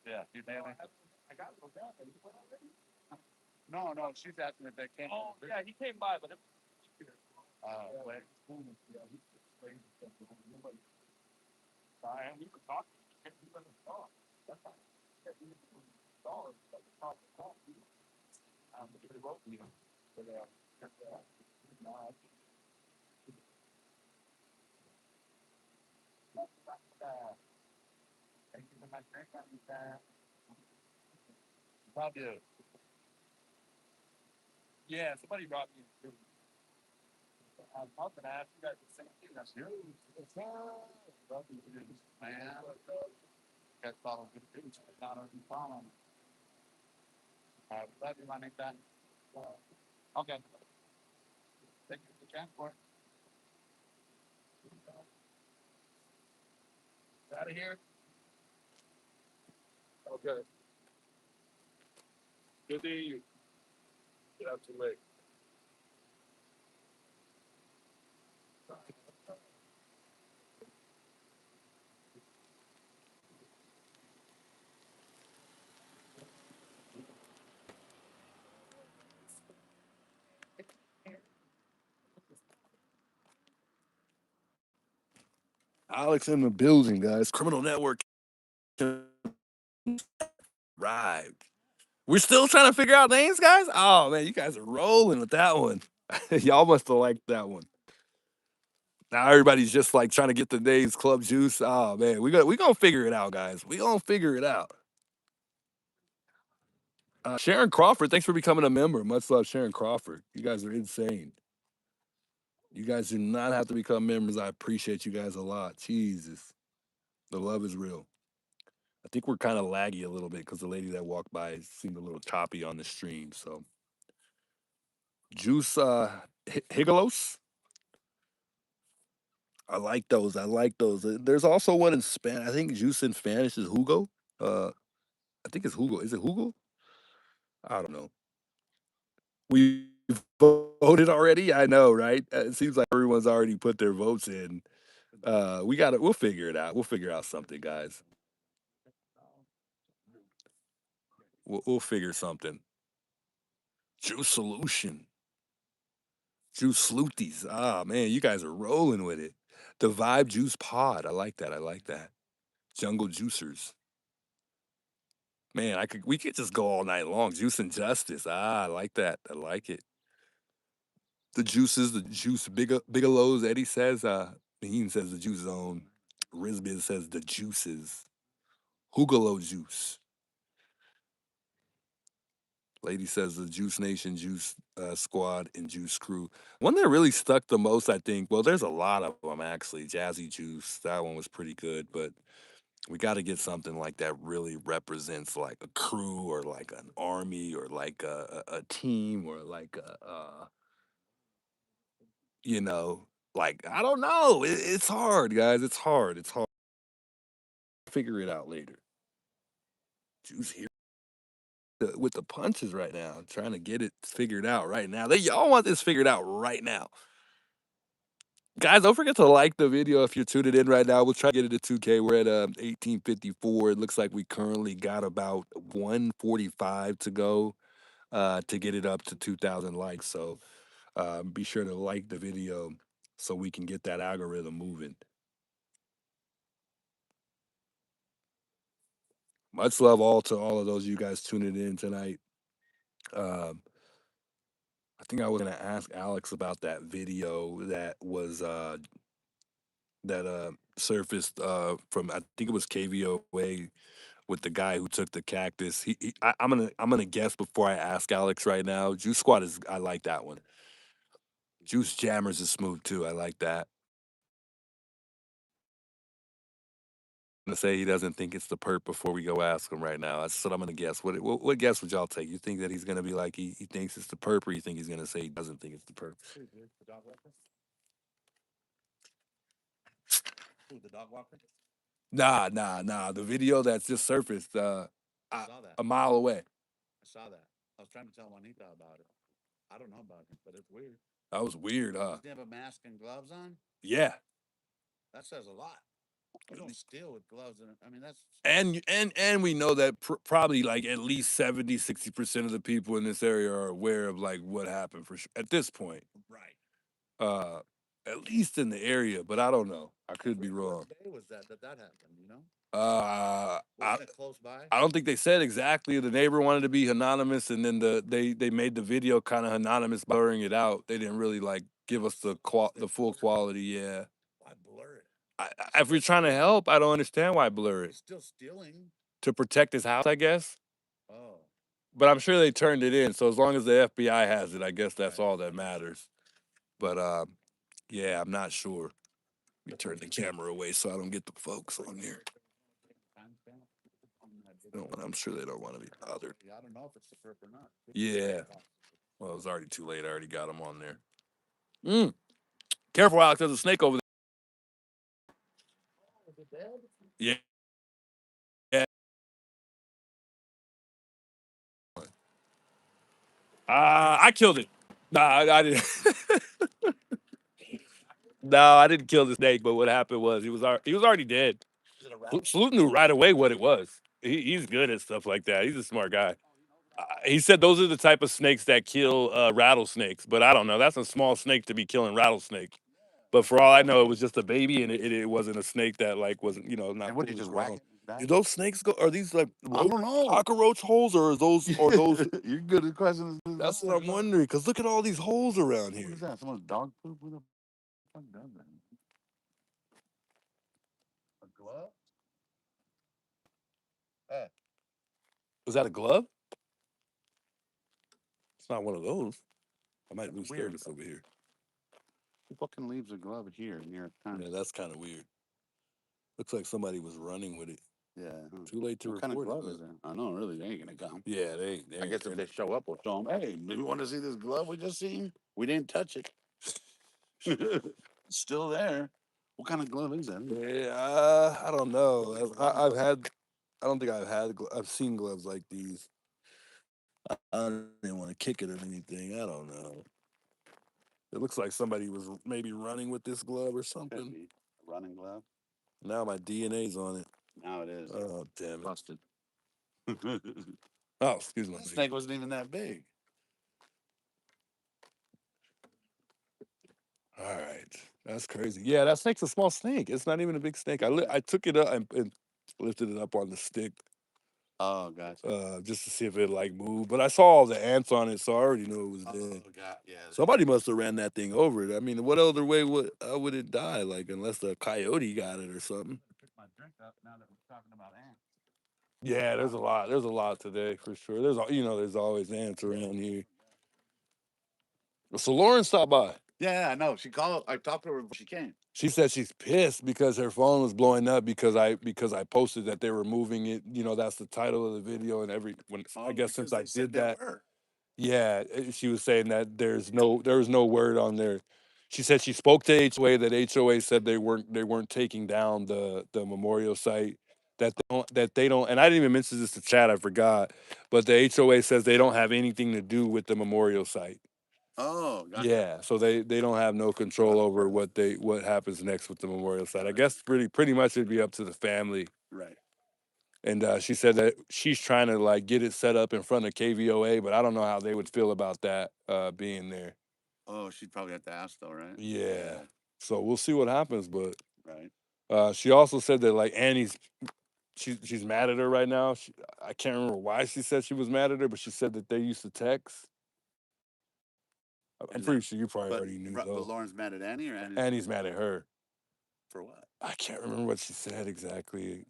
Yeah, you nailed it. No, no, she's asking if they came. Oh, yeah, he came by, but. Wait. Fine, we were talking. That's fine. Probably. Yeah, somebody brought me. I was hoping to ask you guys the same thing. That's you. Man. Guys follow good things. Not on the phone. Love you, my name, Ben. Okay. Thank you for the transport. Out of here. Okay. Good to you. Get out too late. Alex in the building, guys. Criminal Network arrived. We're still trying to figure out names, guys. Oh man, you guys are rolling with that one. Y'all must have liked that one. Now everybody's just like trying to get the names Club Juice. Oh man, we gonna figure it out, guys. We gonna figure it out. Sharon Crawford, thanks for becoming a member. Much love, Sharon Crawford. You guys are insane. You guys do not have to become members. I appreciate you guys a lot. Jesus, the love is real. I think we're kind of laggy a little bit because the lady that walked by seemed a little choppy on the stream. So, Juice Higalos, I like those. I like those. There's also one in Spanish. I think Juice in Spanish is Hugo. I think it's Hugo. Is it Hugo? I don't know. We voted already. I know, right? It seems like everyone's already put their votes in. We got it. We'll figure it out. We'll figure out something, guys. We'll figure something. Juice Solution. Juice Slooties. Ah, man, you guys are rolling with it. The Vibe Juice Pod. I like that. I like that. Jungle Juicers. Man, we could just go all night long. Juice and Justice. Ah, I like that. I like it. The juices, the juice Bigelow's. Eddie says, Naheem says the juice zone. Rizbiz says the juices. Hugalo juice. Lady says the Juice Nation, Juice Squad, and Juice Crew. One that really stuck the most, I think. Well, there's a lot of them actually. Jazzy Juice, that one was pretty good, but we got to get something like that really represents like a crew or like an army or like a team or like you know, like I don't know. It's hard, guys. It's hard. It's hard. Figure it out later. Juice here with the punches right now, trying to get it figured out right now. They y'all want this figured out right now. Guys, don't forget to like the video if you're tuning in right now. We'll try to get it to 2K. We're at 1854. It looks like we currently got about 145 to go to get it up to 2,000 likes. So be sure to like the video so we can get that algorithm moving. Much love all to all of those of you guys tuning in tonight. Um, I think I was gonna ask Alex about that video that was surfaced from I think it was KVOA with the guy who took the cactus. I'm gonna guess before I ask Alex right now. Juice Squad is I like that one. Juice Jammers is smooth too. I like that. I'm gonna say he doesn't think it's the perp before we go ask him right now. That's what I'm gonna guess. What guess would y'all take? You think that he's gonna be like he thinks it's the perp, or you think he's gonna say he doesn't think it's the perp? Who, the dog walker? Nah. The video that's just surfaced I saw that. a mile away. I saw that. I was trying to tell Juanita about it. I don't know about it, but it's weird. That was weird, huh? Does he have a mask and gloves on? Yeah. That says a lot. You don't steal with gloves. I mean, that's And we know that probably like at least 70-60% of the people in this area are aware of like what happened for sure at this point. right. Uh, at least in the area, but I don't know. I could be wrong. What day was that happened? You know? Uh, I, Wasn't it close by? I don't think they said exactly. The neighbor wanted to be anonymous, and then they made the video kind of anonymous, blurring it out. They didn't really like give us the full quality. Yeah. Why blur it? If we're trying to help, I don't understand why blur He's it. still stealing. To protect his house, I guess. Oh. But I'm sure they turned it in. So as long as the FBI has it, I guess that's Right. all that matters. But yeah, I'm not sure. We turn the camera away so I don't get the folks on there. I'm sure they don't want to be bothered. Yeah, I don't know if it's the perp or not. Yeah. Well, it was already too late. I already got them on there. Careful, Alex. There's a snake over there. Yeah. Yeah. I killed it. Nah, I didn't. No, I didn't kill the snake. But what happened was he was already dead. Salute knew right away what it was. He's good at stuff like that. He's a smart guy. He said those are the type of snakes that kill rattlesnakes, but I don't know. That's a small snake to be killing rattlesnakes. But for all I know, it was just a baby, and it wasn't a snake that like wasn't not. And what, did you just whack it? Do those snakes go? Are these like I don't know. cockroach holes, or are those? You're good at questions. That's what I'm wondering. Because look at all these holes around here. What is that? Someone's dog poop? What the fuck does that? A glove? Was that a glove? It's not one of those. I might lose Weird. service over here. Who fucking leaves a glove here near a tent? Yeah, that's kind of weird. Looks like somebody was running with it. Yeah. Too late to What kind of report glove it. is that? I know, really. They ain't gonna come. Yeah, they I guess if they show up, we'll show them. Hey, maybe want to see this glove we just seen? We didn't touch it. Still there. What kind of glove is that? Yeah, I don't know. I don't think I've had. I've seen gloves like these. I didn't want to kick it or anything. I don't know. It looks like somebody was maybe running with this glove or Could something. be a running glove. Now my DNA's on it. Now it is. Oh damn it! Busted. Oh, excuse me. The snake wasn't even that big. All right, that's crazy. Yeah, that snake's a small snake. It's not even a big snake. I took it up and lifted it up on the stick. Oh, gotcha. Just to see if it like moved. But I saw all the ants on it, so I already knew it was dead. Oh, God, yeah. Somebody must have ran that thing over it. I mean, what other way would it die? Like, unless the coyote got it or something. Pick my drink up now that we're talking about ants. Yeah, there's a lot. There's a lot today for sure. There's always ants around here. So Lauren stopped by. Yeah, I know. She called. I talked to her before she came. She said she's pissed because her phone was blowing up because I posted that they were moving it. That's the title of the video and I guess since I did that. Yeah, she was saying that there was no word on there. She said she spoke to HOA. That HOA said they weren't taking down the memorial site. That they don't. And I didn't even mention this to Chad. I forgot. But the HOA says they don't have anything to do with the memorial site. Oh, gotcha. Yeah, so they don't have no control over what happens next with the memorial site. I guess pretty much it'd be up to the family. Right. And she said that she's trying to like get it set up in front of KVOA, but I don't know how they would feel about that being there. Oh, she'd probably have to ask though, right? Yeah. So we'll see what happens, but right. she also said that like Annie's she's mad at her right now. I can't remember why she said she was mad at her, but she said that they used to text. I'm pretty sure you probably already knew But though. Lauren's mad at Annie, or Annie's mad at her. For what? I can't remember what she said exactly.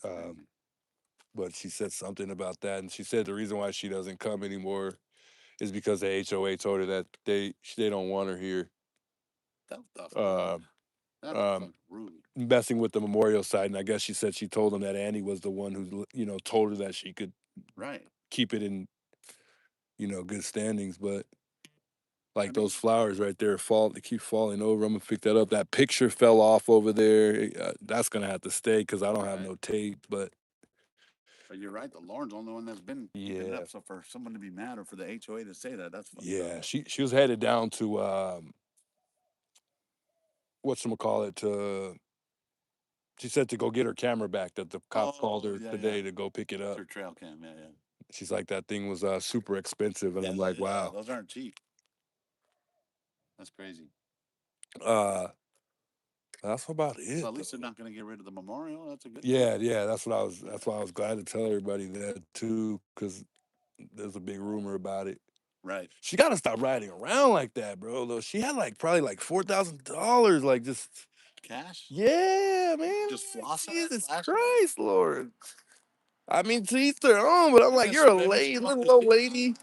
But she said something about that, and she said the reason why she doesn't come anymore is because the HOA told her that they don't want her here. Rude. Messing with the memorial site, and I guess she said she told them that Annie was the one who told her that she could Right. keep it in good standings, but Like those flowers right there they keep falling over. I'm gonna pick that up. That picture fell off over there. That's gonna have to stay because I don't have no tape. But you're right. The Lauren's the only one that's been keeping it yeah, up. So for someone to be mad or for the HOA to say that, that's yeah, she was headed down to whatchamacallit, to she said to go get her camera back, that the cops called her today to go pick it up. her trail cam. Yeah, yeah. She's like, that thing was super expensive, and I'm like, wow. Those aren't cheap. That's crazy. That's about it. So at least they're not going to get rid of the memorial. That's a good. Yeah, yeah, that's why I was glad to tell everybody that too, because there's a big rumor about it. Right. She got to stop riding around like that, bro. Though she had like probably like $4,000, like just cash. Yeah, man. Just flossing. Jesus Christ, Lord. I mean, to each their own, but I'm like, you're a little old lady,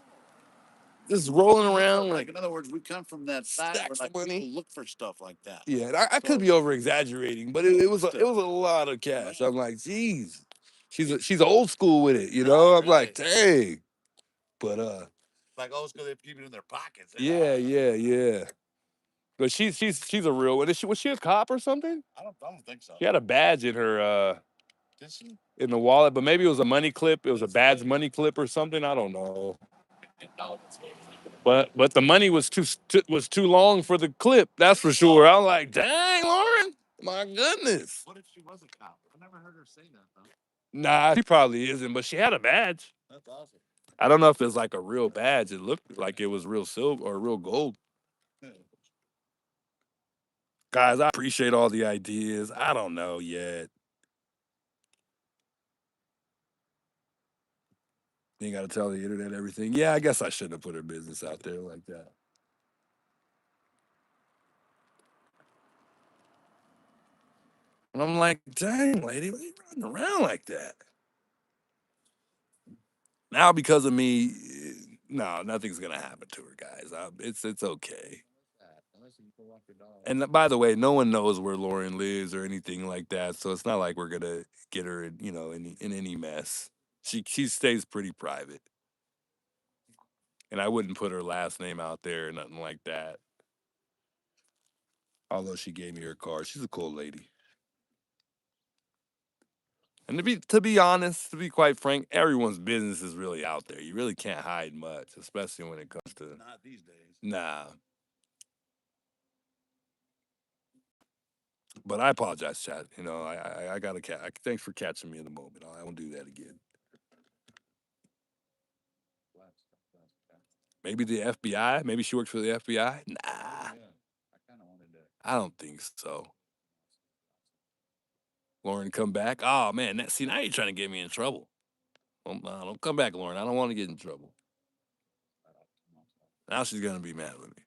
just rolling around like. In other words, we come from that side where like people look for stuff like that. Yeah, and I could be over exaggerating, but it was a lot of cash. I'm like, geez, she's old school with it, you know. I'm like, dang, but like old school, they keep it in their pockets. Yeah, yeah, yeah. But she's a real one. Was she a cop or something? I don't think so. She had a badge in her Did she? in the wallet, but maybe it was a money clip. It was a badge money clip or something. I don't know. But the money was too long for the clip. That's for sure. I'm like, dang, Lauren, my goodness. What if she was a cop? I never heard her say that though. Nah, she probably isn't, but she had a badge. That's awesome. I don't know if it's like a real badge. It looked like it was real silver or real gold. Guys, I appreciate all the ideas. I don't know yet. You ain't got to tell the internet everything. Yeah, I guess I shouldn't have put her business out there like that. And I'm like, dang, lady, why are you running around like that? Now, because of me, no, nothing's gonna happen to her, guys. It's okay. And by the way, no one knows where Lauren lives or anything like that, so it's not like we're gonna get her, in any mess. She stays pretty private, and I wouldn't put her last name out there or nothing like that. Although she gave me her card, she's a cool lady. And to be honest, to be quite frank, everyone's business is really out there. You really can't hide much, especially when it comes to Not these days. nah. But I apologize, Chad. I got to thanks for catching me in the moment. I won't do that again. Maybe the FBI? Maybe she works for the FBI? Nah. I don't think so. Lauren, come back. Oh man, see, now you're trying to get me in trouble. Nah, don't come back, Lauren. I don't want to get in trouble. Now she's gonna be mad with me.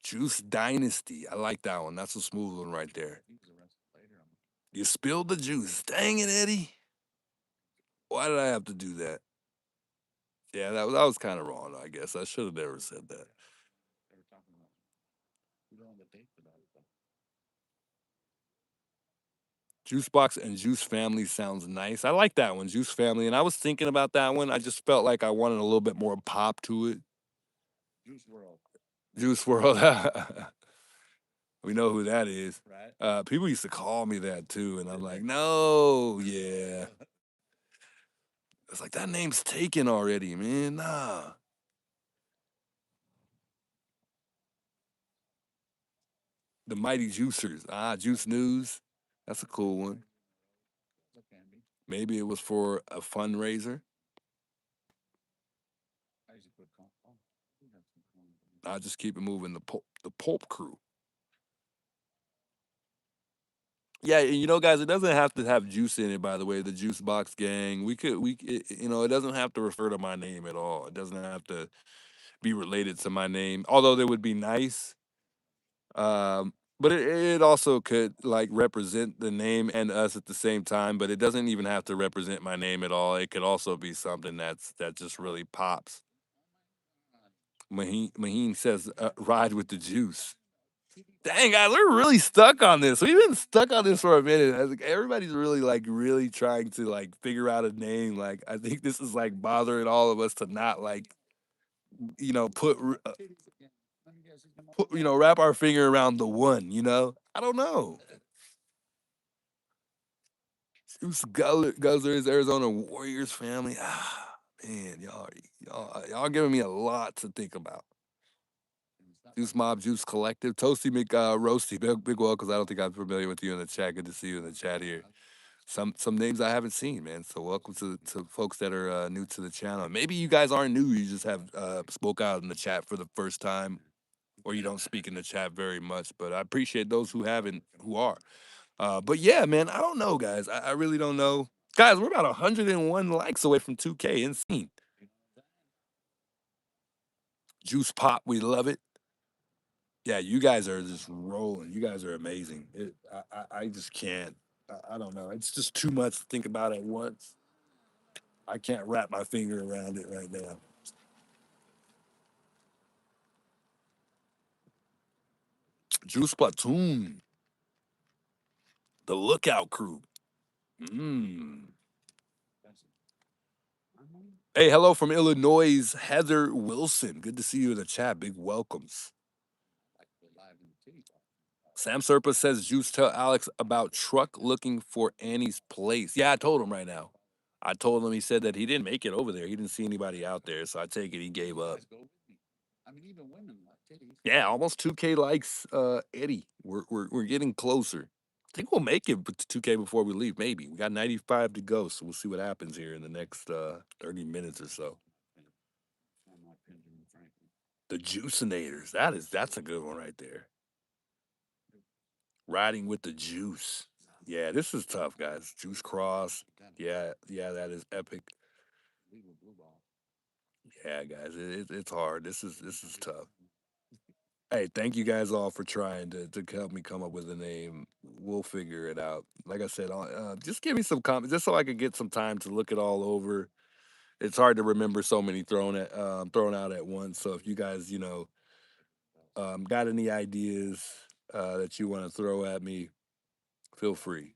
Juice Dynasty. I like that one. That's a smooth one right there. You spilled the juice. Dang it, Eddie. Why did I have to do that? Yeah, that was kind of wrong, I guess. I should have never said that. Juice Box and Juice Family sounds nice. I like that one, Juice Family. And I was thinking about that one. I just felt like I wanted a little bit more pop to it. Juice World. Juice World. We know who that is. Right. People used to call me that too, and I'm like, no, yeah. It's like, that name's taken already, man. Nah. The Mighty Juicers. Juice News. That's a cool one. Maybe it was for a fundraiser. I'll just keep it moving. The Pulp Crew. Yeah, guys, it doesn't have to have juice in it. By the way, the Juice Box Gang. It doesn't have to refer to my name at all. It doesn't have to be related to my name. Although they would be nice. But it also could like represent the name and us at the same time. But it doesn't even have to represent my name at all. It could also be something that just really pops. Maheen says, "Ride with the juice." Dang, guys, we're really stuck on this. We've been stuck on this for a minute. Like, everybody's really trying to like figure out a name. Like, I think this is like bothering all of us to not like you know, wrap our finger around the one. You know, I don't know. It's Guthries, Arizona Warriors family. Ah, man, y'all giving me a lot to think about. Juice Mob, Juice Collective, Toasty Roasty, big well, because I don't think I'm familiar with you in the chat. Good to see you in the chat here. Some names I haven't seen, man. So welcome to folks that are new to the channel. Maybe you guys aren't new. You just have spoke out in the chat for the first time, or you don't speak in the chat very much. But I appreciate those who haven't, who are. But yeah, man, I don't know, guys. I really don't know. Guys, we're about 101 likes away from 2K. Insane. Juice Pop, we love it. Yeah, you guys are just rolling. You guys are amazing. I just can't. I don't know. It's just too much to think about at once. I can't wrap my finger around it right now. Juice Platoon, the Lookout Crew. Mm. Hey, hello from Illinois, Heather Wilson. Good to see you in the chat. Big welcomes. Sam Serpa says, Juice, tell Alex about truck looking for Annie's place. Yeah, I told him right now. I told him, he said that he didn't make it over there. He didn't see anybody out there. So I take it he gave up. Yeah, almost 2K likes, Eddie. We're getting closer. I think we'll make it to 2K before we leave. Maybe we got 95 to go, so we'll see what happens here in the next 30 minutes or so. The Juicinators. That's a good one right there. Riding with the Juice. Yeah, this is tough, guys. Juice Cross. Yeah, that is epic. Yeah, guys, it's hard. This is tough. Hey, thank you guys all for trying to help me come up with a name. We'll figure it out. Like I said, just give me some comments, just so I could get some time to look it all over. It's hard to remember so many thrown out at once. So if you guys, got any ideas that you want to throw at me, feel free.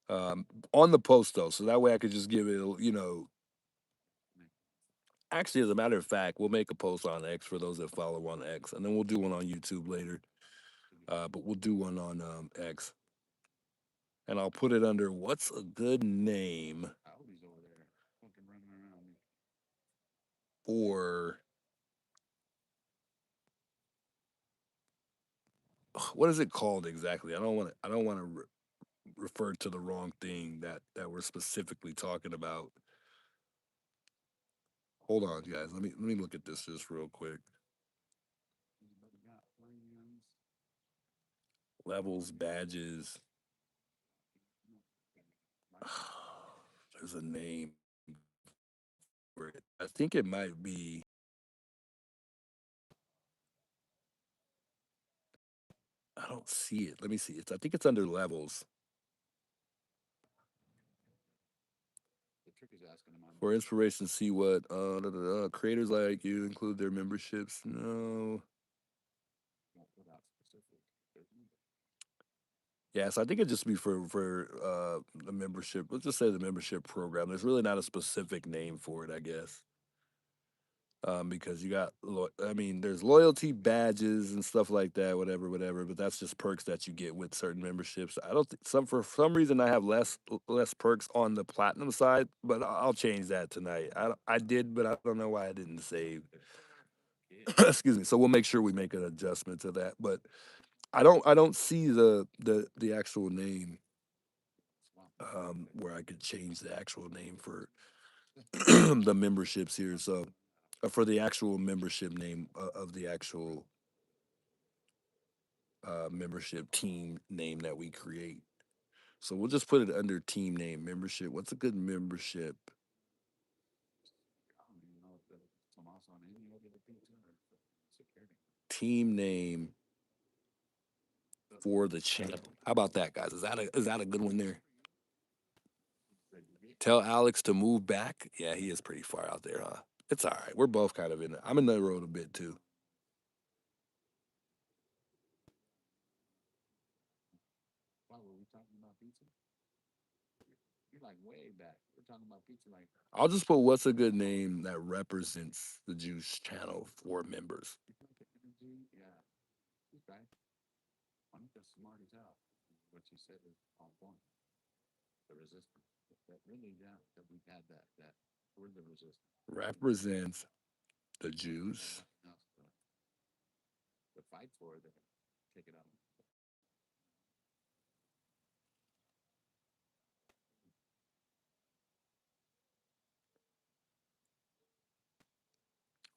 On the post though, so that way I could just give it, actually, as a matter of fact, we'll make a post on X for those that follow on X, and then we'll do one on YouTube later. But we'll do one on X, and I'll put it under what's a good name for what is it called exactly? I don't want to refer to the wrong thing that we're specifically talking about. Hold on, guys. Let me look at this just real quick. Levels, badges. There's a name for it. I think it might be. I don't see it. Let me see. I think it's under levels. For inspiration, see what creators like you include their memberships. No. Yeah, so I think it just be for the membership. Let's just say the membership program. There's really not a specific name for it, I guess. Because you got, I mean, there's loyalty badges and stuff like that, whatever. But that's just perks that you get with certain memberships. I don't for some reason I have less perks on the platinum side, but I'll change that tonight. I did, but I don't know why I didn't save. Excuse me. So we'll make sure we make an adjustment to that. But I don't see the actual name where I could change the actual name for the memberships here. So for the actual membership name of the actual membership team name that we create. So we'll just put it under team name membership. What's a good membership team name for the channel? How about that, guys? Is that a good one there? Tell Alex to move back. Yeah, he is pretty far out there, huh? It's all right. We're both kind of in it. I'm in the road a bit too. I'll just put what's a good name that represents the Juice channel for members. Represents the Juice.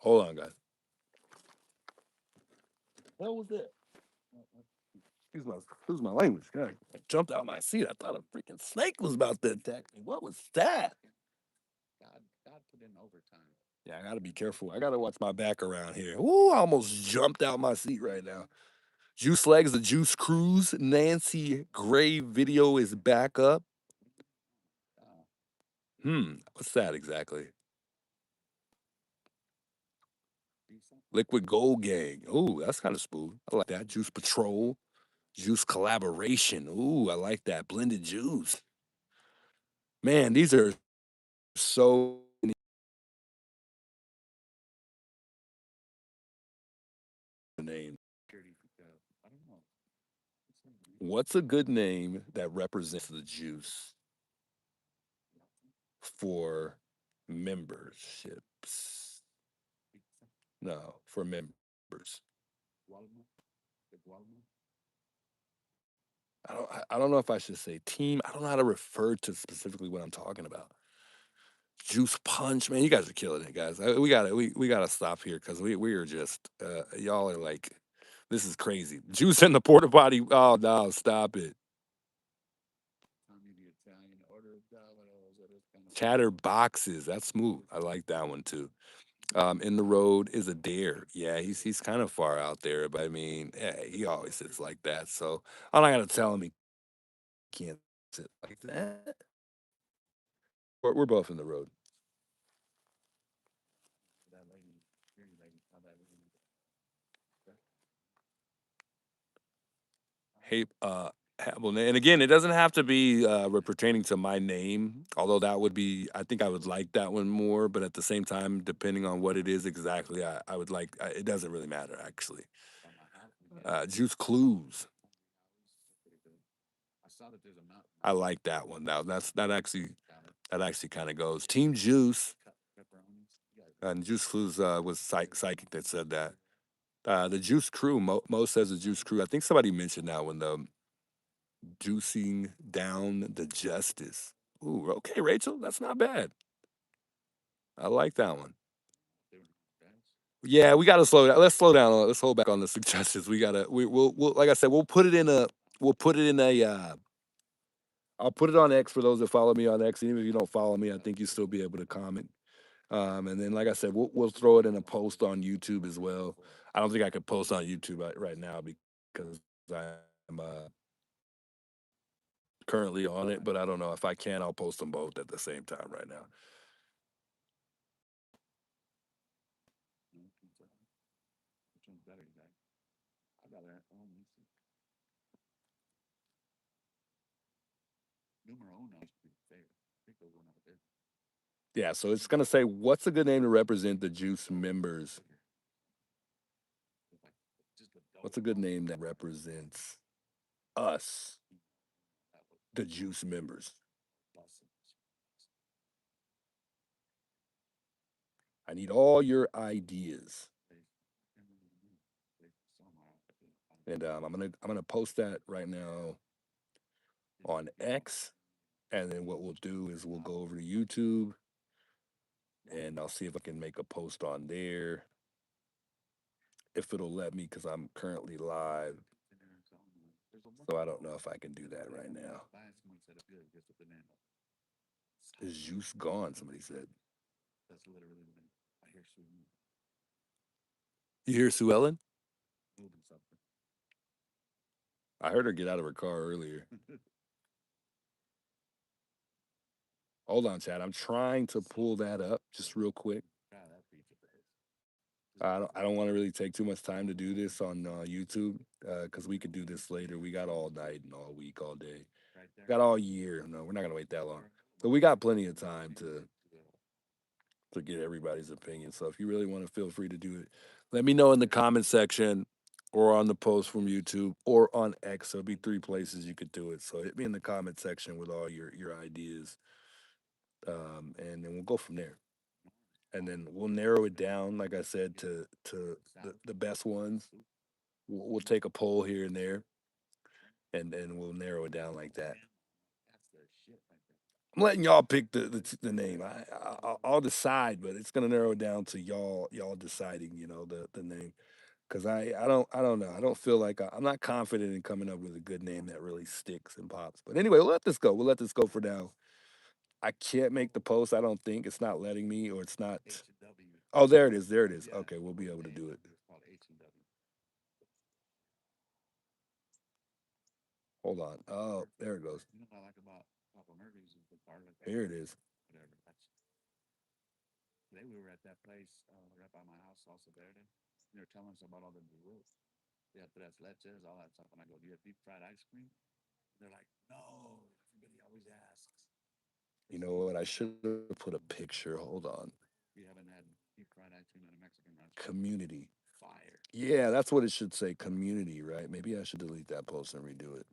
Hold on, guys. What was that? Excuse my language. God, I jumped out of my seat. I thought a freaking snake was about to attack me. What was that? Yeah, I gotta be careful. I gotta watch my back around here. Ooh, I almost jumped out my seat right now. Juice Legs, the Juice Cruise, Nancy Gray video is back up. What's that exactly? Liquid Gold Gang. Ooh, that's kind of smooth. I like that. Juice Patrol, Juice Collaboration. Ooh, I like that. Blended Juice. Man, these are so many names. What's a good name that represents the juice for memberships? No, for members. I don't know if I should say team. I don't know how to refer to specifically what I'm talking about. Juice Punch, man, you guys are killing it, guys. We gotta stop here because we are just y'all are like, this is crazy. Juice in the porta potty. Oh no, stop it. Chatter boxes. That's smooth. I like that one too. In the road is a dare. Yeah, he's kind of far out there, but I mean, yeah, he always sits like that. So I'm not gonna tell him he can't sit like that. We're both in the road. Hey, well, and again, it doesn't have to be pertaining to my name, although that would be, I think I would like that one more. But at the same time, depending on what it is exactly, I would like. It doesn't really matter actually. Juice Clues. I like that one. Now that actually kind of goes. Team Juice and Juice Clues was psychic that said that. The Juice Crew. Mo says the Juice Crew. I think somebody mentioned that one though. Juicing down the justice. Ooh, okay, Rachel, that's not bad. I like that one. Yeah, we gotta slow down. Let's slow down. Let's hold back on the suggestions. We'll like I said, we'll put it in a I'll put it on X for those that follow me on X. Even if you don't follow me, I think you still be able to comment. And then, like I said, we'll throw it in a post on YouTube as well. I don't think I could post on YouTube right now because I'm currently on it, but I don't know if I can. I'll post them both at the same time right now. Yeah, so it's gonna say what's a good name to represent the Juice members? What's a good name that represents us, the Juice members? I need all your ideas. And I'm gonna post that right now on X. And then what we'll do is we'll go over to YouTube and I'll see if I can make a post on there. If it'll let me, because I'm currently live. So I don't know if I can do that right now. Is Juice gone? Somebody said. You hear Sue Ellen? I heard her get out of her car earlier. Hold on, Chad. I'm trying to pull that up just real quick. I don't want to really take too much time to do this on YouTube because we could do this later. We got all night and all week, all day. Got all year. No, we're not gonna wait that long. But we got plenty of time to get everybody's opinion. So if you really want to, feel free to do it. Let me know in the comment section or on the post from YouTube or on X. There'll be three places you could do it. So hit me in the comment section with all your ideas, and then we'll go from there. And then we'll narrow it down, like I said, to the best ones. We'll take a poll here and there, and then we'll narrow it down like that. I'm letting y'all pick the name. I'll decide, but it's gonna narrow it down to y'all deciding. The name, because I don't know. I don't feel like I'm not confident in coming up with a good name that really sticks and pops. But anyway, we'll let this go. We'll let this go for now. I can't make the post. I don't think it's not letting me, or it's not. Oh, there it is. There it is. Okay, we'll be able to do it. Hold on. Oh, there it goes. Here it is. You know what? I should have put a picture. Hold on. Community. Yeah, that's what it should say. Community, right? Maybe I should delete that post and redo it.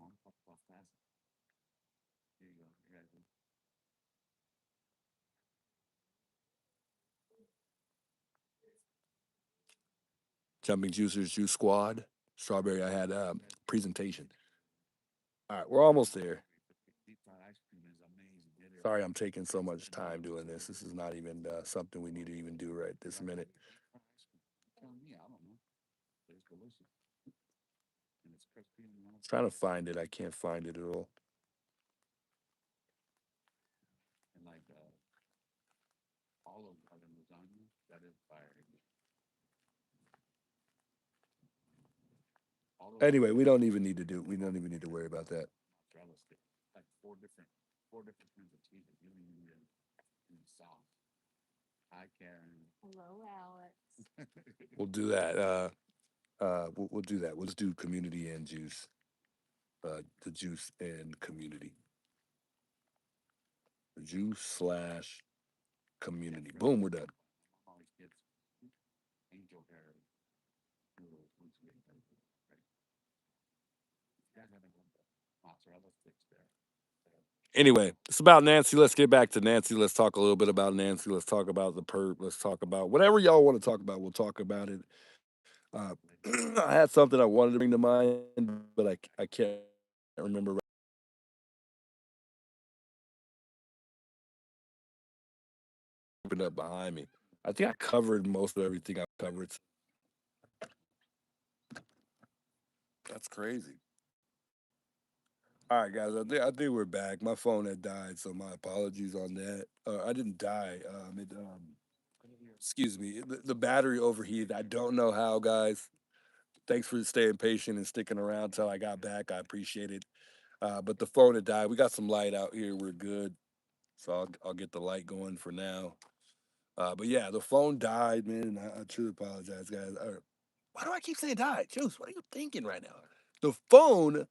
Jumping Juicers Juice Squad. Strawberry. I had presentation. All right, we're almost there. Sorry, I'm taking so much time doing this. This is not even something we need to even do right this minute. Trying to find it. I can't find it at all. Anyway, we don't even need to do. We don't even need to worry about that. We'll do that. We'll do that. We'll just do community and juice. The juice and community. Juice slash community. Boom, we're done. Anyway, it's about Nancy. Let's get back to Nancy. Let's talk a little bit about Nancy. Let's talk about the perp. Let's talk about whatever y'all want to talk about. We'll talk about it. Uh, I had something I wanted to bring to mind, but I can't remember. It up behind me. I think I covered most of everything I covered. That's crazy. All right, guys. I think we're back. My phone had died, so my apologies on that. I didn't die. Excuse me. The battery overheated. I don't know how, guys. Thanks for staying patient and sticking around till I got back. I appreciate it. But the phone had died. We got some light out here. We're good. So I'll get the light going for now. But yeah, the phone died, man. And I truly apologize, guys. Why do I keep saying died? Juice, what are you thinking right now? The phone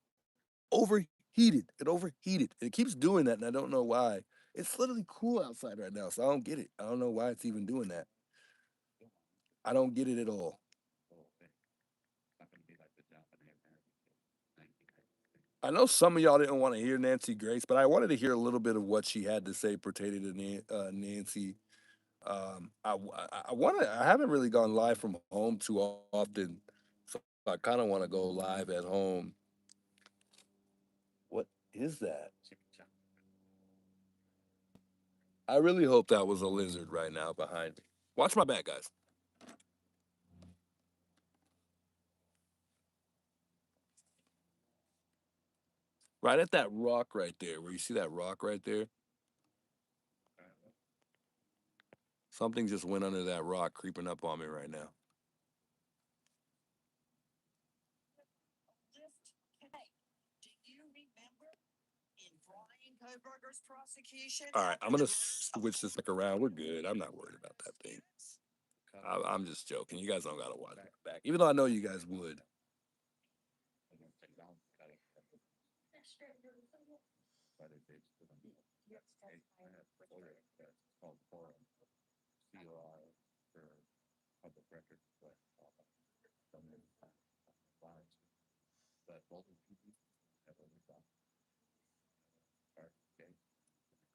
overheated. It overheated. It keeps doing that, and I don't know why. It's literally cool outside right now, so I don't get it. I don't know why it's even doing that. I don't get it at all. I know some of y'all didn't want to hear Nancy Grace, but I wanted to hear a little bit of what she had to say pertaining to Nancy. I want to. I haven't really gone live from home too often, so I kind of want to go live at home. What is that? I really hope that was a lizard right now behind me. Watch my back, guys. Right at that rock right there, where you see that rock right there. Something just went under that rock, creeping up on me right now. All right, I'm gonna switch this back around. We're good. I'm not worried about that thing. I'm just joking. You guys don't gotta watch it back, even though I know you guys would.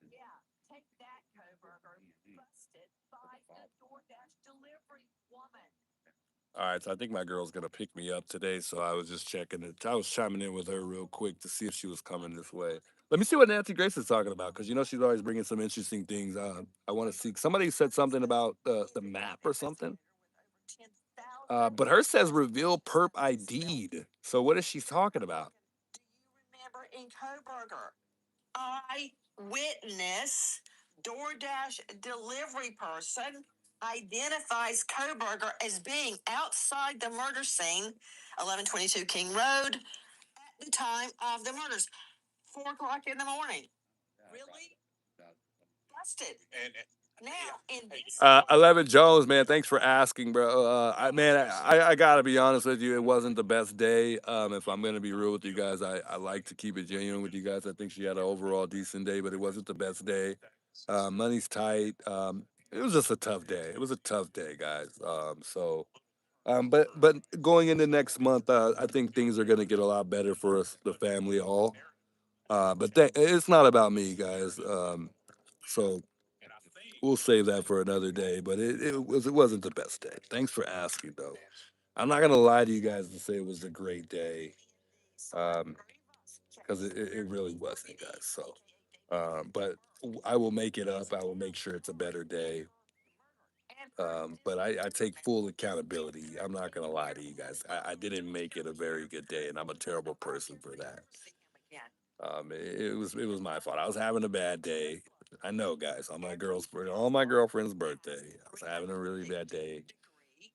Yeah, take that, Coburger. Busted by the DoorDash delivery woman. All right, so I think my girl's gonna pick me up today, so I was just checking it. I was chiming in with her real quick to see if she was coming this way. Let me see what Nancy Grace is talking about, because you know she's always bringing some interesting things. I want to see. Somebody said something about the map or something. But hers says reveal perp ID'd. So what is she talking about? Do you remember in Coburger, eyewitness DoorDash delivery person identifies Coburger as being outside the murder scene, 1122 King Road, at the time of the murders, 4 o'clock in the morning. Really? Busted. And now, in this 11 Jones, man, thanks for asking, bro. I gotta be honest with you, it wasn't the best day. If I'm gonna be real with you guys, I like to keep it genuine with you guys. I think she had an overall decent day, but it wasn't the best day. Money's tight. It was just a tough day. It was a tough day, guys. But going into next month, I think things are gonna get a lot better for us, the family, all. It's not about me, guys. So we'll save that for another day. But it wasn't the best day. Thanks for asking, though. I'm not gonna lie to you guys and say it was a great day, because it really wasn't, guys. So, but I will make it up. I will make sure it's a better day. But I take full accountability. I'm not gonna lie to you guys. I didn't make it a very good day, and I'm a terrible person for that. It was my fault. I was having a bad day. I know, guys. On my girlfriend's birthday, I was having a really bad day,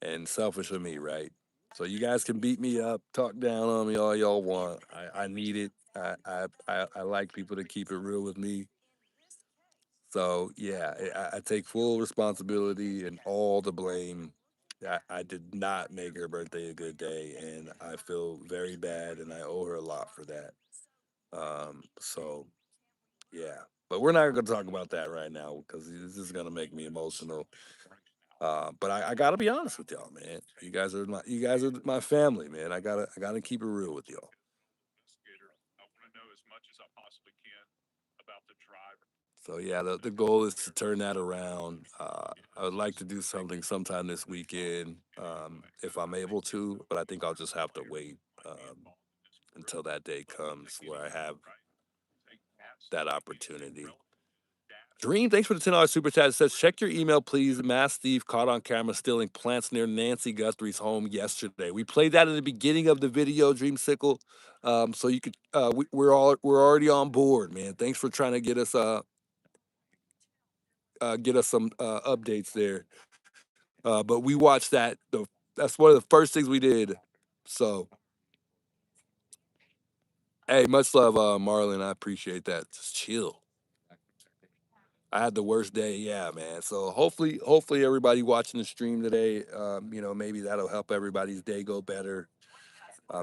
and selfish of me, right? So you guys can beat me up, talk down on me all y'all want. I need it. I like people to keep it real with me. So yeah, I take full responsibility and all the blame. I did not make her birthday a good day, and I feel very bad, and I owe her a lot for that. So yeah, but we're not going to talk about that right now because this is going to make me emotional. But I got to be honest with y'all, man. You guys are my family, man. I gotta keep it real with y'all. So yeah, the goal is to turn that around. I would like to do something sometime this weekend, if I'm able to, but I think I'll just have to wait until that day comes where I have that opportunity. Dream, thanks for the $10 super chat. It says, check your email, please. Mass thief caught on camera stealing plants near Nancy Guthrie's home yesterday. We played that at the beginning of the video, Dreamsicle. So you could, we're already on board, man. Thanks for trying to get us some updates there. But we watched that. That's one of the first things we did. So, hey, much love, Marlon. I appreciate that. Just chill. I had the worst day, yeah, man. So hopefully everybody watching the stream today, maybe that'll help everybody's day go better.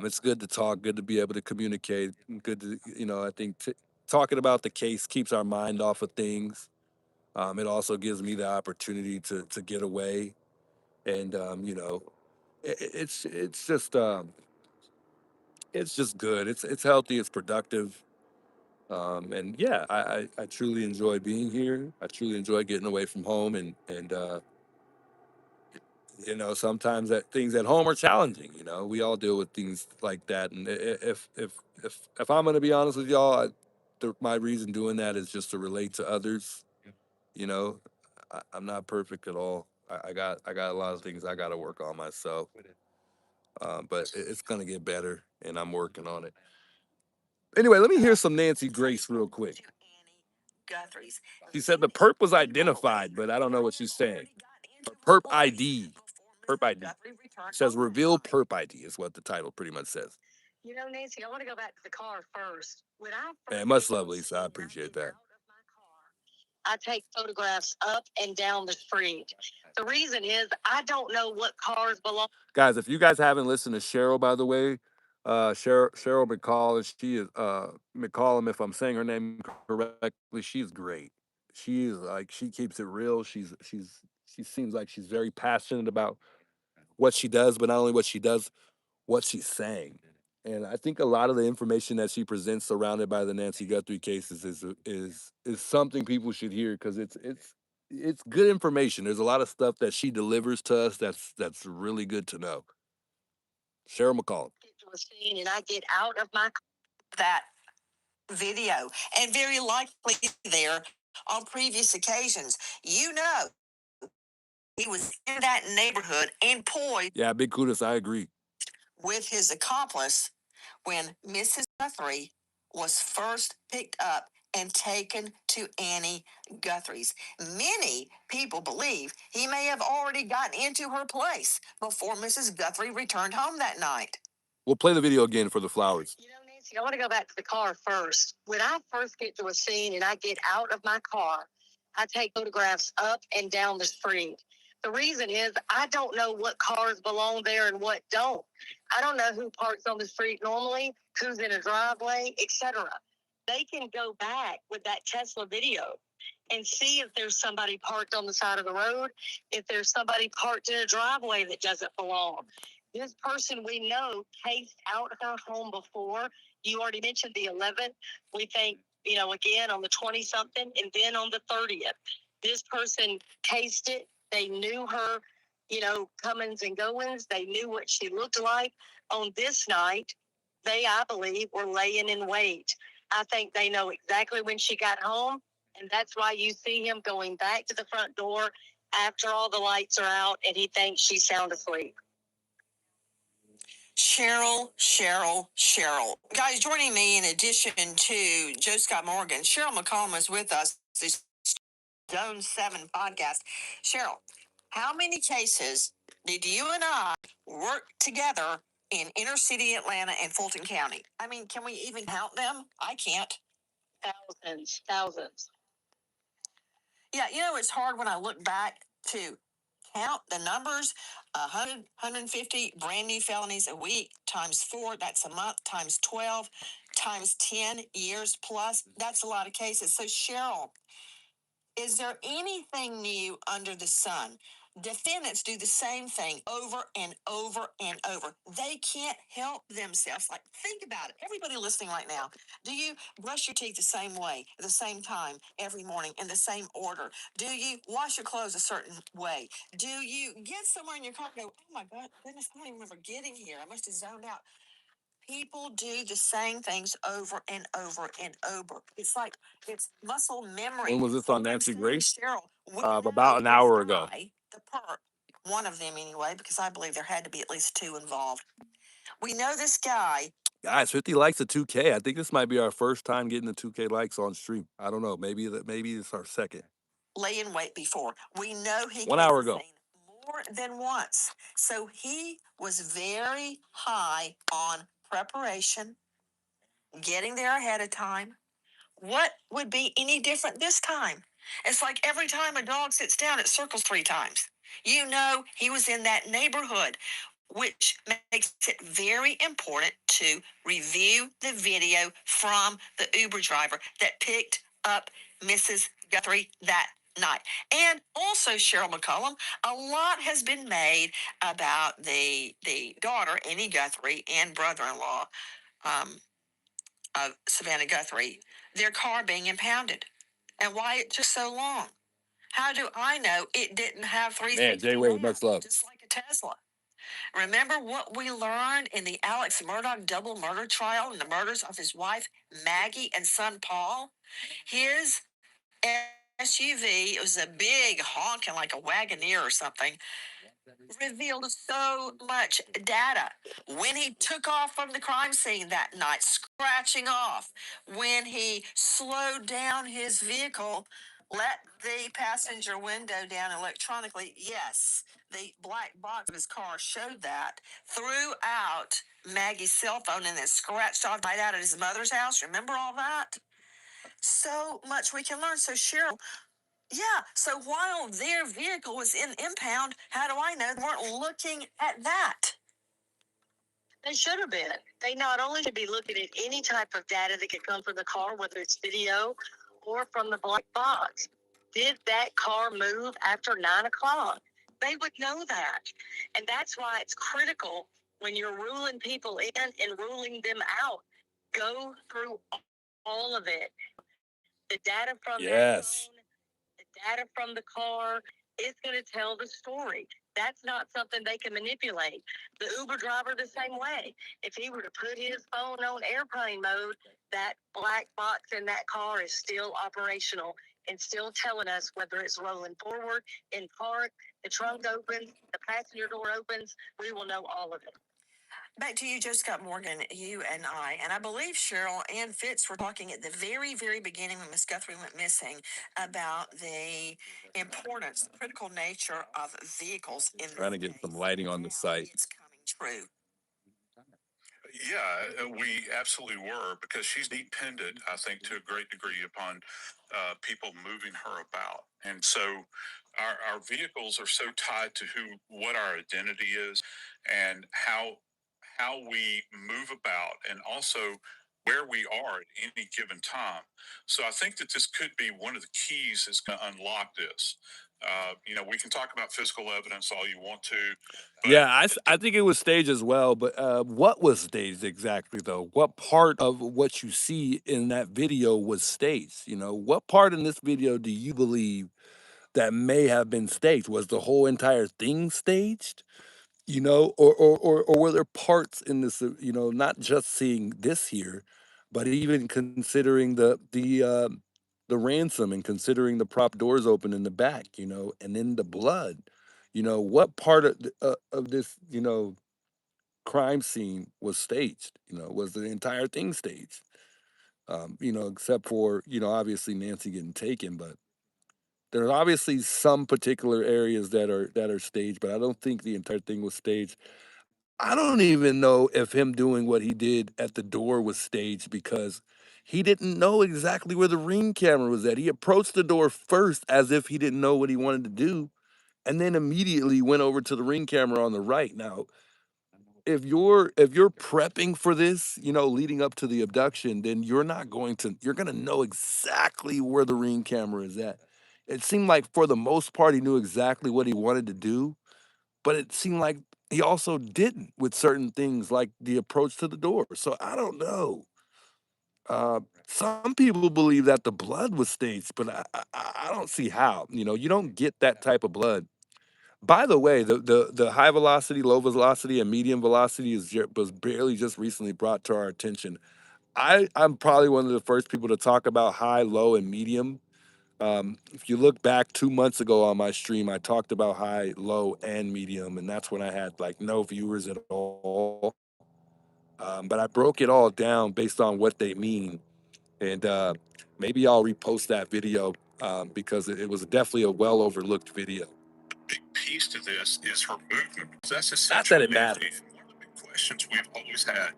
It's good to talk, good to be able to communicate, and good to, I think talking about the case keeps our mind off of things. It also gives me the opportunity to get away, and it's just good. It's healthy. It's productive. And yeah, I truly enjoy being here. I truly enjoy getting away from home, and sometimes that things at home are challenging. We all deal with things like that. And if I'm gonna be honest with y'all, my reason doing that is just to relate to others. You know, I'm not perfect at all. I got a lot of things I got to work on myself. But it's gonna get better, and I'm working on it. Anyway, let me hear some Nancy Grace real quick. Guthrie's. She said the perp was identified, but I don't know what she's saying. Perp ID. Perp ID. It says reveal perp ID is what the title pretty much says. You know, Nancy, I want to go back to the car first. Man, much love, Lisa. I appreciate that. I take photographs up and down the street. The reason is I don't know what cars belong. Guys, if you guys haven't listened to Cheryl, by the way, Cheryl McCall, and she is McCallum, if I'm saying her name correctly. She's great. She is like she keeps it real. She seems like she's very passionate about what she does, but not only what she does, what she's saying. And I think a lot of the information that she presents surrounded by the Nancy Guthrie cases is something people should hear because it's good information. There's a lot of stuff that she delivers to us that's really good to know. Cheryl McCall. Get to a scene and I get out of my that video, and very likely there on previous occasions. You know, he was in that neighborhood and poised Yeah, big kudos. I agree. with his accomplice when Mrs. Guthrie was first picked up and taken to Annie Guthrie's. Many people believe he may have already gotten into her place before Mrs. Guthrie returned home that night. We'll play the video again for the flowers. You know, Nancy, I want to go back to the car first. When I first get to a scene and I get out of my car, I take photographs up and down the street. The reason is I don't know what cars belong there and what don't. I don't know who parks on the street normally, who's in a driveway, etc. They can go back with that Tesla video and see if there's somebody parked on the side of the road, if there's somebody parked in a driveway that doesn't belong. This person we know cased out her home before. You already mentioned the 11th. We think, again on the 20 something and then on the 30th. This person cased it. They knew her, comings and goings. They knew what she looked like. On this night, they, I believe, were laying in wait. I think they know exactly when she got home. And that's why you see him going back to the front door after all the lights are out and he thinks she's sound asleep. Cheryl. Guys, joining me in addition to Joe Scott Morgan, Cheryl McCollum is with us. This Zone 7 podcast. Cheryl, how many cases did you and I work together in inner city Atlanta and Fulton County? I mean, can we even count them? I can't. Thousands. Yeah, it's hard when I look back to count the numbers. 150 brand new felonies a week times 4, that's a month, times 12, times 10 years plus. That's a lot of cases. So, Cheryl, is there anything new under the sun? Defendants do the same thing over and over and over. They can't help themselves. Like, think about it. Everybody listening right now, do you brush your teeth the same way, at the same time, every morning, in the same order? Do you wash your clothes a certain way? Do you get somewhere in your car and go, oh my God, goodness, I don't even remember getting here. I must have zoned out. People do the same things over and over and over. It's like it's muscle memory. When was this on Nancy Grace? Cheryl, About an hour ago. The perp, one of them anyway, because I believe there had to be at least 2 involved. We know this guy. Guys, 50 likes at 2K. I think this might be our first time getting the 2K likes on stream. I don't know. Maybe it's our second. Lay in wait before. We know he 1 hour ago. more than once. So he was very high on preparation, getting there ahead of time. What would be any different this time? It's like every time a dog sits down, it circles 3 times. He was in that neighborhood, which makes it very important to review the video from the Uber driver that picked up Mrs. Guthrie that night. And also, Cheryl McCollum, a lot has been made about the daughter, Annie Guthrie, and brother-in-law, of Savannah Guthrie, their car being impounded, and why it took so long. How do I know it didn't have 360 Jay Wade, much love. just like a Tesla? Remember what we learned in the Alex Murdaugh double murder trial and the murders of his wife, Maggie, and son, Paul? His SUV, it was a big honking like a Wagoneer or something, revealed so much data. When he took off from the crime scene that night, scratching off, when he slowed down his vehicle, let the passenger window down electronically, yes, the black box of his car showed that, threw out Maggie's cell phone and then scratched off right out at his mother's house. Remember all that? So much we can learn. So, Cheryl, yeah. So while their vehicle was in impound, how do I know they weren't looking at that? They should have been. They not only should be looking at any type of data that could come from the car, whether it's video or from the black box. Did that car move after 9 o'clock? They would know that. And that's why it's critical when you're ruling people in and ruling them out. Go through all of it. The data from that phone, the data from the car, is going to tell the story. That's not something they can manipulate. The Uber driver, the same way. If he were to put his phone on airplane mode, that black box in that car is still operational and still telling us whether it's rolling forward, in park, the trunk opens, the passenger door opens. We will know all of it. Back to you, Joe Scott Morgan, you and I believe Cheryl and Fitz were talking at the very, very beginning when Miss Guthrie went missing about the importance, the critical nature of vehicles in Trying to this get some case. lighting on the Now site. it's coming true. Yeah, we absolutely were because she's dependent, I think, to a great degree upon people moving her about, and so our vehicles are so tied to what our identity is, and how we move about, and also where we are at any given time. So I think that this could be one of the keys that's going to unlock this. We can talk about physical evidence all you want to, but Yeah, I think it was staged as well, but what was staged exactly though? What part of what you see in that video was staged? What part in this video do you believe that may have been staged? Was the whole entire thing staged? Or were there parts in this? Not just seeing this here, but even considering the ransom and considering the prop doors open in the back, and then the blood. What part of this, crime scene was staged? Was the entire thing staged? Except for, obviously Nancy getting taken, but there's obviously some particular areas that are staged, but I don't think the entire thing was staged. I don't even know if him doing what he did at the door was staged because he didn't know exactly where the ring camera was at. He approached the door first as if he didn't know what he wanted to do, and then immediately went over to the ring camera on the right. Now, if you're prepping for this, leading up to the abduction, then you're gonna know exactly where the ring camera is at. It seemed like for the most part he knew exactly what he wanted to do, but it seemed like he also didn't with certain things like the approach to the door. So I don't know. Some people believe that the blood was staged, but I don't see how. You don't get that type of blood. By the way, the high velocity, low velocity, and medium velocity was barely just recently brought to our attention. I'm probably one of the first people to talk about high, low, and medium. If you look back 2 months ago on my stream, I talked about high, low, and medium, and that's when I had like no viewers at all. But I broke it all down based on what they mean, and maybe I'll repost that video because it was definitely a well overlooked video. big piece to this is her movement. That's Not essential. that it matters. One of the big questions we've always had: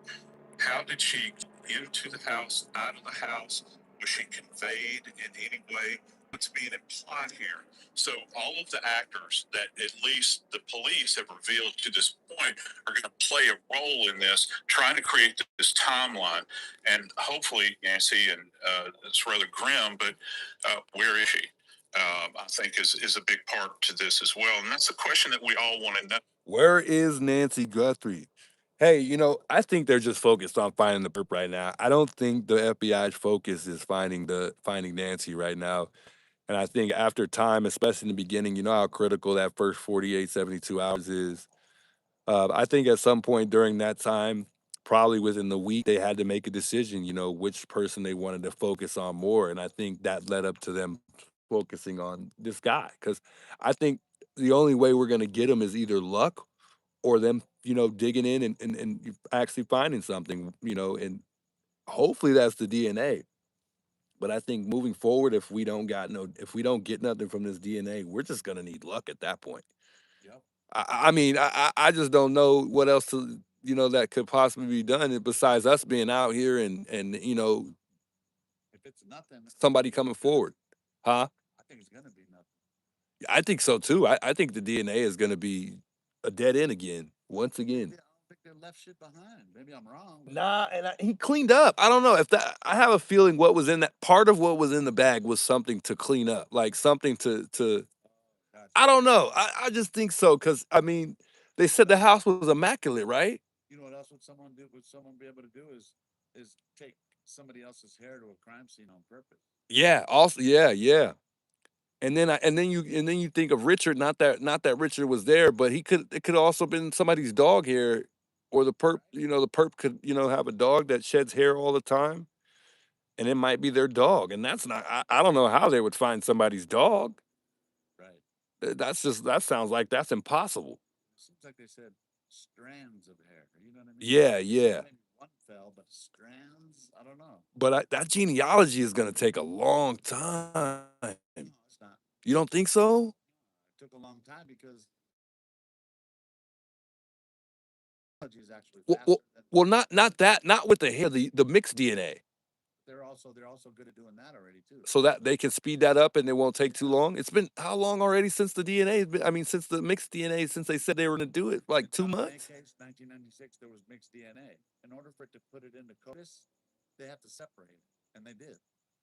how did she get into the house, out of the house? Was she conveyed in any way? What's being implied here? So all of the actors that at least the police have revealed to this point are going to play a role in this, trying to create this timeline. And hopefully, Nancy, and it's rather grim, but where is she? I think is a big part to this as well. And that's the question that we all want to know. Where is Nancy Guthrie? Hey, I think they're just focused on finding the perp right now. I don't think the FBI's focus is finding Nancy right now. And I think after time, especially in the beginning, you know how critical that first 48, 72 hours is. I think at some point during that time, probably within the week, they had to make a decision, which person they wanted to focus on more. And I think that led up to them focusing on this guy. Because I think the only way we're going to get him is either luck or them, digging in and actually finding something, and hopefully that's the DNA. But I think moving forward, if we don't get nothing from this DNA, we're just gonna need luck at that point. I mean, I just don't know what else that could possibly be done besides us being out here and somebody coming forward, huh? I think so too. I think the DNA is gonna be a dead end again, once again. have left shit behind. Maybe I'm wrong. Nah, and he cleaned up. I don't know if that. I have a feeling what was in that part of what was in the bag was something to clean up, like something to. Gotcha. I don't know. I just think so because I mean, they said the house was immaculate, right? You know what else would someone do? Would someone be able to do is take somebody else's hair to a crime scene on purpose? Yeah. Also, yeah, yeah. And then you think of Richard. Not that Richard was there, but it could also been somebody's dog hair, or the perp. You know, the perp could have a dog that sheds hair all the time, and it might be their dog, and that's not. I don't know how they would find somebody's dog. Right. That sounds like that's impossible. Seems like they said strands of hair. You know what I mean? Yeah, yeah. Maybe one fell, but strands. I don't know. But that genealogy is going to take a long time. No, it's not. You don't think so? It took a long time because technology is actually Well, faster well, than well, not that, not with the hair, the mixed DNA, they're also good at doing that already too. so that they can speed that up and it won't take too long. It's been how long already since the DNA? I mean, since the mixed DNA, since they said they were going to do it, like The 2 months. case, 1996, there was mixed DNA. In order for it to put it into CODIS, they have to separate it, and they did.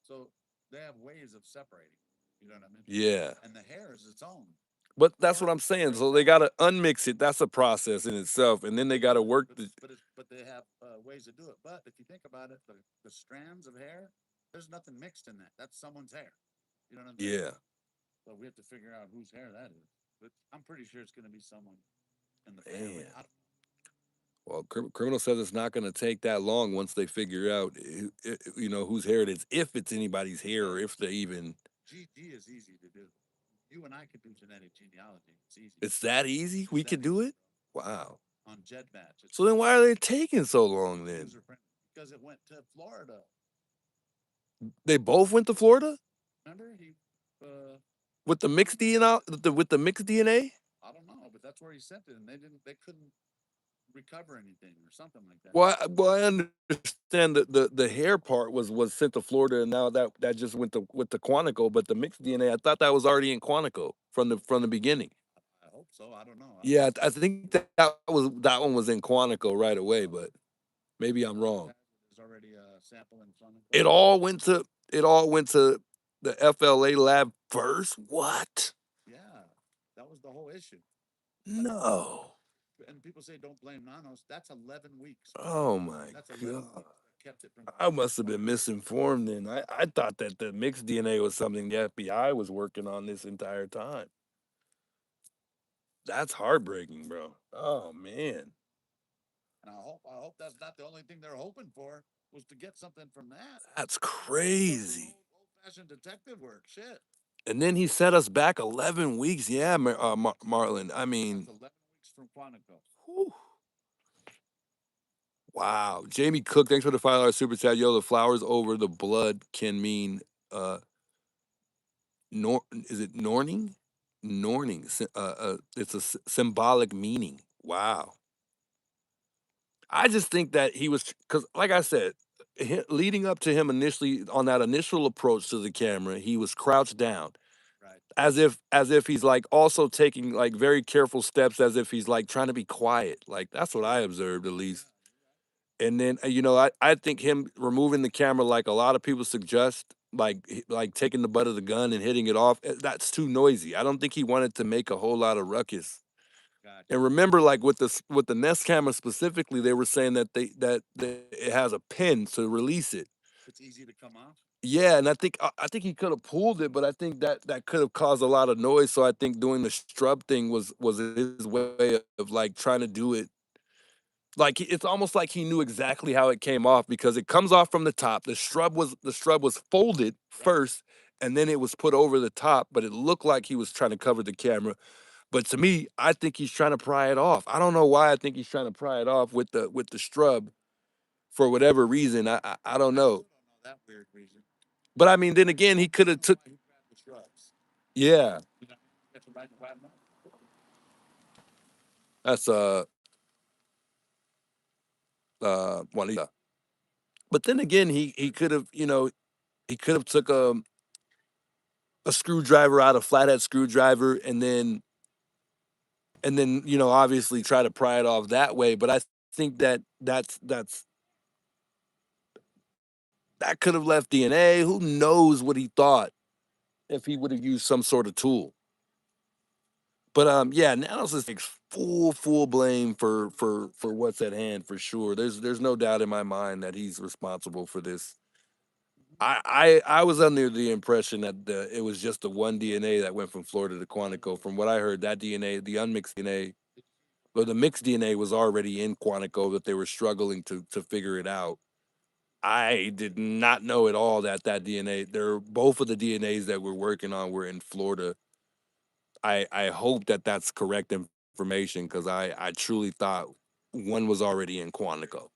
So they have ways of separating. You know what I mean? Yeah, And the hair is its own. but that's what I'm saying. So they got to unmix it. That's a process in itself, and then they got to work But the. but they have ways to do it. But if you think about it, the strands of hair, there's nothing mixed in that. That's someone's hair. You know what I'm saying? Yeah. So we have to figure out whose hair that is. But I'm pretty sure it's going to be someone in the family. Man. Well, criminal says it's not going to take that long once they figure out, whose hair it is, if it's anybody's hair, or if they even. GG is easy to do. You and I could do genetic genealogy. It's easy. It's that easy. We could do it. Wow. On JetBatch. So then, why are they taking so long then? Because it went to Florida. They both went to Florida Remember he with the mixed DNA. With the mixed DNA. I don't know, but that's where he sent it, and they couldn't recover anything or something like that. Well, I understand that the hair part was sent to Florida, and now that just went to with the Quantico, but the mixed DNA, I thought that was already in Quantico from the beginning. I hope so. I don't know. Yeah, I think that one was in Quantico right away, but maybe I'm wrong. There's already a sample in Quantico. It all went to the FLA lab first. What? Yeah, that was the whole issue. No. And people say don't blame Nanos. That's 11 weeks. Oh my God. Kept it from. I must have been misinformed then. I thought that the mixed DNA was something the FBI was working on this entire time. That's heartbreaking, bro. Oh man. And I hope that's not the only thing they're hoping for was to get something from that. That's crazy. Old-fashioned detective work, shit. And then he set us back 11 weeks. Yeah, Marlon. I mean, 11 weeks from Quantico. Whew. Wow. Jamie Cook, thanks for the $5 super chat. Yo, the flowers over the blood can mean is it norning? Norning. It's a symbolic meaning. Wow. I just think that he was because, like I said, leading up to him initially on that initial approach to the camera, he was crouched down, Right. as if he's like also taking like very careful steps, as if he's like trying to be quiet. Like that's what I observed at least. And then I think him removing the camera, like a lot of people suggest, like taking the butt of the gun and hitting it off, that's too noisy. I don't think he wanted to make a whole lot of ruckus. Gotcha. And remember, like with the Nest camera specifically, they were saying that it has a pin to release it. It's easy to come off. Yeah, and I think he could have pulled it, but I think that could have caused a lot of noise. So I think doing the strub thing was his way of like trying to do it. Like it's almost like he knew exactly how it came off because it comes off from the top. The strub was folded first, and then it was put over the top. But it looked like he was trying to cover the camera. But to me, I think he's trying to pry it off. I don't know why I think he's trying to pry it off with the strub for whatever reason. I don't know. That weird reason. But I mean, then again, he could have took. Yeah, that's Juanita. But then again, he could have took a screwdriver out, a flathead screwdriver, and then obviously try to pry it off that way. But I think that that could have left DNA. Who knows what he thought if he would have used some sort of tool. But yeah, analysis takes full blame for what's at hand for sure. There's no doubt in my mind that he's responsible for this. I was under the impression that it was just the one DNA that went from Florida to Quantico. From what I heard, that DNA, the unmixed DNA, or the mixed DNA, was already in Quantico, that they were struggling to figure it out. I did not know at all that that DNA, they're both of the DNAs that we're working on were in Florida. I hope that that's correct information, because I truly thought one was already in Quantico.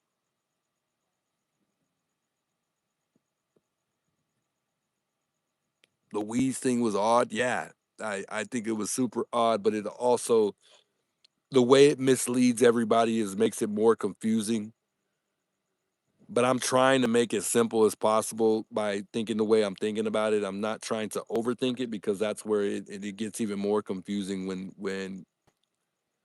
The Weeds thing was odd. Yeah, I think it was super odd, but it also, the way it misleads everybody is makes it more confusing. But I'm trying to make it simple as possible by thinking the way I'm thinking about it. I'm not trying to overthink it, because that's where it gets even more confusing when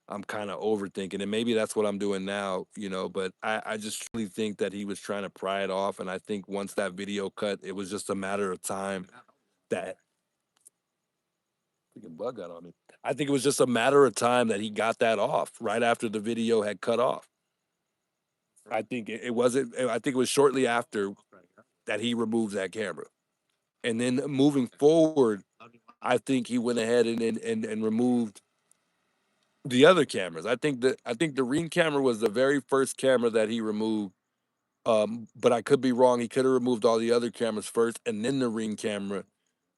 I'm kind of overthinking. And maybe that's what I'm doing now, but I just really think that he was trying to pry it off. And I think once that video cut, it was just a matter of time that freaking bug got on me. I think it was just a matter of time that he got that off right after the video had cut off. I think it wasn't, I think it was shortly after that he removed that camera. And then moving forward, I think he went ahead and removed the other cameras. I think the Ring camera was the very first camera that he removed. But I could be wrong. He could have removed all the other cameras first and then the Ring camera,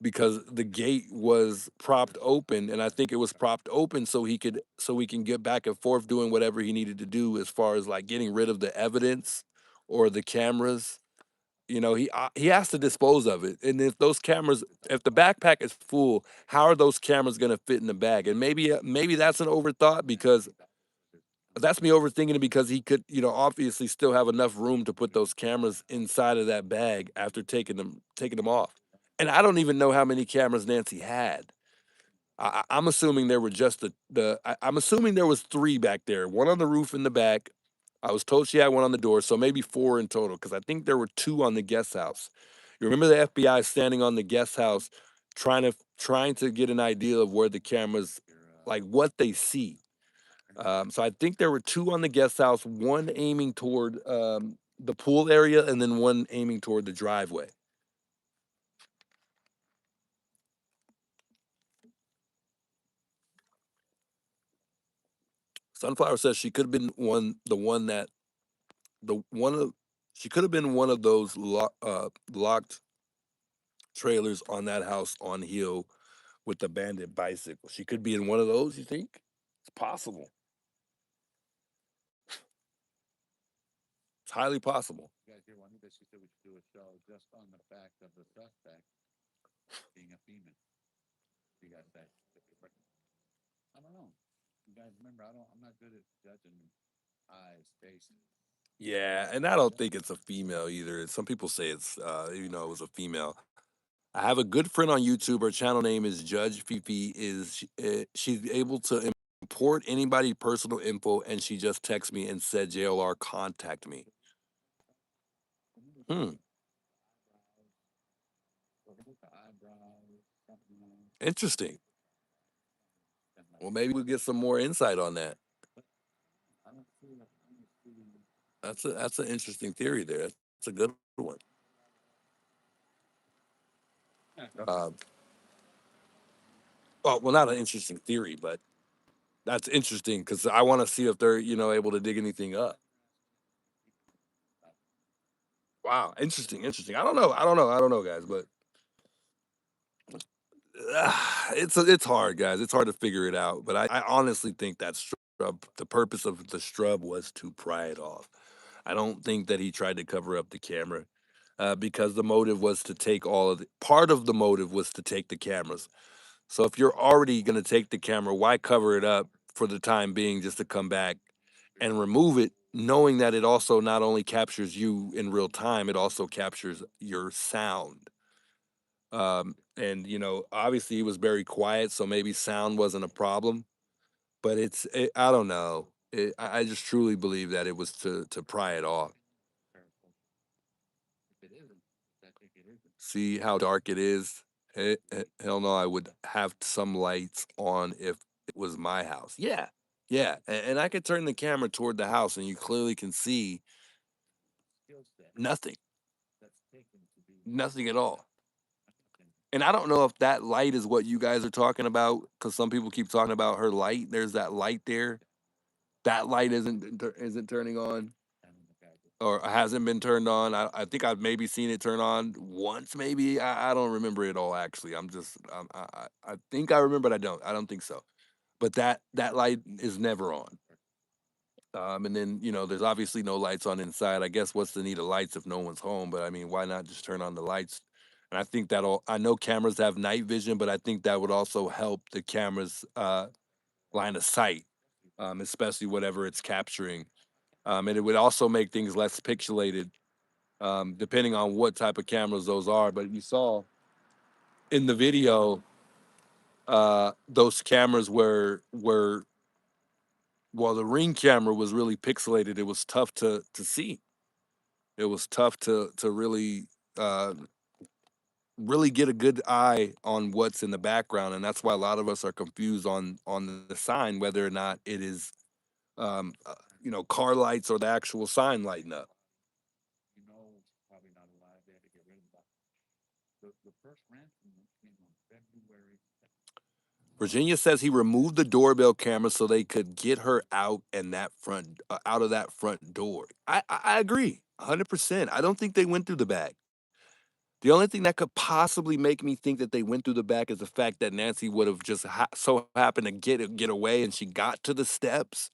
because the gate was propped open, and I think it was propped open so he can get back and forth doing whatever he needed to do as far as like getting rid of the evidence or the cameras. He has to dispose of it. And if the backpack is full, how are those cameras going to fit in the bag? And maybe that's an overthought, because that's me overthinking it, because he could, obviously still have enough room to put those cameras inside of that bag after taking them off. And I don't even know how many cameras Nancy had. I'm assuming there were just I'm assuming there was three back there, one on the roof in the back. I was told she had one on the door, so maybe four in total, because I think there were two on the guest house. You remember the FBI standing on the guest house, trying to get an idea of where the cameras, like what they see. So I think there were two on the guest house, one aiming toward the pool area, and then one aiming toward the driveway. Sunflower says she could have been the one that the one of she could have been one of those locked trailers on that house on Hill with the bandit bicycle. She could be in one of those. You think it's possible? It's highly possible. You guys hear one that she said we should do a show just on the fact of the suspect being a female. You guys say, I don't know. You guys remember, I'm not good at judging eyes, faces. Yeah, and I don't think it's a female either. Some people say it was a female. I have a good friend on YouTube. Her channel name is Judge Fifi. She's able to import anybody personal info, and she just texted me and said, "JLR, contact me." Hmm, interesting. Well, maybe we'll get some more insight on that. That's an interesting theory there. That's a good one. Um, well, not an interesting theory, but that's interesting because I want to see if they're able to dig anything up. Wow, interesting. I don't know, guys, but it's hard, guys. It's hard to figure it out. But I honestly think that the purpose of the strub was to pry it off. I don't think that he tried to cover up the camera, because the motive was to take part of the motive was to take the cameras. So if you're already going to take the camera, why cover it up for the time being, just to come back and remove it, knowing that it also not only captures you in real time, it also captures your sound. And obviously he was very quiet, so maybe sound wasn't a problem. But I don't know. I just truly believe that it was to pry it off. If it isn't, I think it isn't. See how dark it is? Hell no, I would have some lights on if it was my house. Yeah, yeah, and I could turn the camera toward the house, and you clearly can see Skill set nothing, that's taken to be nothing at all. something. And I don't know if that light is what you guys are talking about, because some people keep talking about her light. There's that light there. That light isn't turning on And the guy that or hasn't been turned on. I think I've maybe seen it turn on once, maybe. I don't remember it all actually. I think I remember, but I don't think so. But that light is never on. And then there's obviously no lights on inside. I guess what's the need of lights if no one's home? But I mean, why not just turn on the lights? And I think that'll. I know cameras have night vision, but I think that would also help the cameras line of sight, especially whatever it's capturing. And it would also make things less pixelated, depending on what type of cameras those are. But you saw in the video, those cameras were while the Ring camera was really pixelated, it was tough to see. It was tough to uh, really get a good eye on what's in the background, and that's why a lot of us are confused on the sign, whether or not it is car lights or the actual sign lighting up. you know probably not alive. They had to get rid of that. The first ransom came on February. Virginia says he removed the doorbell camera so they could get her out of that front door. I agree 100%. I don't think they went through the back. The only thing that could possibly make me think that they went through the back is the fact that Nancy would have just so happened to get away, and she got to the steps,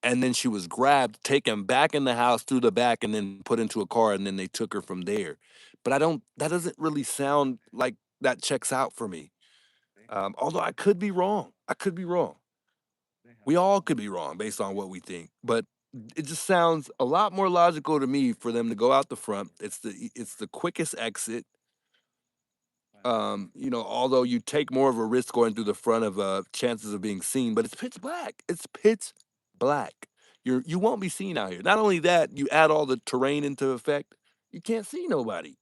and then she was grabbed, taken back in the house through the back, and then put into a car, and then they took her from there. But I don't. That doesn't really sound like that checks out for me. Although I could be wrong. I could be wrong. We all could be wrong based on what we think, but it just sounds a lot more logical to me for them to go out the front. It's the quickest exit. Although you take more of a risk going through the front of chances of being seen, but it's pitch black. It's pitch black. You won't be seen out here. Not only that, you add all the terrain into effect. You can't see nobody.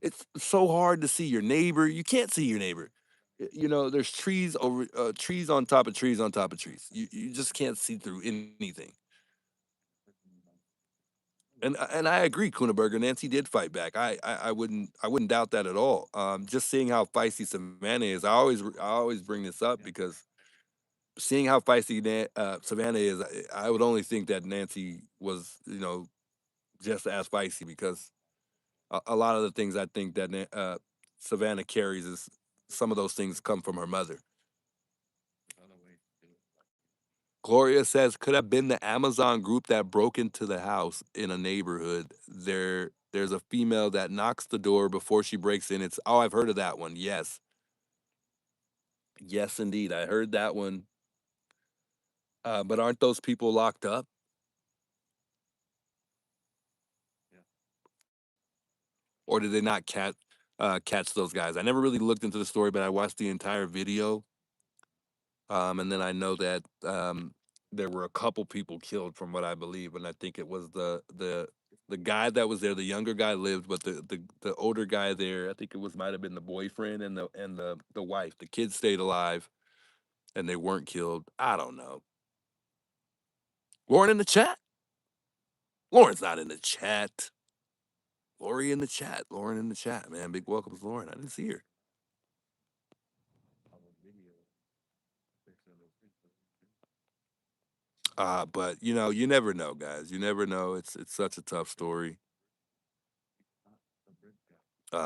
It's so hard to see your neighbor. You can't see your neighbor. There's trees on top of trees on top of trees. You just can't see through anything. And I agree, Kunaberger. Nancy did fight back. I wouldn't doubt that at all. Just seeing how feisty Savannah is, I always bring this up because seeing how feisty Savannah is, I would only think that Nancy was just as feisty because a lot of the things I think that Savannah carries is some of those things come from her mother. Gloria says, could have been the Amazon group that broke into the house in a neighborhood. There's a female that knocks the door before she breaks in. I've heard of that one. Yes. Yes, indeed. I heard that one. But aren't those people locked up? Or did they not catch those guys? I never really looked into the story, but I watched the entire video. And then I know that there were a couple people killed from what I believe, and I think it was the guy that was there. The younger guy lived, but the older guy there, I think it was might have been the boyfriend and the wife. The kids stayed alive, and they weren't killed. I don't know. Lauren in the chat. Lauren's not in the chat. Lori in the chat. Lauren in the chat, man. Big welcome to Lauren. I didn't see her. But you never know, guys. You never know. It's such a tough story.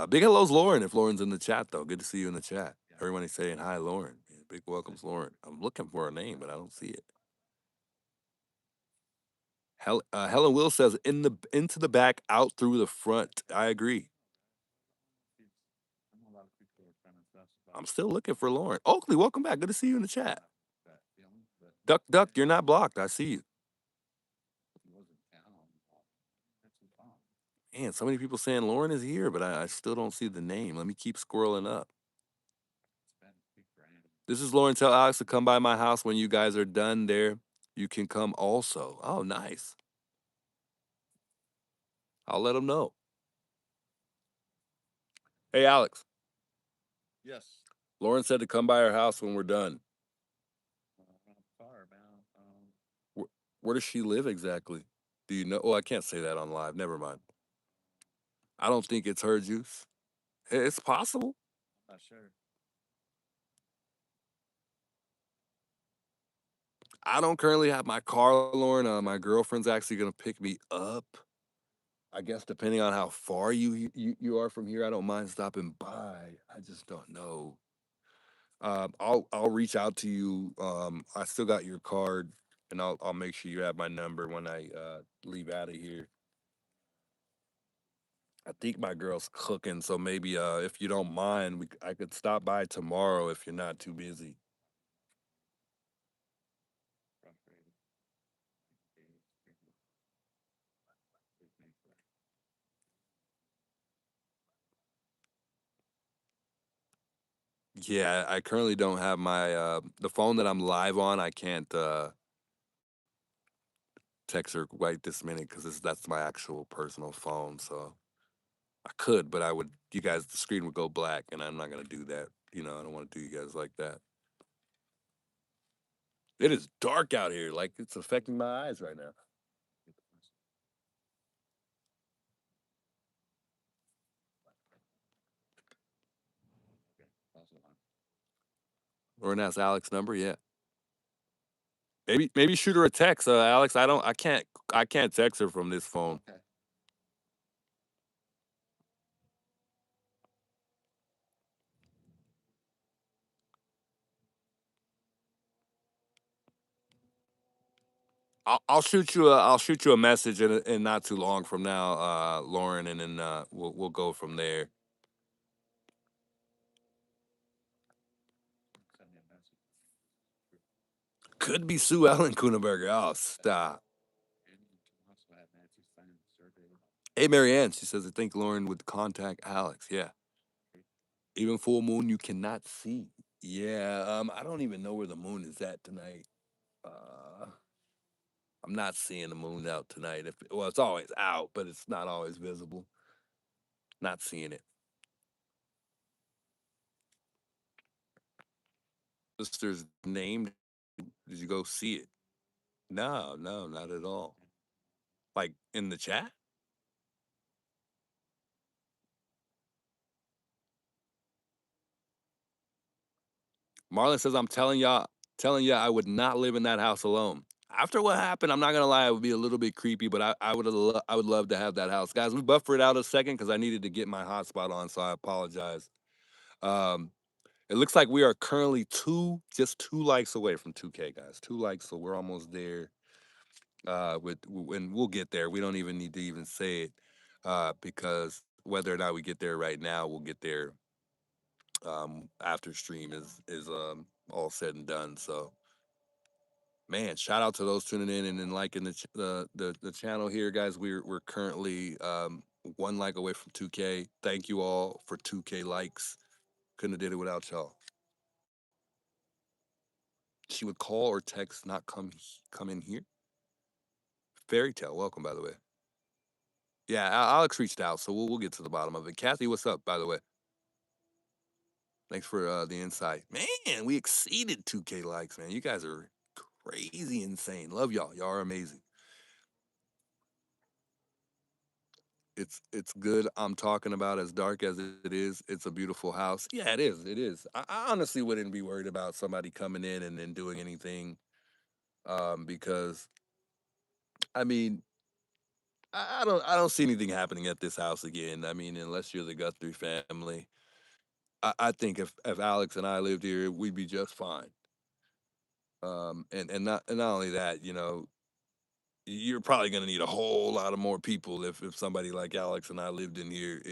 Big hellos, Lauren. If Lauren's in the chat, though, good to see you in the chat. Everyone is saying hi, Lauren. Yeah, big welcomes, Lauren. I'm looking for a name, but I don't see it. Helen Will says into the back, out through the front. I agree. I'm still looking for Lauren. Oakley, welcome back. Good to see you in the chat. Duck, duck, you're not blocked. I see you. Man, so many people saying Lauren is here, but I still don't see the name. Let me keep scrolling up. This is Lauren. Tell Alex to come by my house when you guys are done there. You can come also. Oh, nice. I'll let them know. Hey, Alex. Yes. Lauren said to come by her house when we're done. Far about. Where does she live exactly? Do you know? Oh, I can't say that on live. Never mind. I don't think it's her juice. It's possible. Not sure. I don't currently have my car, Lauren. My girlfriend's actually gonna pick me up. I guess depending on how far you are from here, I don't mind stopping by. I just don't know. I'll reach out to you. I still got your card, and I'll make sure you have my number when I leave out of here. I think my girl's cooking, so maybe if you don't mind, I could stop by tomorrow if you're not too busy. Frustrated. Yeah, I currently don't have my the phone that I'm live on. I can't text her right this minute because that's my actual personal phone. So I could, but I would. You guys, the screen would go black, and I'm not gonna do that. I don't want to do you guys like that. It is dark out here, like it's affecting my eyes right now. Lauren has Alex number, yeah. Maybe shoot her a text, Alex. I can't text her from this phone. Okay. I'll shoot you a message in not too long from now, Lauren, and then we'll go from there. Send me a message. Could be Sue Ellen Kuneberger. Oh, stop. And you can also have Nancy sign the survey. Hey, Marianne, she says I think Lauren would contact Alex. Yeah. Even full moon you cannot see. Yeah, I don't even know where the moon is at tonight. Uh, I'm not seeing the moon out tonight. Well, it's always out, but it's not always visible. Not seeing it. Sister's name. Did you go see it? No, no, not at all. Like in the chat? Marlon says, I'm telling ya, I would not live in that house alone. After what happened, I'm not gonna lie, it would be a little bit creepy, but I would love to have that house. Guys, we buffer it out a second because I needed to get my hotspot on, so I apologize. Um, it looks like we are currently just 2 likes away from 2K, guys. 2 likes, so we're almost there. And we'll get there. We don't even need to even say it, because whether or not we get there right now, we'll get there after stream is all said and done. So, man, shout out to those tuning in and then liking the channel here, guys. We're currently 1 like away from 2K. Thank you all for 2K likes. Couldn't have did it without y'all. She would call or text, not come in here. Fairy tale, welcome by the way. Yeah, Alex reached out, so we'll get to the bottom of it. Kathy, what's up? By the way, thanks for the insight. Man, we exceeded 2K likes. Man, you guys are crazy insane. Love y'all. Y'all are amazing. It's good. I'm talking about as dark as it is. It's a beautiful house. Yeah, it is. It is. I honestly wouldn't be worried about somebody coming in and doing anything, because I mean, I don't see anything happening at this house again. I mean, unless you're the Guthrie family. I think if Alex and I lived here, we'd be just fine. And not only that, you're probably going to need a whole lot of more people if somebody like Alex and I lived in here.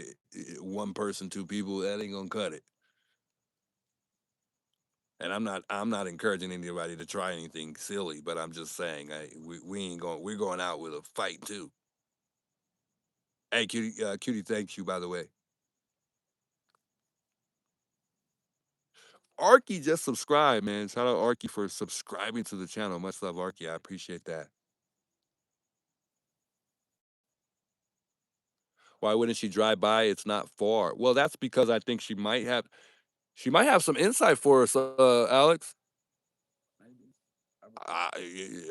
One person, 2 people, that ain't gonna cut it. And I'm not encouraging anybody to try anything silly, but I'm just saying, we ain't going. We're going out with a fight too. Hey, cutie, thank you by the way. Arky just subscribed, man. Shout out Arky for subscribing to the channel. Much love, Arky. I appreciate that. Why wouldn't she drive by? It's not far. Well, that's because I think she might have some insight for us, Alex. Maybe.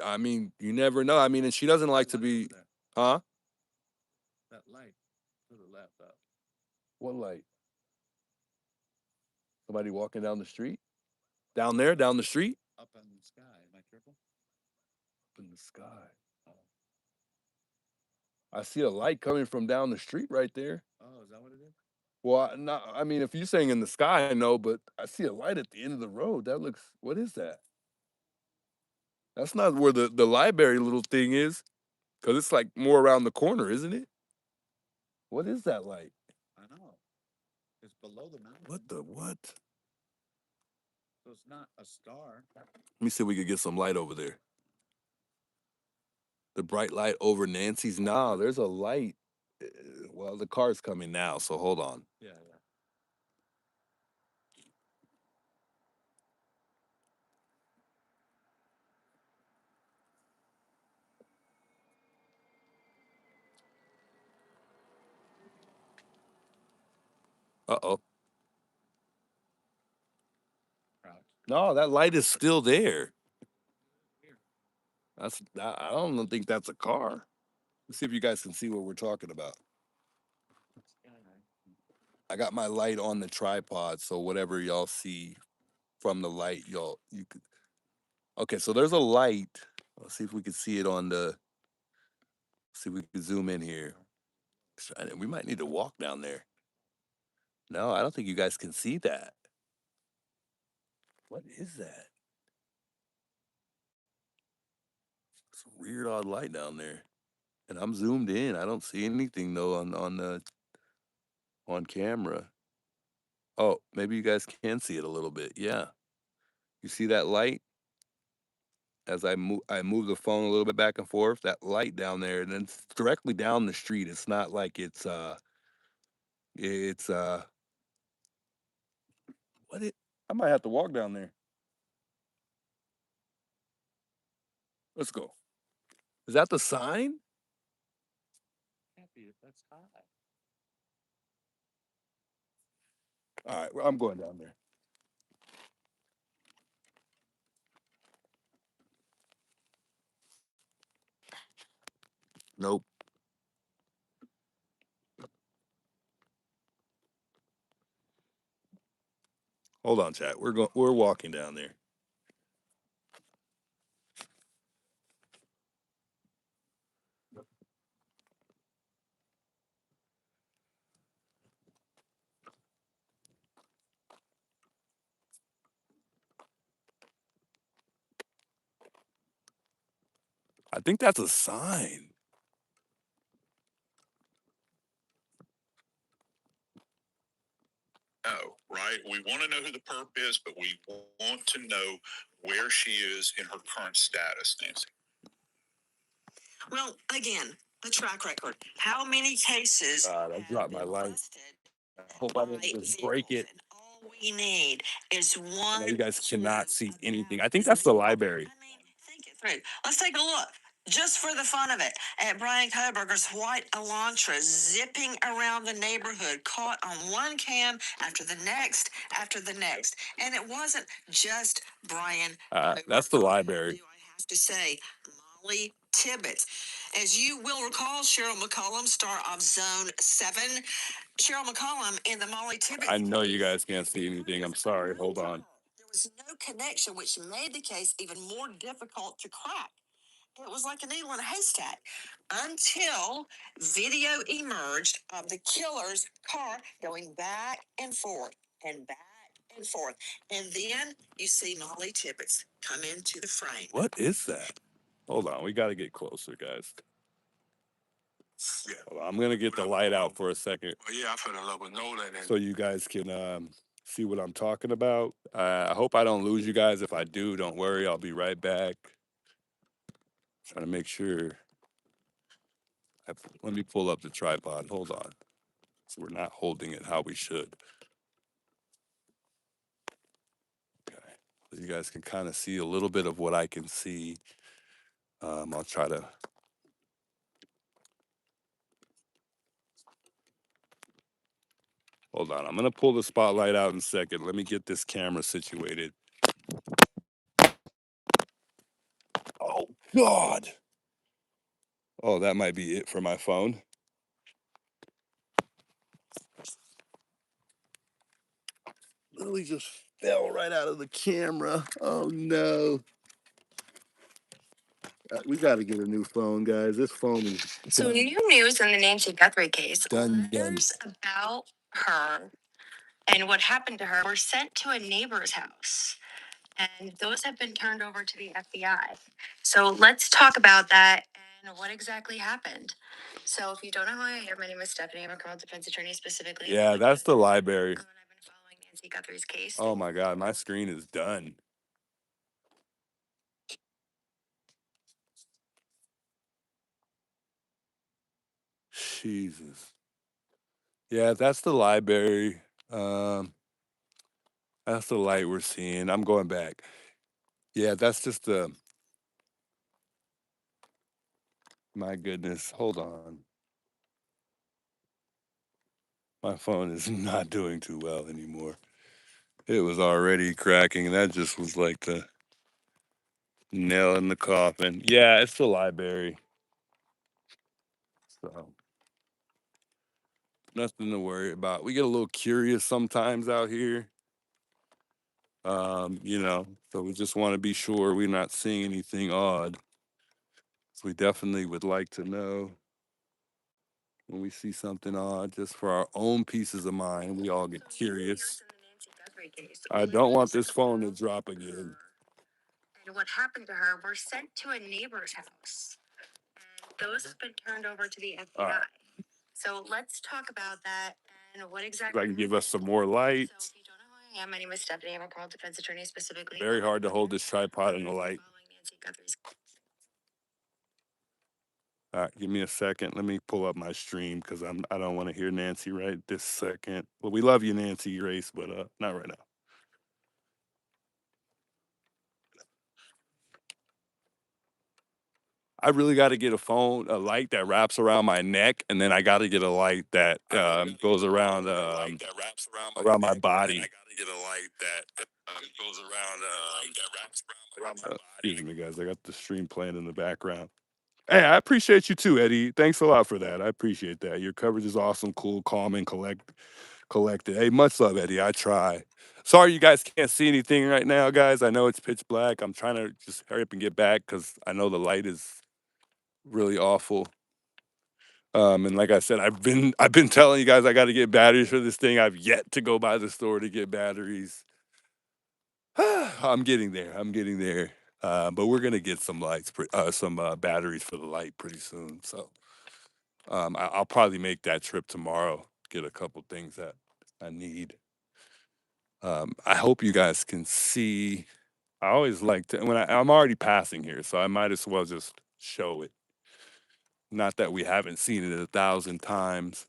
I mean, you never know. I mean, and she doesn't like to be, huh? That light to the left up. What light? Somebody walking down the street? Down there, down the street? Up in the sky. Am I tripping? Up in the sky. I see a light coming from down the street right there. Oh, is that what it is? Well, I mean, if you're saying in the sky, I know, but I see a light at the end of the road. That looks, what is that? That's not where the library little thing is, because it's like more around the corner, isn't it? What is that light? I know. It's below the mountain. What the what? So it's not a star. Let me see if we could get some light over there. The bright light over Nancy's. Nah, there's a light. Well, the car's coming now, so hold on. Yeah. Uh-oh. Crouch. No, that light is still there. I don't think that's a car. Let's see if you guys can see what we're talking about. I got my light on the tripod, so whatever y'all see from the light, you could. Okay, so there's a light. Let's see if we can see it on the. See if we can zoom in here. We might need to walk down there. No, I don't think you guys can see that. What is that? It's a weird odd light down there. And I'm zoomed in. I don't see anything though on camera. Oh, maybe you guys can see it a little bit. Yeah. You see that light? As I move the phone a little bit back and forth, that light down there, and it's directly down the street. It's not like it's what it I might have to walk down there. Let's go. Is that the sign? Can't be if that's high. All right, well, I'm going down there. Nope. Hold on, chat. We're walking down there. I think that's a sign. No, right? We want to know who the perp is, but we want to know where she is in her current status, Nancy. Well, again, the track record. How many cases? God, I dropped my light. I hope I didn't just break it. And all we need is one. Now you guys cannot see anything. I think that's the library. I mean, think it through. Let's take a look, just for the fun of it, at Brian Koberger's white Elantra zipping around the neighborhood, caught on one cam after the next, and it wasn't just Brian. That's the library. Do I have to say, Molly Tibbetts? As you will recall, Cheryl McCollum, star of Zone 7. Cheryl McCollum in the Molly Tibbetts. I know you guys can't see anything. I'm sorry. Hold on. There was no connection, which made the case even more difficult to crack. It was like a needle in a haystack until video emerged of the killer's car going back and forth and back and forth. And then you see Molly Tibbetts come into the frame. What is that? Hold on. We got to get closer, guys. Yeah. Hold on, I'm going to get the light out for a second. Well, yeah, I fell in love with Nolan. So you guys can see what I'm talking about. I hope I don't lose you guys. If I do, don't worry. I'll be right back. Trying to make sure. Let me pull up the tripod. Hold on. So we're not holding it how we should. So you guys can kind of see a little bit of what I can see. I'll try to. Hold on. I'm going to pull the spotlight out in a second. Let me get this camera situated. Oh, God. Oh, that might be it for my phone. Lily just fell right out of the camera. Oh, no. We got to get a new phone, guys. This phone is So, new news in the Nancy Guthrie case. done. Letters about her and what happened to her were sent to a neighbor's house, and those have been turned over to the FBI. So, let's talk about that and what exactly happened. So, if you don't know who I am, my name is Stephanie. I'm a criminal defense attorney specifically. Yeah, that's the library. And I've been following Nancy Guthrie's case. Oh, my God. My screen is done. Jesus. Yeah, that's the library. That's the light we're seeing. I'm going back. Yeah, that's just the. My goodness. Hold on. My phone is not doing too well anymore. It was already cracking. That just was like the nail in the coffin. Yeah, it's the library. So nothing to worry about. We get a little curious sometimes out here. So we just want to be sure we're not seeing anything odd. So we definitely would like to know when we see something odd, just for our own pieces of mind. We all get curious. I don't want this phone to drop again. And what happened to her were sent to a neighbor's house. And those have been turned over to the FBI. Right. So let's talk about that and what exactly. If I can give us some more light. So if you don't know who I am, my name is Stephanie. I'm a criminal defense attorney specifically. Very hard to hold this tripod in the light. All right, give me a second. Let me pull up my stream because I don't want to hear Nancy right this second. Well, we love you, Nancy Grace, but not right now. I really got to get a light that wraps around my neck, and then I got to get a light that goes around around my body. I got to get a light that goes around that wraps around my body. Excuse me, guys. I got the stream playing in the background. Hey, I appreciate you too, Eddie. Thanks a lot for that. I appreciate that. Your coverage is awesome, cool, calm, and collected. Hey, much love, Eddie. I try. Sorry you guys can't see anything right now, guys. I know it's pitch black. I'm trying to just hurry up and get back because I know the light is really awful. And like I said, I've been telling you guys I got to get batteries for this thing. I've yet to go by the store to get batteries. I'm getting there. I'm getting there. But we're gonna get some batteries for the light pretty soon. So I'll probably make that trip tomorrow. Get a couple things that I need. I hope you guys can see. I always like to I'm already passing here, so I might as well just show it. Not that we haven't seen it 1,000 times,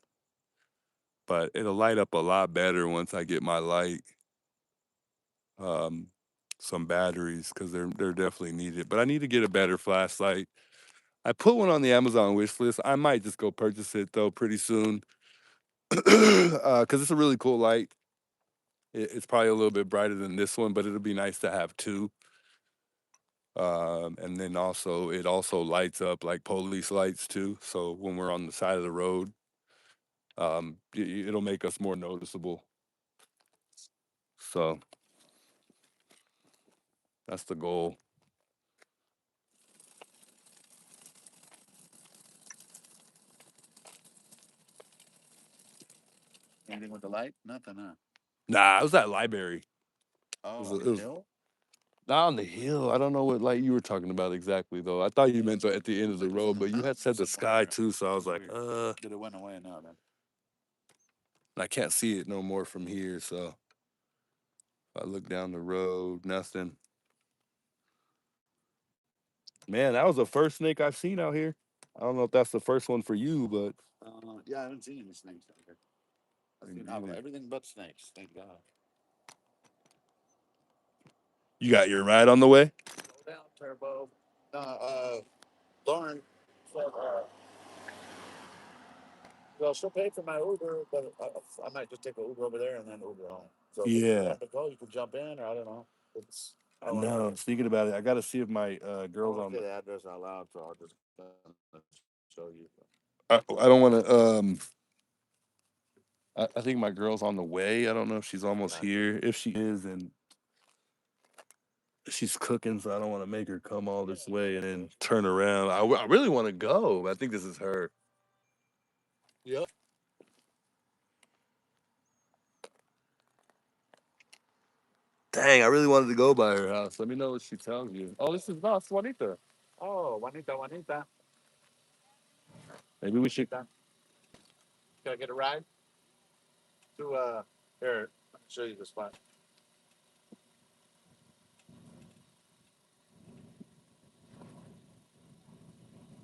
but it'll light up a lot better once I get my light. Some batteries because they're definitely needed. But I need to get a better flashlight. I put one on the Amazon wish list. I might just go purchase it though pretty soon because it's a really cool light. It's probably a little bit brighter than this one, but it'll be nice to have two. And then it also lights up like police lights too. So when we're on the side of the road, it'll make us more noticeable. So that's the goal. Anything with the light? Nothing, huh? Nah, it was that library. Oh, It on was, the hill? not on the hill. I don't know what light you were talking about exactly though. I thought you meant at the end of the road, but you had said the sky too, so I was like, Did it went away now then? I can't see it no more from here, so if I look down the road, nothing. Man, that was the first snake I've seen out here. I don't know if that's the first one for you, but Yeah, I haven't seen any snakes out here. I've seen everything but snakes, thank God. You got your ride on the way? Slow down, Turbo. Lauren said, well, she'll pay for my Uber, but I might just take an Uber over there and then Uber home. So if you Yeah. want to go, you can jump in, or I don't know. It's I know. I was thinking about it. I got to see if my girls on. the address out loud, so I'll just show you. I don't want to. I think my girl's on the way. I don't know if she's almost Gotcha. here. If she is, and she's cooking, so I don't want to make her come all this way and then turn around. I really want to go. But I think this is her. Yep. Dang, I really wanted to go by her house. Let me know what she tells you. Oh, this is not Juanita. Oh, Juanita. Maybe we should. Can I get a ride? To here, let me show you the spot.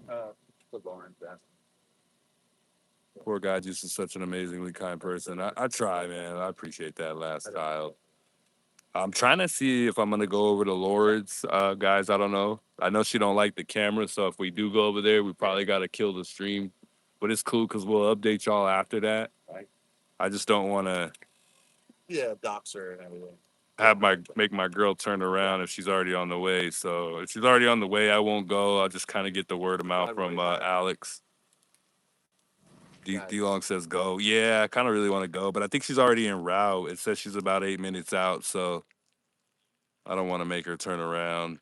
To Lauren, yeah. Poor guy, just is such an amazingly kind person. I try, man. I appreciate that last style. I'm trying to see if I'm gonna go over to Lord's, guys. I don't know. I know she don't like the camera, so if we do go over there, we probably gotta kill the stream. But it's cool because we'll update y'all after that. Right. I just don't want to Yeah, doxer and everything. have make my girl turn around if she's already on the way. So if she's already on the way, I won't go. I'll just kind of get the word of mouth from Alex. D Long says go. Yeah, I kind of really want to go, but I think she's already en route. It says she's about 8 minutes out, so I don't want to make her turn around.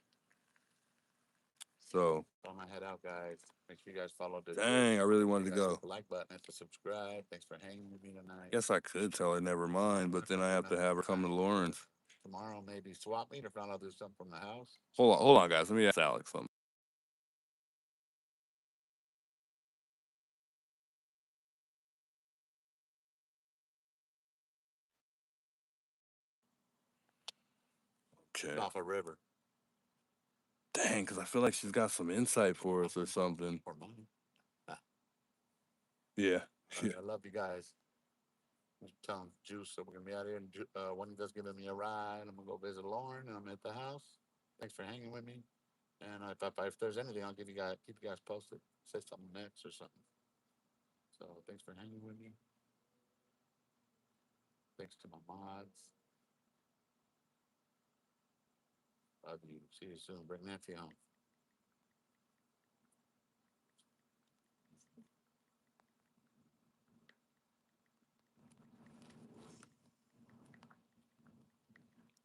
So On my head out, guys. Make sure you guys follow the. dang, I really wanted to go. The like button, hit the subscribe. Thanks for hanging with me tonight. Guess I could tell her never mind, but then I have to have her come to Lawrence. Tomorrow maybe swap meet, or if not, I'll do something from the house. Hold on, guys. Let me ask Alex something. Okay. Off a river. Dang, because I feel like she's got some insight for us or something. For money. Yeah. I love you guys. I'm telling Juice that we're gonna be out here, and one does giving me a ride. I'm gonna go visit Lauren, and I'm at the house. Thanks for hanging with me. And if there's anything, I'll keep you guys posted. Say something next or something. So thanks for hanging with me. Thanks to my mods. Love you. See you soon. Bring Nancy home.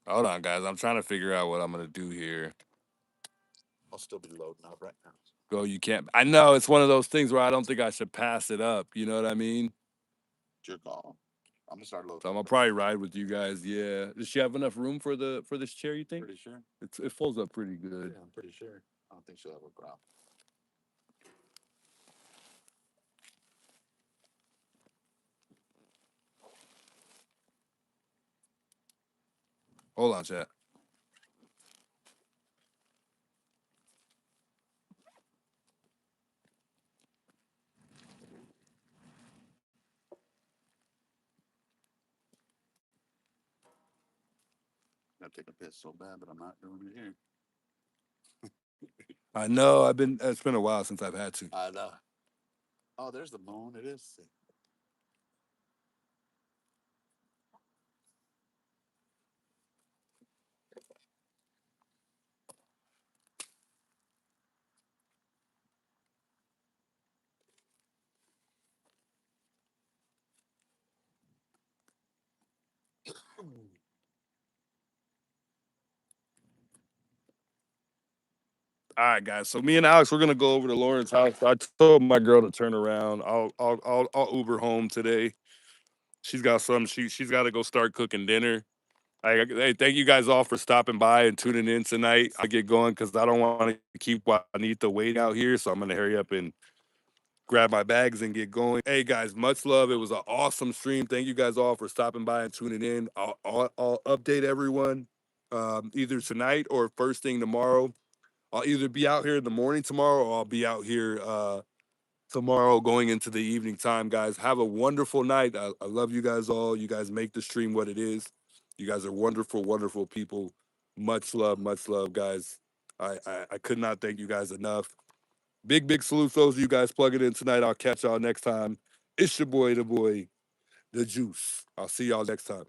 Hold on, guys. I'm trying to figure out what I'm gonna do here. I'll still be loading up right now. Go, you can't. I know it's one of those things where I don't think I should pass it up. You know what I mean? It's your call. I'm gonna start loading. So I'm gonna probably ride with you guys. Yeah. Does she have enough room for this chair? You think? Pretty sure. It folds up pretty good. Yeah, I'm pretty sure. I don't think she'll have a problem. Hold on, chat. I take a piss so bad, but I'm not doing it here. I know. It's been a while since I've had to. I know. Oh, there's the moon. It is. All right, guys. So me and Alex, we're gonna go over to Lauren's house. I told my girl to turn around. I'll Uber home today. She's got some. She's got to go start cooking dinner. Hey, thank you guys all for stopping by and tuning in tonight. I'll get going because I don't want to keep Juanita waiting out here. So I'm gonna hurry up and grab my bags and get going. Hey guys, much love. It was an awesome stream. Thank you guys all for stopping by and tuning in. I'll update everyone either tonight or first thing tomorrow. I'll either be out here in the morning tomorrow or I'll be out here tomorrow going into the evening time, guys. Have a wonderful night. I love you guys all. You guys make the stream what it is. You guys are wonderful, wonderful people. Much love, guys. I could not thank you guys enough. Big salute to those of you guys plugging in tonight. I'll catch y'all next time. It's your boy, the Juice. I'll see y'all next time.